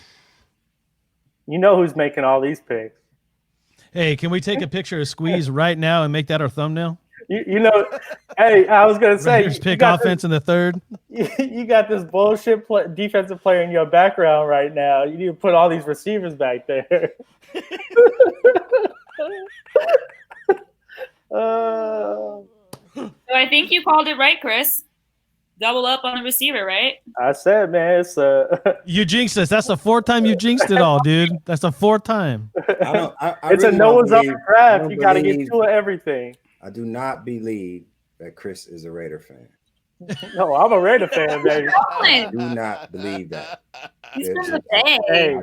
You know who's making all these picks. Hey, can we take a picture of Squeeze right now and make that our thumbnail? Hey, I was going to say. Raiders pick offense in the third. You got this bullshit defensive player in your background right now. You need to put all these receivers back there. So I think you called it right, Chris. Double up on the receiver, right? I said, man, it's you jinxed us. That's the fourth time you jinxed it all, dude. That's the fourth time. It's really a Noah's Ark draft. You got to get two of everything. I do not believe that Chris is a Raider fan. No, I'm a Raider fan, baby. I do not believe that. He's from the Bay. Hey,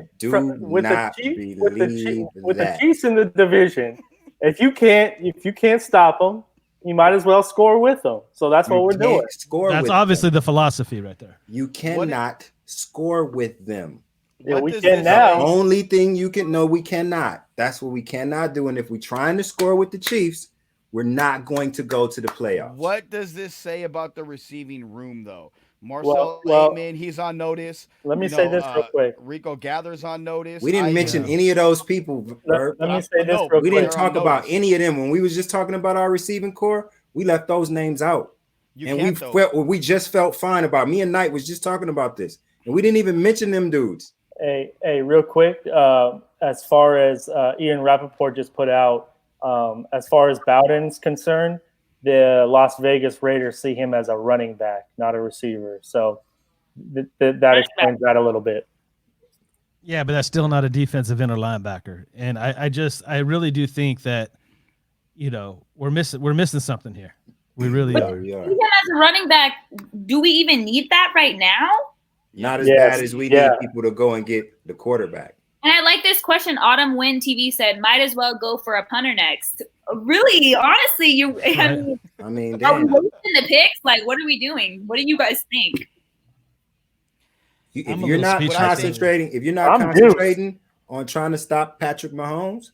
with the Chiefs in the division, if you can't stop them, you might as well score with them. So that's what we're doing. That's obviously the philosophy right there. You cannot score with them. Yeah, we can now. The only thing you can we cannot. That's what we cannot do. And if we're trying to score with the Chiefs, we're not going to go to the playoffs. What does this say about the receiving room, though? Marcel Amen, he's on notice. Let me say this real quick. Rico Gathers on notice. We didn't mention any of those people. Let me say this real quick. We didn't talk about any of them. When we was just talking about our receiving core, we left those names out. We just felt fine about. Me and Knight was just talking about this. And we didn't even mention them dudes. Hey, real quick, as far as Ian Rappaport just put out, as far as Bowden's concerned, the Las Vegas Raiders see him as a running back, not a receiver. So that explains that a little bit. Yeah, but that's still not a defensive end or linebacker. And I really do think that, we're missing something here. We really are. Even as a running back, do we even need that right now? Not as bad as we need people to go and get the quarterback. And I like this question. Autumn Win TV said, "Might as well go for a punter next." Really, honestly, are we wasting the picks? Like, what are we doing? What do you guys think? If you're not concentrating on trying to stop Patrick Mahomes,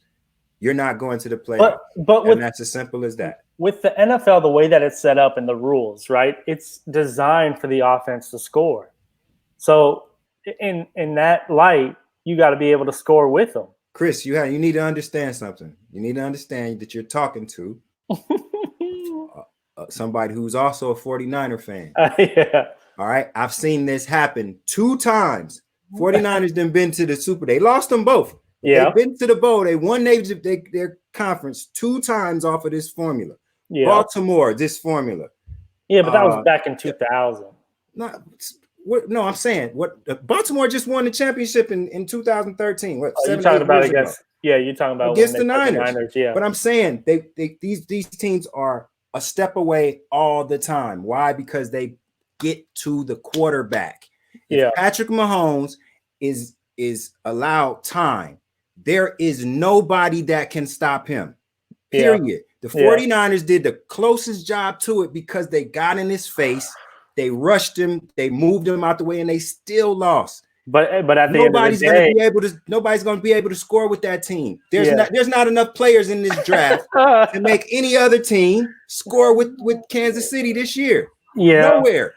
you're not going to the playoffs. And that's as simple as that. With the NFL, the way that it's set up and the rules, right? It's designed for the offense to score. So in that light, you got to be able to score with them. Chris, you need to understand something. You need to understand that you're talking to somebody who's also a 49er fan. Yeah. All right. I've seen this happen 2 times. 49ers done been to the Super. They lost them both. Yeah. They've been to the bowl. They won their conference 2 times off of this formula. Yeah. Baltimore, this formula. Yeah, but that was back in 2000. No, I'm saying Baltimore just won the championship in 2013. What? You're talking about you're talking about against the Niners. Yeah. But I'm saying these teams are a step away all the time. Why? Because they get to the quarterback. If Patrick Mahomes is allowed time, there is nobody that can stop him. Period. Yeah. The 49ers did the closest job to it because they got in his face. They rushed him, they moved him out the way, and they still lost. But at the end of the day, nobody's going to be able to score with that team. There's not enough players in this draft to make any other team score with Kansas City this year. Yeah, nowhere.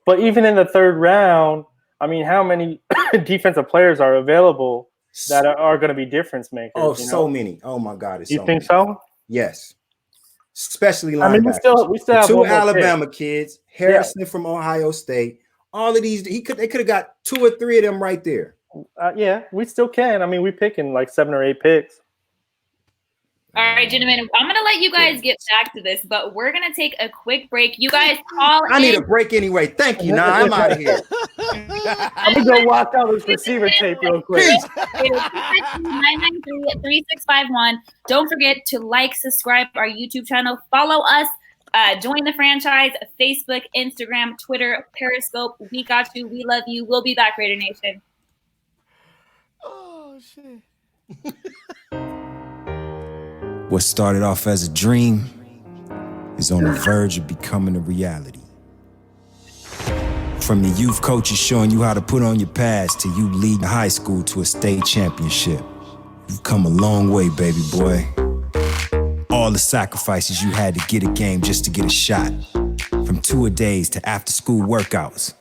But even in the 3rd round, I mean, how many defensive players are available that are going to be difference makers? Oh, so many. Oh my God, you think so? Yes. Especially linebackers. I mean, we still have 2 Alabama kids, Harrison from Ohio State. All of these, they could have got 2 or 3 of them right there. Yeah, we still can. I mean, we picking like 7 or 8 picks. All right, gentlemen, I'm gonna let you guys get back to this, but we're gonna take a quick break. You guys call I need a break anyway. Thank you. Nah, I'm out of here. I'm gonna go walk out this receiver tape real quick. 993-3651. Don't forget to like, subscribe our YouTube channel, follow us, join the franchise, Facebook, Instagram, Twitter, Periscope. We got you. We love you. We'll be back, Raider Nation. Oh shit. What started off as a dream is on the verge of becoming a reality. From your youth coaches showing you how to put on your pads to you leading high school to a state championship, you've come a long way, baby boy. All the sacrifices you had to get a game just to get a shot. From two-a-days to after-school workouts.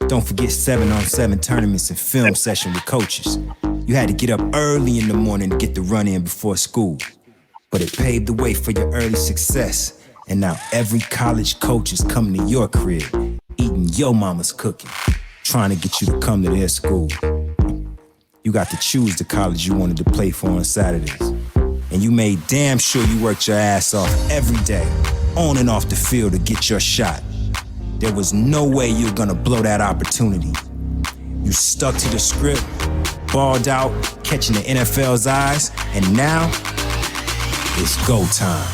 Don't forget 7-on-7 tournaments and film session with coaches. You had to get up early in the morning to get the run in before school. But it paved the way for your early success. And now every college coach is coming to your crib, eating your mama's cooking, trying to get you to come to their school. You got to choose the college you wanted to play for on Saturdays. And you made damn sure you worked your ass off every day, on and off the field to get your shot. There was no way you were gonna blow that opportunity. You stuck to the script, balled out, catching the NFL's eyes, and now it's go time.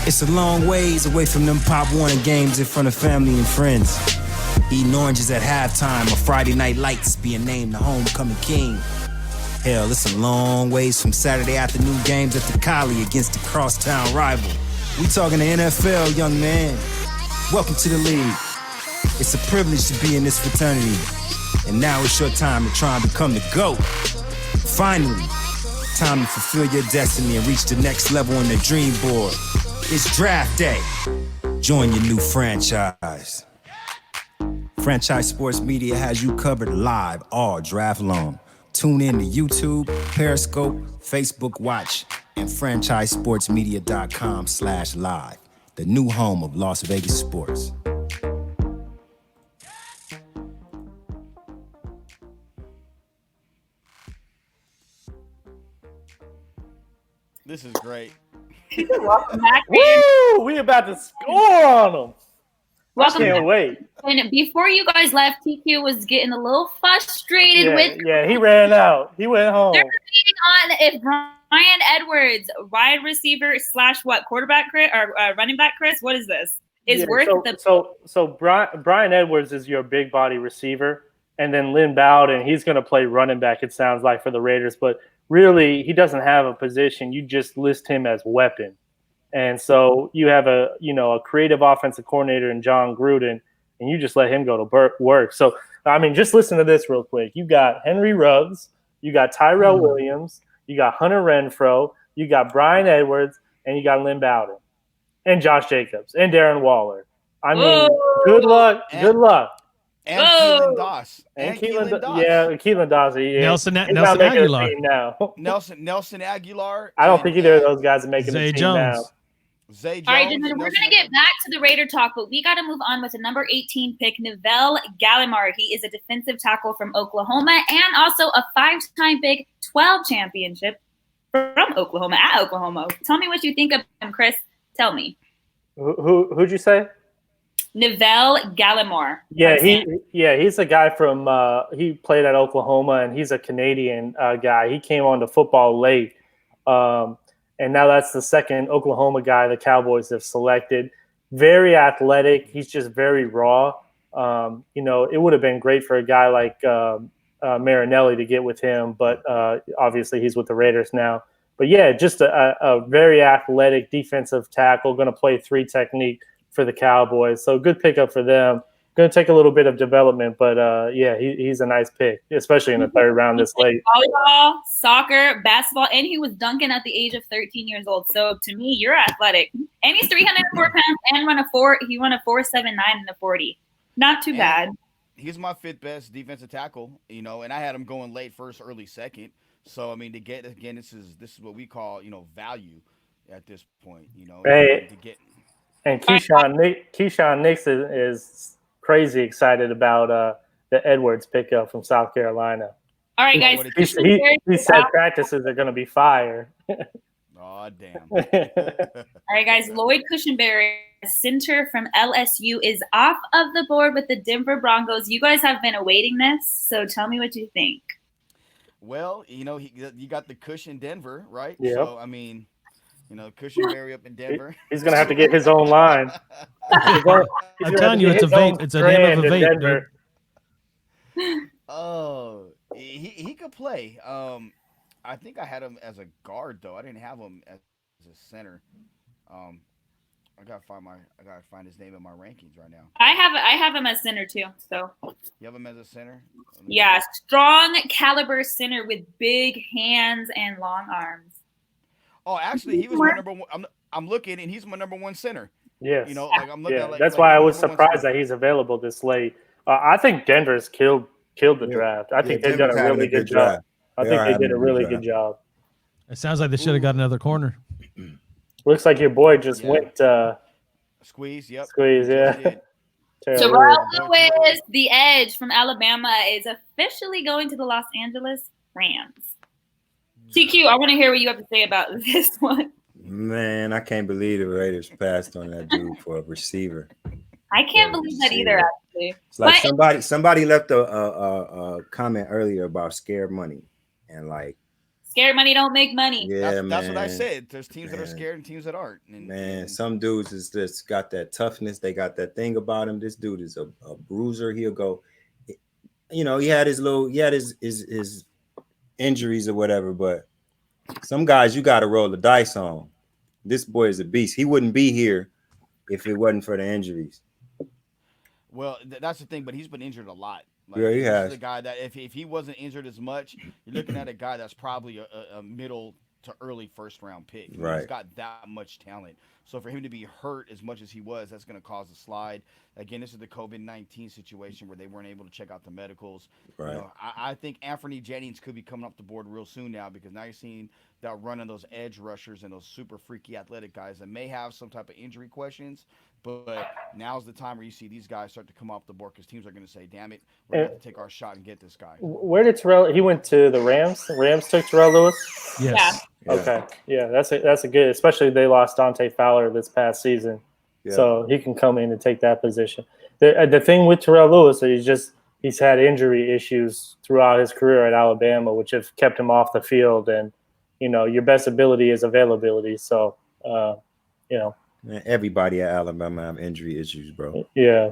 It's a long ways away from them Pop Warner games in front of family and friends. Eating oranges at halftime or Friday night lights being named the homecoming king. Hell, it's a long ways from Saturday afternoon games at the Collie against the crosstown rival. We talking the NFL, young man. Welcome to the league. It's a privilege to be in this fraternity. And now it's your time to try and become the GOAT. Finally, time to fulfill your destiny and reach the next level on the dream board. It's draft day. Join your new franchise. Franchise Sports Media has you covered live all draft long. Tune in to YouTube, Periscope, Facebook Watch, and franchisesportsmedia.com/live, the new home of Las Vegas sports. This is great. Welcome back, Woo! We about to score on them. Welcome I can't back. wait. And before you guys left, TQ was getting a little frustrated with. Yeah, he ran out. He went home. They're debating on if Bryan Edwards, wide receiver / what, quarterback Chris or running back Chris? What is this? So Bryan Edwards is your big body receiver, and then Lynn Bowden, he's going to play running back. It sounds like for the Raiders, but really he doesn't have a position. You just list him as weapon, and so you have a creative offensive coordinator in John Gruden, and you just let him go to work. So I mean, just listen to this real quick. You got Henry Ruggs, you got Tyrell Williams, you got Hunter Renfrow, you got Bryan Edwards, and you got Lynn Bowden. And Josh Jacobs and Darren Waller. I mean, good luck. And Keelan Doss. And Keelan Doss. Yeah, Keelan Doss. Nelson Aguilar. Now. Nelson Aguilar. I don't think either of those guys are making the team now. Zay Jones. All right, we're going to get back to the Raider talk, but we got to move on with the number 18 pick, Neville Gallimore. He is a defensive tackle from Oklahoma and also a 5-time Big 12 championship from Oklahoma at Oklahoma. Tell me what you think of him, Chris. Tell me. Who'd you say? Neville Gallimore. Yeah, he's a guy from he played at Oklahoma, and he's a Canadian guy. He came on to football late, and now that's the second Oklahoma guy the Cowboys have selected. Very athletic. He's just very raw. It would have been great for a guy like Marinelli to get with him, but obviously he's with the Raiders now. But yeah, just a very athletic defensive tackle, going to play 3 technique for the Cowboys. So good pickup for them. Going to take a little bit of development, but he's a nice pick, especially in the 3rd round this late. Volleyball, soccer, basketball, and he was dunking at the age of 13 years old. So to me, you're athletic. And he's 304 pounds and he run a 4.79 in the 40. Not too bad. He's my 5th best defensive tackle, and I had him going late first, early second. So I mean, to get again, this is what we call value at this point. Hey, and Keyshawn Nix is crazy excited about the Edwards pickup from South Carolina. All right, guys. He said practices are going to be fire. Oh damn! All right, guys. Lloyd Cushenberry, center from LSU, is off of the board with the Denver Broncos. You guys have been awaiting this, so tell me what you think. Well, you got the Cushion Denver, right? Yeah. So I mean, Cushenberry up in Denver. He's gonna have to get his own line. I'm telling you, it's a vape. It's a name of a vape. Oh, he could play. I think I had him as a guard though. I didn't have him as a center. I gotta find his name in my rankings right now. I have him as center too. So you have him as a center? Yeah, strong caliber center with big hands and long arms. Oh, actually, he was my number one. I'm looking, and he's my number 1 center. Yes. I'm looking at that's why I was surprised that he's available this late. I think Denver's killed the draft. I think they've done a really good job. I think they did a really good job. It sounds like they should have got another corner. Looks like your boy just went squeeze. Yep. Squeeze. Yeah. Terrell Lewis, the edge from Alabama, is officially going to the Los Angeles Rams. TQ, I want to hear what you have to say about this one. Man, I can't believe the Raiders passed on that dude for a receiver. I can't believe that either, actually. It's like somebody left a comment earlier about scared money, and like scared money don't make money. Yeah, that's what I said. There's teams that are scared and teams that aren't. Some dudes is just got that toughness. They got that thing about him. This dude is a bruiser. He'll go. He had his injuries or whatever, but some guys you got to roll the dice on. This boy is a beast. He wouldn't be here if it wasn't for the injuries. Well, that's the thing, but he's been injured a lot. Yeah, he has. This is a guy that if he wasn't injured as much, you're looking at a guy that's probably a middle to early 1st round pick. Right. He's got that much talent. So for him to be hurt as much as he was, that's going to cause a slide. Again, this is the COVID-19 situation where they weren't able to check out the medicals. Right. I think Anthony Jennings could be coming off the board real soon now, because now you're seeing that run of those edge rushers and those super freaky athletic guys that may have some type of injury questions. But now's the time where you see these guys start to come off the board, because teams are going to say, damn it, we're going to take our shot and get this guy. Where did Terrell – he went to the Rams? The Rams took Terrell Lewis? Yes. Okay, yeah, that's a good. Especially they lost Dante Fowler this past season, so he can come in and take that position. The thing with Terrell Lewis is he's had injury issues throughout his career at Alabama, which have kept him off the field. And your best ability is availability. So Man, everybody at Alabama have injury issues, bro. Yeah.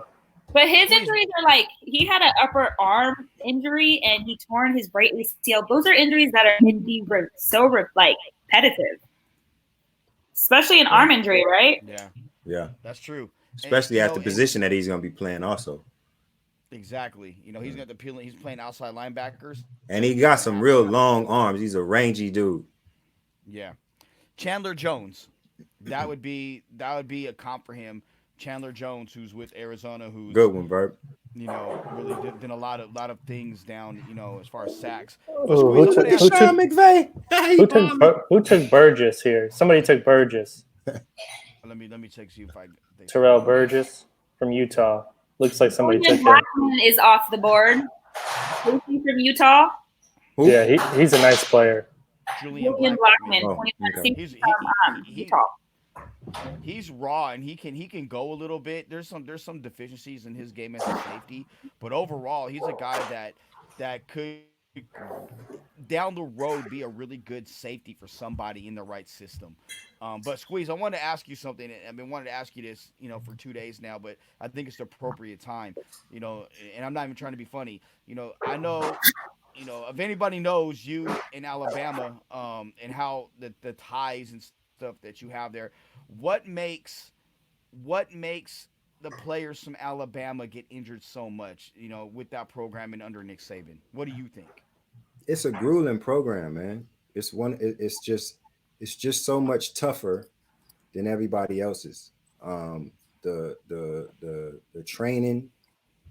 But his injuries are like he had an upper arm injury and he torn his right ACL. Those are injuries that are indeed so repetitive, especially an arm injury, right? Yeah, that's true. Especially at the position that he's going to be playing, also. Exactly. He's got he's playing outside linebackers, and he got some real long arms. He's a rangy dude. Yeah, Chandler Jones. That would be a comp for him. Chandler Jones, who's with Arizona, who's good one, Bert. Really did a lot of things down, as far as sacks. Who took Burgess here? Somebody took Burgess. Let me check see if I. Terrell Burgess from Utah. Looks like somebody took him. Blackman is off the board. Who's he from Utah? Who? Yeah, he's a nice player. Julian Blackman. Utah. He's raw and he can go a little bit. There's some deficiencies in his game as a safety, but overall he's a guy that could down the road be a really good safety for somebody in the right system. But Squeeze, I wanted to ask you something. I've been wanting to ask you this, for 2 days now, but I think it's the appropriate time. And I'm not even trying to be funny. I know. If anybody knows you in Alabama, and how the ties and stuff that you have there, what makes the players from Alabama get injured so much, with that program and under Nick Saban? What do you think? It's a grueling program, man. It's just so much tougher than everybody else's. The training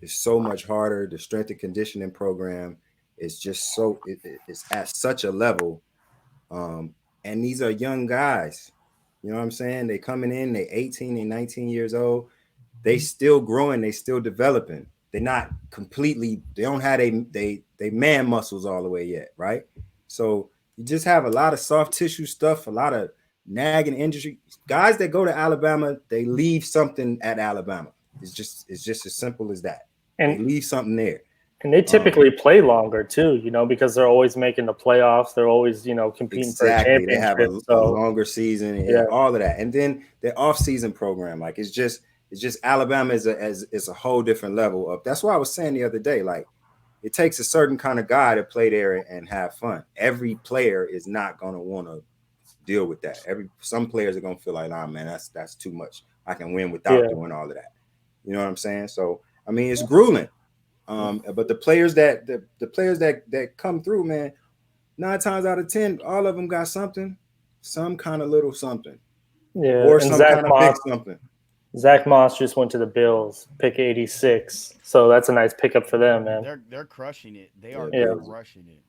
is so much harder. The strength and conditioning program is just it's at such a level. And these are young guys. You know what I'm saying? They coming in, they 18 and 19 years old. They still growing, they still developing. They're not completely, they don't have they man muscles all the way yet, right? So you just have a lot of soft tissue stuff, a lot of nagging injury. Guys that go to Alabama, they leave something at Alabama. It's just as simple as that. And they leave something there. And they typically play longer too, because they're always making the playoffs. They're always, competing for a championship. They have a longer season and all of that. And then their off-season program, like it's just Alabama is a whole different level of. That's why I was saying the other day, like it takes a certain kind of guy to play there and have fun. Every player is not going to want to deal with that. Some players are going to feel like, nah, man, that's too much. I can win without doing all of that. You know what I'm saying? So I mean, it's grueling. But the players that come through, man, 9 times out of 10, all of them got something, some kind of little something, or some kind of big something. Zach Moss just went to the Bills, pick 86, so that's a nice pickup for them, man. They're crushing it. They are crushing it.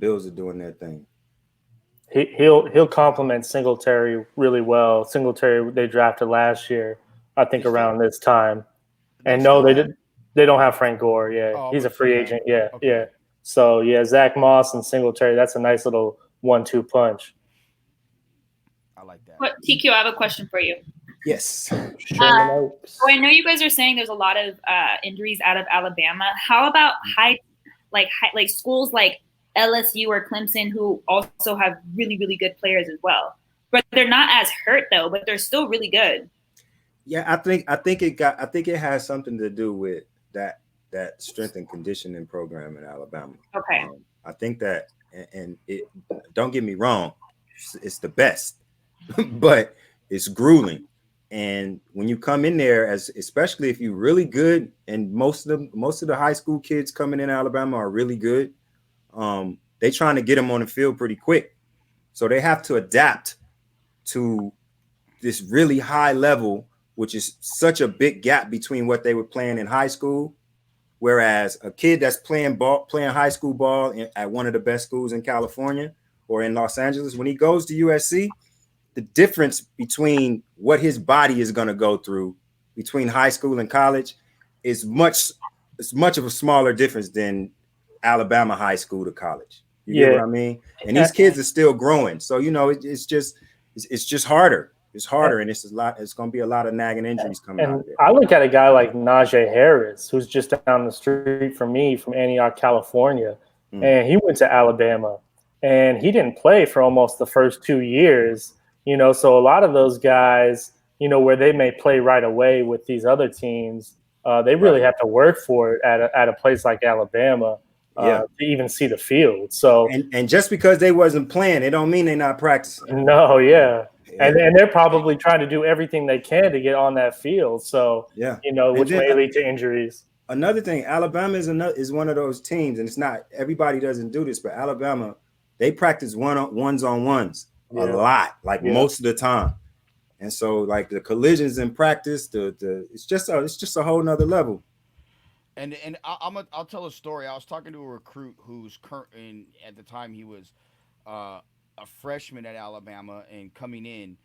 Bills are doing their thing. He'll complement Singletary really well. Singletary they drafted last year, I think around this time, and no, they don't have Frank Gore. Yeah, he's a free agent. Yeah, yeah. So Zach Moss and Singletary, that's a nice little 1-2 punch. I like that. But TQ, I have a question for you. Yes. So I know you guys are saying there's a lot of injuries out of Alabama. How about high schools like LSU or Clemson, who also have really, really good players as well, but they're not as hurt though, but they're still really good. Yeah, I think it has something to do with that strength and conditioning program in Alabama. Okay. I think that, and it, don't get me wrong, it's the best, but it's grueling. And when you come in there, especially if you're really good, and most of the high school kids coming in Alabama are really good, they trying to get them on the field pretty quick. So they have to adapt to this really high level, which is such a big gap between what they were playing in high school. Whereas a kid that's playing high school ball at one of the best schools in California or in Los Angeles, when he goes to USC, the difference between what his body is going to go through between high school and college is much of a smaller difference than Alabama high school to college. You get what I mean? And these kids are still growing. So, it's just harder. It's harder, and it's going to be a lot of nagging injuries coming out of it. I look at a guy like Najee Harris, who's just down the street from me from Antioch, California, and he went to Alabama, and he didn't play for almost the first 2 years. So a lot of those guys, where they may play right away with these other teams, they really have to work for it at a place like Alabama to even see the field. So and just because they wasn't playing, it don't mean they're not practicing. No, yeah. And they're probably trying to do everything they can to get on that field. So which may lead to injuries. Another thing, Alabama is one of those teams, and it's not everybody doesn't do this, but Alabama, they practice ones on ones a lot, most of the time. And so like the collisions in practice, it's just a whole nother level. And I'll tell a story. I was talking to a recruit who's current at the time he was a freshman at Alabama and coming in.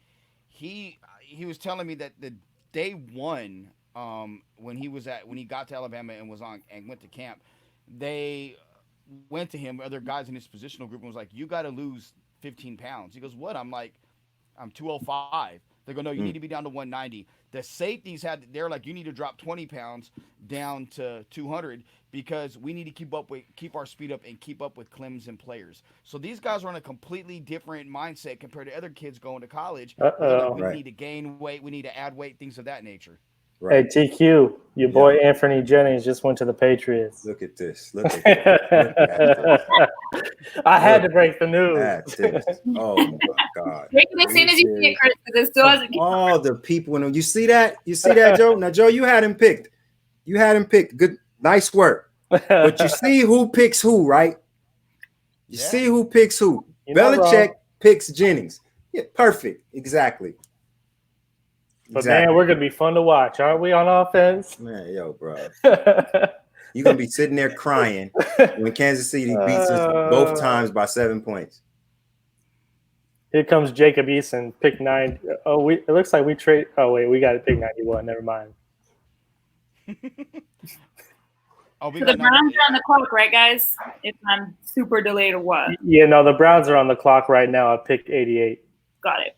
He was telling me that the day one when he got to Alabama and went to camp, they went to him, other guys in his positional group, and was like, "You got to lose 15 pounds." He goes, "What?" I'm like, "I'm 205." They go, "No, you need to be down to 190. The safeties they're like, "You need to drop 20 pounds down to 200 because we need to keep our speed up and keep up with Clemson players." So these guys are in a completely different mindset compared to other kids going to college. We need to gain weight, we need to add weight, things of that nature. Right. Hey, TQ, your boy Anthony Jennings just went to the Patriots. Look at this. Look at this. I had to break the news. Oh my God. Break it as soon as you see it, Chris, because it still hasn't. All the people when you see that, Joe. Now, Joe, you had him picked. Good, nice work. But you see who picks who, right? You see who picks who. Belichick picks Jennings. Yeah, perfect. Exactly. But man, we're gonna be fun to watch, aren't we, on offense? Man, yo, bro. You're gonna be sitting there crying when Kansas City beats us both times by 7 points. Here comes Jacob Eason, pick 9. Oh, it looks like we trade. Oh wait, we got to pick 91. Never mind. So the Browns are on the clock, right, guys? If I'm super delayed or what? Yeah, no, the Browns are on the clock right now at pick 88. Got it.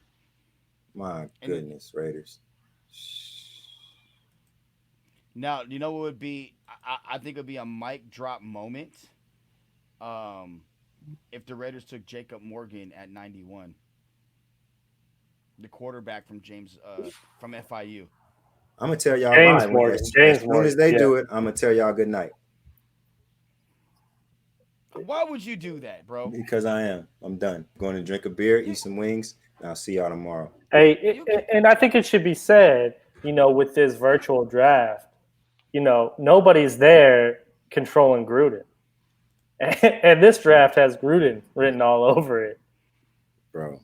My goodness, Raiders. Now, you know what would be? I think it would be a mic drop moment if the Raiders took Jacob Morgan at 91, the quarterback from from FIU. I'm gonna tell y'all Morgan. As soon as they do it, I'm gonna tell y'all good night. Why would you do that, bro? Because I am. I'm done. Going to drink a beer, eat some wings, and I'll see y'all tomorrow. Hey, and I think it should be said, with this virtual draft, nobody's there controlling Gruden. And this draft has Gruden written all over it. Bro.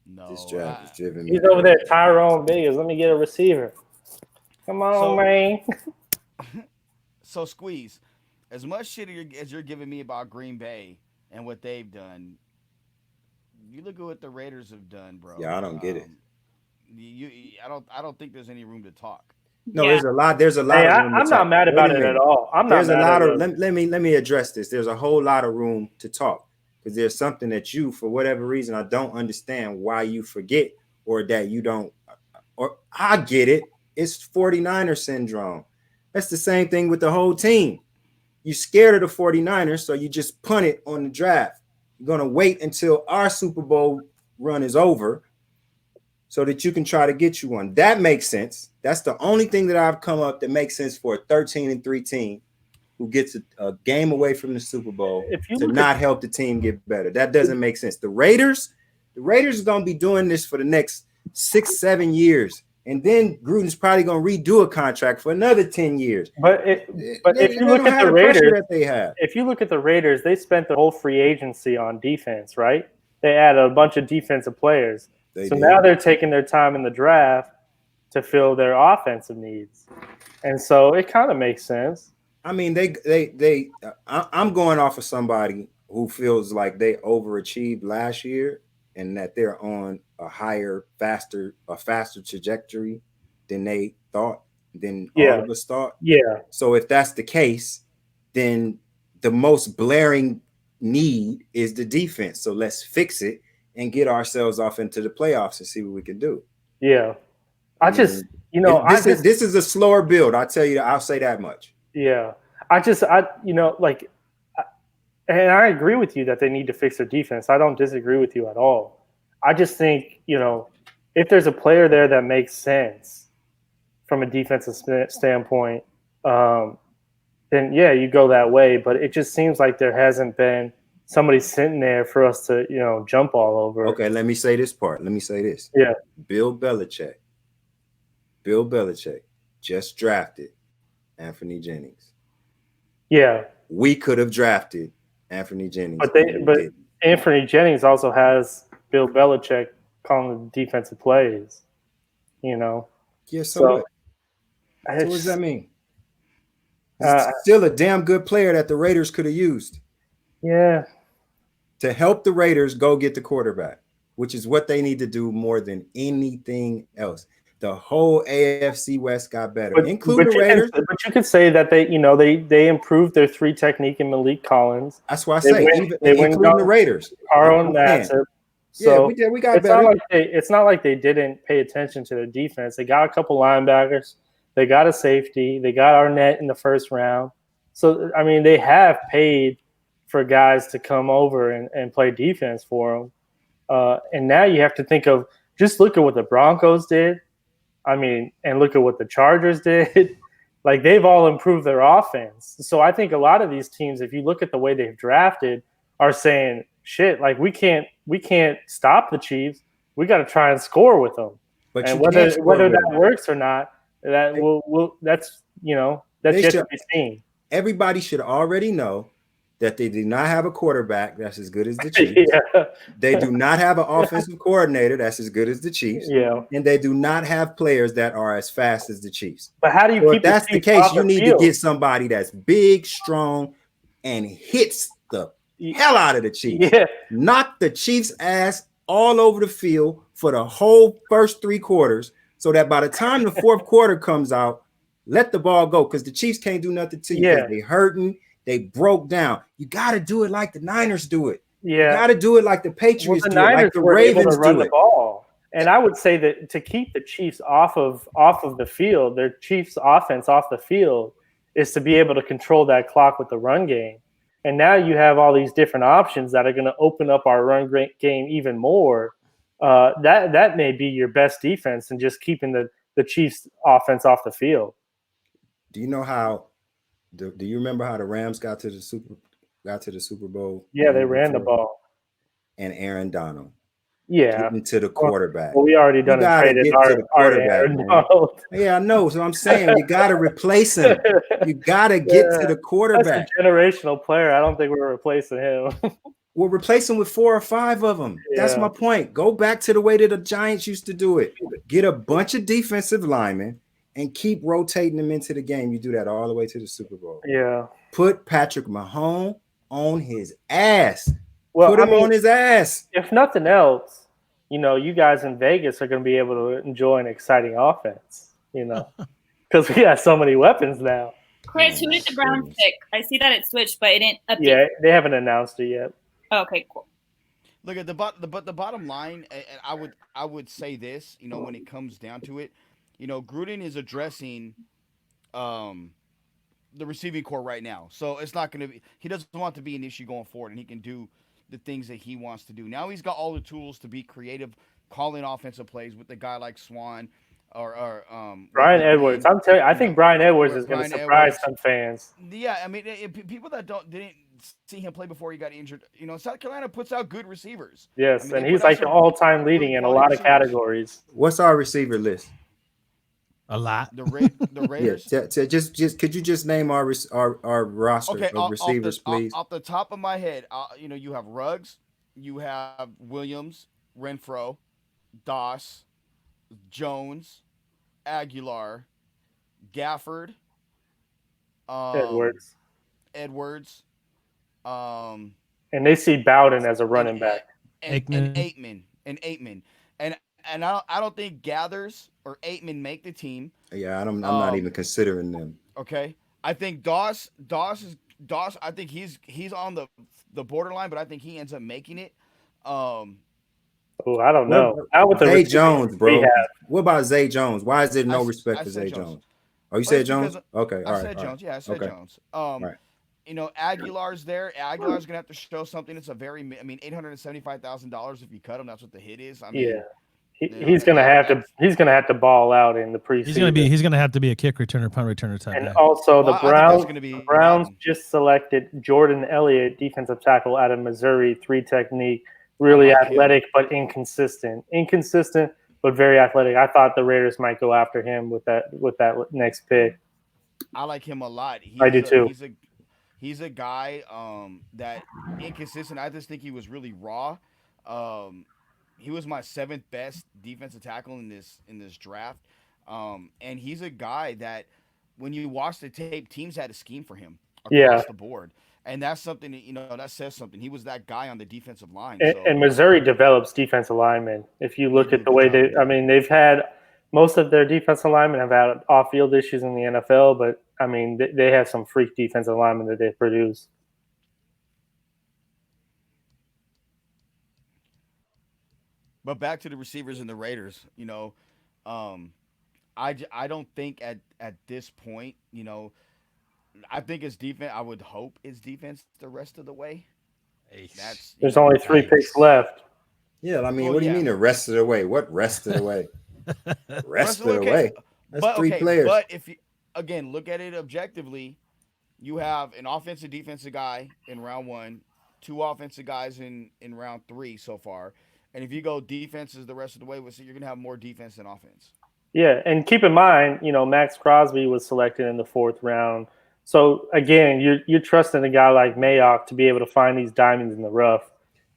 No. This draft is driven me. He's over there, Tyrone Biggins. Let me get a receiver. Come on, man. So, Squeeze, as much shit as you're giving me about Green Bay and what they've done, you look at what the Raiders have done, bro. Yeah, I don't get it. I don't think there's any room to talk. No, there's a lot. There's a lot. Hey, of room I'm not mad about it at all. There's a lot of. Let me address this. There's a whole lot of room to talk because there's something that you, for whatever reason, I don't understand why you forget or that you don't. Or I get it. It's 49er syndrome. That's the same thing with the whole team. You're scared of the 49ers, so you just punt it on the draft. You're gonna wait until our Super Bowl run is over so that you can try to get you one. That makes sense. That's the only thing that I've come up that makes sense for a 13-3 team who gets a game away from the Super Bowl to not help the team get better. That doesn't make sense. The Raiders are going to be doing this for the next 6-7 years. And then Gruden's probably going to redo a contract for another 10 years. But if you look at the Raiders, they spent the whole free agency on defense, right? They added a bunch of defensive players. Now they're taking their time in the draft to fill their offensive needs. And so it kind of makes sense. I mean, I'm going off of somebody who feels like they overachieved last year and that they're on a faster trajectory than all of us thought. Yeah. So if that's the case, then the most blaring need is the defense. So let's fix it and get ourselves off into the playoffs and see what we can do. Yeah. This is a slower build. I'll tell you, I'll say that much. Yeah. And I agree with you that they need to fix their defense. I don't disagree with you at all. I just think, if there's a player there that makes sense from a defensive standpoint, then yeah, you go that way. But it just seems like there hasn't been somebody sitting there for us to, jump all over. Okay, let me say this part. Let me say this. Yeah. Bill Belichick just drafted Anthony Jennings. Yeah. We could have drafted Anthony Jennings. But Anthony Jennings also has Bill Belichick calling the defensive plays, Yeah, so what? So what does that mean? Still a damn good player that the Raiders could have used. Yeah. To help the Raiders go get the quarterback, which is what they need to do more than anything else. The whole AFC West got better, including the Raiders. But you could say that they improved their three technique in Malik Collins. That's why I say including the Raiders. Aaron Nassib. So yeah, we got better. It's not like they didn't pay attention to their defense. They got a couple linebackers. They got a safety. They got Arnett in the first round. So, I mean, they have paid for guys to come over and play defense for them. And now you have to think of just look at what the Broncos did. I mean, and look at what the Chargers did. Like, they've all improved their offense. So I think a lot of these teams, if you look at the way they've drafted, are saying, shit, like we can't stop the Chiefs. We got to try and score with them. But and whether that works or not, that's yet to be seen. Everybody should already know that they do not have a quarterback that's as good as the Chiefs. Yeah. They do not have an offensive coordinator that's as good as the Chiefs. Yeah. And they do not have players that are as fast as the Chiefs. But how do you keep if that's the case, you need to get somebody that's big, strong, and hits the hell out of the Chiefs. Yeah. Knock the Chiefs' ass all over the field for the whole first 3 quarters so that by the time the fourth quarter comes out, let the ball go because the Chiefs can't do nothing to you because they hurting. They broke down. You got to do it like the Niners do it. Yeah. You got to do it like the Patriots do it, like the Ravens do it. The ball. And I would say that to keep the Chiefs off of the field, their Chiefs offense off the field is to be able to control that clock with the run game. And now you have all these different options that are going to open up our run game even more. That may be your best defense and just keeping the Chiefs offense off the field. Do you know how? Do you remember how the Rams got to the Super Bowl? Yeah, they ran the ball. And Aaron Donald. Yeah. Getting to the quarterback. Well, we already done traded our Aaron Donald. Yeah, I know. So I'm saying you got to replace him. You got to get to the quarterback. That's a generational player. I don't think we're replacing him. We'll replace him with 4 or 5 of them. Yeah. That's my point. Go back to the way that the Giants used to do it. Get a bunch of defensive linemen and keep rotating them into the game. You do that all the way to the Super Bowl. Yeah. Put Patrick Mahomes on his ass. Well, Put him on his ass. If nothing else, you guys in Vegas are going to be able to enjoy an exciting offense, because we have so many weapons now. Chris, who did the Browns pick? I see that it switched, but it didn't update. Yeah, they haven't announced it yet. Oh, okay, cool. Look at the bottom line, and I would say this, when it comes down to it, Gruden is addressing the receiving core right now. So it's not going to be – he doesn't want to be an issue going forward, and he can do the things that he wants to do. Now he's got all the tools to be creative, calling offensive plays with a guy like Swan or Brian Edwards. I'm telling you, I think Brian Edwards is going to surprise some fans. Yeah, I mean, people that didn't see him play before he got injured, South Carolina puts out good receivers. Yes, and he's like the all-time leading in a lot of categories. What's our receiver list? A lot. The Raiders. Yeah, just could you just name our roster of receivers, please? Off the top of my head, you have Ruggs, you have Williams, Renfro, Doss, Jones, Aguilar, Gafford, Edwards, and they see Bowden as a running back, and Aitman. And I don't think Gathers or Aitman make the team. Yeah, I'm not even considering them. Okay, I think Doss is Doss, I think he's on the borderline, but I think he ends up making it. Oh, I don't know. Zay Jones, bro. have. What about Zay Jones? Why is there no respect for Zay Jones? Oh, you said Jones? Okay, all right. I said Jones. Yeah, I said Jones. Right. You know, Aguilar's there. Aguilar's gonna have to show something. It's a very, $875,000 if you cut him. That's what the hit is. I mean, he's gonna have to ball out in the preseason. He's gonna have to be a kick returner, punt returner type. And guy. also the Browns just selected Jordan Elliott, defensive tackle out of Missouri, 3 technique, really athletic but inconsistent. Inconsistent but very athletic. I thought the Raiders might go after him with that next pick. I like him a lot. I do too. He's a guy that inconsistent. I just think he was really raw. He was my 7th best defensive tackle in this draft. And he's a guy that when you watch the tape, teams had a scheme for him across the board. And that's something that, that says something. He was that guy on the defensive line. And Missouri develops defensive linemen. If you look at the way they've had most of their defensive linemen have had off-field issues in the NFL, but I mean, they have some freak defensive linemen that they produce. But back to the receivers and the Raiders, I don't think at this point, I think it's defense. I would hope it's defense the rest of the way. There's only 3 picks left. Yeah, I mean, what do you mean the rest of the way? What rest of the way? Rest of the way. That's 3 players. But if you again look at it objectively, you have an offensive defensive guy in round 1, 2 offensive guys in round 3 so far. And if you go defenses the rest of the way, you're gonna have more defense than offense. Yeah, and keep in mind, Max Crosby was selected in the 4th round. So again, you're trusting a guy like Mayock to be able to find these diamonds in the rough.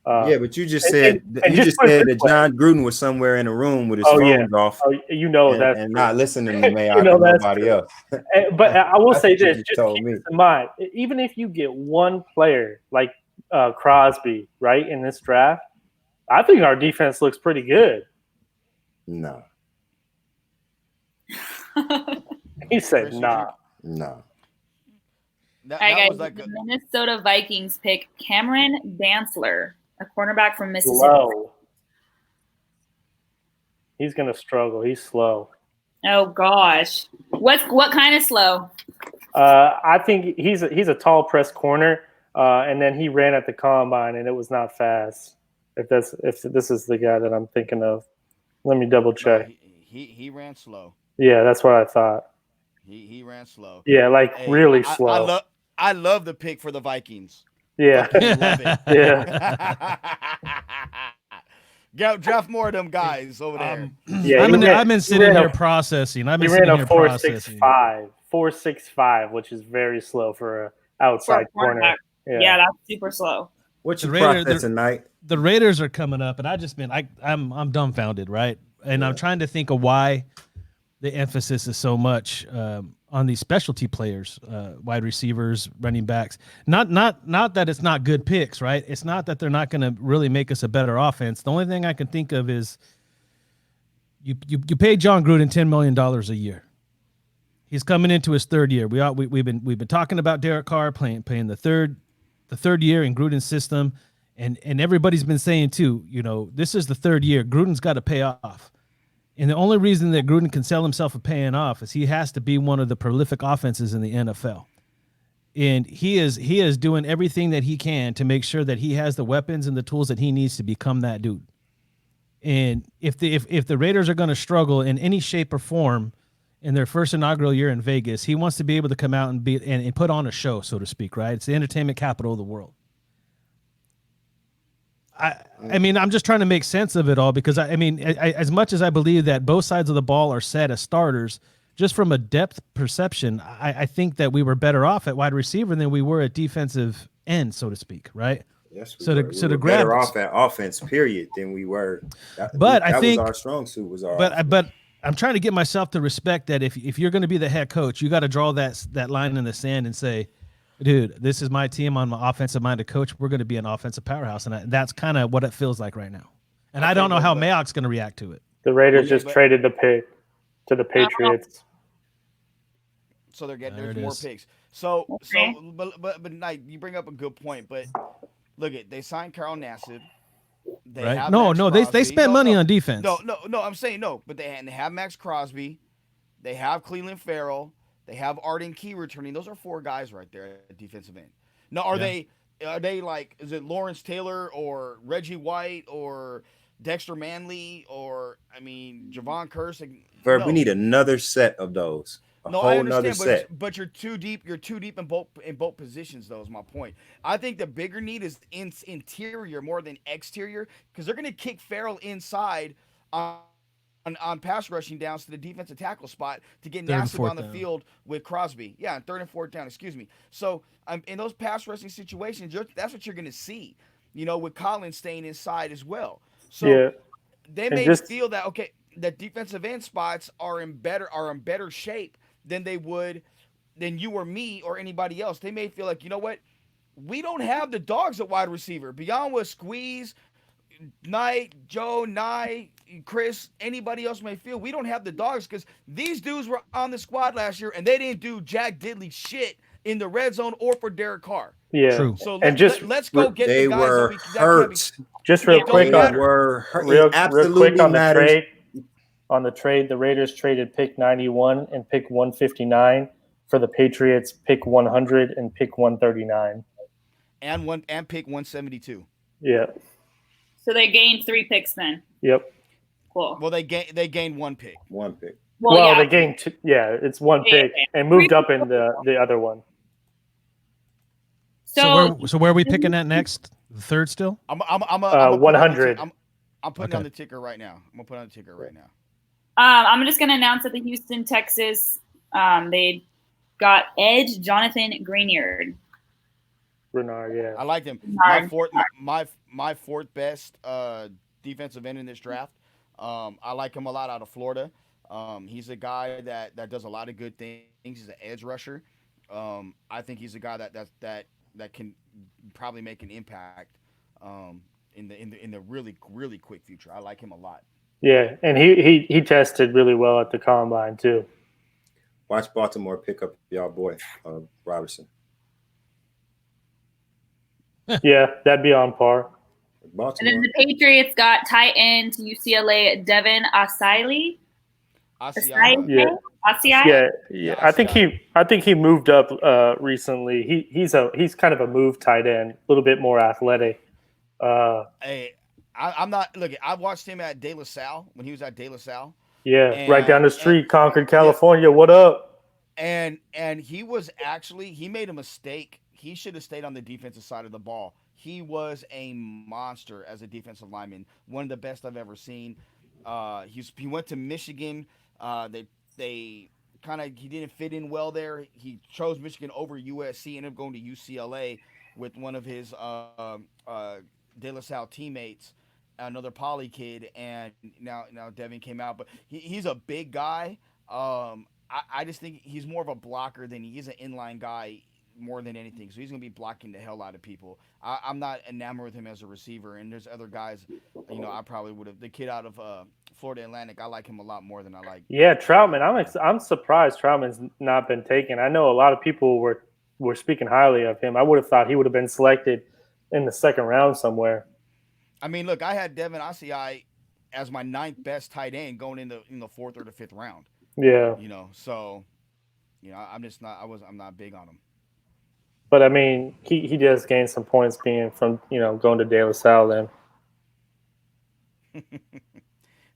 Yeah, but you just said that John Gruden was somewhere in a room with his phone off. Oh, and not listening to Mayock and nobody else. But I will say this: just keep this in mind. Even if you get one player like Crosby, right, in this draft, I think our defense looks pretty good. No. He said nah. No. All right, guys. The Minnesota Vikings pick Cameron Dantzler, a cornerback from Mississippi. Slow. He's gonna struggle. He's slow. Oh gosh, what kind of slow? I think he's a tall press corner, and then he ran at the combine, and it was not fast. If this is the guy that I'm thinking of, let me double check. No, he ran slow. Yeah, that's what I thought. He ran slow. Yeah, really slow. I love the pick for the Vikings. Yeah. Love it. Yeah. Draft more of them guys over there. I've been sitting here processing. He ran a 4.65, 4.65, which is very slow for an outside corner. Yeah, that's super slow. What's your process tonight? The Raiders are coming up, and I'm dumbfounded, right? And I'm trying to think of why the emphasis is so much on these specialty players, wide receivers, running backs. Not that it's not good picks, right? It's not that they're not going to really make us a better offense. The only thing I can think of is you pay John Gruden $10 million a year. He's coming into his 3rd year. We've been talking about Derek Carr playing the third year in Gruden's system, and everybody's been saying too, this is the 3rd year. Gruden's got to pay off. And the only reason that Gruden can sell himself a paying off is he has to be one of the prolific offenses in the NFL. And he is doing everything that he can to make sure that he has the weapons and the tools that he needs to become that dude. And if the Raiders are going to struggle in any shape or form in their first inaugural year in Vegas, he wants to be able to come out and put on a show, so to speak, right? It's the entertainment capital of the world. I mean, I'm just trying to make sense of it all because, I mean, as much as I believe that both sides of the ball are set as starters, just from a depth perception, I think that we were better off at wide receiver than we were at defensive end, so to speak, right? Yes, we were better off at offense, period, than we were. I think was our strong suit. But I'm trying to get myself to respect that if you're going to be the head coach, you got to draw that line in the sand and say, dude, this is my team. I'm an offensive-minded coach. We're going to be an offensive powerhouse, and that's kind of what it feels like right now. And I don't know how Mayock's going to react to it. The Raiders just traded the pick to the Patriots. So there's it more is. picks. So Okay. but Knight, you bring up a good point. But look they signed Carl Nassib. They Right? have No, Max no, Crosby. they spent money on defense. No. I'm saying no, but they have Max Crosby. They have Cleveland Farrell. They have Arden Key returning. Those are 4 guys right there at defensive end. Now, are they like, is it Lawrence Taylor or Reggie White or Dexter Manley or, I mean, Javon Curse? Verb, No. we need another set of those. A No, whole I nother understand, set. but you're too deep. You're too deep in both positions. Though is my point. I think the bigger need is interior more than exterior because they're going to kick Farrell inside on pass rushing downs to the defensive tackle spot to get Nassib on the field with Crosby. Yeah, on 3rd and 4th down. Excuse me. So in those pass rushing situations, that's what you're going to see. You know, with Collins staying inside as well. So they may feel that that defensive end spots are in better shape than they would than you or me or anybody else. They may feel like, you know what, we don't have the dogs at wide receiver beyond what Squeeze, Knight, Joe, Nye, Chris, anybody else may feel. We don't have the dogs because these dudes were on the squad last year and they didn't do Jack Diddley shit in the red zone or for Derek Carr. Yeah. True. So let's go get they the guys were that hurt. can't be. Just real quick on real quick on matters. the trade. On the trade, the Raiders traded pick 91 and pick 159 for the Patriots pick 100 and pick 139. And pick 172. Yeah. So they gained 3 picks then. Yep. Cool. Well, they gained 1 pick. 1 pick. Well, they gained 2. Yeah, it's 1 pick and moved up in the other one. So where are we picking at next? The 3rd still? I'm 100. I'm putting on the ticker right now. I'm gonna put on the ticker right now. I'm just gonna announce that the Houston, Texas, they got edge Jonathan Greenyard. Renard, yeah. I like him. My fourth best defensive end in this draft. I like him a lot out of Florida. He's a guy that does a lot of good things. He's an edge rusher. I think he's a guy that can probably make an impact in the really quick future. I like him a lot. Yeah, and he tested really well at the combine too. Watch Baltimore pick up y'all boy Robertson. Yeah, that'd be on par. Baltimore. And then the Patriots got tight end to UCLA Devin Asiai. Yeah. I think he moved up recently. He's kind of a move tight end, a little bit more athletic. Hey, I'm not look. I watched him at De La Salle when he was at De La Salle. Yeah, right down the street, Concord, California. What up? And he made a mistake. He should have stayed on the defensive side of the ball. He was a monster as a defensive lineman, one of the best I've ever seen. He went to Michigan. They he didn't fit in well there. He chose Michigan over USC, ended up going to UCLA with one of his De La Salle teammates, another Poly kid, and now Devin came out. But he's a big guy. I just think he's more of a blocker than he's an inline guy more than anything. So he's going to be blocking the hell out of people. I'm not enamored with him as a receiver. And there's other guys, I probably would have. The kid out of Florida Atlantic, I like him a lot more than I like. Yeah, Troutman. I'm surprised Troutman's not been taken. I know a lot of people were speaking highly of him. I would have thought he would have been selected in the 2nd round somewhere. I mean, look, I had Devin Asiai as my 9th best tight end going in the 4th or the 5th round. Yeah. So I'm not big on him. But I mean, he does gain some points being from going to De La Salle then.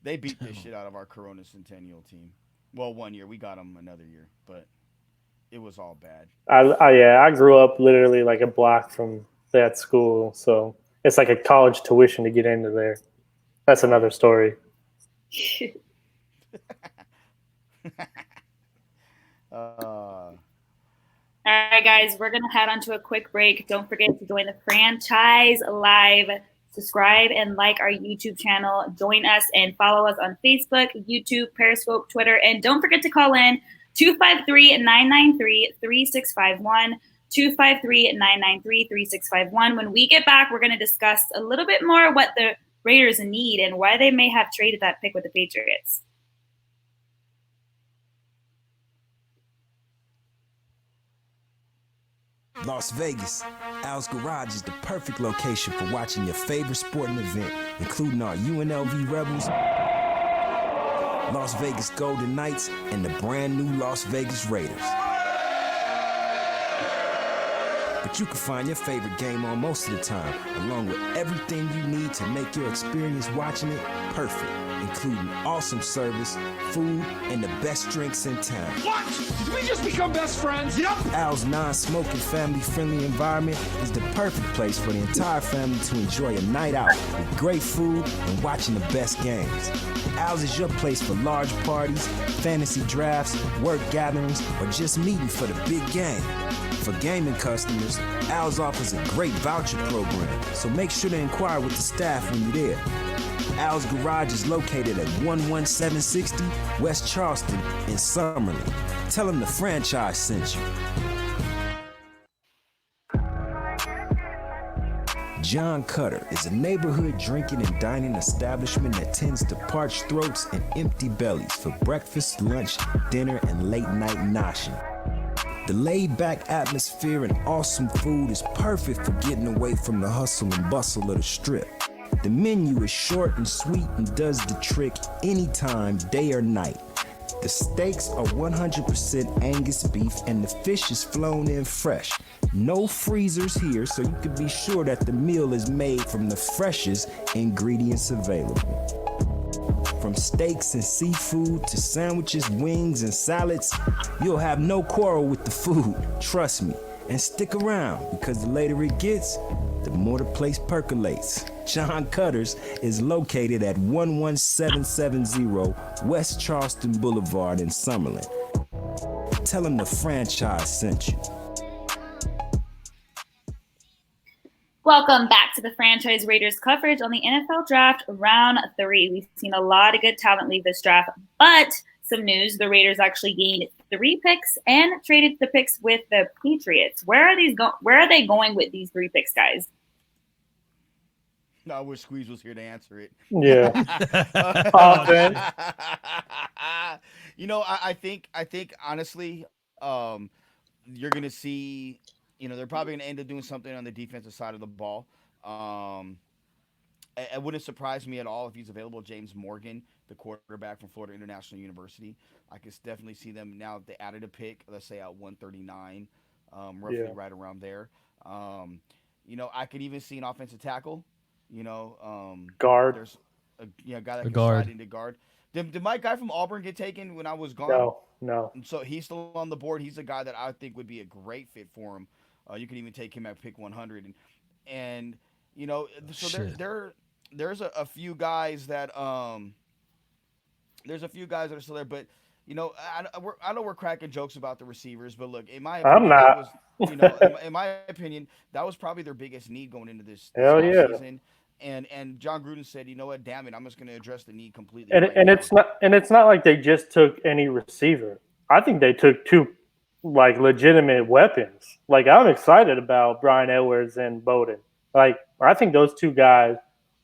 They beat the shit out of our Corona Centennial team. Well, 1 year we got them another year, but it was all bad. I grew up literally like a block from that school, so it's like a college tuition to get into there. That's another story. All right, guys, we're going to head on to a quick break. Don't forget to join the Franchise Live. Subscribe and like our YouTube channel. Join us and follow us on Facebook, YouTube, Periscope, Twitter. And don't forget to call in 253-993-3651, 253-993-3651. When we get back, we're going to discuss a little bit more what the Raiders need and why they may have traded that pick with the Patriots. Las Vegas, Al's Garage is the perfect location for watching your favorite sporting event, including our UNLV Rebels, Las Vegas Golden Knights, and the brand new Las Vegas Raiders. But you can find your favorite game on most of the time, along with everything you need to make your experience watching it perfect, including awesome service, food, and the best drinks in town. What? Did we just become best friends? Yep. Al's non-smoking, family-friendly environment is the perfect place for the entire family to enjoy a night out with great food and watching the best games. Al's is your place for large parties, fantasy drafts, work gatherings, or just meeting for the big game. For gaming customers, Al's offers a great voucher program, so make sure to inquire with the staff when you're there. Al's Garage is located at 11760 West Charleston in Summerlin. Tell them the franchise sent you. John Cutter is a neighborhood drinking and dining establishment that tends to parched throats and empty bellies for breakfast, lunch, dinner, and late night noshing. The laid-back atmosphere and awesome food is perfect for getting away from the hustle and bustle of the strip. The menu is short and sweet and does the trick anytime, day or night. The steaks are 100% Angus beef and the fish is flown in fresh. No freezers here, so you can be sure that the meal is made from the freshest ingredients available. From steaks and seafood to sandwiches, wings, and salads, you'll have no quarrel with the food, trust me. And stick around, because the later it gets, the more the place percolates. John Cutter's is located at 11770 West Charleston Boulevard in Summerlin. Tell them the franchise sent you. Welcome back to the Franchise Raiders coverage on the NFL Draft Round 3. We've seen a lot of good talent leave this draft, but some news, the Raiders actually gained 3 picks and traded the picks with the Patriots. Where are they going with these 3 picks, guys? No, I wish Squeeze was here to answer it. Yeah. You know, I think honestly, you're gonna see. You know, they're probably going to end up doing something on the defensive side of the ball. It wouldn't surprise me at all if he's available. James Morgan, the quarterback from Florida International University. I could definitely see them now if they added a pick, let's say at 139, roughly right around there. You know, I could even see an offensive tackle. You know, guard. There's a guy that can slide into guard. Did my guy from Auburn get taken when I was gone? No. So he's still on the board. He's a guy that I think would be a great fit for him. You could even take him at pick 100, and you know, so there's a few guys that are still there, but you know, I know we're cracking jokes about the receivers, but look, in my opinion, I'm not. You know, in my opinion, that was probably their biggest need going into this season. And John Gruden said, you know what, damn it, I'm just going to address the need completely. And it's not like they just took any receiver. I think they took 2 like legitimate weapons. Like, I'm excited about Brian Edwards and Bowden. Like, I think those 2 guys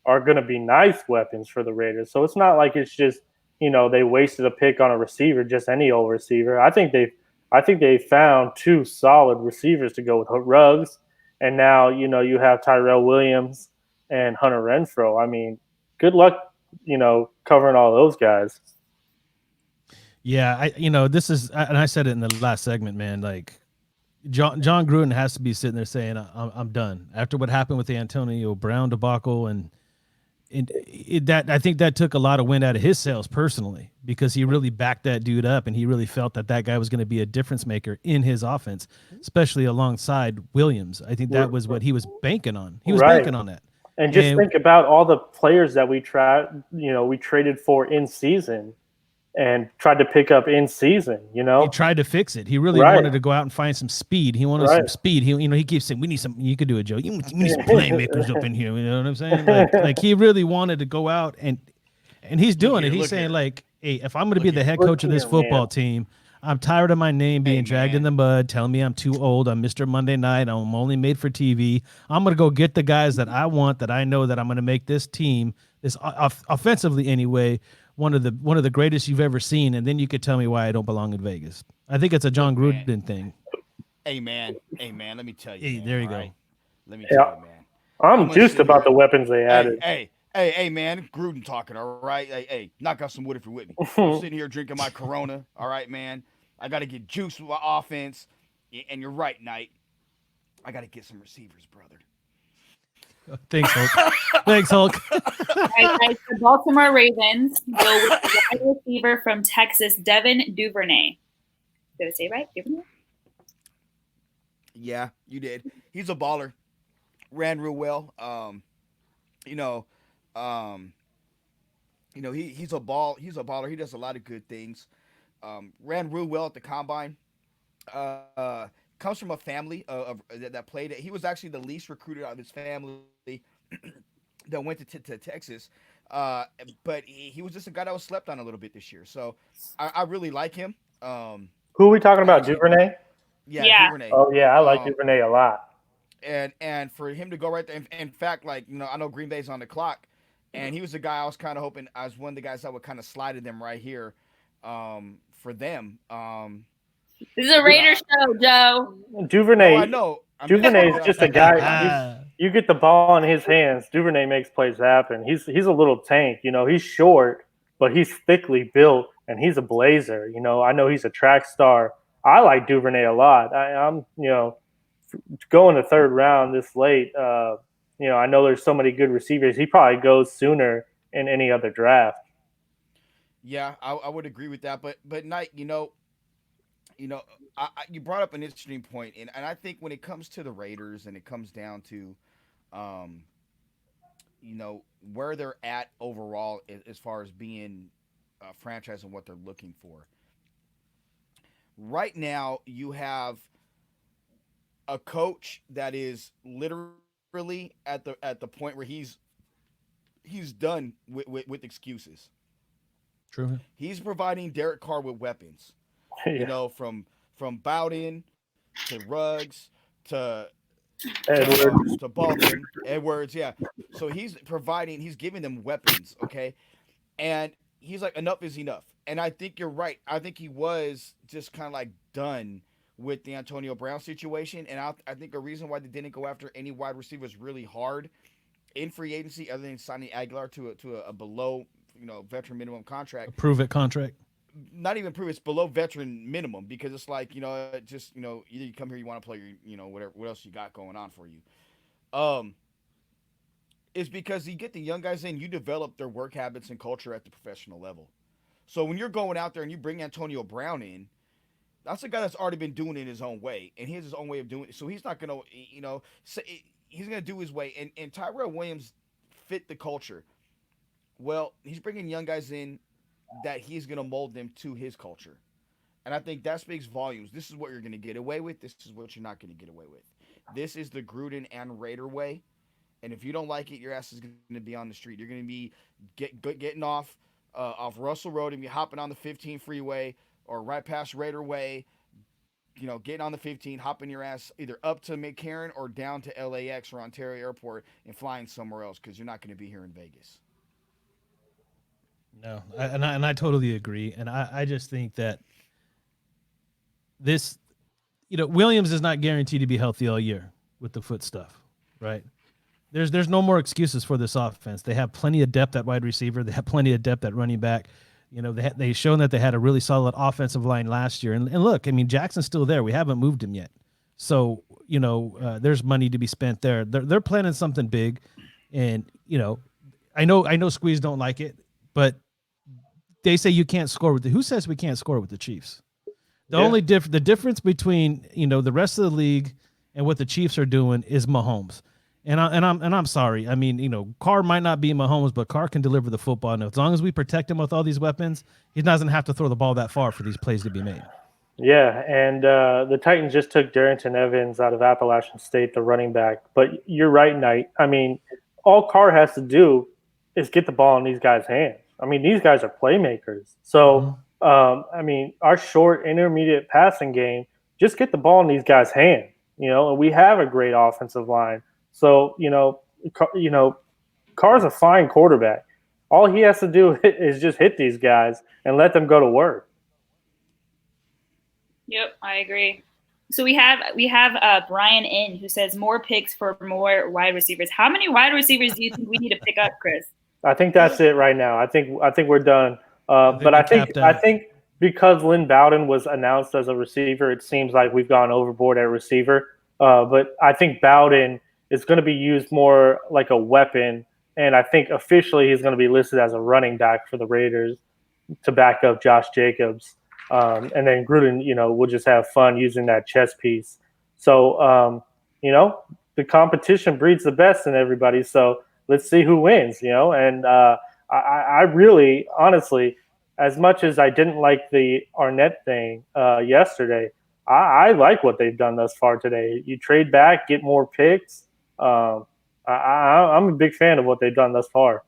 are going to be nice weapons for the Raiders. So it's not like it's just, you know, they wasted a pick on a receiver, just any old receiver. I think they found 2 solid receivers to go with Ruggs, and now, you know, you have Tyrell Williams and Hunter Renfrow. I mean, good luck, you know, covering all those guys. Yeah, this is, and I said it in the last segment, man. Like, John Gruden has to be sitting there saying, "I'm done." After what happened with the Antonio Brown debacle, and that I think that took a lot of wind out of his sails personally, because he really backed that dude up, and he really felt that guy was going to be a difference maker in his offense, especially alongside Williams. I think that was what he was banking on. He was banking on that. And just think about all the players that we traded for in season and tried to pick up in season, you know. He tried to fix it. He really wanted to go out and find some speed. He wanted some speed. He keeps saying, we need some, you could do it, Joe. We need some playmakers up in here. You know what I'm saying? Like he really wanted to go out and he's doing it. He's saying like, hey, if I'm going to be the head coach of this football team, I'm tired of my name being dragged in the mud, telling me I'm too old. I'm Mr. Monday Night. I'm only made for TV. I'm going to go get the guys that I want, that I know that I'm going to make this team, this offensively anyway, one of the greatest you've ever seen. And then you could tell me why I don't belong in Vegas. I think it's a John Gruden thing. Hey man, let me tell you, Hey, man. there you All go. right, let me tell you, man. I'm I'm gonna juiced sit about the here. weapons they added. Hey, man. Gruden talking. All right. Hey, knock out some wood if you're with me. I'm sitting here drinking my Corona. All right, man. I got to get juice with my offense. And you're right, Knight. I got to get some receivers, brother. Thanks, Hulk. Thanks, Hulk. All right, guys, the Baltimore Ravens go with the wide receiver from Texas, Devin Duvernay. Did I say it right? Duvernay? Yeah, you did. He's a baller. Ran real well. You know, um, he's a ball. He's a baller. He does a lot of good things. Ran real well at the combine. Uh, Comes from a family that played it. He was actually the least recruited out of his family that went to Texas. But he was just a guy that was slept on a little bit this year. So I really like him. Who are we talking I about? actually, Duvernay? yeah, Duvernay. Oh yeah, I like Duvernay a lot. And for him to go right there, in fact, like I know Green Bay's on the clock, and he was the guy I was kind of hoping I was one of the guys that would kind of slide them right here, for them. This is a Raider show, Joe. Duvernay. No, I know. Duvernay is just a guy. You get the ball in his hands. Duvernay makes plays happen. He's a little tank. He's short, but he's thickly built, and he's a blazer. I know he's a track star. I like Duvernay a lot. I'm going to third round this late. I know there's so many good receivers. He probably goes sooner in any other draft. Yeah, I would agree with that. But Knight, you brought up an interesting point, and I think when it comes to the Raiders and it comes down to, um, where they're at overall as far as being a franchise and what they're looking for. Right now, you have a coach that is literally at the point where he's done with excuses. True. He's providing Derek Carr with weapons. Yeah. From Bowden to Ruggs to Edwards. to Baldwin, Edwards, yeah. So he's giving them weapons, okay? And he's like, enough is enough. And I think you're right. I think he was just kind of like done with the Antonio Brown situation. And I think a reason why they didn't go after any wide receivers really hard in free agency, other than signing Aguilar to a below veteran minimum contract. Prove it contract. Not even prove it's below veteran minimum, because it's like just either you come here, you want to play, whatever, what else you got going on for you. Is because you get the young guys in, you develop their work habits and culture at the professional level. So when you're going out there and you bring Antonio Brown in, that's a guy that's already been doing it his own way, and he has his own way of doing it. So he's not gonna he's gonna do his way. And Tyrell Williams fit the culture. Well, he's bringing young guys in that he's going to mold them to his culture. And I think that speaks volumes. This is what you're going to get away with. This is what you're not going to get away with. This is the Gruden and Raider way. And if you don't like it, your ass is going to be on the street. You're going to be getting off Russell Road and be hopping on the 15 freeway or right past Raider Way, getting on the 15, hopping your ass either up to McCarran or down to LAX or Ontario Airport and flying somewhere else, because you're not going to be here in Vegas. No, I totally agree, and I just think that this, Williams is not guaranteed to be healthy all year with the foot stuff, right? There's no more excuses for this offense. They have plenty of depth at wide receiver. They have plenty of depth at running back. They've shown that they had a really solid offensive line last year. And look, I mean, Jackson's still there. We haven't moved him yet, so there's money to be spent there. They're planning something big, and I know Squeeze don't like it, but they say you can't score with who says we can't score with the Chiefs? The difference between the rest of the league and what the Chiefs are doing is Mahomes. And I'm sorry. I mean, Carr might not be Mahomes, but Carr can deliver the football. And as long as we protect him with all these weapons, he doesn't have to throw the ball that far for these plays to be made. Yeah, and the Titans just took Darrington Evans out of Appalachian State, the running back. But you're right, Knight. I mean, all Carr has to do is get the ball in these guys' hands. I mean, these guys are playmakers. So, I mean, our short, intermediate passing game, just get the ball in these guys' hands, and we have a great offensive line. So, Carr's a fine quarterback. All he has to do is just hit these guys and let them go to work. Yep, I agree. So we have Brian in who says more picks for more wide receivers. How many wide receivers do you think we need to pick up, Chris? I think that's it right now. I think we're done. But I think because Lynn Bowden was announced as a receiver, it seems like we've gone overboard at receiver. But I think Bowden is going to be used more like a weapon, and I think officially he's going to be listed as a running back for the Raiders to back up Josh Jacobs. And then Gruden, will just have fun using that chess piece. So, the competition breeds the best in everybody. So let's see who wins, And I really, honestly, as much as I didn't like the Arnett thing yesterday, I like what they've done thus far today. You trade back, get more picks. I'm a big fan of what they've done thus far.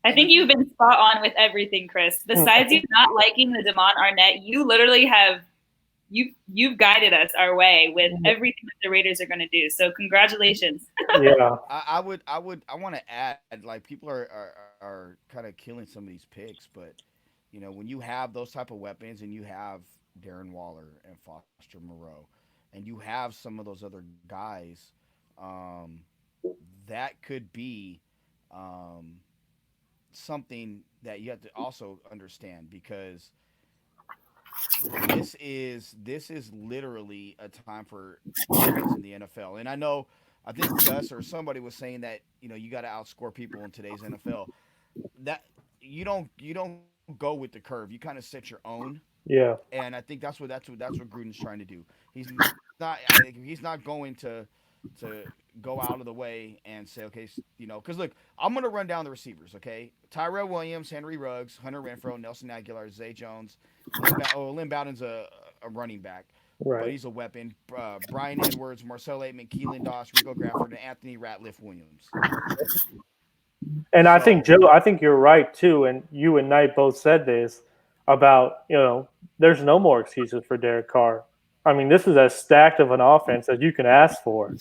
I think you've been spot on with everything, Chris. Besides you not liking the Damon Arnett, you literally have you've guided us our way with everything that the Raiders are going to do. So congratulations. Yeah, I want to add, like, people are kind of killing some of these picks, but when you have those type of weapons and you have Darren Waller and Foster Moreau, and you have some of those other guys, that could be something that you have to also understand, because this is literally a time for defense in the NFL. And I think Gus or somebody was saying that you got to outscore people in today's NFL. That you don't go with the curve. You kind of set your own. Yeah. And I think that's what Gruden's trying to do. He's not going to go out of the way and say, okay, because look, I'm going to run down the receivers, okay? Tyrell Williams, Henry Ruggs, Hunter Renfrow, Nelson Aguilar, Zay Jones. Lynn Bowden's a running back, but he's a weapon. Brian Edwards, Marcel Aitman, Keelan Doss, Rico Grafford, and Anthony Ratliff Williams. And I think, Joe, I think you're right, too, and you and Knight both said this about, there's no more excuses for Derek Carr. I mean, this is as stacked of an offense as you can ask for.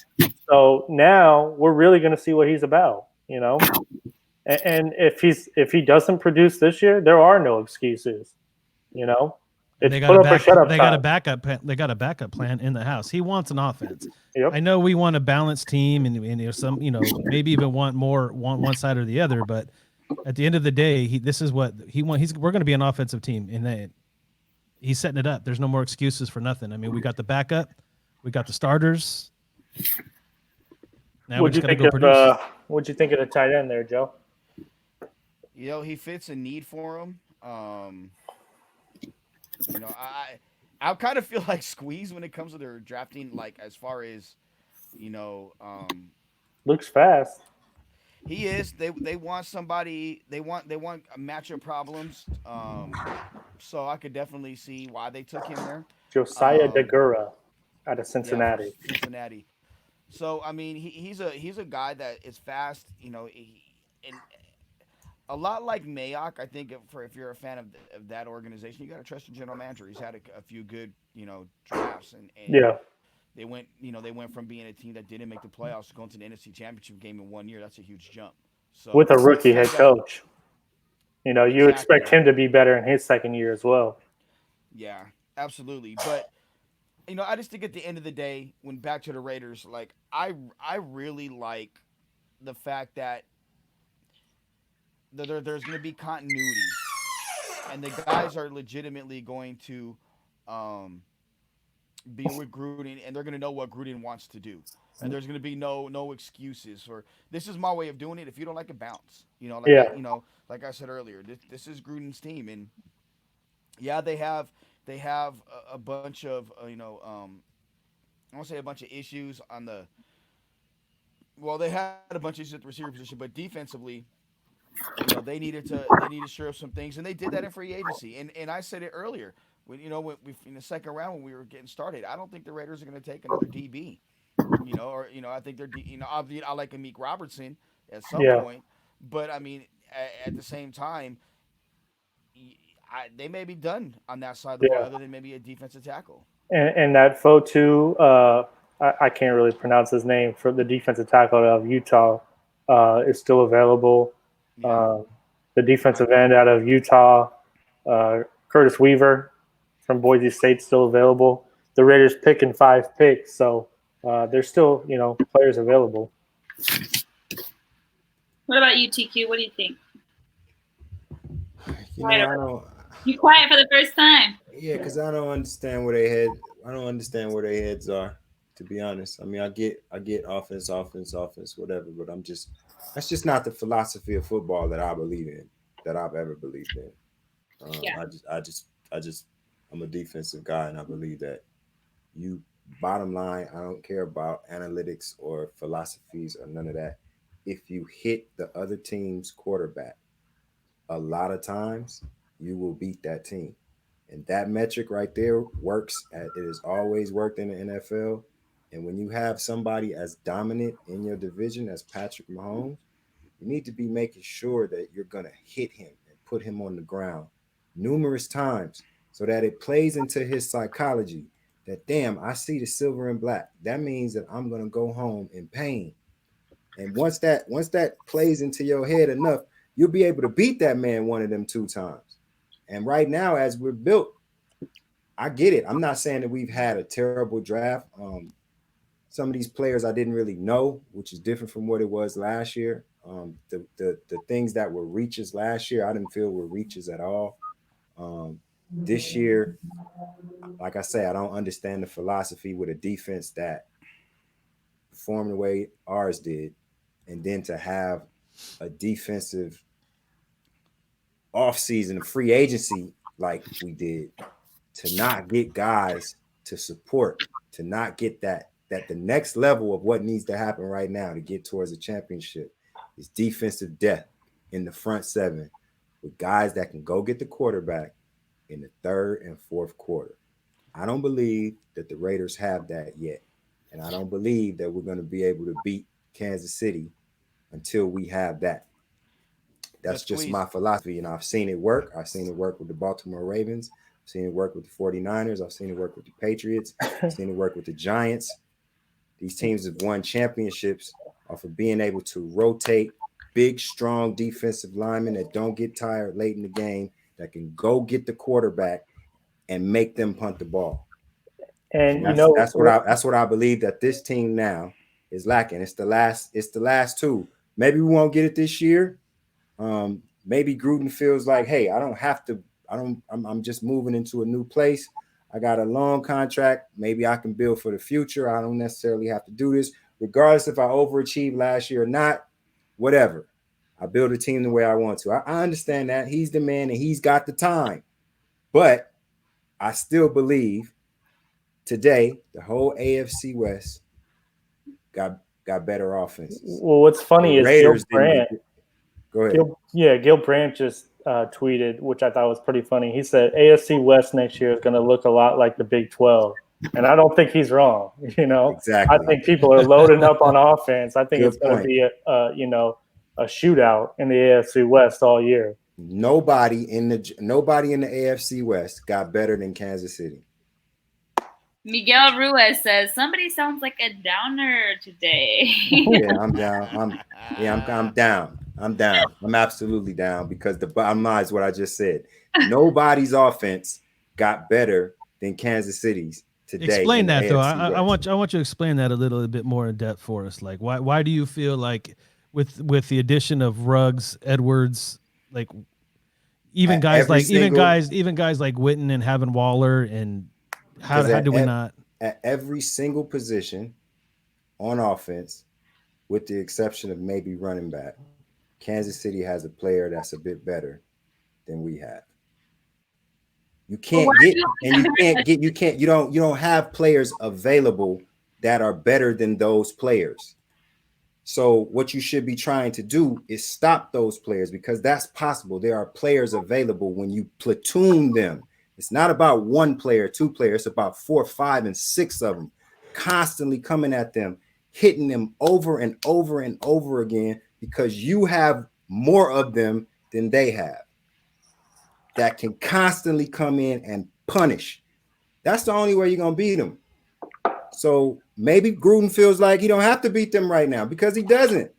So now we're really going to see what he's about, And if he doesn't produce this year, there are no excuses, It's they put up or shut up. They got a backup plan in the house. He wants an offense. Yep. I know we want a balanced team, and some, maybe even want more one side or the other. But at the end of the day, this is what he wants. We're going to be an offensive team, and he's setting it up. There's no more excuses for nothing. I mean, we got the backup, we got the starters. Now What'd you think of the tight end there, Joe? He fits a need for him. I kind of feel like Squeeze when it comes to their drafting, like, as far as, looks fast. He is. They want somebody. They want matchup problems. So I could definitely see why they took him there. Josiah Degura out of Cincinnati. Yeah, Cincinnati. So I mean, he's a guy that is fast. And a lot like Mayock, I think if you're a fan of that organization, you got to trust the general manager. He's had a few good drafts, and yeah. They went from being a team that didn't make the playoffs to going to the NFC Championship game in 1 year. That's a huge jump. So with a rookie head coach, you expect him to be better in his second year as well. Yeah, absolutely. But I just think at the end of the day, when back to the Raiders, like I really like the fact that there's going to be continuity, and the guys are legitimately going to be with Gruden, and they're going to know what Gruden wants to do, and there's going to be no excuses for this is my way of doing it. If you don't like it, bounce. Like I said earlier, this is Gruden's team, and yeah, they have a bunch of I won't say a bunch of issues on the. Well, they had a bunch of issues at the receiver position, but defensively, they needed to shore up some things, and they did that in free agency. And I said it earlier. When in the second round when we were getting started, I don't think the Raiders are going to take another DB. I think they're I like Amik Robertson at some point, but I mean at the same time, they may be done on that side of the ball, other than maybe a defensive tackle. And that Fotu, I can't really pronounce his name, for the defensive tackle out of Utah, is still available. Yeah. The defensive end out of Utah, Curtis Weaver from Boise State, still available. the Raiders picking 5 picks. So there's still, players available. What about you, TQ? What do you think? I don't. You quiet for the first time. Yeah, because I don't understand where they head. I don't understand where their heads are. To be honest, I mean, I get offense, whatever, but that's just not the philosophy of football that I believe in, that I've ever believed in. I'm a defensive guy, and I believe that bottom line, I don't care about analytics or philosophies or none of that. If you hit the other team's quarterback, a lot of times you will beat that team. And that metric right there works. It has always worked in the NFL. And when you have somebody as dominant in your division as Patrick Mahomes, you need to be making sure that you're going to hit him and put him on the ground numerous times so that it plays into his psychology that, damn, I see the silver and black. That means that I'm going to go home in pain. And once that plays into your head enough, you'll be able to beat that man one of them 2 times. And right now, as we're built, I get it. I'm not saying that we've had a terrible draft. Some of these players I didn't really know, which is different from what it was last year. The things that were reaches last year, I didn't feel were reaches at all. This year, like I say, I don't understand the philosophy with a defense that performed the way ours did, and then to have a defensive offseason, a free agency like we did, to not get guys to support, to not get that the next level of what needs to happen right now to get towards a championship is defensive depth in the front 7 with guys that can go get the quarterback in the 3rd and 4th quarter. I don't believe that the Raiders have that yet. And I don't believe that we're going to be able to beat Kansas City until we have that. That's just my philosophy. And I've seen it work. I've seen it work with the Baltimore Ravens. I've seen it work with the 49ers. I've seen it work with the Patriots. I've seen it work with the Giants. These teams have won championships off of being able to rotate big, strong defensive linemen that don't get tired late in the game, that can go get the quarterback and make them punt the ball. And that's what I believe that this team now is lacking. It's the last 2. Maybe we won't get it this year. Maybe Gruden feels like, hey, I'm just moving into a new place. I got a long contract. Maybe I can build for the future. I don't necessarily have to do this, regardless if I overachieved last year or not, whatever. I build a team the way I want to. I understand that. He's the man and he's got the time. But I still believe today the whole AFC West got better offenses. Well, what's funny is Gil Brandt. Go ahead. Gil Brandt just tweeted, which I thought was pretty funny. He said AFC West next year is going to look a lot like the Big 12. And I don't think he's wrong. Exactly. I think people are loading up on offense. I think Good it's going to be a shootout in the AFC West all year. Nobody in the AFC West got better than Kansas City. Miguel Ruiz says somebody sounds like a downer today. Yeah, I'm down. I'm down. I'm absolutely down because the bottom line is what I just said. Nobody's offense got better than Kansas City's today. Explain that though. I want you to explain that a little bit more in depth for us. Like why do you feel like with the addition of Ruggs, Edwards, like even guys like Witten and having Waller, and how do we not at every single position on offense, with the exception of maybe running back, Kansas City has a player that's a bit better than we have. You don't have players available that are better than those players. So what you should be trying to do is stop those players, because that's possible. There are players available when you platoon them. It's not about 1 player, 2 players. It's about 4, 5, and 6 of them constantly coming at them, hitting them over and over and over again, because you have more of them than they have that can constantly come in and punish. That's the only way you're going to beat them. So maybe Gruden feels like he don't have to beat them right now, because he doesn't.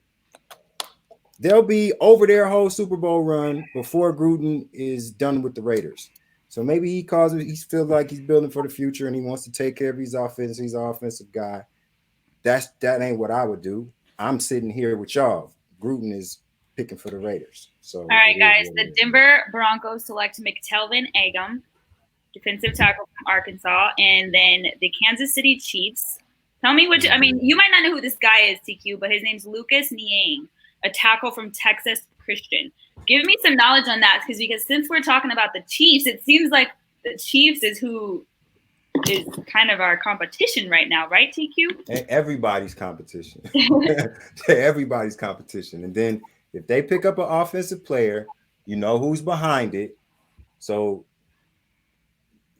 They'll be over their whole Super Bowl run before Gruden is done with the Raiders. So maybe he calls it. He feels like he's building for the future, and he wants to take care of his offense. He's an offensive guy. That ain't what I would do. I'm sitting here with y'all. Gruden is picking for the Raiders. So all right, guys. The Denver Broncos select McTelvin Agam, defensive tackle from Arkansas, and then the Kansas City Chiefs. Tell me which. I mean, you might not know who this guy is, TQ, but his name's Lucas Niang, a tackle from Texas Christian. Give me some knowledge on that, because since we're talking about the Chiefs, it seems like the Chiefs is who is kind of our competition right now, right, TQ? Everybody's competition. Everybody's competition. And then if they pick up an offensive player, you know who's behind it. So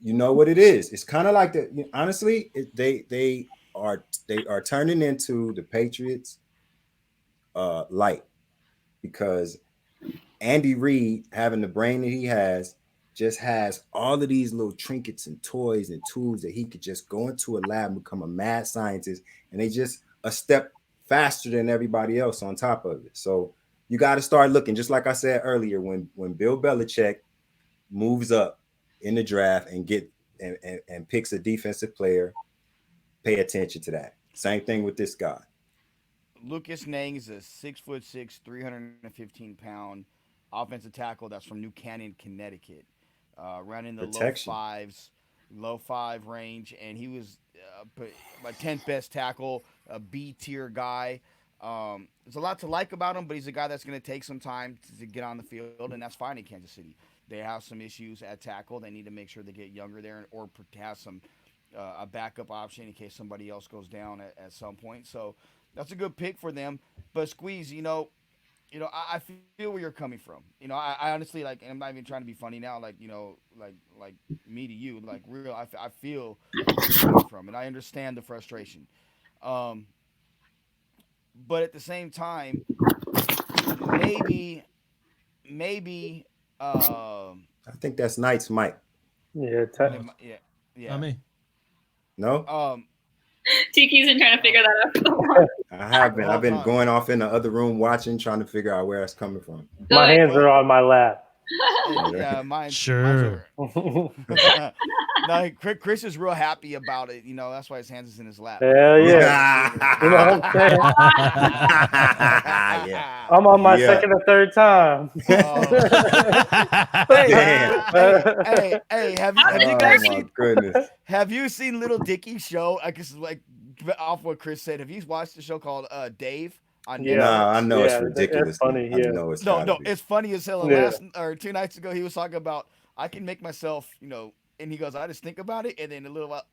you know what it is. It's kind of like that. Honestly, they are turning into the Patriots light, because Andy Reid, having the brain that he has, just has all of these little trinkets and toys and tools that he could just go into a lab and become a mad scientist, and they just a step faster than everybody else on top of it. So you got to start looking, just like I said earlier, when Bill Belichick moves up in the draft and picks a defensive player, pay attention to that. Same thing with this guy. Lucas Niang is a 6'6", 315-pound offensive tackle that's from New Canaan, Connecticut. Running the low five range, and he was my 10th best tackle, a B tier guy. There's a lot to like about him, but he's a guy that's going to take some time to get on the field, and that's fine in Kansas City. They have some issues at tackle. They need to make sure they get younger there, or have some a backup option in case somebody else goes down at some point. So that's a good pick for them. But Squeeze, I feel where you're coming from. I honestly, like, and I'm not even trying to be funny now, like me to you, like real. I feel where you're coming from, and I understand the frustration. But at the same time, maybe. I think that's Knight's mic. Yeah. Not me. No. TQ's been trying to figure that out. I have been. I've been going off in the other room watching, trying to figure out where it's coming from. My hands are on my lap. Yeah, mine. Sure. No, Chris is real happy about it. That's why his hands is in his lap. Hell yeah. You know what I'm saying? Yeah. I'm on my second or third time. Hey, have you guys seen? Goodness. Have you seen Little Dicky's show? I guess like off what Chris said. Have you watched the show called Dave? No, I know it's ridiculous. It's funny. I know it's it's funny as hell. Last or 2 nights ago, he was talking about I can make myself, and he goes, I just think about it, and then a little while.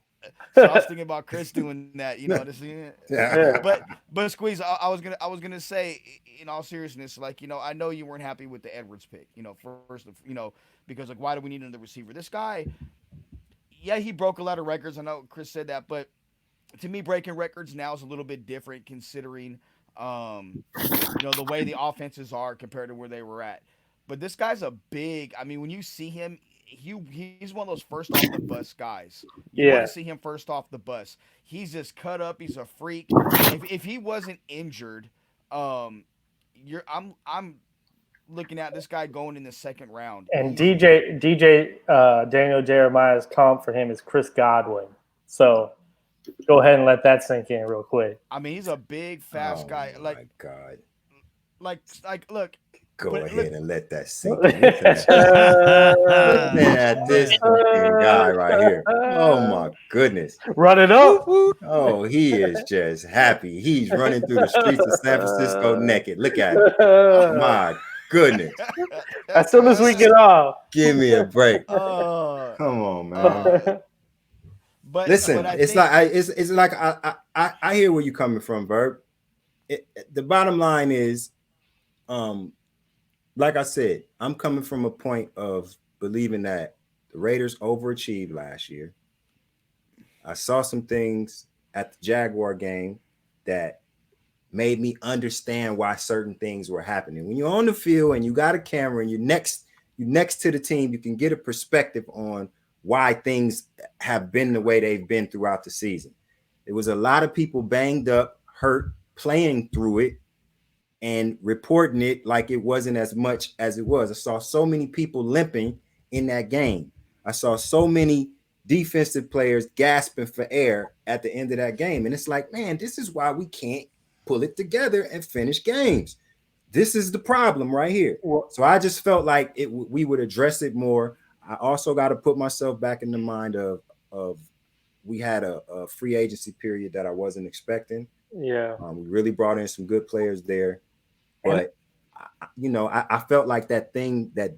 So I was thinking about Chris doing that, But Squeeze, I was gonna say, in all seriousness, like I know you weren't happy with the Edwards pick, first, because like why do we need another receiver? This guy, yeah, he broke a lot of records. I know Chris said that, but to me, breaking records now is a little bit different considering, the way the offenses are compared to where they were at. But this guy's a big. I mean, when you see him. He's one of those first off the bus guys. You want to see him first off the bus. He's just cut up. He's a freak. If he wasn't injured, I'm looking at this guy going in the second round. And DJ Daniel Jeremiah's comp for him is Chris Godwin. So go ahead and let that sink in real quick. I mean, he's a big, fast guy. Like, my God. Like, look. Go ahead and let that sink in. Look at this fucking guy right here. Oh my goodness. Run it up. Oh, he is just happy. He's running through the streets of San Francisco naked. Look at him. My goodness. As soon as we get off. Give me a break. Come on, man. But listen, it's like I hear where you're coming from, Verb. The bottom line is, like I said, I'm coming from a point of believing that the Raiders overachieved last year. I saw some things at the Jaguar game that made me understand why certain things were happening. When you're on the field and you got a camera and you're next to the team, you can get a perspective on why things have been the way they've been throughout the season. There was a lot of people banged up, hurt, playing through it, and reporting it like it wasn't as much as it was. I saw so many people limping in that game. I saw so many defensive players gasping for air at the end of that game. And it's like, man, this is why we can't pull it together and finish games. This is the problem right here. So I just felt like we would address it more. I also got to put myself back in the mind of we had a free agency period that I wasn't expecting. Yeah. We really brought in some good players there. But, I felt like that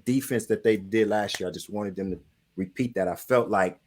defense that they did last year, I just wanted them to repeat that. I felt like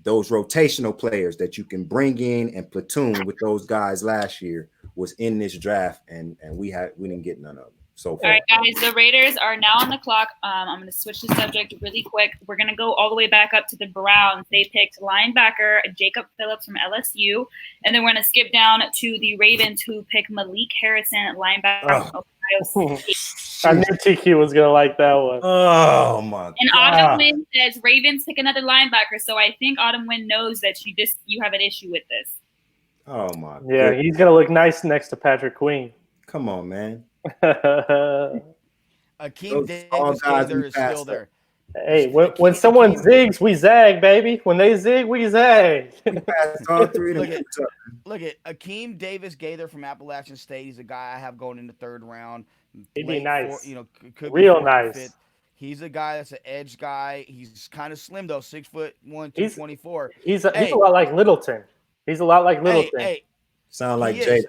those rotational players that you can bring in and platoon with those guys last year was in this draft, and we didn't get none of them so far. All right, guys, the Raiders are now on the clock. I'm going to switch the subject really quick. We're going to go all the way back up to the Browns. They picked linebacker Jacob Phillips from LSU, and then we're going to skip down to the Ravens, who picked Malik Harrison, linebacker from Ohio State. I knew TQ was going to like that one. Oh, my And God. Autumn Wynn says Ravens pick another linebacker, so I think Autumn Wynn knows that you have an issue with this. Oh, my Yeah, goodness. he's going to look nice next to Patrick Queen. Come on, man. Akeem Davis Gaither is still there. Hey, when someone zigs, we zag, baby. When they zig, we zag. All three of Look them. at Akeem Davis Gaither from Appalachian State. He's a guy I have going in the third round. He'd be nice. Could Real be nice. fit. He's a guy that's an edge guy. He's kind of slim though, 6'1", 224. He's a lot like Littleton. He's a lot like Littleton. Hey, sound like he Jay.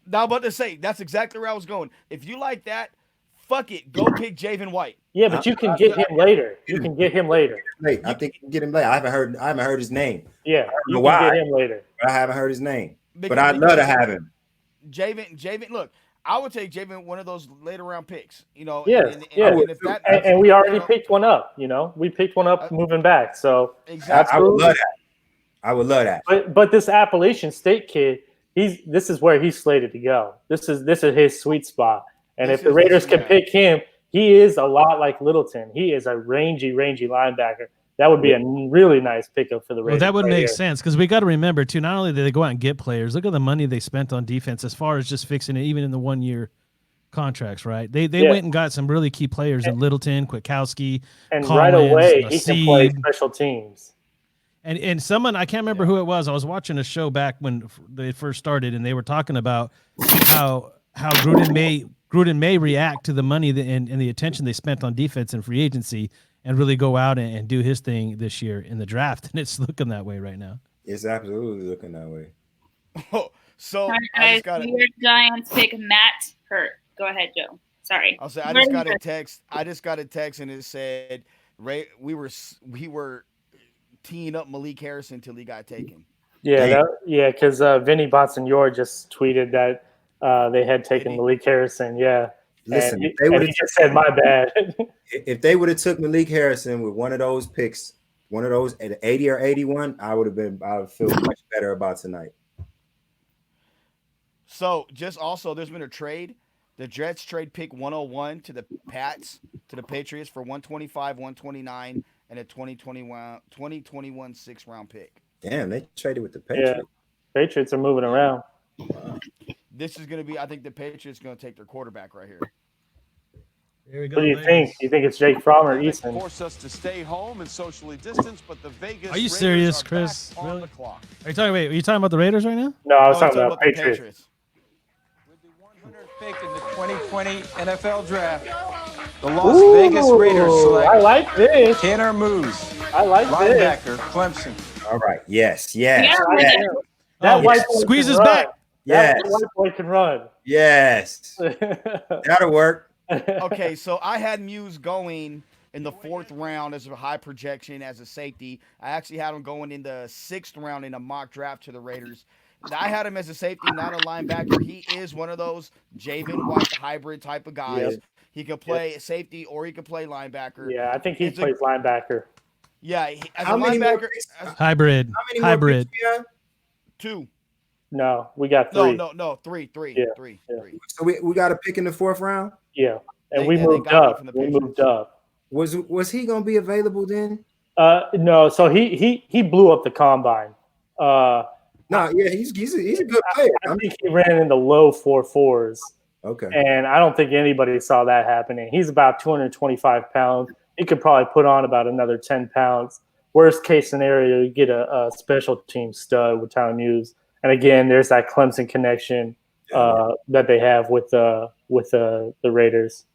Now I'm about to say that's exactly where I was going. If you like that, fuck it, go pick Javen White. Yeah, but you can get him later. You can get him later. I think you can get him later. I haven't heard his name. Yeah, you can why, get him later. But I haven't heard his name. But I'd love to have him. Javen, look, I would take Javen one of those later round picks. Yeah. And we already picked one up. We picked one up moving back. So exactly. I would love that. I would love that. But this Appalachian State kid, this is where he's slated to go. This is his sweet spot. And if the Raiders can pick him, he is a lot like Littleton. He is a rangy linebacker. That would be a really nice pickup for the Raiders. Well, that would make sense because we got to remember, too, not only did they go out and get players, look at the money they spent on defense as far as just fixing it, even in the 1-year contracts, right? They went and got some really key players in Littleton, Kwiatkowski, and Collins, right away he Naseed. can play special teams. And someone, I can't remember who it was. I was watching a show back when they first started, and they were talking about how Gruden may react to the money and the attention they spent on defense and free agency and really go out and do his thing this year in the draft. And it's looking that way right now. It's absolutely looking that way. So All right, guys, New York Giants pick Matt Hurt. Go ahead, Joe. Sorry. I'll say I just got a text and it said we were teeing up Malik Harrison until he got taken. Yeah, because Vinny Bonsignor just tweeted that they had taken Malik Harrison. Yeah. Listen, and he just said, my bad. If they would have took Malik Harrison with one of those picks, one of those at 80 or 81, I would feel much better about tonight. So just also, there's been a trade. The Jets trade pick 101 to the Patriots for 125, 129, and a 2021 6-round pick. Damn, they traded with the Patriots. Yeah, Patriots are moving around. Wow. This is going to be, I think the Patriots are going to take their quarterback right here. Here we go. What do you think? You think it's Jake Fromm or Eason? Force us to stay home and socially distance, but the Vegas Are you Raiders serious, are Chris? back on Really? the clock. Are you talking about the Raiders right now? No, I was talking about Patriots. With the 100th pick in the 2020 NFL Draft, the Las Vegas Raiders select I like this. Tanner Moose, I like linebacker, Clemson. All right. Yes. That white boy squeezes can back. run. Yes. That white boy can run. Yes. That'll work. Okay, so I had Muse going in the 4th round as a high projection as a safety. I actually had him going in the 6th round in a mock draft to the Raiders. I had him as a safety, not a linebacker. He is one of those Javen White hybrid type of guys. Yep. He could play safety or he could play linebacker. Yeah, I think he plays linebacker. Yeah, as How a many more linebacker, picks? Hybrid. How many more Hybrid. picks do you have? 2. No, we got 3. No, 3. Yeah. 3. So we got a pick in the 4th round. Yeah, and They- we yeah, they moved got it up. from the We Patriots. moved up. Was he gonna be available then? No, so he blew up the combine. No, yeah, he's a good player. I think he ran in the low 4.4s. Okay. And I don't think anybody saw that happening. He's about 225 pounds, he could probably put on about another 10 pounds. Worst case scenario, you get a special team stud with Tyler Muse. And again, there's that Clemson connection that they have with the Raiders.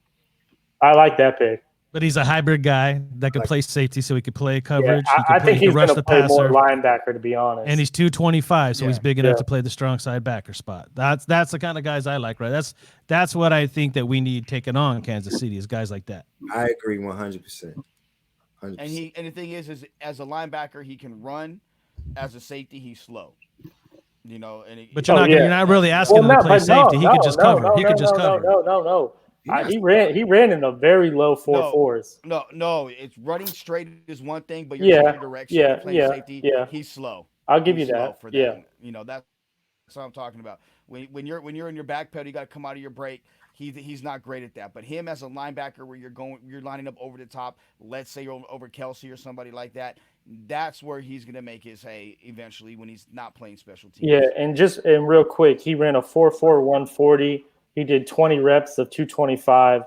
I like that pick. But he's a hybrid guy that could play safety, so he could play coverage. Yeah, I think he's going to play more linebacker, to be honest. And he's 225, so he's big enough to play the strong side backer spot. That's the kind of guys I like, right? That's what I think that we need taking on Kansas City is guys like that. I agree 100%. And the thing is as a linebacker, he can run. As a safety, he's slow. You know, but you're not really asking him to play safety. He could just cover. He could just cover. No. He ran in the very low 4.4s. No, it's running straight is one thing, but you're changing direction. You're playing safety. He's slow. I'll give you that. For that. Yeah, you know that's what I'm talking about. When you're in your back pedal, you got to come out of your break. He's not great at that. But him as a linebacker, where you're lining up over the top. Let's say you're over Kelsey or somebody like that. That's where he's going to make his hay eventually when he's not playing special teams. Yeah, and real quick, he ran a 4.4 140. He did 20 reps of 225,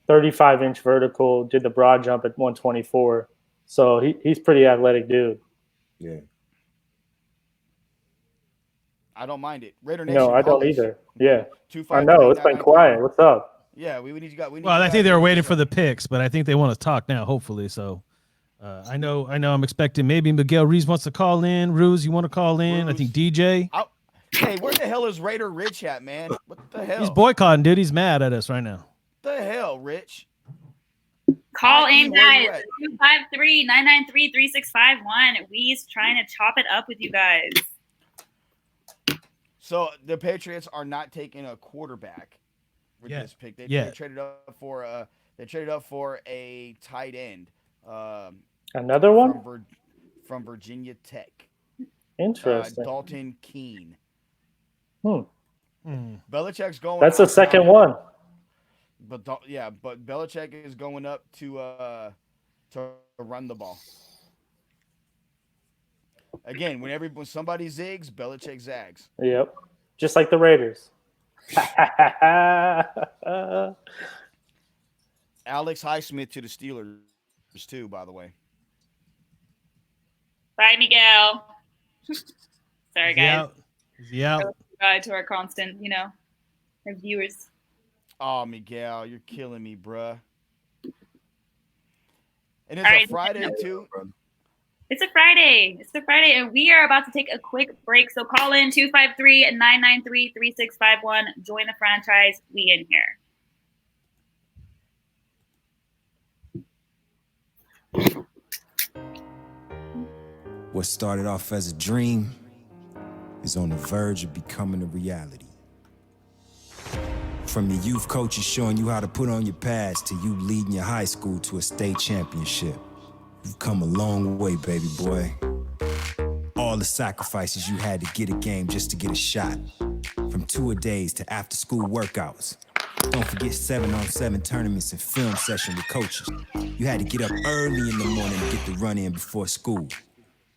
35-inch vertical, did the broad jump at 124. So he's pretty athletic dude. Yeah. I don't mind it. Raider Nation. No, I don't either. Yeah. I know. It's been quiet. What's up? Yeah, we need you guys. Well, I think they were waiting for the picks, but I think they want to talk now, hopefully. So I know I'm expecting maybe Miguel Reeves wants to call in. Ruse, you want to call in? I think DJ. Hey, where the hell is Raider Rich at, man? What the hell? He's boycotting, dude. He's mad at us right now. What the hell, Rich? Call in, guys. 253-993-3651. We's trying to chop it up with you guys. So the Patriots are not taking a quarterback with this pick. They traded up for a tight end. Another one from Virginia Tech. Interesting. Dalton Keene. Belichick's going. That's the second one. But Belichick is going up to run the ball. Again, when somebody zigs, Belichick zags. Yep, just like the Raiders. Alex Highsmith to the Steelers too, by the way. Bye, Miguel. Sorry, guys. Yeah. To our constant, our viewers. Oh, Miguel, you're killing me, bruh. And it's a Friday, too. It's a Friday, and we are about to take a quick break. So call in 253-993-3651. Join the franchise. We in here. What started off as a dream is on the verge of becoming a reality. From your youth coaches showing you how to put on your pads to you leading your high school to a state championship. You've come a long way, baby boy. All the sacrifices you had to get a game just to get a shot. From tour-a-days to after-school workouts. Don't forget 7-on-7 tournaments and film session with coaches. You had to get up early in the morning to get the run in before school.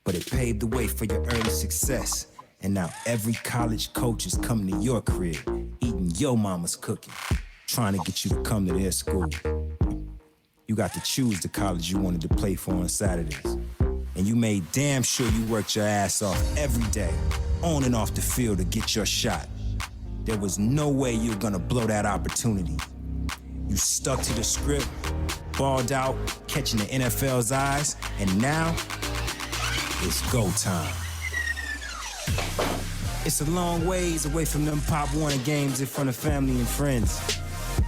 But it paved the way for your early success. And now every college coach is coming to your crib, eating your mama's cooking, trying to get you to come to their school. You got to choose the college you wanted to play for on Saturdays. And you made damn sure you worked your ass off every day, on and off the field to get your shot. There was no way you were gonna blow that opportunity. You stuck to the script, balled out, catching the NFL's eyes, and now it's go time. It's a long ways away from them Pop Warner games in front of family and friends.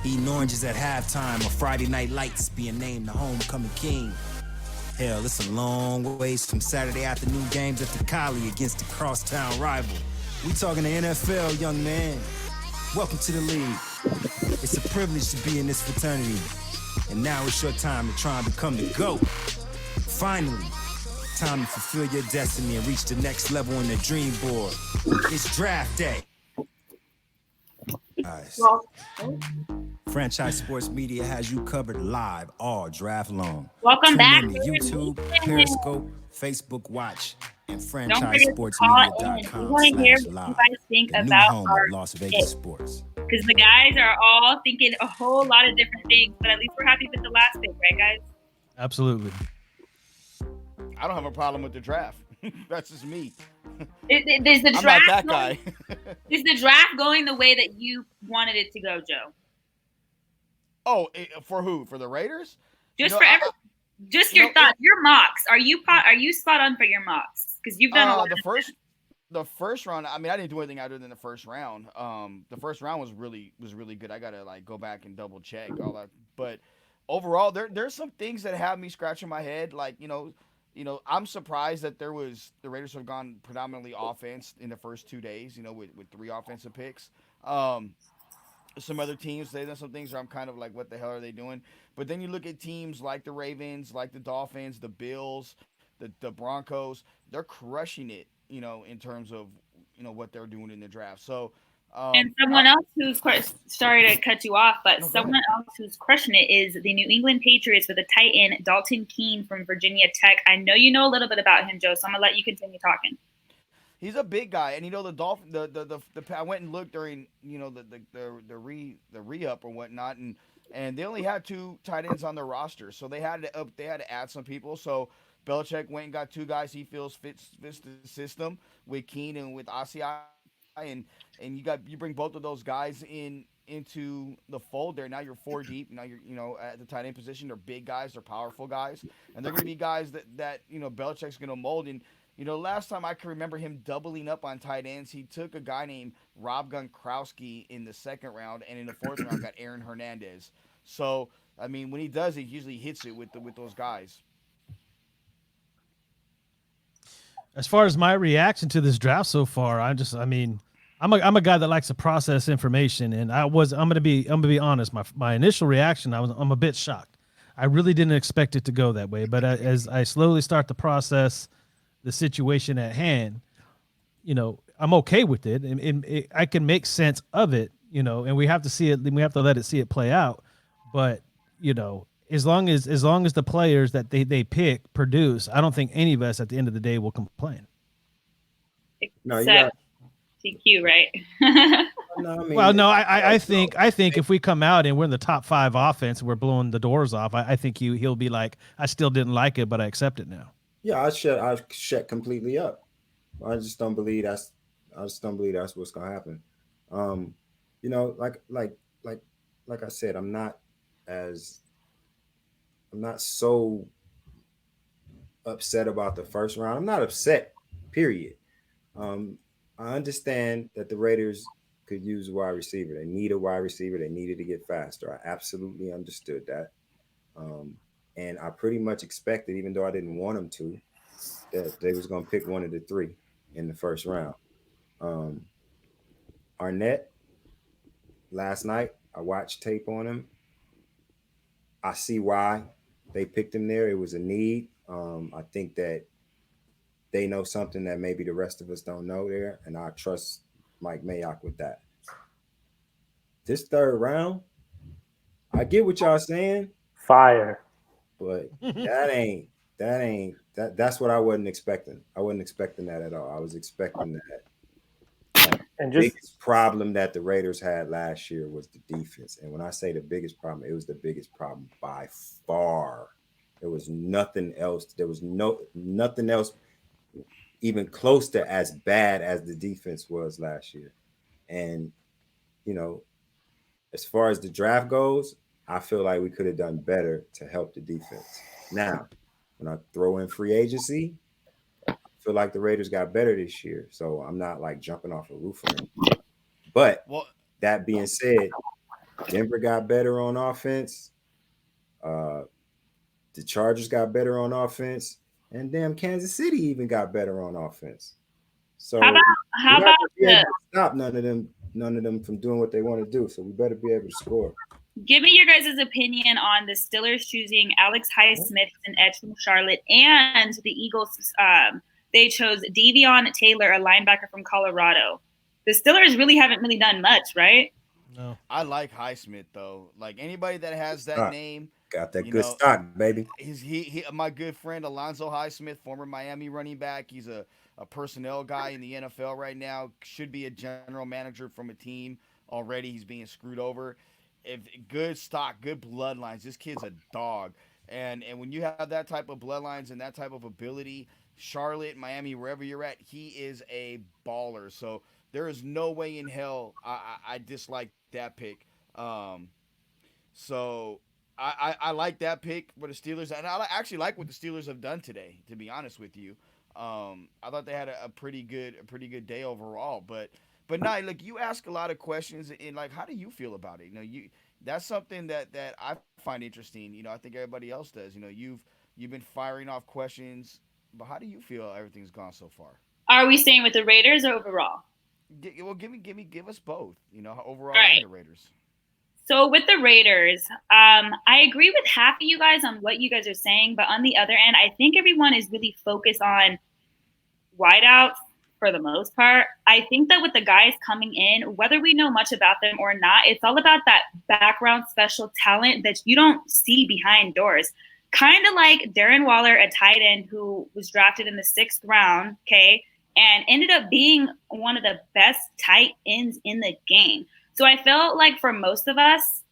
Eating oranges at halftime or Friday night lights being named the homecoming king. Hell, it's a long ways from Saturday afternoon games at the Collie against the crosstown rival. We talking the NFL, young man. Welcome to the league. It's a privilege to be in this fraternity. And now it's your time to try and become the GOAT. Finally. Time to fulfill your destiny and reach the next level on the dream board. It's draft day. Nice. Franchise Sports Media has you covered live all draft long. Welcome back to YouTube, Periscope, Facebook Watch, and franchisesportsmedia.com/live. We want to hear what you guys think about our Las Vegas sports. Because the guys are all thinking a whole lot of different things, but at least we're happy with the last pick, right, guys? Absolutely. I don't have a problem with the draft. That's just me. Is the I'm draft not that going, guy. is the draft going the way that you wanted it to go, Joe? Oh, for who? For the Raiders? Just for every, just your thoughts, your mocks. Are you spot on for your mocks? Because you've done a lot. The first round. I mean, I didn't do anything other than the first round. The first round was really good. I gotta like go back and double check all that. But overall, there's some things that have me scratching my head. Like I'm surprised that the Raiders have gone predominantly offense in the first 2 days. With 3 offensive picks. Some other teams they've done some things where I'm kind of like, what the hell are they doing? But then you look at teams like the Ravens, like the Dolphins, the Bills, the Broncos. They're crushing it, in terms of what they're doing in the draft. So, and someone else who's sorry to cut you off, but someone else who's crushing it is the New England Patriots with a tight end, Dalton Keene from Virginia Tech. I know you know a little bit about him, Joe, so I'm gonna let you continue talking. He's a big guy, and the Dolphin. The I went and looked during the re-up or whatnot, and they only had 2 tight ends on their roster, so they had to add some people. So Belichick went and got 2 guys he feels fits the system with Keene and with Asiai, and you bring both of those guys into the fold there. Now you're 4 deep. Now you're at the tight end position. They're big guys. They're powerful guys, and they're going to be guys that Belichick's going to mold. And last time I can remember him doubling up on tight ends, he took a guy named Rob Gronkowski in the second round, and in the fourth round got Aaron Hernandez. So I mean, when he does, he usually hits it with those guys. As far as my reaction to this draft so far, I'm a guy that likes to process information, and I'm gonna be honest. My initial reaction, I'm a bit shocked. I really didn't expect it to go that way, but as I slowly start to process the situation at hand, I'm okay with it, and I can make sense of it, and we have to see it. We have to let it see it play out. But as long as the players that they pick produce, I don't think any of us at the end of the day will complain. No, you got TQ, right? I think if we come out and we're in the top 5 offense and we're blowing the doors off, I think he'll be like, I still didn't like it, but I accept it now. Yeah, I shut completely up. I just don't believe that's what's gonna happen. Like I said, I'm not so upset about the first round. I'm not upset, period. I understand that the Raiders could use a wide receiver. They need a wide receiver. They needed to get faster. I absolutely understood that. And I pretty much expected, even though I didn't want them to, that they was going to pick one of the 3 in the first round. Arnett, last night, I watched tape on him. I see why they picked him there. It was a need. I think that they know something that maybe the rest of us don't know there, and I trust Mike Mayock with that. This third round, I get what y'all saying. Fire. But that's what I wasn't expecting. I wasn't expecting that at all. I was expecting that. And the biggest problem that the Raiders had last year was the defense. And when I say the biggest problem, it was the biggest problem by far. There was nothing else. There was nothing else even close to as bad as the defense was last year. And, as far as the draft goes, I feel like we could have done better to help the defense. Now, when I throw in free agency, I feel like the Raiders got better this year. So I'm not like jumping off a roof or anything. But that being said, Denver got better on offense. The Chargers got better on offense. And damn, Kansas City even got better on offense. So how about stop none of them from doing what they want to do. So we better be able to score. Give me your guys' opinion on the Steelers choosing Alex Highsmith, an edge from Charlotte, and the Eagles. They chose Devion Taylor, a linebacker from Colorado. The Steelers really haven't done much, right? No. I like Highsmith though. Like anybody that has that name. Got that good stock, baby. He my good friend Alonzo Highsmith, former Miami running back. He's a personnel guy in the NFL right now. Should be a general manager from a team already. He's being screwed over. If good stock, good bloodlines. This kid's a dog. And when you have that type of bloodlines and that type of ability, Charlotte, Miami, wherever you're at, he is a baller. So there is no way in hell I dislike that pick. So I like that pick for the Steelers, and I actually like what the Steelers have done today. To be honest with you, I thought they had a pretty good day overall. But now, look, you ask a lot of questions, and like, how do you feel about it? That's something that I find interesting. I think everybody else does. You've been firing off questions, but how do you feel everything's gone so far? Are we staying with the Raiders or overall? Well, give us both. Overall right. and the Raiders. So with the Raiders, I agree with half of you guys on what you guys are saying, but on the other end, I think everyone is really focused on wideouts for the most part. I think that with the guys coming in, whether we know much about them or not, it's all about that background special talent that you don't see behind doors. Kind of like Darren Waller, a tight end who was drafted in the 6th round, okay, and ended up being one of the best tight ends in the game. So I felt like for most of us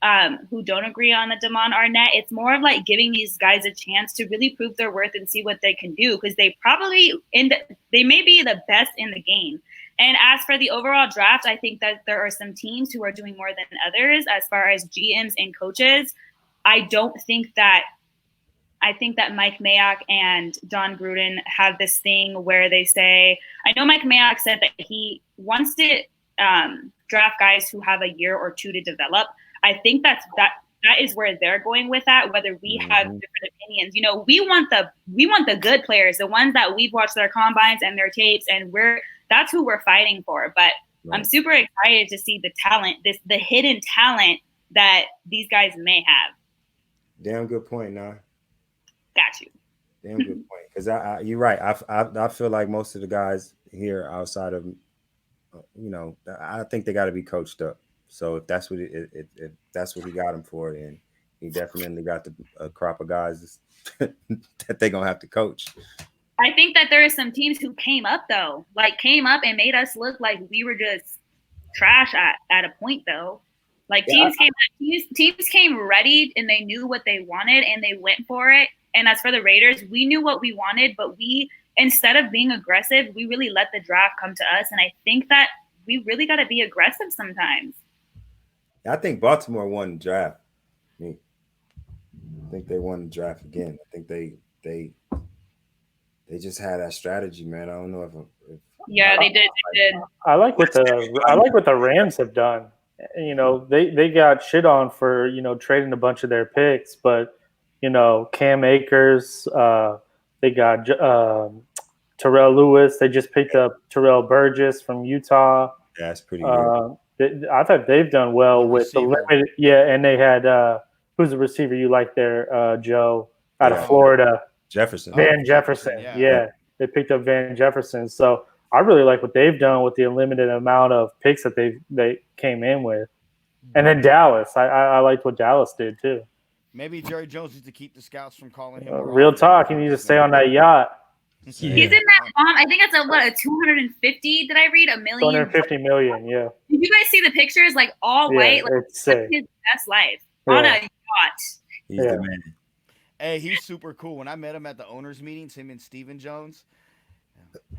who don't agree on the Damon Arnett, it's more of like giving these guys a chance to really prove their worth and see what they can do, because they they may be the best in the game. And as for the overall draft, I think that there are some teams who are doing more than others as far as GMs and coaches. I think that Mike Mayock and John Gruden have this thing where they say, I know Mike Mayock said that he wants to draft guys who have a year or two to develop. I think that is where they're going with that, whether we have different opinions. We want the good players, the ones that we've watched their combines and their tapes, and that's who we're fighting for. But I'm super excited to see the talent, the hidden talent that these guys may have. Damn good point, Nah. Got you. Damn good point. Because you're right. I feel like most of the guys here outside of, I think they got to be coached up. So if that's what if that's what he got him for, then he definitely got a crop of guys that they're gonna have to coach. I think that there are some teams who came up and made us look like we were just trash at a point though. Like teams came ready and they knew what they wanted and they went for it. And as for the Raiders, we knew what we wanted, but instead of being aggressive, we really let the draft come to us. And I think that we really got to be aggressive sometimes. I think Baltimore won the draft. I think they won the draft again. I think they just had that strategy, man. I don't know if yeah, they did. I like what the Rams have done. They got shit on for trading a bunch of their picks, but Cam Akers, they got Terrell Lewis. They just picked up Terrell Burgess from Utah. Yeah, that's pretty good. I thought they've done well with the limited. Yeah, and they had who's the receiver you like there, Joe, out of Florida? Jefferson. Van Jefferson. Yeah, they picked up Van Jefferson. So I really like what they've done with the limited amount of picks that they came in with. And then Dallas, I liked what Dallas did too. Maybe Jerry Jones needs to keep the scouts from calling him. Real talk, he needs to stay on that yacht. He's in that I think it's a 250. Did I read $1 million? 250 million, yeah. Did you guys see the pictures? Like all white, like it's his best life on a yacht. He's the man. Hey, he's super cool. When I met him at the owners' meetings, him and Stephen Jones.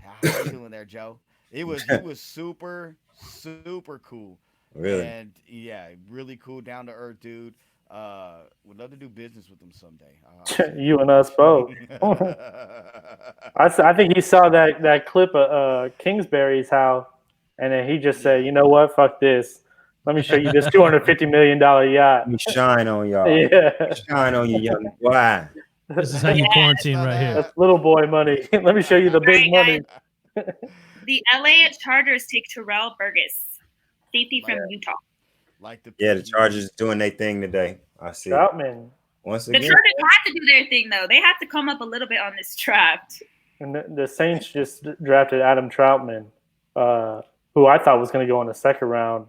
How you doing there, Joe? He was super cool. Really? And yeah, really cool, down to earth dude. Would love to do business with him someday. You and us both. I think he saw that clip of Kingsbury's house, and then he just said, "You know what? Fuck this. Let me show you this $250 million yacht. Let me shine on y'all. Yeah, shine on you, young boy. This is how you quarantine right here. That's little boy money. Let me show you the big money." The LA Chargers take Terrell Burgess, safety from Utah. The Chargers doing their thing today. I see. Troutman. Once again, the Chargers had to do their thing though. They had to come up a little bit on this draft. And the Saints just drafted Adam Troutman, who I thought was going to go in the 2nd round.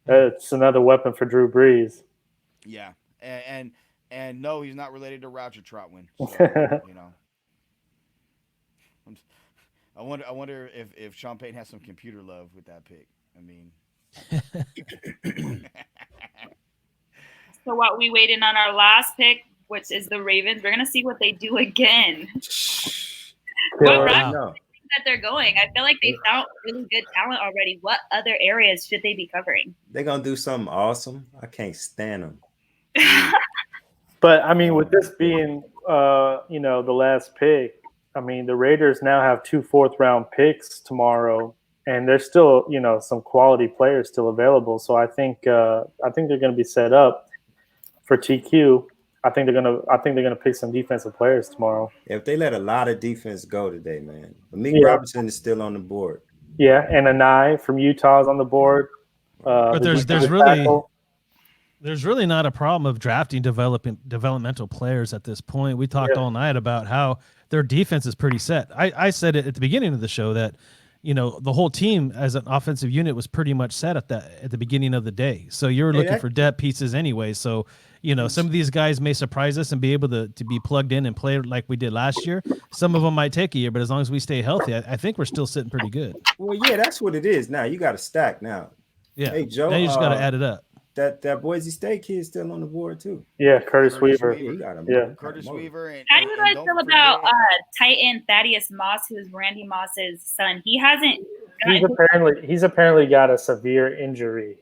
It's another weapon for Drew Brees. Yeah, and no, he's not related to Roger Troutman. So, I wonder if Sean Payton has some computer love with that pick. I mean. So what, we waiting on our last pick which is the Ravens. We're gonna see what they do again. What route that they're going? I feel like they found really good talent already. What other areas should they be covering? They're gonna do something awesome. I can't stand them. But I mean, with this being, the last pick, I mean, the Raiders now have 2 4th-round picks tomorrow, and there's still, some quality players still available. So I think they're going to be set up for TQ. I think they're gonna pick some defensive players tomorrow. If they let a lot of defense go today, man. Amik Robertson is still on the board. Yeah, and Anai from Utah is on the board. But there's really not a problem of drafting developmental players at this point. We talked all night about how their defense is pretty set. I said it at the beginning of the show that, the whole team as an offensive unit was pretty much set at the beginning of the day. So you're looking for depth pieces anyway. So, some of these guys may surprise us and be able to be plugged in and play like we did last year. Some of them might take a year, but as long as we stay healthy, I think we're still sitting pretty good. Well, yeah, that's what it is. Now you got to stack now. Yeah. Hey, Joe. Now you just got to add it up. That Boise State kid is still on the board too. Yeah, Curtis Weaver. Curtis Weaver. How do you guys feel about Titan Thaddeus Moss, who's Randy Moss's son? He's apparently got a severe injury,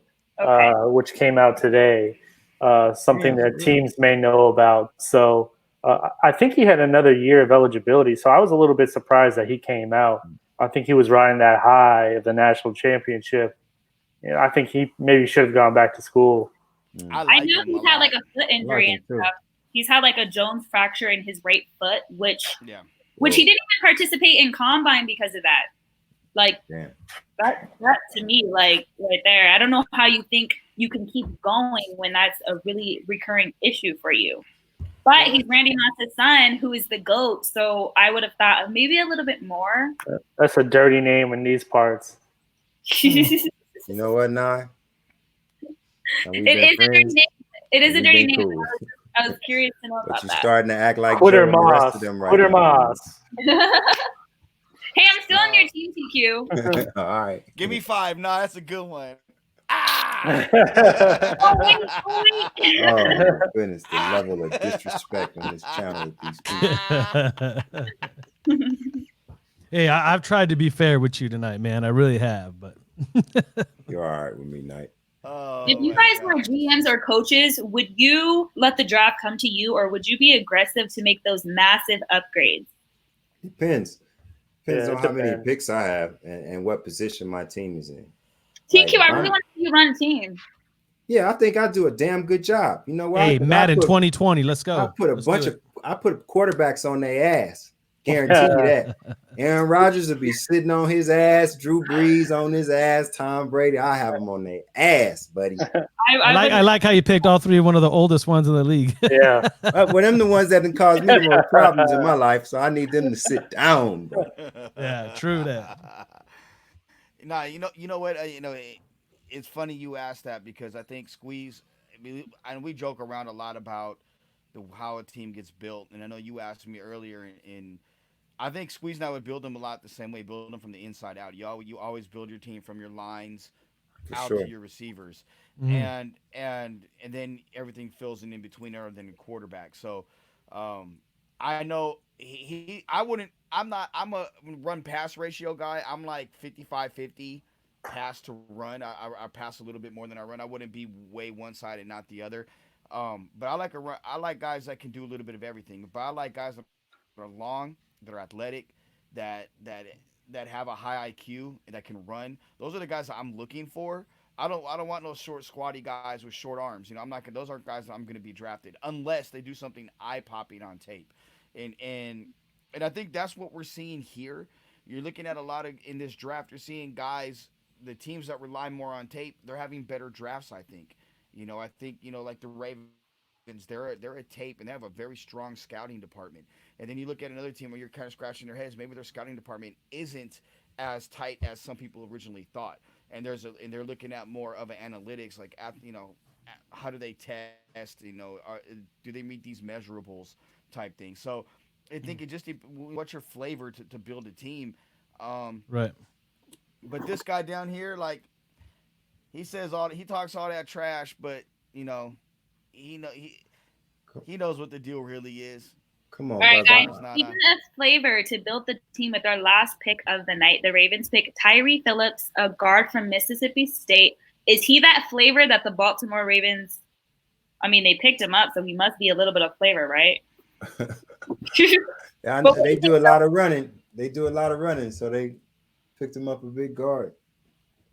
which came out today. Something that teams may know about. So I think he had another year of eligibility. So I was a little bit surprised that he came out. I think he was riding that high of the national championship. I think he maybe should have gone back to school. I know he's had like a foot injury and stuff. He's had like a Jones fracture in his right foot, which he didn't even participate in combine because of that. Like that to me, like right there. I don't know how you think you can keep going when that's a really recurring issue for you. But he's Randy Moss's son, who is the GOAT. So I would have thought maybe a little bit more. That's a dirty name in these parts. You know what, Nye? It is a dirty name. Cool. I was curious to know about that. You're starting to act like Twitter the rest of them right now. Moss. Hey, I'm still on your team, TQ. All right. Give me 5. No, that's a good one. Oh, my goodness. The level of disrespect on this channel with these people. Hey, I've tried to be fair with you tonight, man. I really have, but you're all right with me, Knight. If you guys were GMs or coaches, would you let the draft come to you, or would you be aggressive to make those massive upgrades? Depends on how many picks I have and what position my team is in. TQ, I really want to see you run a team. Yeah, I think I do a damn good job. You know what? Hey, Madden 2020, let's go. I put quarterbacks on their ass. Guarantee you that. Aaron Rodgers will be sitting on his ass, Drew Brees on his ass, Tom Brady. I have them on their ass, buddy. I like how you picked all three, one of the oldest ones in the league. Yeah. Well, them the ones that done caused me the most problems in my life, so I need them to sit down, bro. Yeah, true that. Nah, you know what? It's funny you asked that because I think Squeeze, and we joke around a lot about how a team gets built, and I know you asked me earlier in I think Squeeze and I would build them a lot the same way, build them from the inside out. You always build your team from your lines out to your receivers, and then everything fills in between there, than quarterback. So I know I'm a run pass ratio guy. I'm like 55-50 pass to run. I pass a little bit more than I run. I wouldn't be way one side and not the other. But I like guys that can do a little bit of everything. But I like guys that are long, that are athletic, that have a high IQ and that can run. Those are the guys that I'm looking for. I don't want those short, squatty guys with short arms. I'm not gonna. Those aren't guys that I'm gonna be drafted unless they do something eye popping on tape. And I think that's what we're seeing here. You're looking at a lot of in this draft. You're seeing guys, the teams that rely more on tape, they're having better drafts. I think. I think like the Ravens, they're a tape and they have a very strong scouting department. And then you look at another team where you're kind of scratching their heads. Maybe their scouting department isn't as tight as some people originally thought. And they're looking at more of an analytics, like how do they test? Do they meet these measurables type thing? So I think it just what's your flavor to build a team. Right. But this guy down here, like, he talks all that trash, but he He knows what the deal really is. Come on, all right, brother. guys. Even a flavor to build the team with our last pick of the night. The Ravens pick Tyree Phillips, a guard from Mississippi State. Is he that flavor that the Baltimore Ravens? I mean, they picked him up, so he must be a little bit of flavor, right? Yeah, they do a lot of running. So they picked him up a big guard.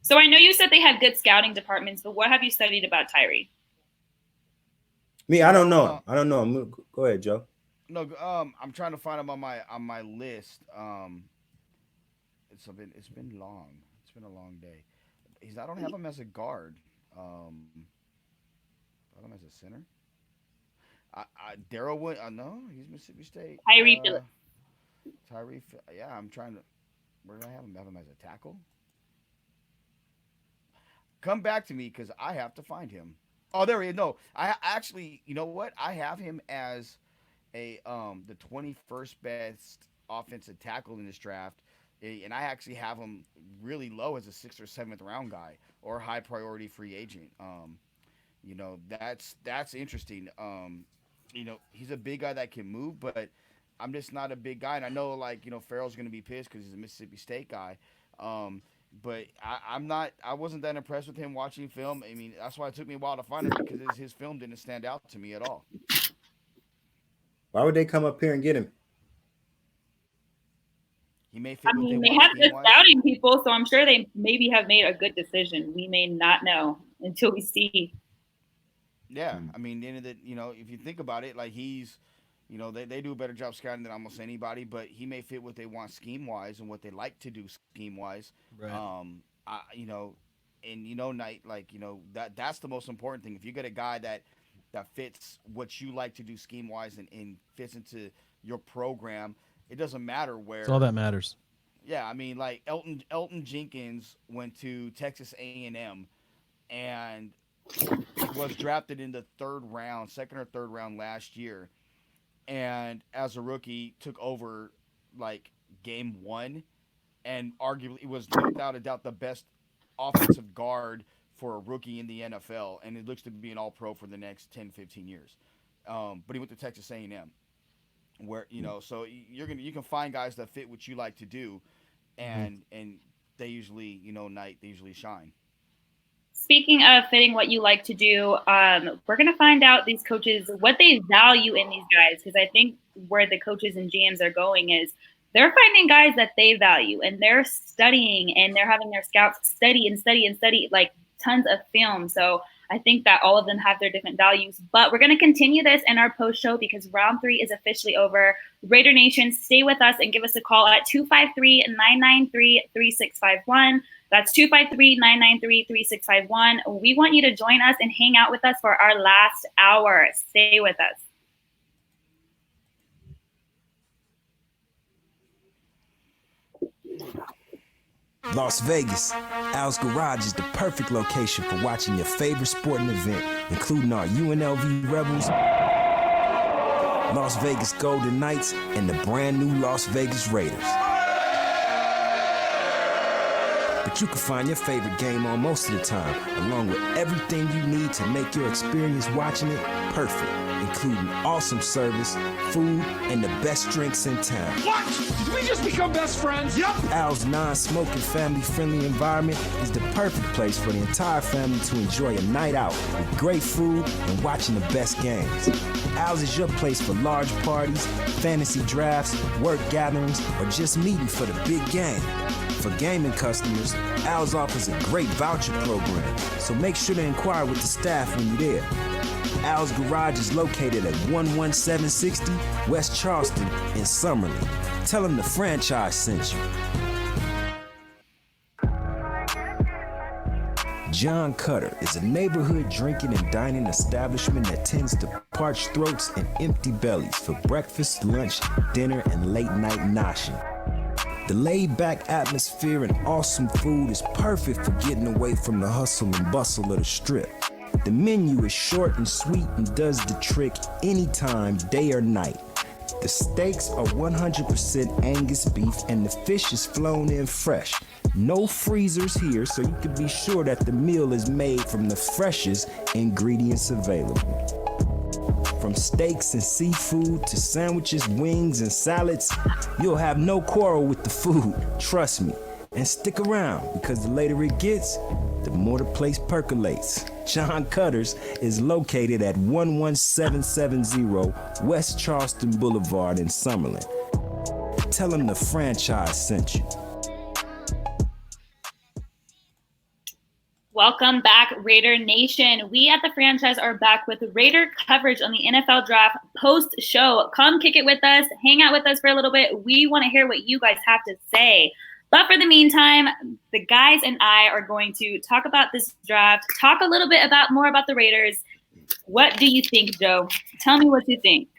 So I know you said they have good scouting departments, but what have you studied about Tyree? Me, I don't know. Go ahead, Joe. No, I'm trying to find him on my list. It's been long. It's been a long day. I don't have him as a guard. I have him as a center. Daryl Wood. No, he's Mississippi State. Tyree Phillips. Yeah, I'm trying to. Where did I have him? Have him as a tackle? Come back to me because I have to find him. Oh, there he is. No, I actually, you know what? I have him as the 21st best offensive tackle in this draft, and I actually have him really low as a 6th or 7th round guy or high priority free agent. That's interesting. He's a big guy that can move, but I'm just not a big guy, and I know Farrell's going to be pissed because he's a Mississippi State guy. But I wasn't that impressed with him watching film. I mean, that's why it took me a while to find him because his film didn't stand out to me at all. Why would they come up here and get him? He may fit. They have good scouting people, so I'm sure they maybe have made a good decision. We may not know until we see. Yeah, I mean, if you think about it, he's, they do a better job scouting than almost anybody, but he may fit what they want scheme wise and what they like to do scheme wise. Right. That's the most important thing. If you get a guy that fits what you like to do scheme wise and fits into your program, it doesn't matter where. That's all that matters. Yeah, I mean, Elton Jenkins went to Texas A&M and was drafted in the 2nd or 3rd round last year. And as a rookie, took over game 1, and arguably was without a doubt the best offensive guard for a rookie in the NFL, and it looks to be an All-Pro for the next 10, 15 years. But he went to Texas A&M, where so you can find guys that fit what you like to do, and they usually they usually shine. Speaking of fitting what you like to do, we're going to find out these coaches, what they value in these guys, because I think where the coaches and GMs are going is they're finding guys that they value, and they're studying, and they're having their scouts study tons of film. So I think that all of them have their different values. But we're going to continue this in our post show because round 3 is officially over. Raider Nation, stay with us and give us a call at 253-993-3651. That's 253-993-3651. We want you to join us and hang out with us for our last hour. Stay with us. Las Vegas, Al's Garage is the perfect location for watching your favorite sporting event, including our UNLV Rebels, Las Vegas Golden Knights, and the brand new Las Vegas Raiders. But you can find your favorite game on most of the time, along with everything you need to make your experience watching it perfect, including awesome service, food, and the best drinks in town. What? Did we just become best friends? Yep. Al's non-smoking, family-friendly environment is the perfect place for the entire family to enjoy a night out with great food and watching the best games. Al's is your place for large parties, fantasy drafts, work gatherings, or just meeting for the big game. For gaming customers, Al's offers a great voucher program, so make sure to inquire with the staff when you're there. Al's Garage is located at 11760 West Charleston in Summerlin. Tell them the franchise sent you. John Cutter is a neighborhood drinking and dining establishment that tends to parched throats and empty bellies for breakfast, lunch, dinner, and late night noshing. The laid-back atmosphere and awesome food is perfect for getting away from the hustle and bustle of the strip. The menu is short and sweet and does the trick anytime, day or night. The steaks are 100% Angus beef and the fish is flown in fresh. No freezers here, so you can be sure that the meal is made from the freshest ingredients available. From steaks and seafood to sandwiches, wings, and salads, you'll have no quarrel with the food, trust me. And stick around, because the later it gets, the more the place percolates. John Cutter's is located at 11770 West Charleston Boulevard in Summerlin. Tell them the franchise sent you. Welcome back, Raider Nation. We at the franchise are back with Raider coverage on the NFL draft post-show. Come kick it with us. Hang out with us for a little bit. We want to hear what you guys have to say. But for the meantime, the guys and I are going to talk about this draft, talk a little bit more about the Raiders. What do you think, Joe? Tell me what you think.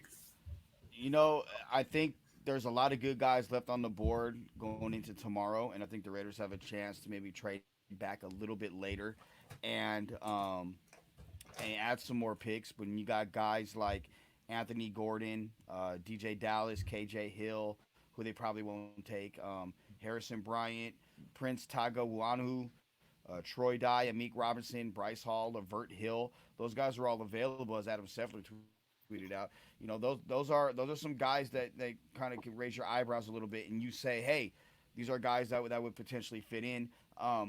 You know, I think there's a lot of good guys left on the board going into tomorrow, and I think the Raiders have a chance to maybe trade back a little bit later and add some more picks. When you got guys like Anthony Gordon, DJ Dallas, KJ Hill, who they probably won't take, Harrison Bryant, Prince Tagawanu, Troy Dye, Amik Robinson, Bryce Hall, Levert Hill. Those guys are all available, as Adam Schefter tweeted out. You know, those are some guys that they kind of can raise your eyebrows a little bit, and you say, hey, these are guys that would potentially fit in.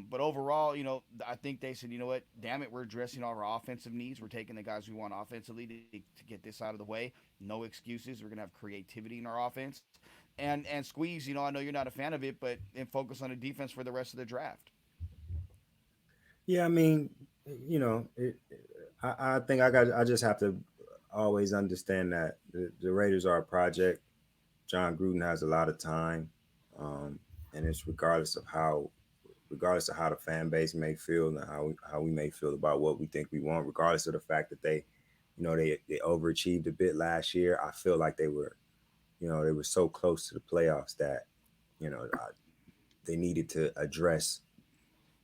But overall, you know, I think they said, you know what, damn it, we're addressing all our offensive needs. We're taking the guys we want offensively to get this out of the way. No excuses. We're going to have creativity in our offense. And squeeze, you know, I know you're not a fan of it, but and focus on the defense for the rest of the draft. Yeah, I mean, you know, I think I just have to always understand that the Raiders are a project. John Gruden has a lot of time, and it's regardless of how the fan base may feel and how we may feel about what we think we want, regardless of the fact that they overachieved a bit last year. I feel like they were so close to the playoffs that, you know, they needed to address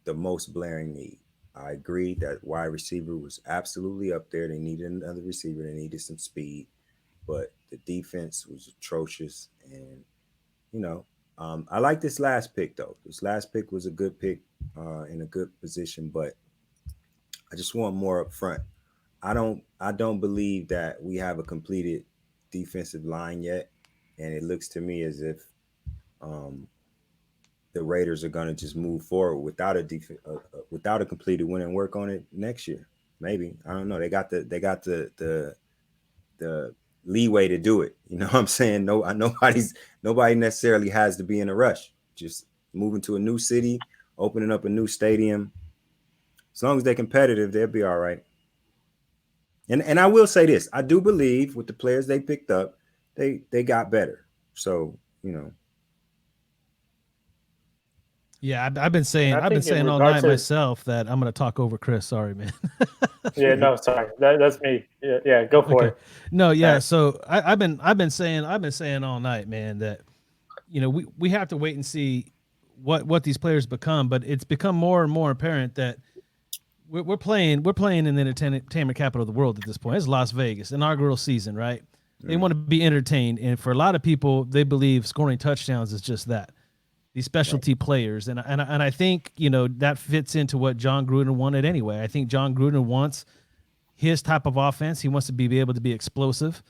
the most blaring need. I agree that wide receiver was absolutely up there. They needed another receiver. They needed some speed, but the defense was atrocious. And, you know, I like this last pick, though. This last pick was a good pick in a good position, but I just want more up front. I don't believe that we have a completed defensive line yet, and it looks to me as if the Raiders are going to just move forward without a completed win and work on it next year. Maybe, I don't know. They got the leeway to do it. You know what I'm saying? Nobody necessarily has to be in a rush. Just moving to a new city, opening up a new stadium. As long as they're competitive, they'll be all right. And I will say this: I do believe with the players they picked up, they got better. So, you know. Yeah, I've been saying all night myself that I'm going to talk over Chris. Sorry, man. Yeah, no, sorry, that's me. Yeah, go for it. No, yeah. So I've been saying all night, man, that, you know, we have to wait and see what these players become, but it's become more and more apparent that we're playing in the entertainment capital of the world at this point. It's Las Vegas, inaugural season, right? They want to be entertained, and for a lot of people, they believe scoring touchdowns is just that. These specialty players. And I think, you know, that fits into what John Gruden wanted anyway. I think John Gruden wants his type of offense. He wants to be able to be explosive.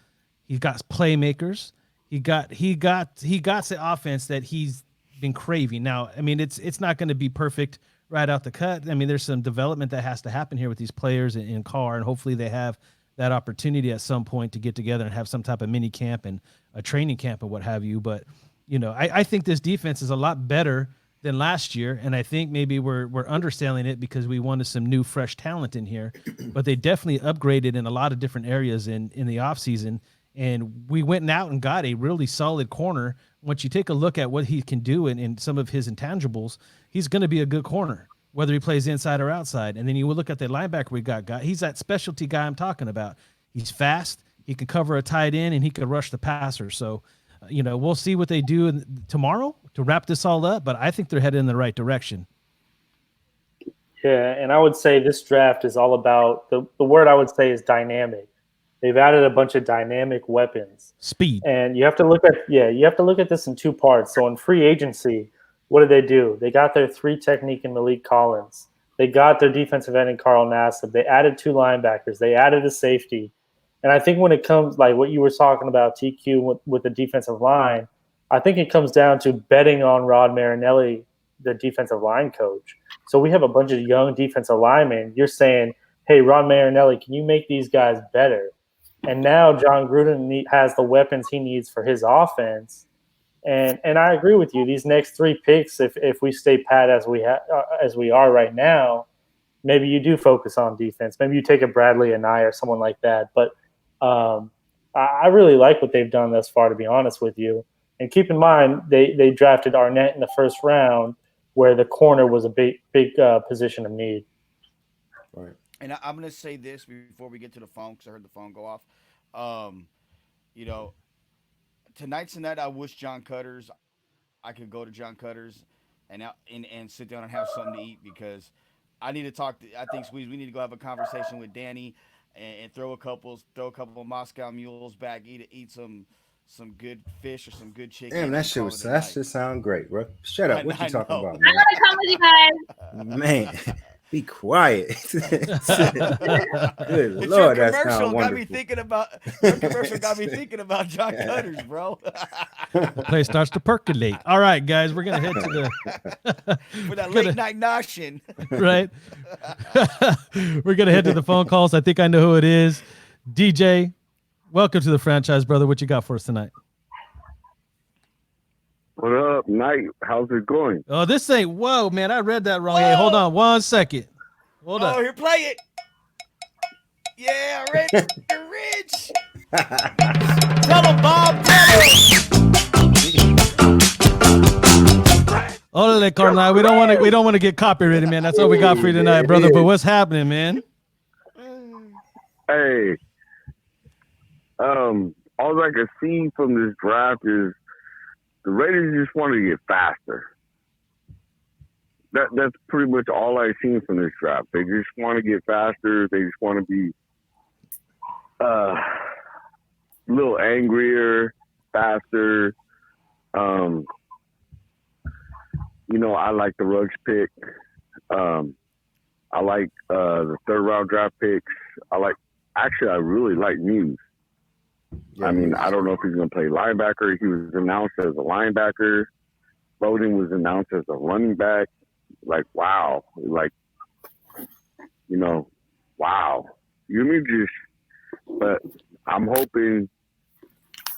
He's got playmakers. He got the offense that he's been craving. Now, I mean, it's not going to be perfect right out the cut. I mean, there's some development that has to happen here with these players in Carr, and hopefully they have that opportunity at some point to get together and have some type of mini camp and a training camp and what have you. But you know, I think this defense is a lot better than last year, and I think maybe we're underselling it because we wanted some new, fresh talent in here. But they definitely upgraded in a lot of different areas in the offseason, and we went out and got a really solid corner. Once you take a look at what he can do in some of his intangibles, he's going to be a good corner, whether he plays inside or outside. And then you will look at the linebacker we got. He's that specialty guy I'm talking about. He's fast. He can cover a tight end, and he can rush the passer. So, you know, we'll see what they do tomorrow to wrap this all up, but I think they're headed in the right direction. Yeah, and I would say this draft is all about the word I would say is dynamic. They've added a bunch of dynamic weapons. Speed. And you have to look at this in two parts. So in free agency, what did they do? They got their 3 technique in Malik Collins. They got their defensive end in Carl Nassib. They added 2 linebackers. They added a safety. And I think when it comes like what you were talking about, TQ with the defensive line, I think it comes down to betting on Rod Marinelli, the defensive line coach. So we have a bunch of young defensive linemen. You're saying, hey, Rod Marinelli, can you make these guys better? And now John Gruden has the weapons he needs for his offense. And I agree with you. These next 3 picks, if we stay pat as we are right now, maybe you do focus on defense. Maybe you take a Bradley and I or someone like that. But I really like what they've done thus far, to be honest with you. And keep in mind, they drafted Arnett in the first round, where the corner was a big position of need. Right. And I'm going to say this before we get to the phone, because I heard the phone go off. You know, tonight's the night I wish John Cutters, I could go to John Cutters and sit down and have something to eat, because I need to talk. I think Squeeze, we need to go have a conversation with Danny and throw a couple of Moscow mules back, eat some good fish or some good chicken. Damn, that should sound great, bro. Shut up. What you talking about, man? I want to come with you guys. Man, be quiet. Good It's Lord, your that commercial sounds got me wonderful. thinking about. Your commercial got me thinking about John Cutters, bro. The place starts to percolate. All right, guys, we're gonna head to the for that late night noshing. Right. We're gonna head to the phone calls. I think I know who it is. DJ, welcome to the franchise, brother. What you got for us tonight? What up, Knight? How's it going? Oh, this ain't. Whoa, man! I read that wrong. Hey, hold on 1 second. Hold on. Oh, here, play it. Yeah, Rich. Rich. Tell him, Bob. Tell him. Ole, Carnal. We don't want to get copyrighted, man. That's all we got for you tonight, brother. But what's happening, man? Hey, all I can see from this draft is the Raiders just want to get faster. That's pretty much all I've seen from this draft. They just want to get faster. They just want to be a little angrier, faster. I like the Ruggs pick. I like the 3rd round draft picks. I really like Muse. Yeah, I mean, I don't know if he's going to play linebacker. He was announced as a linebacker. Bowden was announced as a running back. Like, wow. Like, wow. But I'm hoping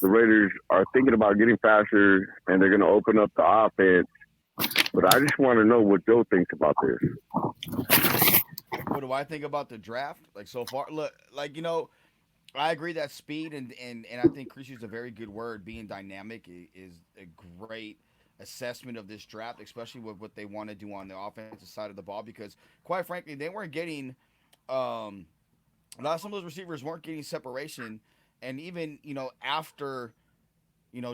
the Raiders are thinking about getting faster and they're going to open up the offense. But I just want to know what Joe thinks about this. What do I think about the draft? Like, so far, look, like, I agree that speed and I think Chris used a very good word. Being dynamic is a great assessment of this draft, especially with what they want to do on the offensive side of the ball. Because quite frankly, they weren't getting some of those receivers weren't getting separation, and even after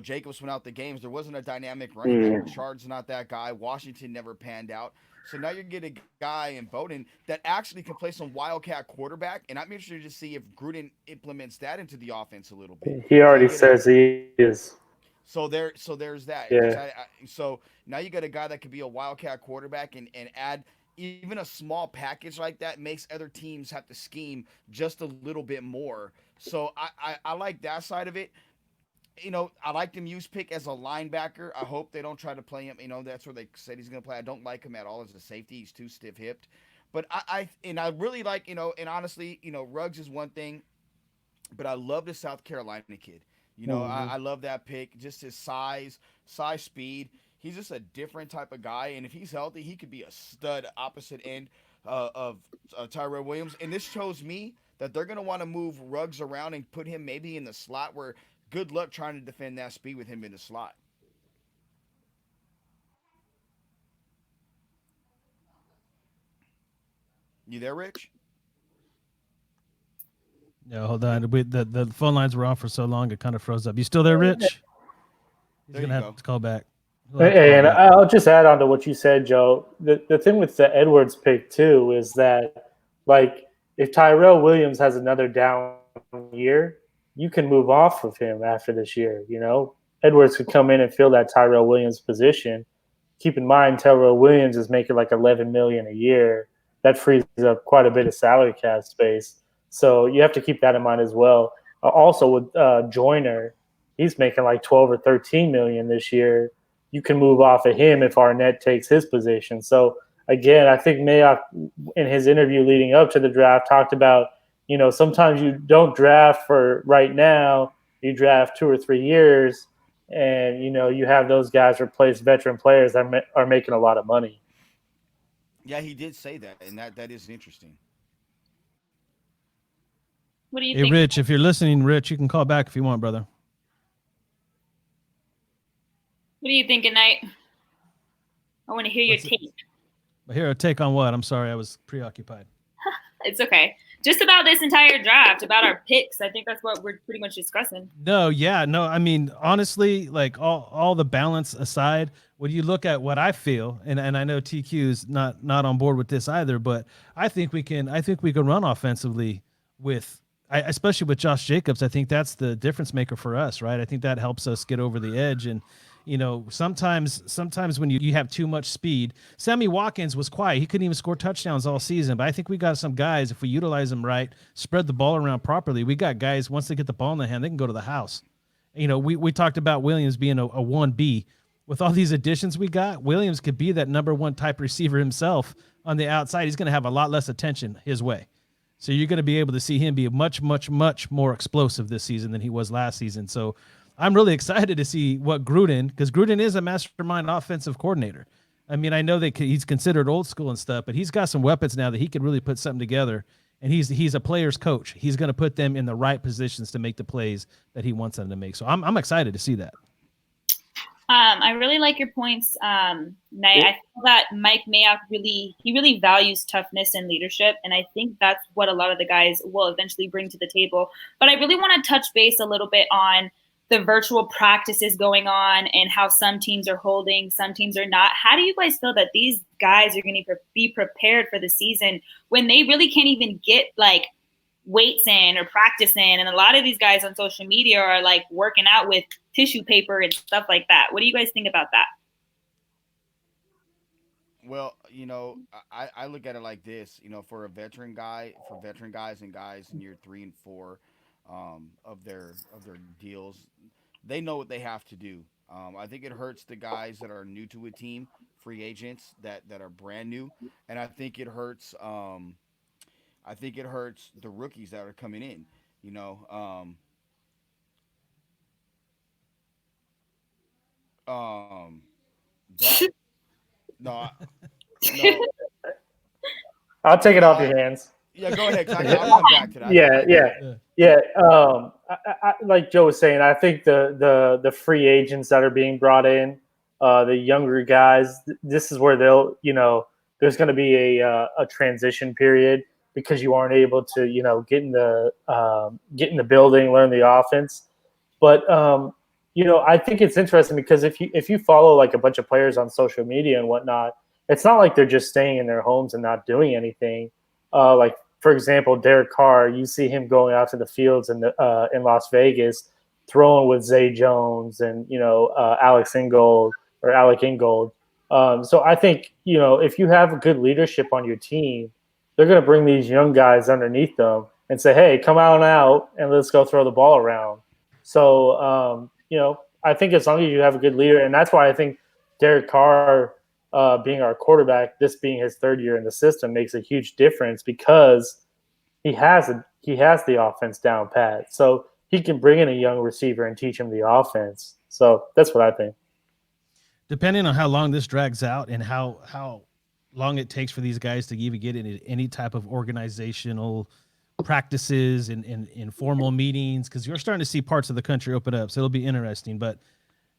Jacobs went out the games, there wasn't a dynamic running back. Richard's not that guy. Washington never panned out. So now you're getting a guy in Bowden that actually can play some wildcat quarterback, and I'm interested to see if Gruden implements that into the offense a little bit. He already says he is. So there's that. Yeah. So now you got a guy that could be a wildcat quarterback and add even a small package like that makes other teams have to scheme just a little bit more. So I like that side of it. I like the Muse pick as a linebacker. I hope they don't try to play him. That's where they said he's going to play. I don't like him at all as a safety. He's too stiff-hipped. But I really like, and honestly, Ruggs is one thing, but I love the South Carolina kid. I love that pick. Just his size, speed. He's just a different type of guy. And if he's healthy, he could be a stud opposite end of Tyrell Williams. And this shows me that they're going to want to move Ruggs around and put him maybe in the slot where good luck trying to defend that speed with him in the slot. You there, Rich? No, hold on. The phone lines were on for so long, it kind of froze up. You still there, Rich? He's going to have to call back. And I'll just add on to what you said, Joe. The thing with the Edwards pick, too, is that, like, if Tyrell Williams has another down year, you can move off of him after this year. Edwards could come in and fill that Tyrell Williams position. Keep in mind, Tyrell Williams is making like $11 million a year. That frees up quite a bit of salary cap space. So you have to keep that in mind as well. Also with Joyner, he's making like 12 or 13 million this year. You can move off of him if Arnett takes his position. So again, I think Mayock in his interview leading up to the draft talked about, sometimes you don't draft for right now, you draft 2 or 3 years, and you have those guys replace veteran players that are making a lot of money. Yeah, he did say that, and that is interesting. What do you Hey, think? Rich, if you're listening, Rich, you can call back if you want, brother. What do you think, Knight? I want to hear your take. Hear a take on what? I'm sorry, I was preoccupied. It's okay. Just about this entire draft, about our picks. I think that's what we're pretty much discussing. No, I mean, honestly, like all the balance aside, when you look at what I feel, and I know TQ's not on board with this either, but I think we can run offensively with especially with Josh Jacobs. I think that's the difference maker for us, right? I think that helps us get over the edge. And sometimes when you have too much speed, Sammy Watkins was quiet. He couldn't even score touchdowns all season. But I think we got some guys, if we utilize them right, spread the ball around properly, we got guys, once they get the ball in the hand, they can go to the house. We talked about Williams being a 1B. With all these additions we got, Williams could be that number one type receiver himself on the outside. He's going to have a lot less attention his way. So you're going to be able to see him be much, much, much more explosive this season than he was last season. So I'm really excited to see what because Gruden is a mastermind offensive coordinator. I mean, I know that he's considered old school and stuff, but he's got some weapons now that he could really put something together. And he's a player's coach. He's going to put them in the right positions to make the plays that he wants them to make. So I'm excited to see that. I really like your points, Knight. I feel that Mike Mayock really values toughness and leadership, and I think that's what a lot of the guys will eventually bring to the table. But I really want to touch base a little bit on the virtual practices going on and how some teams are holding, some teams are not. How do you guys feel that these guys are going to be prepared for the season when they really can't even get like weights in or practice in? And a lot of these guys on social media are like working out with tissue paper and stuff like that. What do you guys think about that? Well, I look at it like this. For veteran guys and guys in year 3 and 4 of their deals, they know what they have to do. I think it hurts the guys that are new to a team, free agents that are brand new, and I think it hurts. I think it hurts the rookies that are coming in. That no, no. I'll take it off your hands. Yeah, go ahead. I'll come back to that. Yeah. Like Joe was saying, I think the free agents that are being brought in, the younger guys, this is where there's going to be a transition period because you aren't able to get in the building, learn the offense. But I think it's interesting because if you follow like a bunch of players on social media and whatnot, it's not like they're just staying in their homes and not doing anything. Like for example, Derek Carr, you see him going out to the fields in Las Vegas, throwing with Zay Jones and Alec Ingold. So I think if you have good leadership on your team, they're going to bring these young guys underneath them and say, "Hey, come out and let's go throw the ball around." So I think as long as you have a good leader, and that's why I think Derek Carr being our quarterback, this being his 3rd year in the system, makes a huge difference because he has the offense down pat. So he can bring in a young receiver and teach him the offense. So that's what I think. Depending on how long this drags out and how long it takes for these guys to even get into any type of organizational practices and informal meetings, because you're starting to see parts of the country open up. So it'll be interesting. But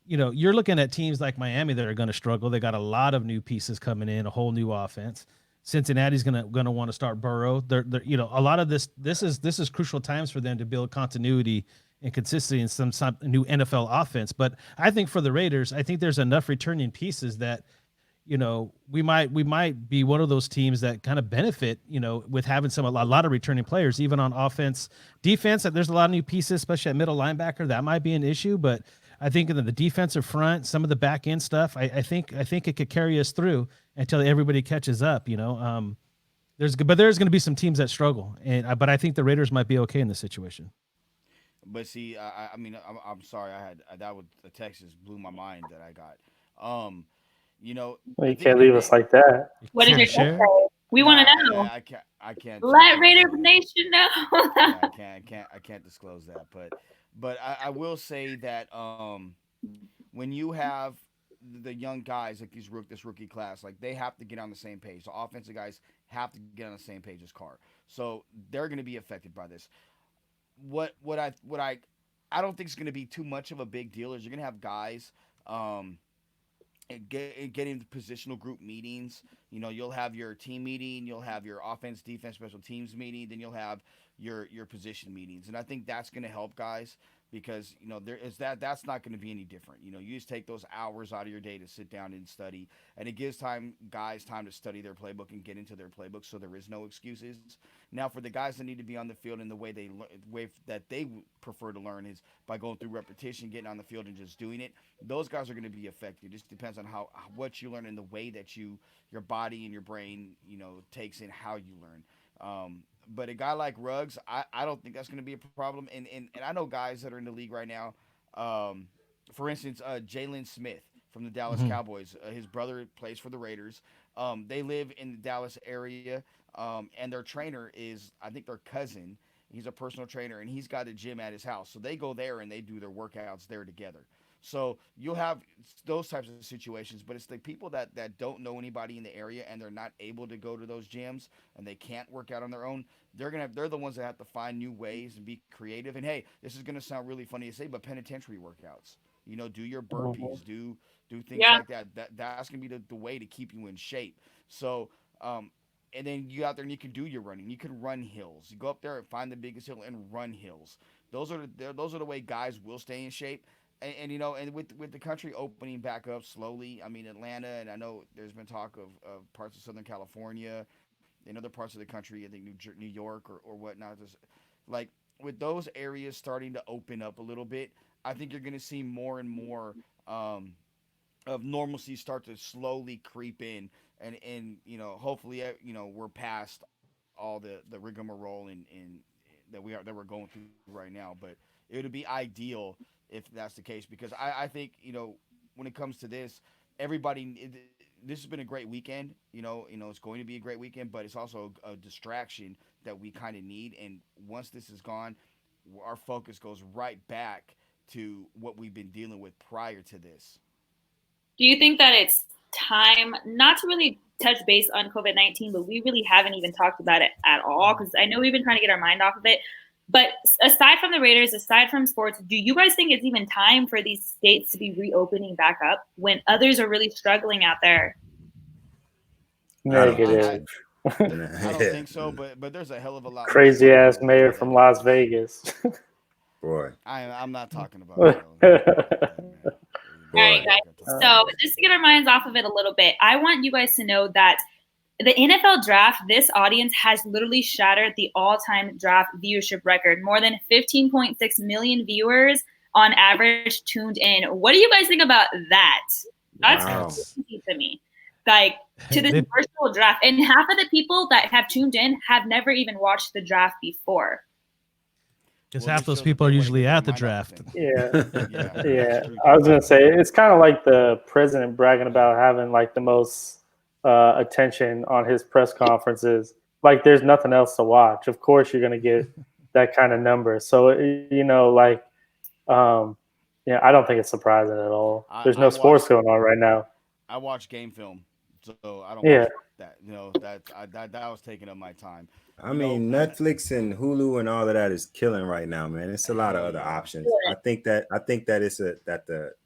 you're looking at teams like Miami that are going to struggle. They got a lot of new pieces coming in, a whole new offense. Cincinnati's going to want to start Burrow. They're a lot of this is crucial times for them to build continuity and consistency in some new NFL offense. But I think for the Raiders, I think there's enough returning pieces that we might be one of those teams that kind of benefit, with having a lot of returning players, even on offense. Defense, there's a lot of new pieces, especially at middle linebacker. That might be an issue, but I think in the defensive front, some of the back end stuff, I think it could carry us through until everybody catches up. There's going to be some teams that struggle, but I think the Raiders might be okay in this situation. But see, I mean, I'm sorry. I had that was the text just blew my mind that I got. Um, Well, I you think can't your leave us name. like that. What did Care your to text share? say? We No, want to know. I can't. I can't Let disclose Raider that. Nation know. Yeah, I can't disclose that. But I will say that when you have the young guys like this rookie class, like they have to get on the same page. The offensive guys have to get on the same page as Carr, so they're going to be affected by this. What I don't think is going to be too much of a big deal is you're going to have guys um, getting the positional group meetings. You'll have your team meeting, you'll have your offense, defense, special teams meeting, then you'll have your position meetings, and I think that's going to help guys because there is that's not going to be any different. You just take those hours out of your day to sit down and study, and it gives guys time to study their playbook and get into their playbook, so there is no excuses. Now, for the guys that need to be on the field in the way that they prefer to learn is by going through repetition, getting on the field, and just doing it. Those guys are going to be affected. It just depends on what you learn and the way that your body and your brain takes in how you learn. But a guy like Ruggs, I don't think that's going to be a problem. And I know guys that are in the league right now. Um, for instance, Jalen Smith from the Dallas Mhm. Cowboys. His brother plays for the Raiders. They live in the Dallas area, and their trainer is, I think, their cousin. He's a personal trainer, and he's got a gym at his house. So they go there and they do their workouts there together. So you'll have those types of situations, but it's the people that don't know anybody in the area and they're not able to go to those gyms and they can't work out on their own. They're the ones that have to find new ways and be creative. And hey, this is gonna sound really funny to say, but penitentiary workouts. Do your burpees, do things Yeah. like that. That's gonna be the way to keep you in shape. So and then you out there and you can do your running. You can run hills. You go up there and find the biggest hill and run hills. Those are the way guys will stay in shape. And with the country opening back up slowly, I mean Atlanta, and I know there's been talk of parts of Southern California, in other parts of the country, I think New York or whatnot. Just like with those areas starting to open up a little bit, I think you're going to see more and more of normalcy start to slowly creep in, and hopefully we're past all the rigmarole and that we're going through right now. But it would be ideal if that's the case because I think when it comes to this, this has been a great weekend. It's going to be a great weekend, but it's also a distraction that we kind of need. And once this is gone, our focus goes right back to what we've been dealing with prior to this. Do you think that it's time not to really touch base on COVID-19, but we really haven't even talked about it at all? Because I know we've been trying to get our mind off of it. But aside from the Raiders, aside from sports, do you guys think it's even time for these states to be reopening back up when others are really struggling out there? I don't think Negative. so. I don't think so, but there's a hell of a lot more Crazy work ass to mayor do from than there Las is. Vegas. Boy, I'm not talking about it, though. All right, boy. guys. So just to get our minds off of it a little bit, I want you guys to know that the NFL draft, this audience has literally shattered the all-time draft viewership record. More than 15.6 million viewers on average tuned in. What do you guys think about that? That's Wow. crazy to me. Like, to this virtual draft. And half of the people that have tuned in have never even watched the draft before. Because half those people are usually at the draft. Yeah. Yeah, Yeah. that's true. I was gonna say it's kind of like the president bragging about having like the most attention on his press conferences. Like there's nothing else to watch. Of course, you're gonna get that kind of number. So like, yeah, I don't think it's surprising at all. There's I no sports watch going on right now. I watch game film, so I don't Yeah. watch that. That was taking up my time. I mean, And Netflix and Hulu and all of that is killing right now, man. It's a lot of hell other yeah. options. I think that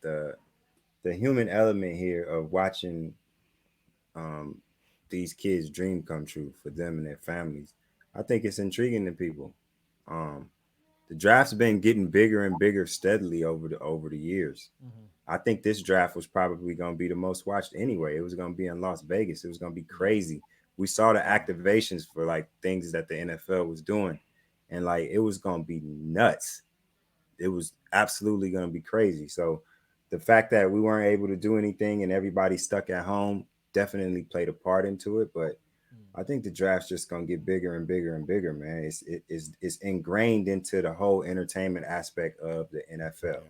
the human element here of watching um these kids' dream come true for them and their families. I think it's intriguing to people. Um, the draft's been getting bigger and bigger steadily over the years. Mhm. I think this draft was probably going to be the most watched anyway. It was going to be in Las Vegas. It was going to be crazy. We saw the activations for like things that the NFL was doing, and like it was going to be nuts. It was absolutely going to be crazy. So the fact that we weren't able to do anything and everybody stuck at home definitely played a part into it. But I think the draft's just gonna get bigger and bigger and bigger, man. It's ingrained into the whole entertainment aspect of the NFL.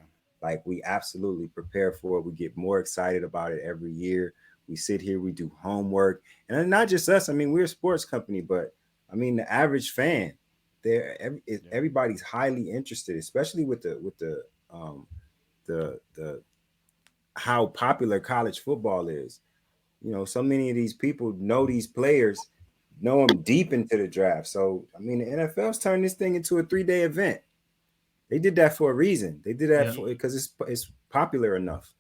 Like we absolutely prepare for it. We get more excited about it every year. We sit here, we do homework, and not just us. I mean, we're a sports company, but I mean the average fan, everybody's highly interested, especially with the how popular college football is. You know, so many of these people know these players, know them deep into the draft. So, I mean, the NFL's turned this thing into a 3-day event. They did that for a reason. They did that because it's popular enough.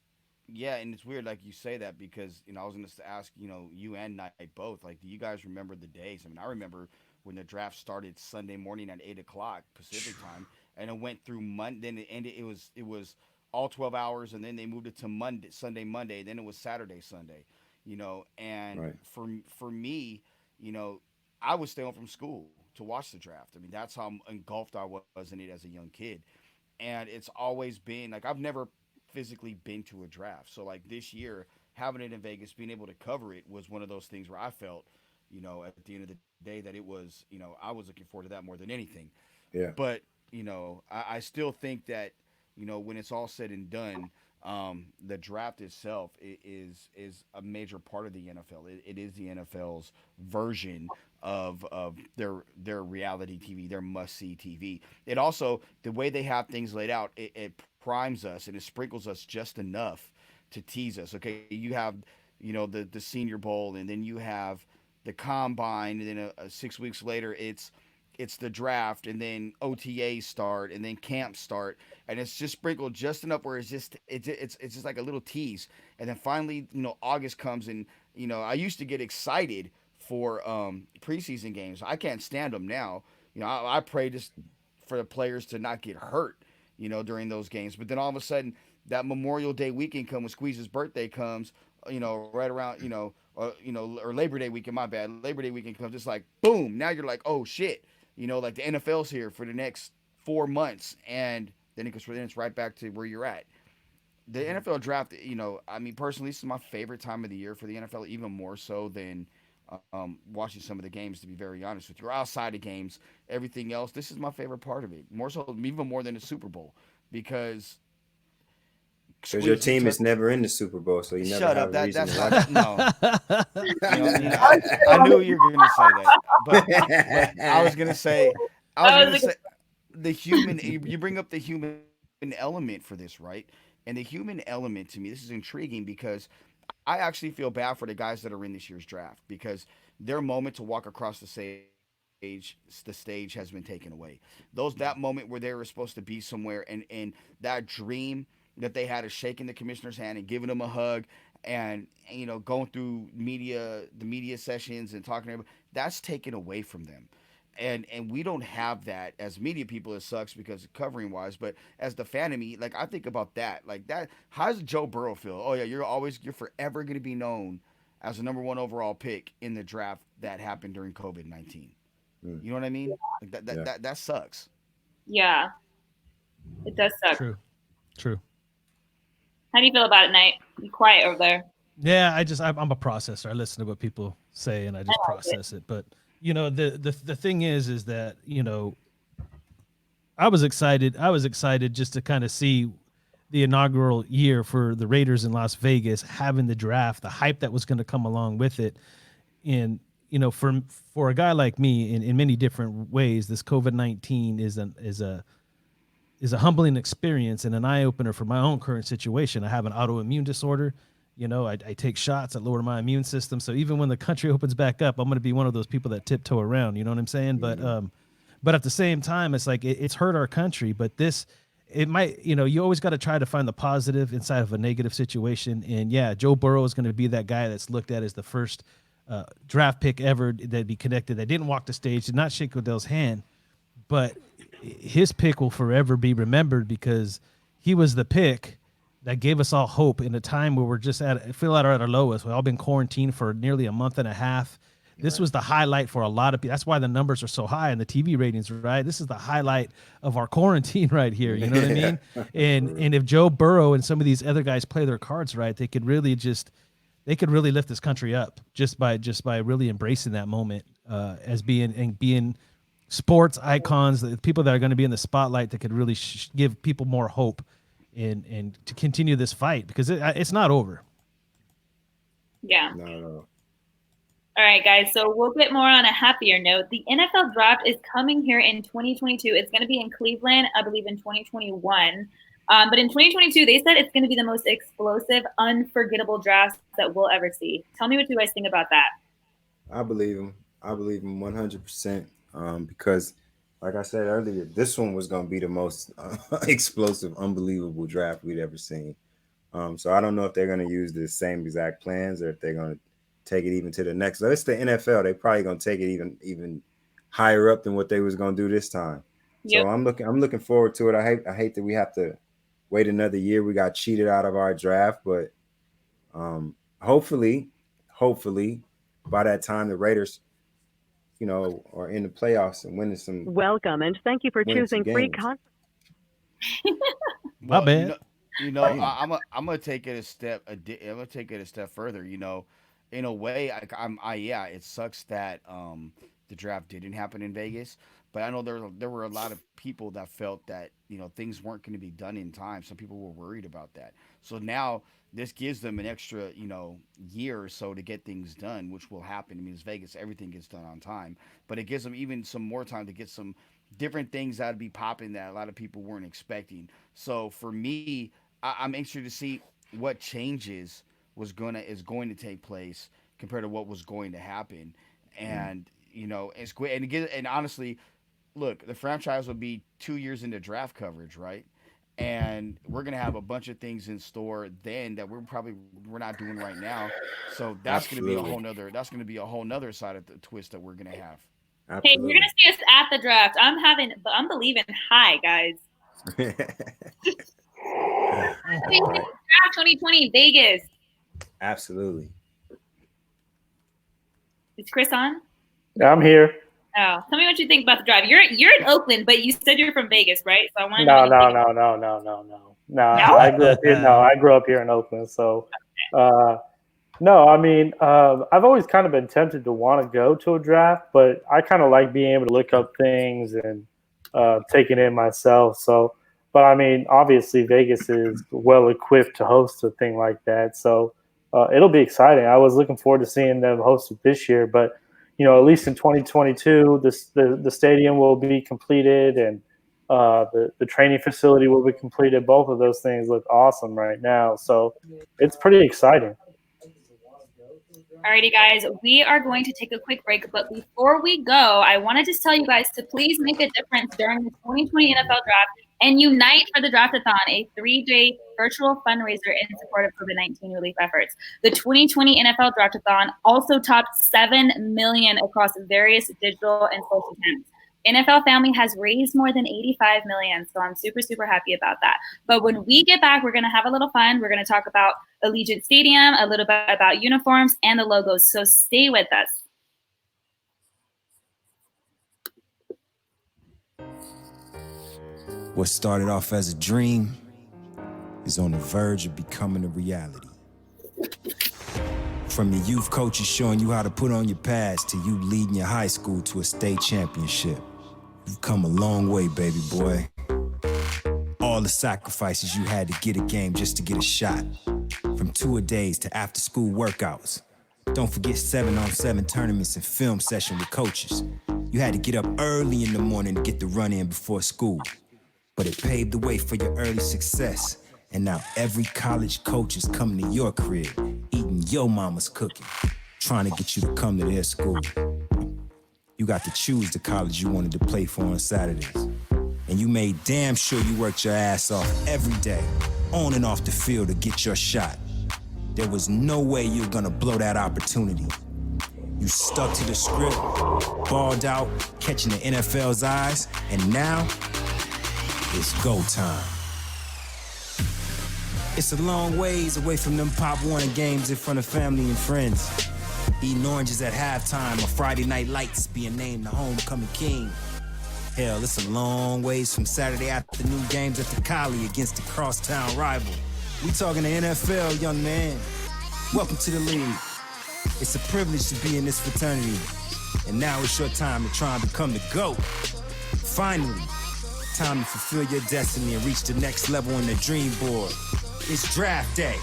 Yeah, and it's weird, like you say that because I was going to ask you and Knight both. Like, do you guys remember the days? I mean, I remember when the draft started Sunday morning at 8 o'clock Pacific time, and it went through Monday. Then it ended. It was all 12 hours, and then they moved it to Monday, then it was Saturday, Sunday. And right. for me, you know, I would stay home from school to watch the draft. I mean, that's how engulfed I was in it as a young kid, and it's always been like I've never physically been to a draft. So like this year, having it in Vegas, being able to cover it was one of those things where I felt, at the end of the day that it was, I was looking forward to that more than anything. Yeah. But, I still think that, when it's all said and done, the draft itself is a major part of the NFL. It is the NFL's version of their reality TV, their must see TV. It also the way they have things laid out, it primes us and it sprinkles us just enough to tease us. Okay, you have the Senior Bowl, and then you have the Combine, and then 6 weeks later it's the draft, and then OTAs start, and then camps start, and it's just sprinkled just enough where it's just like a little tease, and then finally August comes, and I used to get excited for preseason games. I can't stand them now. I pray just for the players to not get hurt, during those games. But then all of a sudden, that Memorial Day weekend comes, when Squeeze's birthday comes, right around, or Labor Day weekend. My bad. Labor Day weekend comes. It's like boom. Now you're like, oh shit. Like the NFL's here for the next 4 months, and then it's right back to where you're at. The NFL draft, I mean, personally, this is my favorite time of the year for the NFL, even more so than watching some of the games, to be very honest with you. Or outside of games, everything else, this is my favorite part of it. More so, even more than the Super Bowl, because your team is never in the Super Bowl, so you never have a reason to watch it. No. I knew you were going to say that, but I was going to say the human. You bring up the human element for this, right? And the human element, to me, this is intriguing because I actually feel bad for the guys that are in this year's draft, because their moment to walk across the stage has been taken away. That moment where they were supposed to be somewhere, and that dream that they had of shaking the commissioner's hand and giving him a hug, and going through the media sessions and talking to everybody, that's taken away from them. And we don't have that as media people. It sucks because covering wise, but as the fan of me, like I think about that. Like that, how does Joe Burrow feel? Oh yeah, you're forever going to be known as the number 1 overall pick in the draft that happened during COVID-19. You know what I mean? Like that sucks. Yeah, it does suck. True. How do you feel about it, Knight? You quiet over there. Yeah, I'm a processor. I listen to what people say and I just process it. But the thing is that I was excited just to kind of see the inaugural year for the Raiders in Las Vegas, having the draft, the hype that was going to come along with it. And for a guy like me, in many different ways, this COVID-19 is a humbling experience and an eye opener for my own current situation. I have an autoimmune disorder. I take shots that lower my immune system. So even when the country opens back up, I'm going to be one of those people that tiptoe around. You know what I'm saying? Mm-hmm. But at the same time, it's like it's hurt our country. But it might, you always got to try to find the positive inside of a negative situation. And yeah, Joe Burrow is going to be that guy that's looked at as the first draft pick ever that'd be connected, that didn't walk the stage, did not shake Odell's hand, but his pick will forever be remembered because he was the pick that gave us all hope in a time where we're just feel at our lowest. We've all been quarantined for nearly a month and a half. This was the highlight for a lot of people. That's why the numbers are so high and the TV ratings, right? This is the highlight of our quarantine right here. You know what I mean? And if Joe Burrow and some of these other guys play their cards right, they could really just they could really lift this country up just by really embracing that moment as being sports icons, the people that are going to be in the spotlight that could really give people more hope and to continue this fight, because it's not over. Yeah. No. All right, guys. So we'll get more on a happier note. The NFL draft is coming here in 2022. It's going to be in Cleveland, I believe, in 2021. But in 2022, they said it's going to be the most explosive, unforgettable draft that we'll ever see. Tell me what you guys think about that. I believe him. 100%. Because, like I said earlier, this one was going to be the most explosive, unbelievable draft we'd ever seen. So I don't know if they're going to use the same exact plans or if they're going to take it even to the next. So it's the NFL. They probably going to take it even higher up than what they was going to do this time. Yep. So I'm looking forward to it. I hate that we have to wait another year. We got cheated out of our draft, but hopefully by that time the Raiders, are in the playoffs and winning some. Welcome and thank you for choosing free content. My bad. I'm gonna take it a step. Further. In a way, it sucks that the draft didn't happen in Vegas, but I know there were a lot of people that felt that things weren't going to be done in time. Some people were worried about that. So now this gives them an extra year or so to get things done, which will happen. I mean, it's Vegas, everything gets done on time, but it gives them even some more time to get some different things that would be popping that a lot of people weren't expecting. So for me, I'm anxious to see what changes is going to take place compared to what was going to happen. And it's great. And honestly, look, the franchise will be 2 years into draft coverage, right? And we're gonna have a bunch of things in store then that we're not doing right now. So that's gonna be a whole nother side of the twist that we're gonna have. Absolutely. Hey, you're gonna see us at the draft. I'm believing high, guys. Draft 2020 Vegas. Absolutely. Is Chris on? Yeah, I'm here. Oh, tell me what you think about the drive. You're in Oakland, but you said you're from Vegas, right? So I want No. No? I grew up here in Oakland. So, no. I mean, I've always kind of been tempted to want to go to a draft, but I kind of like being able to look up things and take it in myself. So, but I mean, obviously Vegas is well equipped to host a thing like that. So it'll be exciting. I was looking forward to seeing them host it this year, but at least in 2022, the stadium will be completed and the training facility will be completed. Both of those things look awesome right now. So it's pretty exciting. Alrighty, guys, we are going to take a quick break, but before we go, I want to just tell you guys to please make a difference during the 2020 NFL Draft and unite for the Draftathon, a 3-day virtual fundraiser in support of COVID-19 relief efforts. The 2020 NFL Draftathon also topped $7 million across various digital and social channels. NFL Family has raised more than $85 million, so I'm super, super happy about that. But when we get back, we're going to have a little fun. We're going to talk about Allegiant Stadium, a little bit about uniforms, and the logos, so stay with us. What started off as a dream is on the verge of becoming a reality. From your youth coaches showing you how to put on your pads to you leading your high school to a state championship, you've come a long way, baby boy. All the sacrifices you had to get a game just to get a shot. From two-a-days to after-school workouts. Don't forget 7-on-7 tournaments and film session with coaches. You had to get up early in the morning to get the run in before school. But it paved the way for your early success. And now every college coach is coming to your crib, eating your mama's cooking, trying to get you to come to their school. You got to choose the college you wanted to play for on Saturdays. And you made damn sure you worked your ass off every day, on and off the field to get your shot. There was no way you were gonna blow that opportunity. You stuck to the script, balled out, catching the NFL's eyes, and now it's go time. It's a long ways away from them Pop Warner games in front of family and friends. Eating oranges at halftime or Friday night lights being named the homecoming king. Hell, it's a long ways from Saturday afternoon games at the Collie against the crosstown rival. We talking the NFL, young man. Welcome to the league. It's a privilege to be in this fraternity. And now it's your time to try and become the GOAT. Finally, time to fulfill your destiny and reach the next level on the dream board. It's draft day.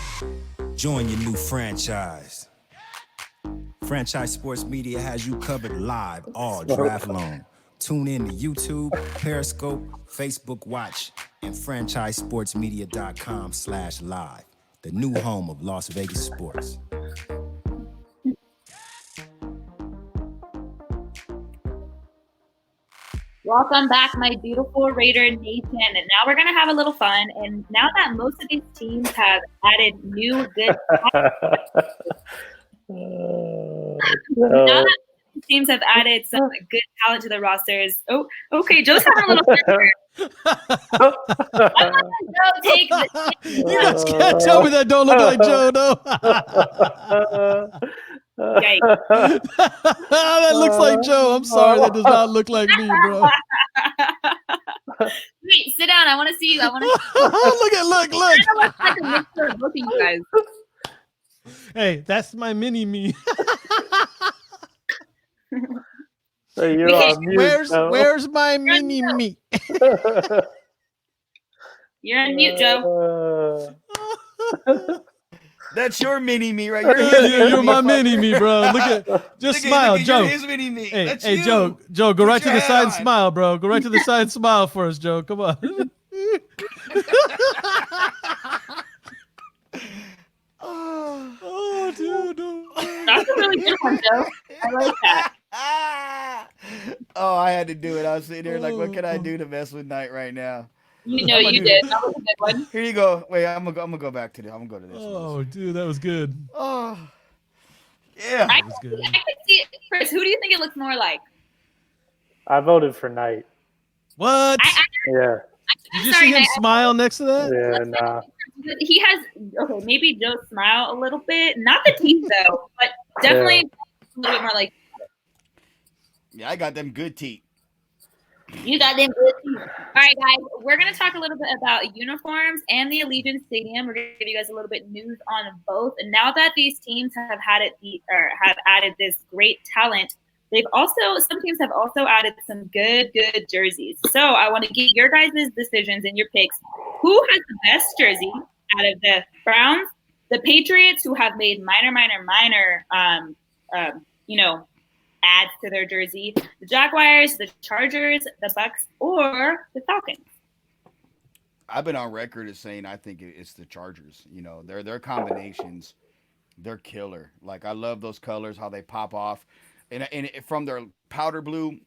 Join your new franchise. Franchise Sports Media has you covered live all draft long. Tune in to YouTube, Periscope, Facebook Watch, and franchisesportsmedia.com/live, the new home of Las Vegas sports. Welcome back, my beautiful Raider Nation. And now we're going to have a little fun. And now that most of these teams have added new good now that teams have added some good talent to the rosters. Oh, okay. Joe's having a little fun here. I'm going to Joe take the You guys can't tell me that don't look like Joe, though. That looks like Joe. I'm sorry. That does not look like me, bro. Wait, sit down. I want to see you. I want to look. It looks like a mixture of both of you guys. Hey, that's my mini me. Hey, you're on mute, where's my mini me? You're on mute, Joe. That's your mini me right here. You're my mini me, bro. Just smile, Joe. His mini me. Hey, Joe, go right to the side and smile, bro. Go right to the side and smile for us, Joe. Come on. Oh, dude. That's a really good one, Joe. I like that. Oh, I had to do it. I was sitting there like, what can I do to mess with Knight right now? You know you did. That was a good one. Here you go. Wait, I'm gonna go back to this. I'm gonna go to this. Oh, dude, that was good. Oh, yeah. I can see it. Chris, who do you think it looks more like? I voted for Knight. What? Yeah. Did you see him smile next to that? Yeah, nah. He has, okay, maybe Joe smile a little bit. Not the teeth, though, but definitely a little bit more like. Yeah, I got them good teeth. You got them good teeth. All right, guys, we're going to talk a little bit about uniforms and the Allegiant Stadium. We're going to give you guys a little bit news on both. And now that these teams have added this great talent, some teams have also added some good jerseys. So I want to get your guys' decisions and your picks. Who has the best jersey out of the Browns, the Patriots, who have made minor adds to their jersey, the Jaguars, the Chargers, the Bucks, or the Falcons? I've been on record as saying I think it's the Chargers. You know, their combinations, they're killer. Like, I love those colors, how they pop off. And from their powder blue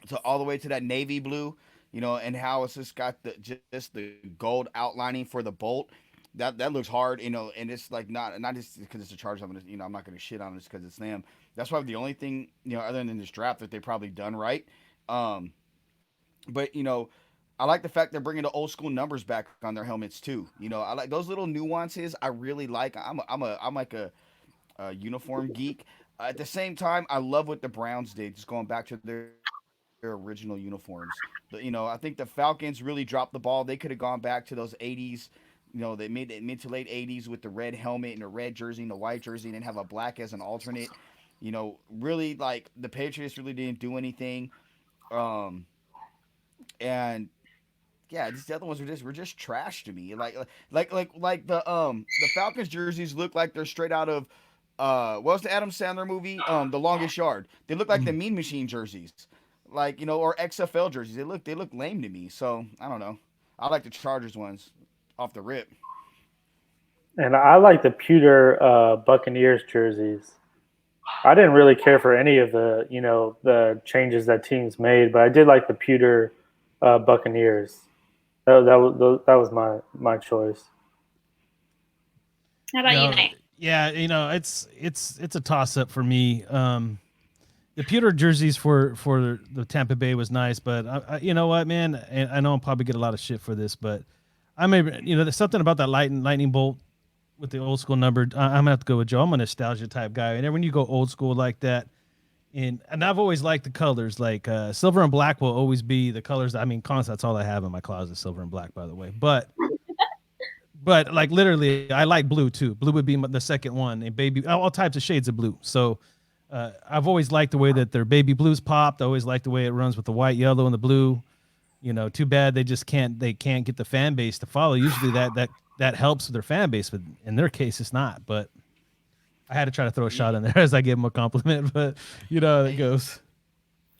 to all the way to that navy blue, you know, and how it's just got just the gold outlining for the bolt. That looks hard, you know, and it's like not just because it's the Chargers. I'm not gonna shit on it just because it's them. That's probably the only thing, you know, other than this draft that they probably done right. But you know, I like the fact they're bringing the old school numbers back on their helmets too. You know, I like those little nuances. I really like. I'm like a uniform geek. At the same time, I love what the Browns did, just going back to their original uniforms. You know, I think the Falcons really dropped the ball. They could have gone back to those 80s, you know, the mid to late 80s with the red helmet and the red jersey and the white jersey, and then have a black as an alternate. You know, really, like, the Patriots really didn't do anything. And yeah, the other ones were just trash to me. Like the Falcons jerseys look like they're straight out of what was the Adam Sandler movie? The Longest Yard. They look like the Mean Machine jerseys, like, you know, or XFL jerseys. They look lame to me. So I don't know. I like the Chargers ones off the rip. And I like the pewter Buccaneers jerseys. I didn't really care for any of the, you know, the changes that teams made, but I did like the pewter Buccaneers. That was my choice. How about you, Nate? Yeah, you know, it's a toss up for me. The pewter jerseys for the Tampa Bay was nice, but I you know what, man, and I know I'll probably get a lot of shit for this, but there's something about that lightning bolt with the old school number. I'm gonna have to go with Joe. I'm a nostalgia type guy, and then when you go old school like that, and I've always liked the colors, like silver and black will always be the colors. I mean, constantly, that's all I have in my closet, silver and black, by the way. But But like literally, I like blue too. Blue would be the second one, and baby, all types of shades of blue. So I've always liked the way that their baby blues popped. I always liked the way it runs with the white, yellow, and the blue. Too bad they can't get the fan base to follow. Usually that helps with their fan base, but in their case, it's not. But I had to try to throw a shot in there as I gave them a compliment, but how it goes.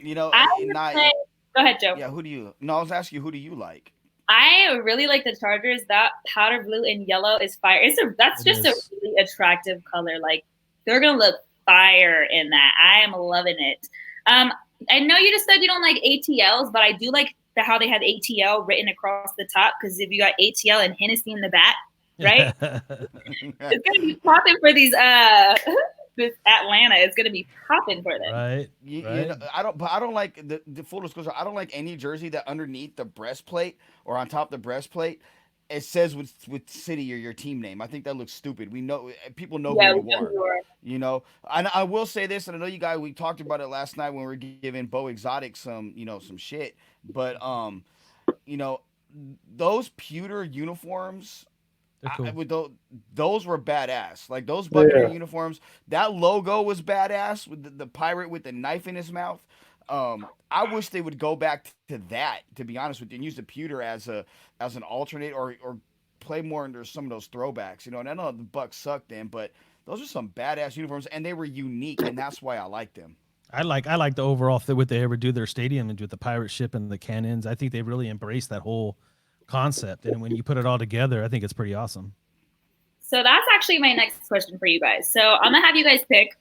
I would say, go ahead, Joe. Yeah, who do you? No, I was asking you, who do you like? I really like the Chargers. That powder blue and yellow is fire. That's just a really attractive color. Like they're gonna look fire in that. I am loving it. I know you just said you don't like ATLs, but I do like how they have ATL written across the top, because if you got ATL and Hennessy in the back, right? It's gonna be popping for these this Atlanta is gonna be popping for them. Right. I don't like the full disclosure. I don't like any jersey that underneath the breastplate or on top of the breastplate it says with city or your team name. I think that looks stupid. We know people know who you are. And I will say this, and I know you guys. We talked about it last night when we were giving Bo Exotic some some shit. But those pewter uniforms. Cool. Those were badass. Like those Buccaneer uniforms, that logo was badass with the pirate with the knife in his mouth. I wish they would go back to that, to be honest with you, and use the pewter as an alternate or play more under some of those throwbacks. And I know the Bucks sucked then, but those are some badass uniforms, and they were unique, and that's why I like them. I like the overall what they ever do their stadium and with the pirate ship and the cannons. I think they really embraced that whole concept, and when you put it all together, I think it's pretty awesome. So that's actually my next question for you guys. So I'm gonna have you guys pick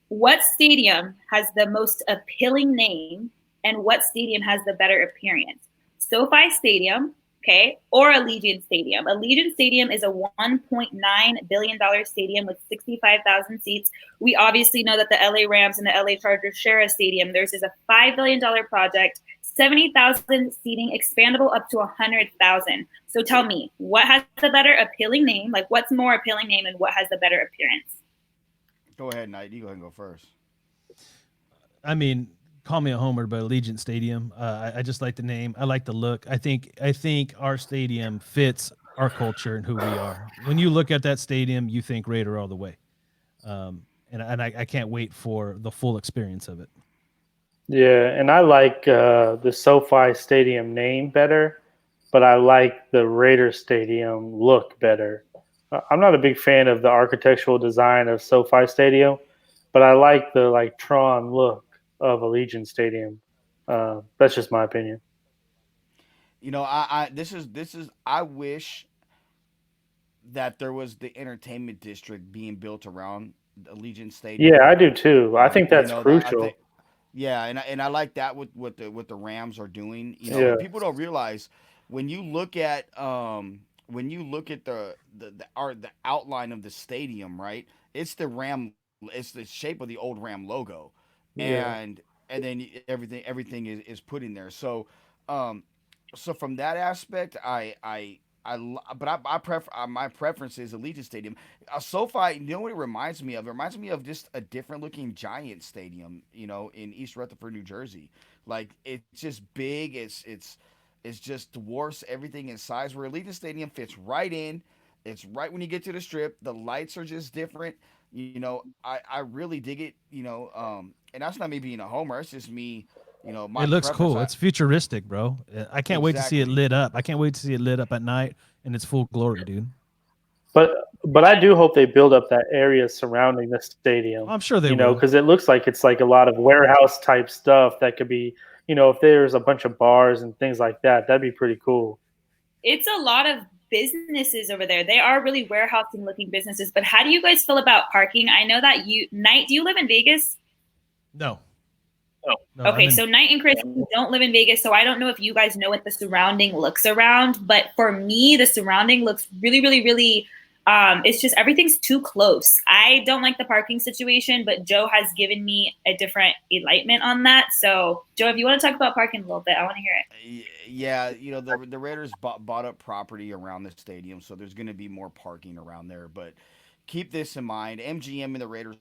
what stadium has the most appealing name and what stadium has the better appearance. SoFi Stadium, okay, or Allegiant Stadium. Allegiant Stadium is a $1.9 billion stadium with 65,000 seats. We obviously know that the LA Rams and the LA Chargers share a stadium. Theirs is a $5 billion project, 70,000 seating, expandable up to 100,000. So tell me, what has the better appealing name? Like, what's more appealing name and what has the better appearance? Go ahead, Knight. You go ahead and go first. I mean, call me a homer, but Allegiant Stadium. I just like the name. I like the look. I think our stadium fits our culture and who we are. When you look at that stadium, you think Raider all the way. And I can't wait for the full experience of it. Yeah, and I like the SoFi Stadium name better, but I like the Raider Stadium look better. I'm not a big fan of the architectural design of SoFi Stadium, but I like the Tron look of Allegiant Stadium. That's just my opinion. I wish that there was the entertainment district being built around Allegiant Stadium. Yeah, I do too. I think that's crucial. And I like that with what the Rams are doing. People don't realize when you look at the outline of the stadium, right? It's the shape of the old Ram logo, and then everything is put in there. So from that aspect, my preference is Allegiant Stadium. SoFi, you know what it reminds me of? It reminds me of just a different looking Giant Stadium, in East Rutherford, New Jersey. Like it's just big. It's just dwarfs everything in size. Where Allegiant Stadium fits right in. It's right when you get to the Strip. The lights are just different. I really dig it. And that's not me being a homer. It's just me. It looks cool. It's futuristic, bro. I can't wait to see it lit up. I can't wait to see it lit up at night in its full glory, dude. But I do hope they build up that area surrounding the stadium. I'm sure they will. Because it looks like it's like a lot of warehouse type stuff that could be, if there's a bunch of bars and things like that, that'd be pretty cool. It's a lot of businesses over there. They are really warehousing looking businesses. But how do you guys feel about parking? I know that Knight, do you live in Vegas? No. No, okay, so Knight and Chris don't live in Vegas, so I don't know if you guys know what the surrounding looks around. But for me, the surrounding looks really, really, really. It's just everything's too close. I don't like the parking situation, but Joe has given me a different enlightenment on that. So, Joe, if you want to talk about parking a little bit, I want to hear it. Yeah, the Raiders bought up property around the stadium, so there's going to be more parking around there. But keep this in mind: MGM and the Raiders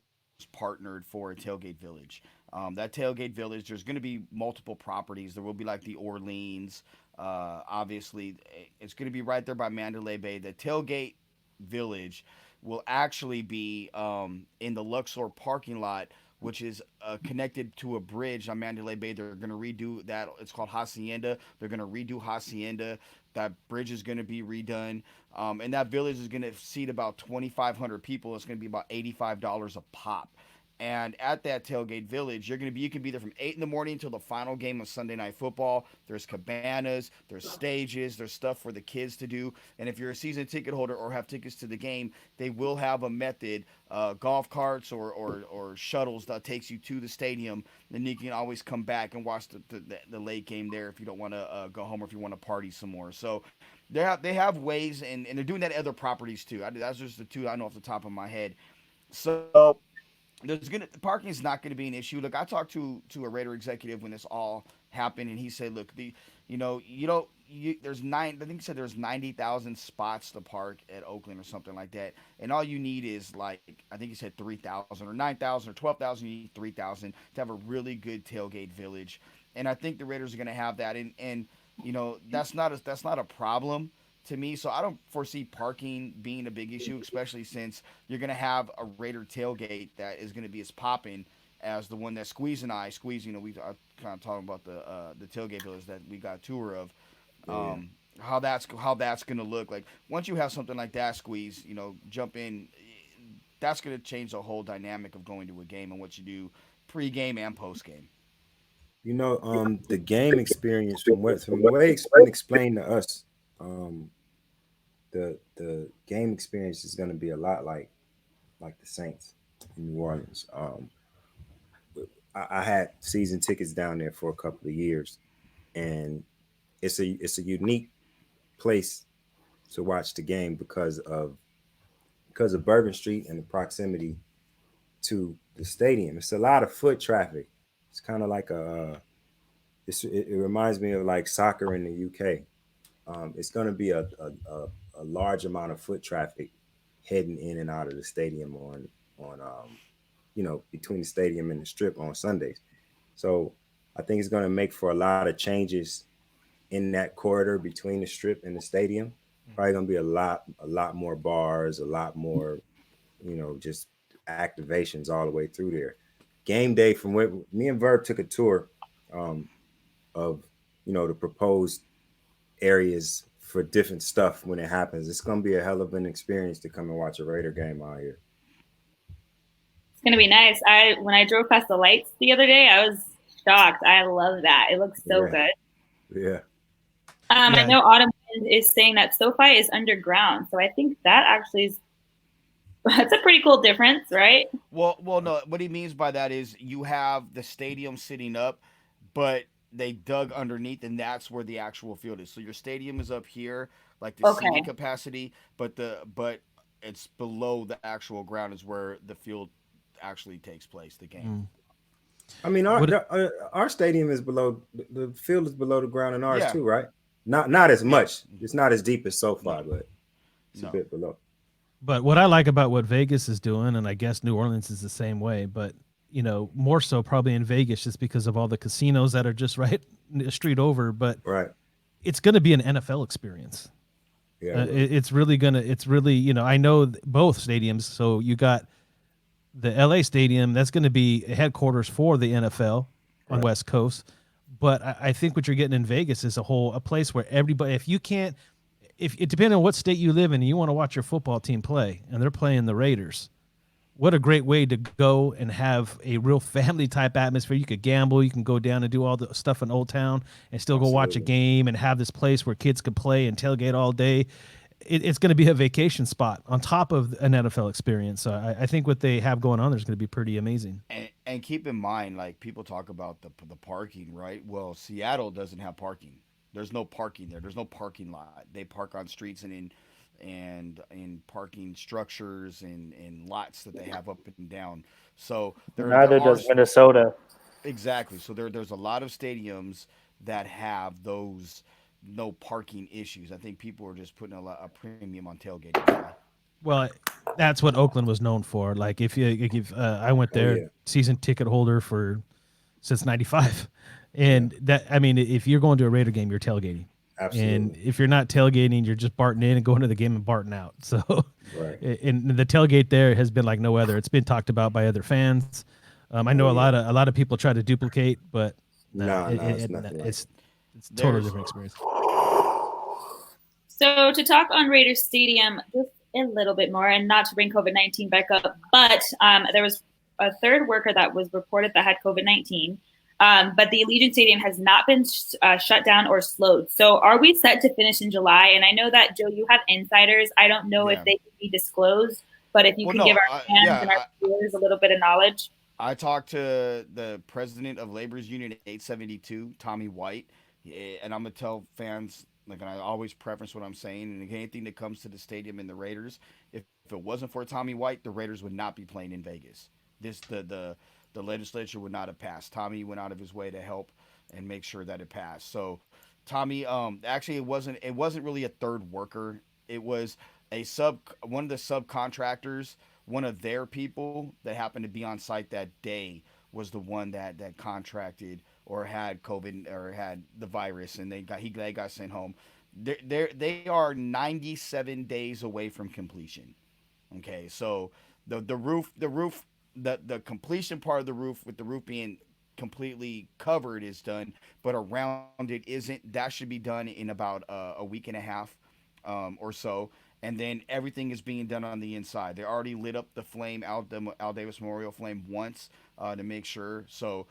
partnered for a tailgate village. That tailgate village, there's going to be multiple properties. There will be like the Orleans, Obviously, it's going to be right there by Mandalay Bay. The tailgate village will actually be in the Luxor parking lot, which is connected to a bridge on Mandalay Bay. They're going to redo that. It's called Hacienda. They're going to redo Hacienda. That bridge is going to be redone. And that village is going to seat about 2,500 people. It's going to be about $85 a pop. And at that tailgate village, you can be there from 8 in the morning until the final game of Sunday Night Football. There's cabanas, there's stages, there's stuff for the kids to do. And if you're a season ticket holder or have tickets to the game, they will have a method, golf carts or shuttles that takes you to the stadium. Then you can always come back and watch the late game there if you don't want to go home or if you want to party some more. So they have ways, and they're doing that at other properties too. That's just the two I know off the top of my head. So parking is not gonna be an issue. Look, I talked to a Raider executive when this all happened, and he said, look, I think he said there's 90,000 spots to park at Oakland or something like that, and all you need is like, I think he said 3,000 or 9,000 or 12,000. You need 3,000 to have a really good tailgate village, and I think the Raiders are gonna have that, and that's not a problem to me. So I don't foresee parking being a big issue, especially since you're going to have a Raider tailgate that is going to be as popping as the one that Squeeze and I, we are kind of talking about the tailgate village that we got a tour of, how that's going to look like. Once you have something like that, Squeeze, jump in, that's going to change the whole dynamic of going to a game and what you do pre-game and post-game. The game experience from the way it's been explained to us, the game experience is going to be a lot like the Saints in New Orleans. I had season tickets down there for a couple of years, and it's a unique place to watch the game because of Bourbon Street and the proximity to the stadium. It's a lot of foot traffic. It's kind of like it reminds me of like soccer in the UK. It's going to be a large amount of foot traffic heading in and out of the stadium on between the stadium and the strip on Sundays. So I think it's going to make for a lot of changes in that corridor between the strip and the stadium. Probably going to be a lot more bars, a lot more, just activations all the way through there. Game day, from where me and Verb took a tour of the proposed areas for different stuff when it happens. It's going to be a hell of an experience to come and watch a Raider game out here. It's going to be nice. When I drove past the lights the other day, I was shocked. I love that. It looks so good. Yeah. I know Autumn is saying that SoFi is underground, so I think that actually that's a pretty cool difference, right? Well, no. What he means by that is you have the stadium sitting up, but they dug underneath, and that's where the actual field is. So your stadium is up here, like the seating capacity, but it's below the actual ground is where the field actually takes place, the game. I mean, our stadium is below, the field is below the ground in ours too, right? Not as much. It's not as deep as SoFi, but it's a bit below. But what I like about what Vegas is doing, and I guess New Orleans is the same way, but more so probably in Vegas just because of all the casinos that are just right the street over. But it's going to be an NFL experience. Yeah, it's really, I know both stadiums. So you got the LA stadium, that's going to be headquarters for the NFL on the West Coast. But I think what you're getting in Vegas is a place where everybody, if it depends on what state you live in and you want to watch your football team play and they're playing the Raiders, what a great way to go and have a real family type atmosphere. You could gamble, you can go down and do all the stuff in Old Town and still go watch a game and have this place where kids can play and tailgate all day. It's going to be a vacation spot on top of an NFL experience. So I think what they have going on there is going to be pretty amazing. And keep in mind, like, people talk about the parking, right? Well, Seattle doesn't have parking. There's no parking there. There's no parking lot. They park on streets and in parking structures and lots that they have up and down. So neither does Minnesota. Exactly. So there's a lot of stadiums that have those no parking issues. I think people are just putting a premium on tailgating. Well, that's what Oakland was known for. Like if I went there, season ticket holder since '95, and if you're going to a Raider game, you're tailgating. Absolutely. And if you're not tailgating, you're just barting in and going to the game and barting out. So, right. And the tailgate there has been like no other. It's been talked about by other fans. I know a lot of people try to duplicate, but it's a totally different experience. So to talk on Raiders Stadium just a little bit more, and not to bring COVID-19 back up, but there was a third worker that was reported that had COVID-19. But the Allegiant Stadium has not been shut down or slowed. So are we set to finish in July? And I know that, Joe, you have insiders. I don't know if they can be disclosed, but if you can give our fans and our viewers a little bit of knowledge. I talked to the president of Labor's Union 872, Tommy White, and I'm going to tell fans, like, and I always preference what I'm saying, and anything that comes to the stadium and the Raiders, if it wasn't for Tommy White, the Raiders would not be playing in Vegas. The legislature would not have passed. Tommy went out of his way to help and make sure that it passed. So Tommy, actually it wasn't really a third worker. It was one of the subcontractors, one of their people that happened to be on site that day was the one that contracted or had COVID or had the virus, and they got sent home. They are 97 days away from completion. Okay, so the roof the completion part of the roof, with the roof being completely covered, is done, but around it isn't. That should be done in about a week and a half or so. And then everything is being done on the inside. They already lit up the flame, Al Davis Memorial flame, once to make sure. So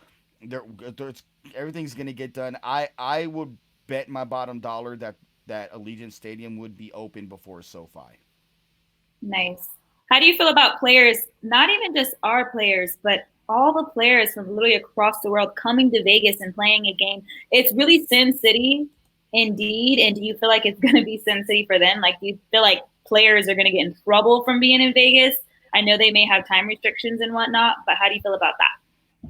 everything's going to get done. I would bet my bottom dollar that Allegiant Stadium would be open before SoFi. Nice. How do you feel about players, not even just our players, but all the players from literally across the world coming to Vegas and playing a game? It's really Sin City indeed. And do you feel like it's going to be Sin City for them? Like, do you feel like players are going to get in trouble from being in Vegas? I know they may have time restrictions and whatnot, but how do you feel about that?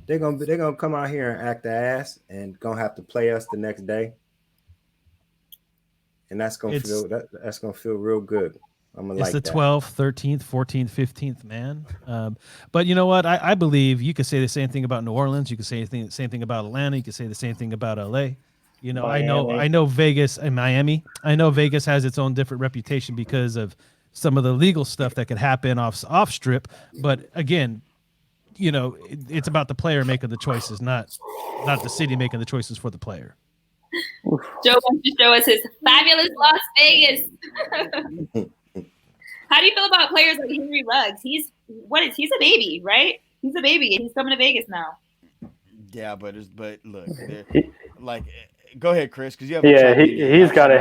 They're gonna come out here and act the ass and gonna have to play us the next day. And that's gonna feel real good. It's the 12th, 13th, 14th, 15th, man. But you know what? I believe you could say the same thing about New Orleans. You could say the same thing about Atlanta. You could say the same thing about LA. You know, Miami. I know Vegas and Miami. I know Vegas has its own different reputation because of some of the legal stuff that could happen off strip. But again, you know, it's about the player making the choices, not the city making the choices for the player. Joe wants to show us his fabulous Las Vegas. How do you feel about players like Henry Ruggs? He's a baby, right? He's a baby, and he's coming to Vegas now. Yeah, but look, like, go ahead, Chris, because you have. Yeah, he's got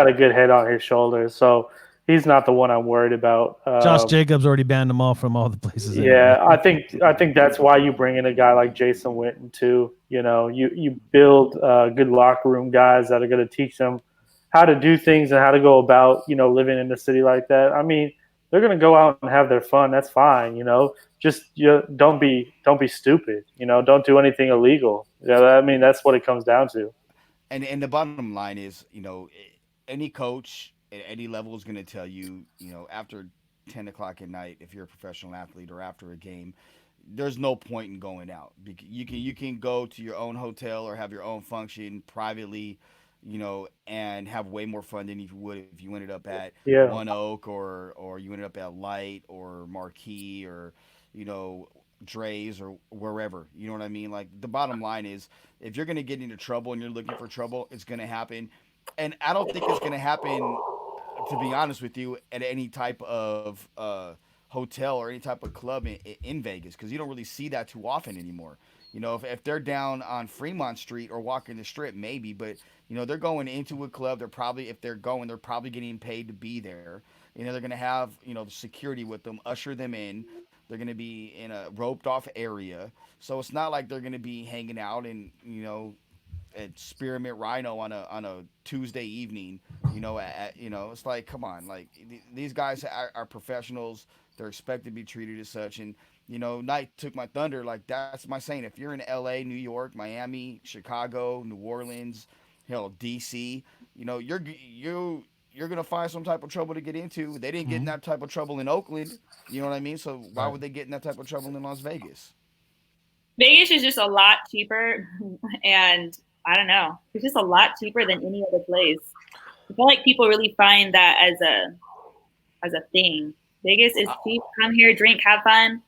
a good head on his shoulders, so he's not the one I'm worried about. Josh Jacobs already banned him all from all the places. Yeah, anyway. I think that's why you bring in a guy like Jason Witten too. You know, you build good locker room guys that are going to teach them how to do things and how to go about, you know, living in a city like that. I mean, they're going to go out and have their fun. That's fine. You know, just don't be stupid. You know, don't do anything illegal. Yeah, I mean, that's what it comes down to. And the bottom line is, you know, any coach at any level is going to tell you, you know, after 10 o'clock at night, if you're a professional athlete, or after a game, there's no point in going out. You can go to your own hotel or have your own function privately, you know, and have way more fun than you would if you ended up at One Oak or you ended up at Light or Marquee or, you know, Dre's or wherever. You know what I mean? Like, the bottom line is, if you're going to get into trouble and you're looking for trouble, it's going to happen. And I don't think it's going to happen, to be honest with you, at any type of hotel or any type of club in Vegas, because you don't really see that too often anymore. You know, if they're down on Fremont Street or walking the Strip, maybe, but, you know, they're going into a club. They're probably getting paid to be there. You know, they're going to have, you know, the security with them, usher them in. They're going to be in a roped off area. So it's not like they're going to be hanging out and, you know, at Spearmint Rhino on a Tuesday evening, you know, it's like, come on, like, these guys are professionals. They're expected to be treated as such. And, you know, Knight took my thunder. Like, that's my saying. If you're in LA, New York, Miami, Chicago, New Orleans, hell, DC, you know, you're going to find some type of trouble to get into. They didn't get in that type of trouble in Oakland. You know what I mean? So why would they get in that type of trouble in Las Vegas? Vegas is just a lot cheaper, and I don't know. It's just a lot cheaper than any other place. I feel like people really find that as a thing. Vegas is cheap. Come here, drink, have fun.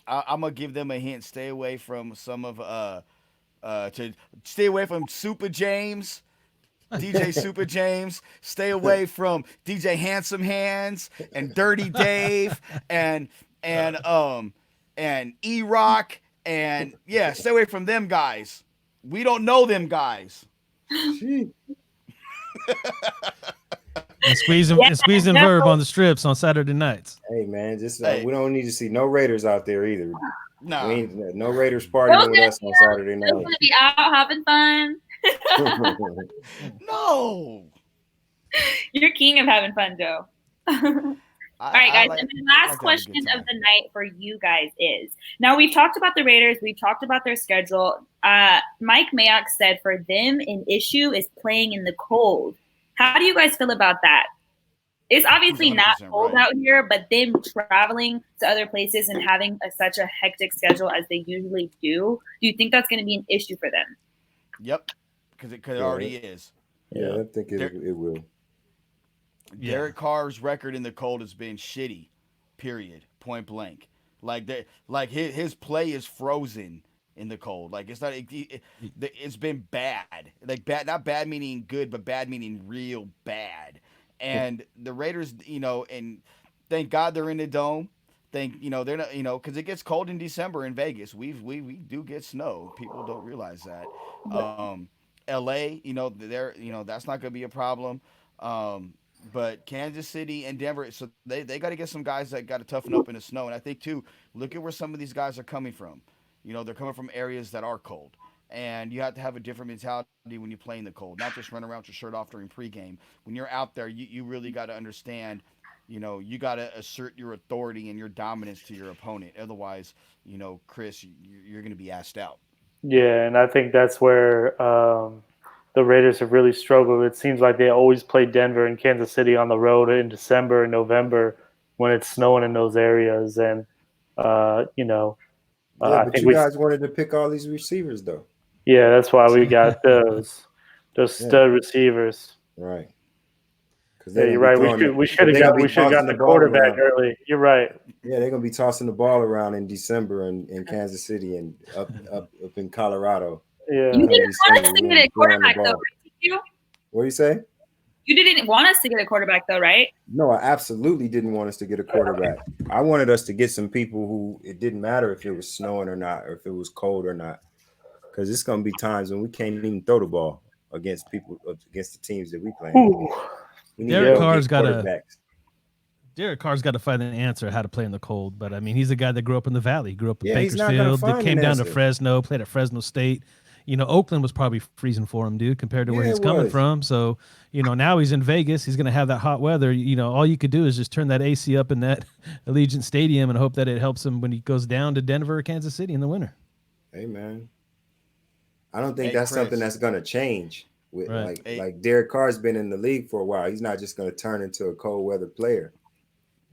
I'm gonna give them a hint. Stay away from some of to stay away from Super James, DJ Super James. Stay away from DJ Handsome Hands and Dirty Dave and E Rock and yeah, stay away from them guys. We don't know them guys. And squeezing Verb on the strips on Saturday nights. Hey man, just we don't need to see no Raiders out there either. Nah. We ain't no Raiders partying with us on Saturday night. We're gonna be out having fun. No. You're king of having fun, Joe. All right, guys. And the last question of the night for you guys is, now we've talked about the Raiders. We've talked about their schedule. Mike Mayock said for them an issue is playing in the cold. How do you guys feel about that? It's obviously not cold out here, but them traveling to other places and having such a hectic schedule as they usually do you think that's going to be an issue for them? Yep, because it already is. Yeah, I think it will. Derek Carr's record in the cold has been shitty, period, point blank. Like his play is frozen in the cold. Like it's not. It's been bad. Like bad, not bad meaning good, but bad meaning real bad. And the Raiders, and thank God they're in the dome. They're not, because it gets cold in December in Vegas. We do get snow. People don't realize that. LA, that's not going to be a problem. But Kansas City and Denver, so they got to get some guys that got to toughen up in the snow. And I think too, look at where some of these guys are coming from. They're coming from areas that are cold. And you have to have a different mentality when you play in the cold, not just run around with your shirt off during pregame. When you're out there, you really got to understand, you got to assert your authority and your dominance to your opponent. Otherwise, Chris, you're going to be asked out. Yeah, and I think that's where the Raiders have really struggled. It seems like they always play Denver and Kansas City on the road in December and November when it's snowing in those areas. And, but I think you guys wanted to pick all these receivers, though. Yeah, that's why we got those stud receivers. Right. Yeah, you're right. We should have gotten the quarterback early. You're right. Yeah, they're gonna be tossing the ball around in December in Kansas City and up in Colorado. Yeah. You didn't want us to get a quarterback, though, right? What do you say? You didn't want us to get a quarterback, though, right? No, I absolutely didn't want us to get a quarterback. I wanted us to get some people who it didn't matter if it was snowing or not, or if it was cold or not. Because it's going to be times when we can't even throw the ball against the teams that we play. Derek Carr's got to find an answer how to play in the cold. But I mean, he's a guy that grew up in the Valley, grew up in Bakersfield, that came down to Fresno, played at Fresno State. Oakland was probably freezing for him, dude, compared to where he's coming from. So, now he's in Vegas. He's going to have that hot weather. All you could do is just turn that AC up in that Allegiant Stadium and hope that it helps him when he goes down to Denver or Kansas City in the winter. Hey, man. I don't think that's something that's going to change. Like Derek Carr's been in the league for a while. He's not just going to turn into a cold weather player.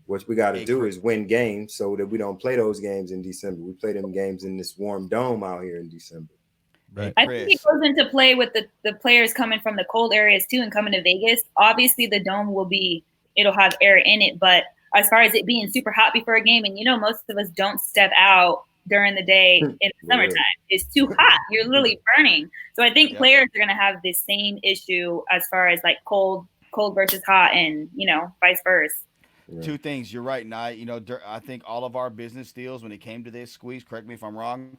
What we got to do is win games so that we don't play those games in December. We play them games in this warm dome out here in December. Right. I think it goes into play with the players coming from the cold areas too and coming to Vegas. Obviously, the dome it'll have air in it, but as far as it being super hot before a game, and most of us don't step out during the day in the summertime. It's too hot. You're literally burning. So I think players are going to have this same issue as far as like cold versus hot and, vice versa. Right. Two things. You're right. And I think all of our business deals when it came to this squeeze, correct me if I'm wrong,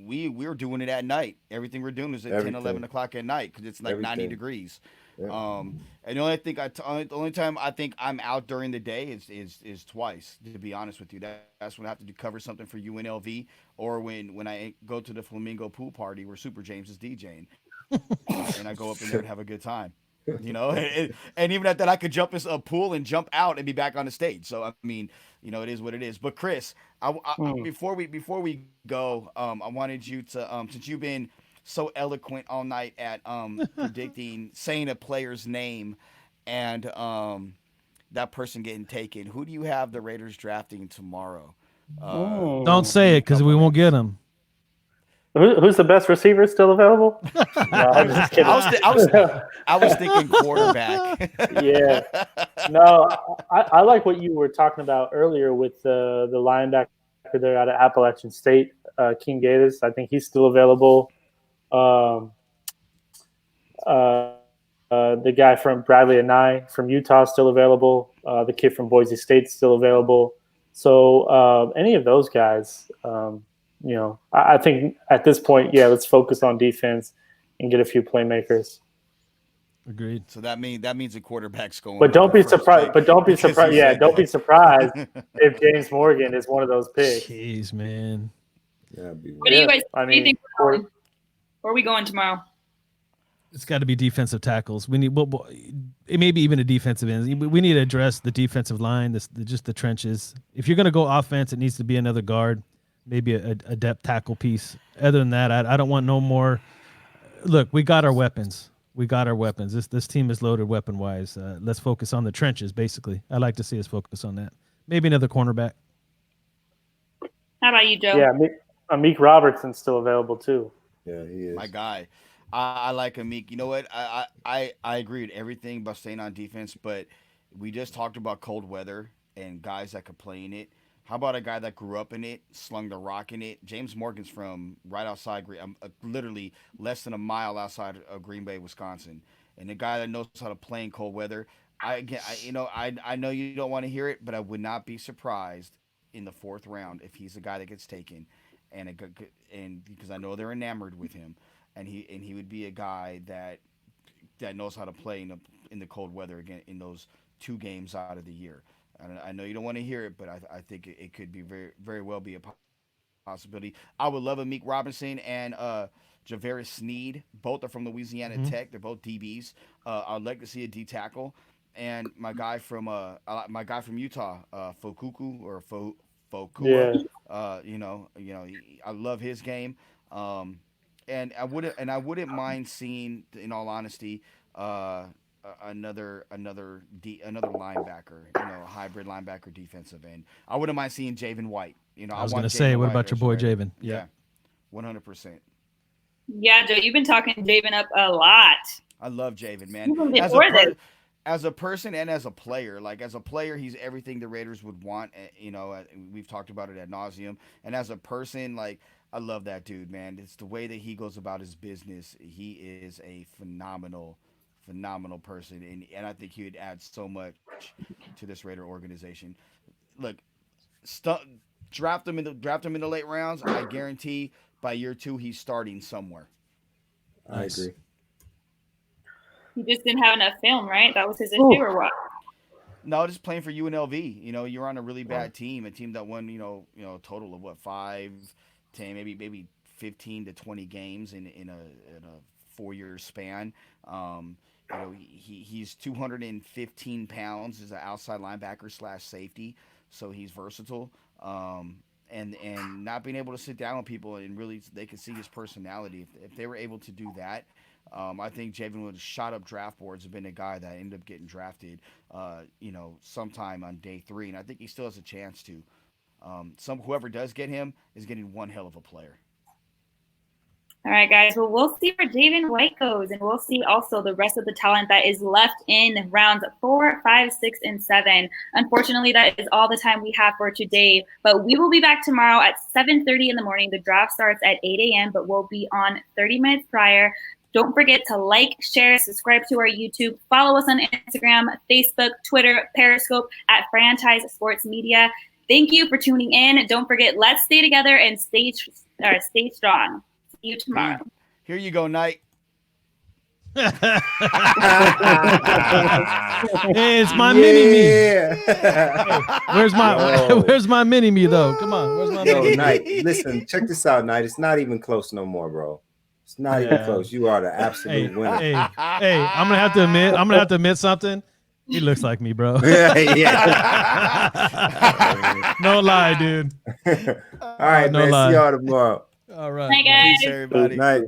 we're doing it at night. Everything we're doing is at 10, 11 o'clock at night because it's like 90 degrees. Yeah. And the only time I think I'm out during the day is twice, to be honest with you. That's when I have to cover something for UNLV or when I go to the Flamingo pool party where Super James is DJing. And I go up in there and have a good time. And even at that, I could jump in a pool and jump out and be back on the stage. So I mean, it is what it is. But Chris, before we go, I wanted you to since you've been so eloquent all night at saying a player's name and that person getting taken. Who do you have the Raiders drafting tomorrow? Don't say it because we won't get him. Who's the best receiver still available? No, I'm just kidding. I was thinking quarterback. Yeah. No, I like what you were talking about earlier with the linebacker there out of Appalachian State, King Gators. I think he's still available. The guy from Bradley and I from Utah is still available. The kid from Boise State is still available. So any of those guys, I think at this point, let's focus on defense and get a few playmakers. Agreed. So that means the quarterback's going. But don't be surprised. Yeah, don't be surprised if James Morgan is one of those picks. Jeez, man. What do you guys think? Where are we going tomorrow? It's got to be defensive tackles. We need, maybe even a defensive end. We need to address the defensive line, just the trenches. If you're going to go offense, it needs to be another guard, maybe a depth tackle piece. Other than that, I don't want no more. Look, we got our weapons. This team is loaded weapon-wise. Let's focus on the trenches, basically. I'd like to see us focus on that. Maybe another cornerback. How about you, Joe? Yeah, Amik Robertson's still available, too. Yeah, he is. My guy. I like Amik. You know what? I agree with everything about staying on defense, but we just talked about cold weather and guys that could play in it. How about a guy that grew up in it, slung the rock in it? James Morgan's from right outside, literally less than a mile outside of Green Bay, Wisconsin, and a guy that knows how to play in cold weather. I know you don't want to hear it, but I would not be surprised in the 4th round if he's a guy that gets taken, and because I know they're enamored with him. And he would be a guy that knows how to play in the cold weather again in those 2 games out of the year. I know you don't want to hear it, but I think it could be very, very well be a possibility. I would love Amik Robinson and Javarius Sneed. Both are from Louisiana Tech. They're both DBs. I'd like to see a D tackle. And my guy from Utah, Fokuku or Fokua. Yeah. I love his game. And I wouldn't mind seeing, in all honesty, another linebacker, a hybrid linebacker defensive end. I wouldn't mind seeing Javen White. I was going to say, what about your boy Javen? Yeah, 100%. Yeah, Joe, you've been talking Javen up a lot. I love Javen, man. As a person and as a player, as a player, he's everything the Raiders would want. We've talked about it ad nauseum. And as a person, I love that dude, man. It's the way that he goes about his business. He is a phenomenal person, and I think he would add so much to this Raider organization. Look, draft him in the late rounds. I guarantee by year 2 he's starting somewhere. I agree. He just didn't have enough film, right? That was his issue, or what? No, just playing for UNLV. You're on a really bad team, a team that won, a total of 5, 10, maybe 15 to 20 games in a 4-year span. He's 215 pounds as an outside linebacker / safety, so he's versatile. And not being able to sit down with people and really they can see his personality. If they were able to do that, I think Javen would have shot up draft boards and been a guy that ended up getting drafted, sometime on day 3. And I think he still has a chance to. Whoever does get him is getting one hell of a player. All right, guys. Well, we'll see where Javen White goes, and we'll see also the rest of the talent that is left in rounds 4, 5, 6, and 7. Unfortunately, that is all the time we have for today, but we will be back tomorrow at 7:30 in the morning. The draft starts at 8 a.m., but we'll be on 30 minutes prior. Don't forget to like, share, subscribe to our YouTube. Follow us on Instagram, Facebook, Twitter, Periscope at Franchise Sports Media. Thank you for tuning in. Don't forget, let's stay together and stay strong. See you tomorrow. Here you go, Knight. Hey, it's my mini-me. Hey, where's my mini-me, though? Come on. Where's my mini-me? Knight, listen, check this out, Knight. It's not even close no more, bro. It's not even close. You are the absolute winner. Hey, I'm gonna have to admit something. He looks like me, bro. Yeah. No lie, dude. All right, man. See y'all tomorrow. All right. Bye, guys. Peace, everybody. Good night.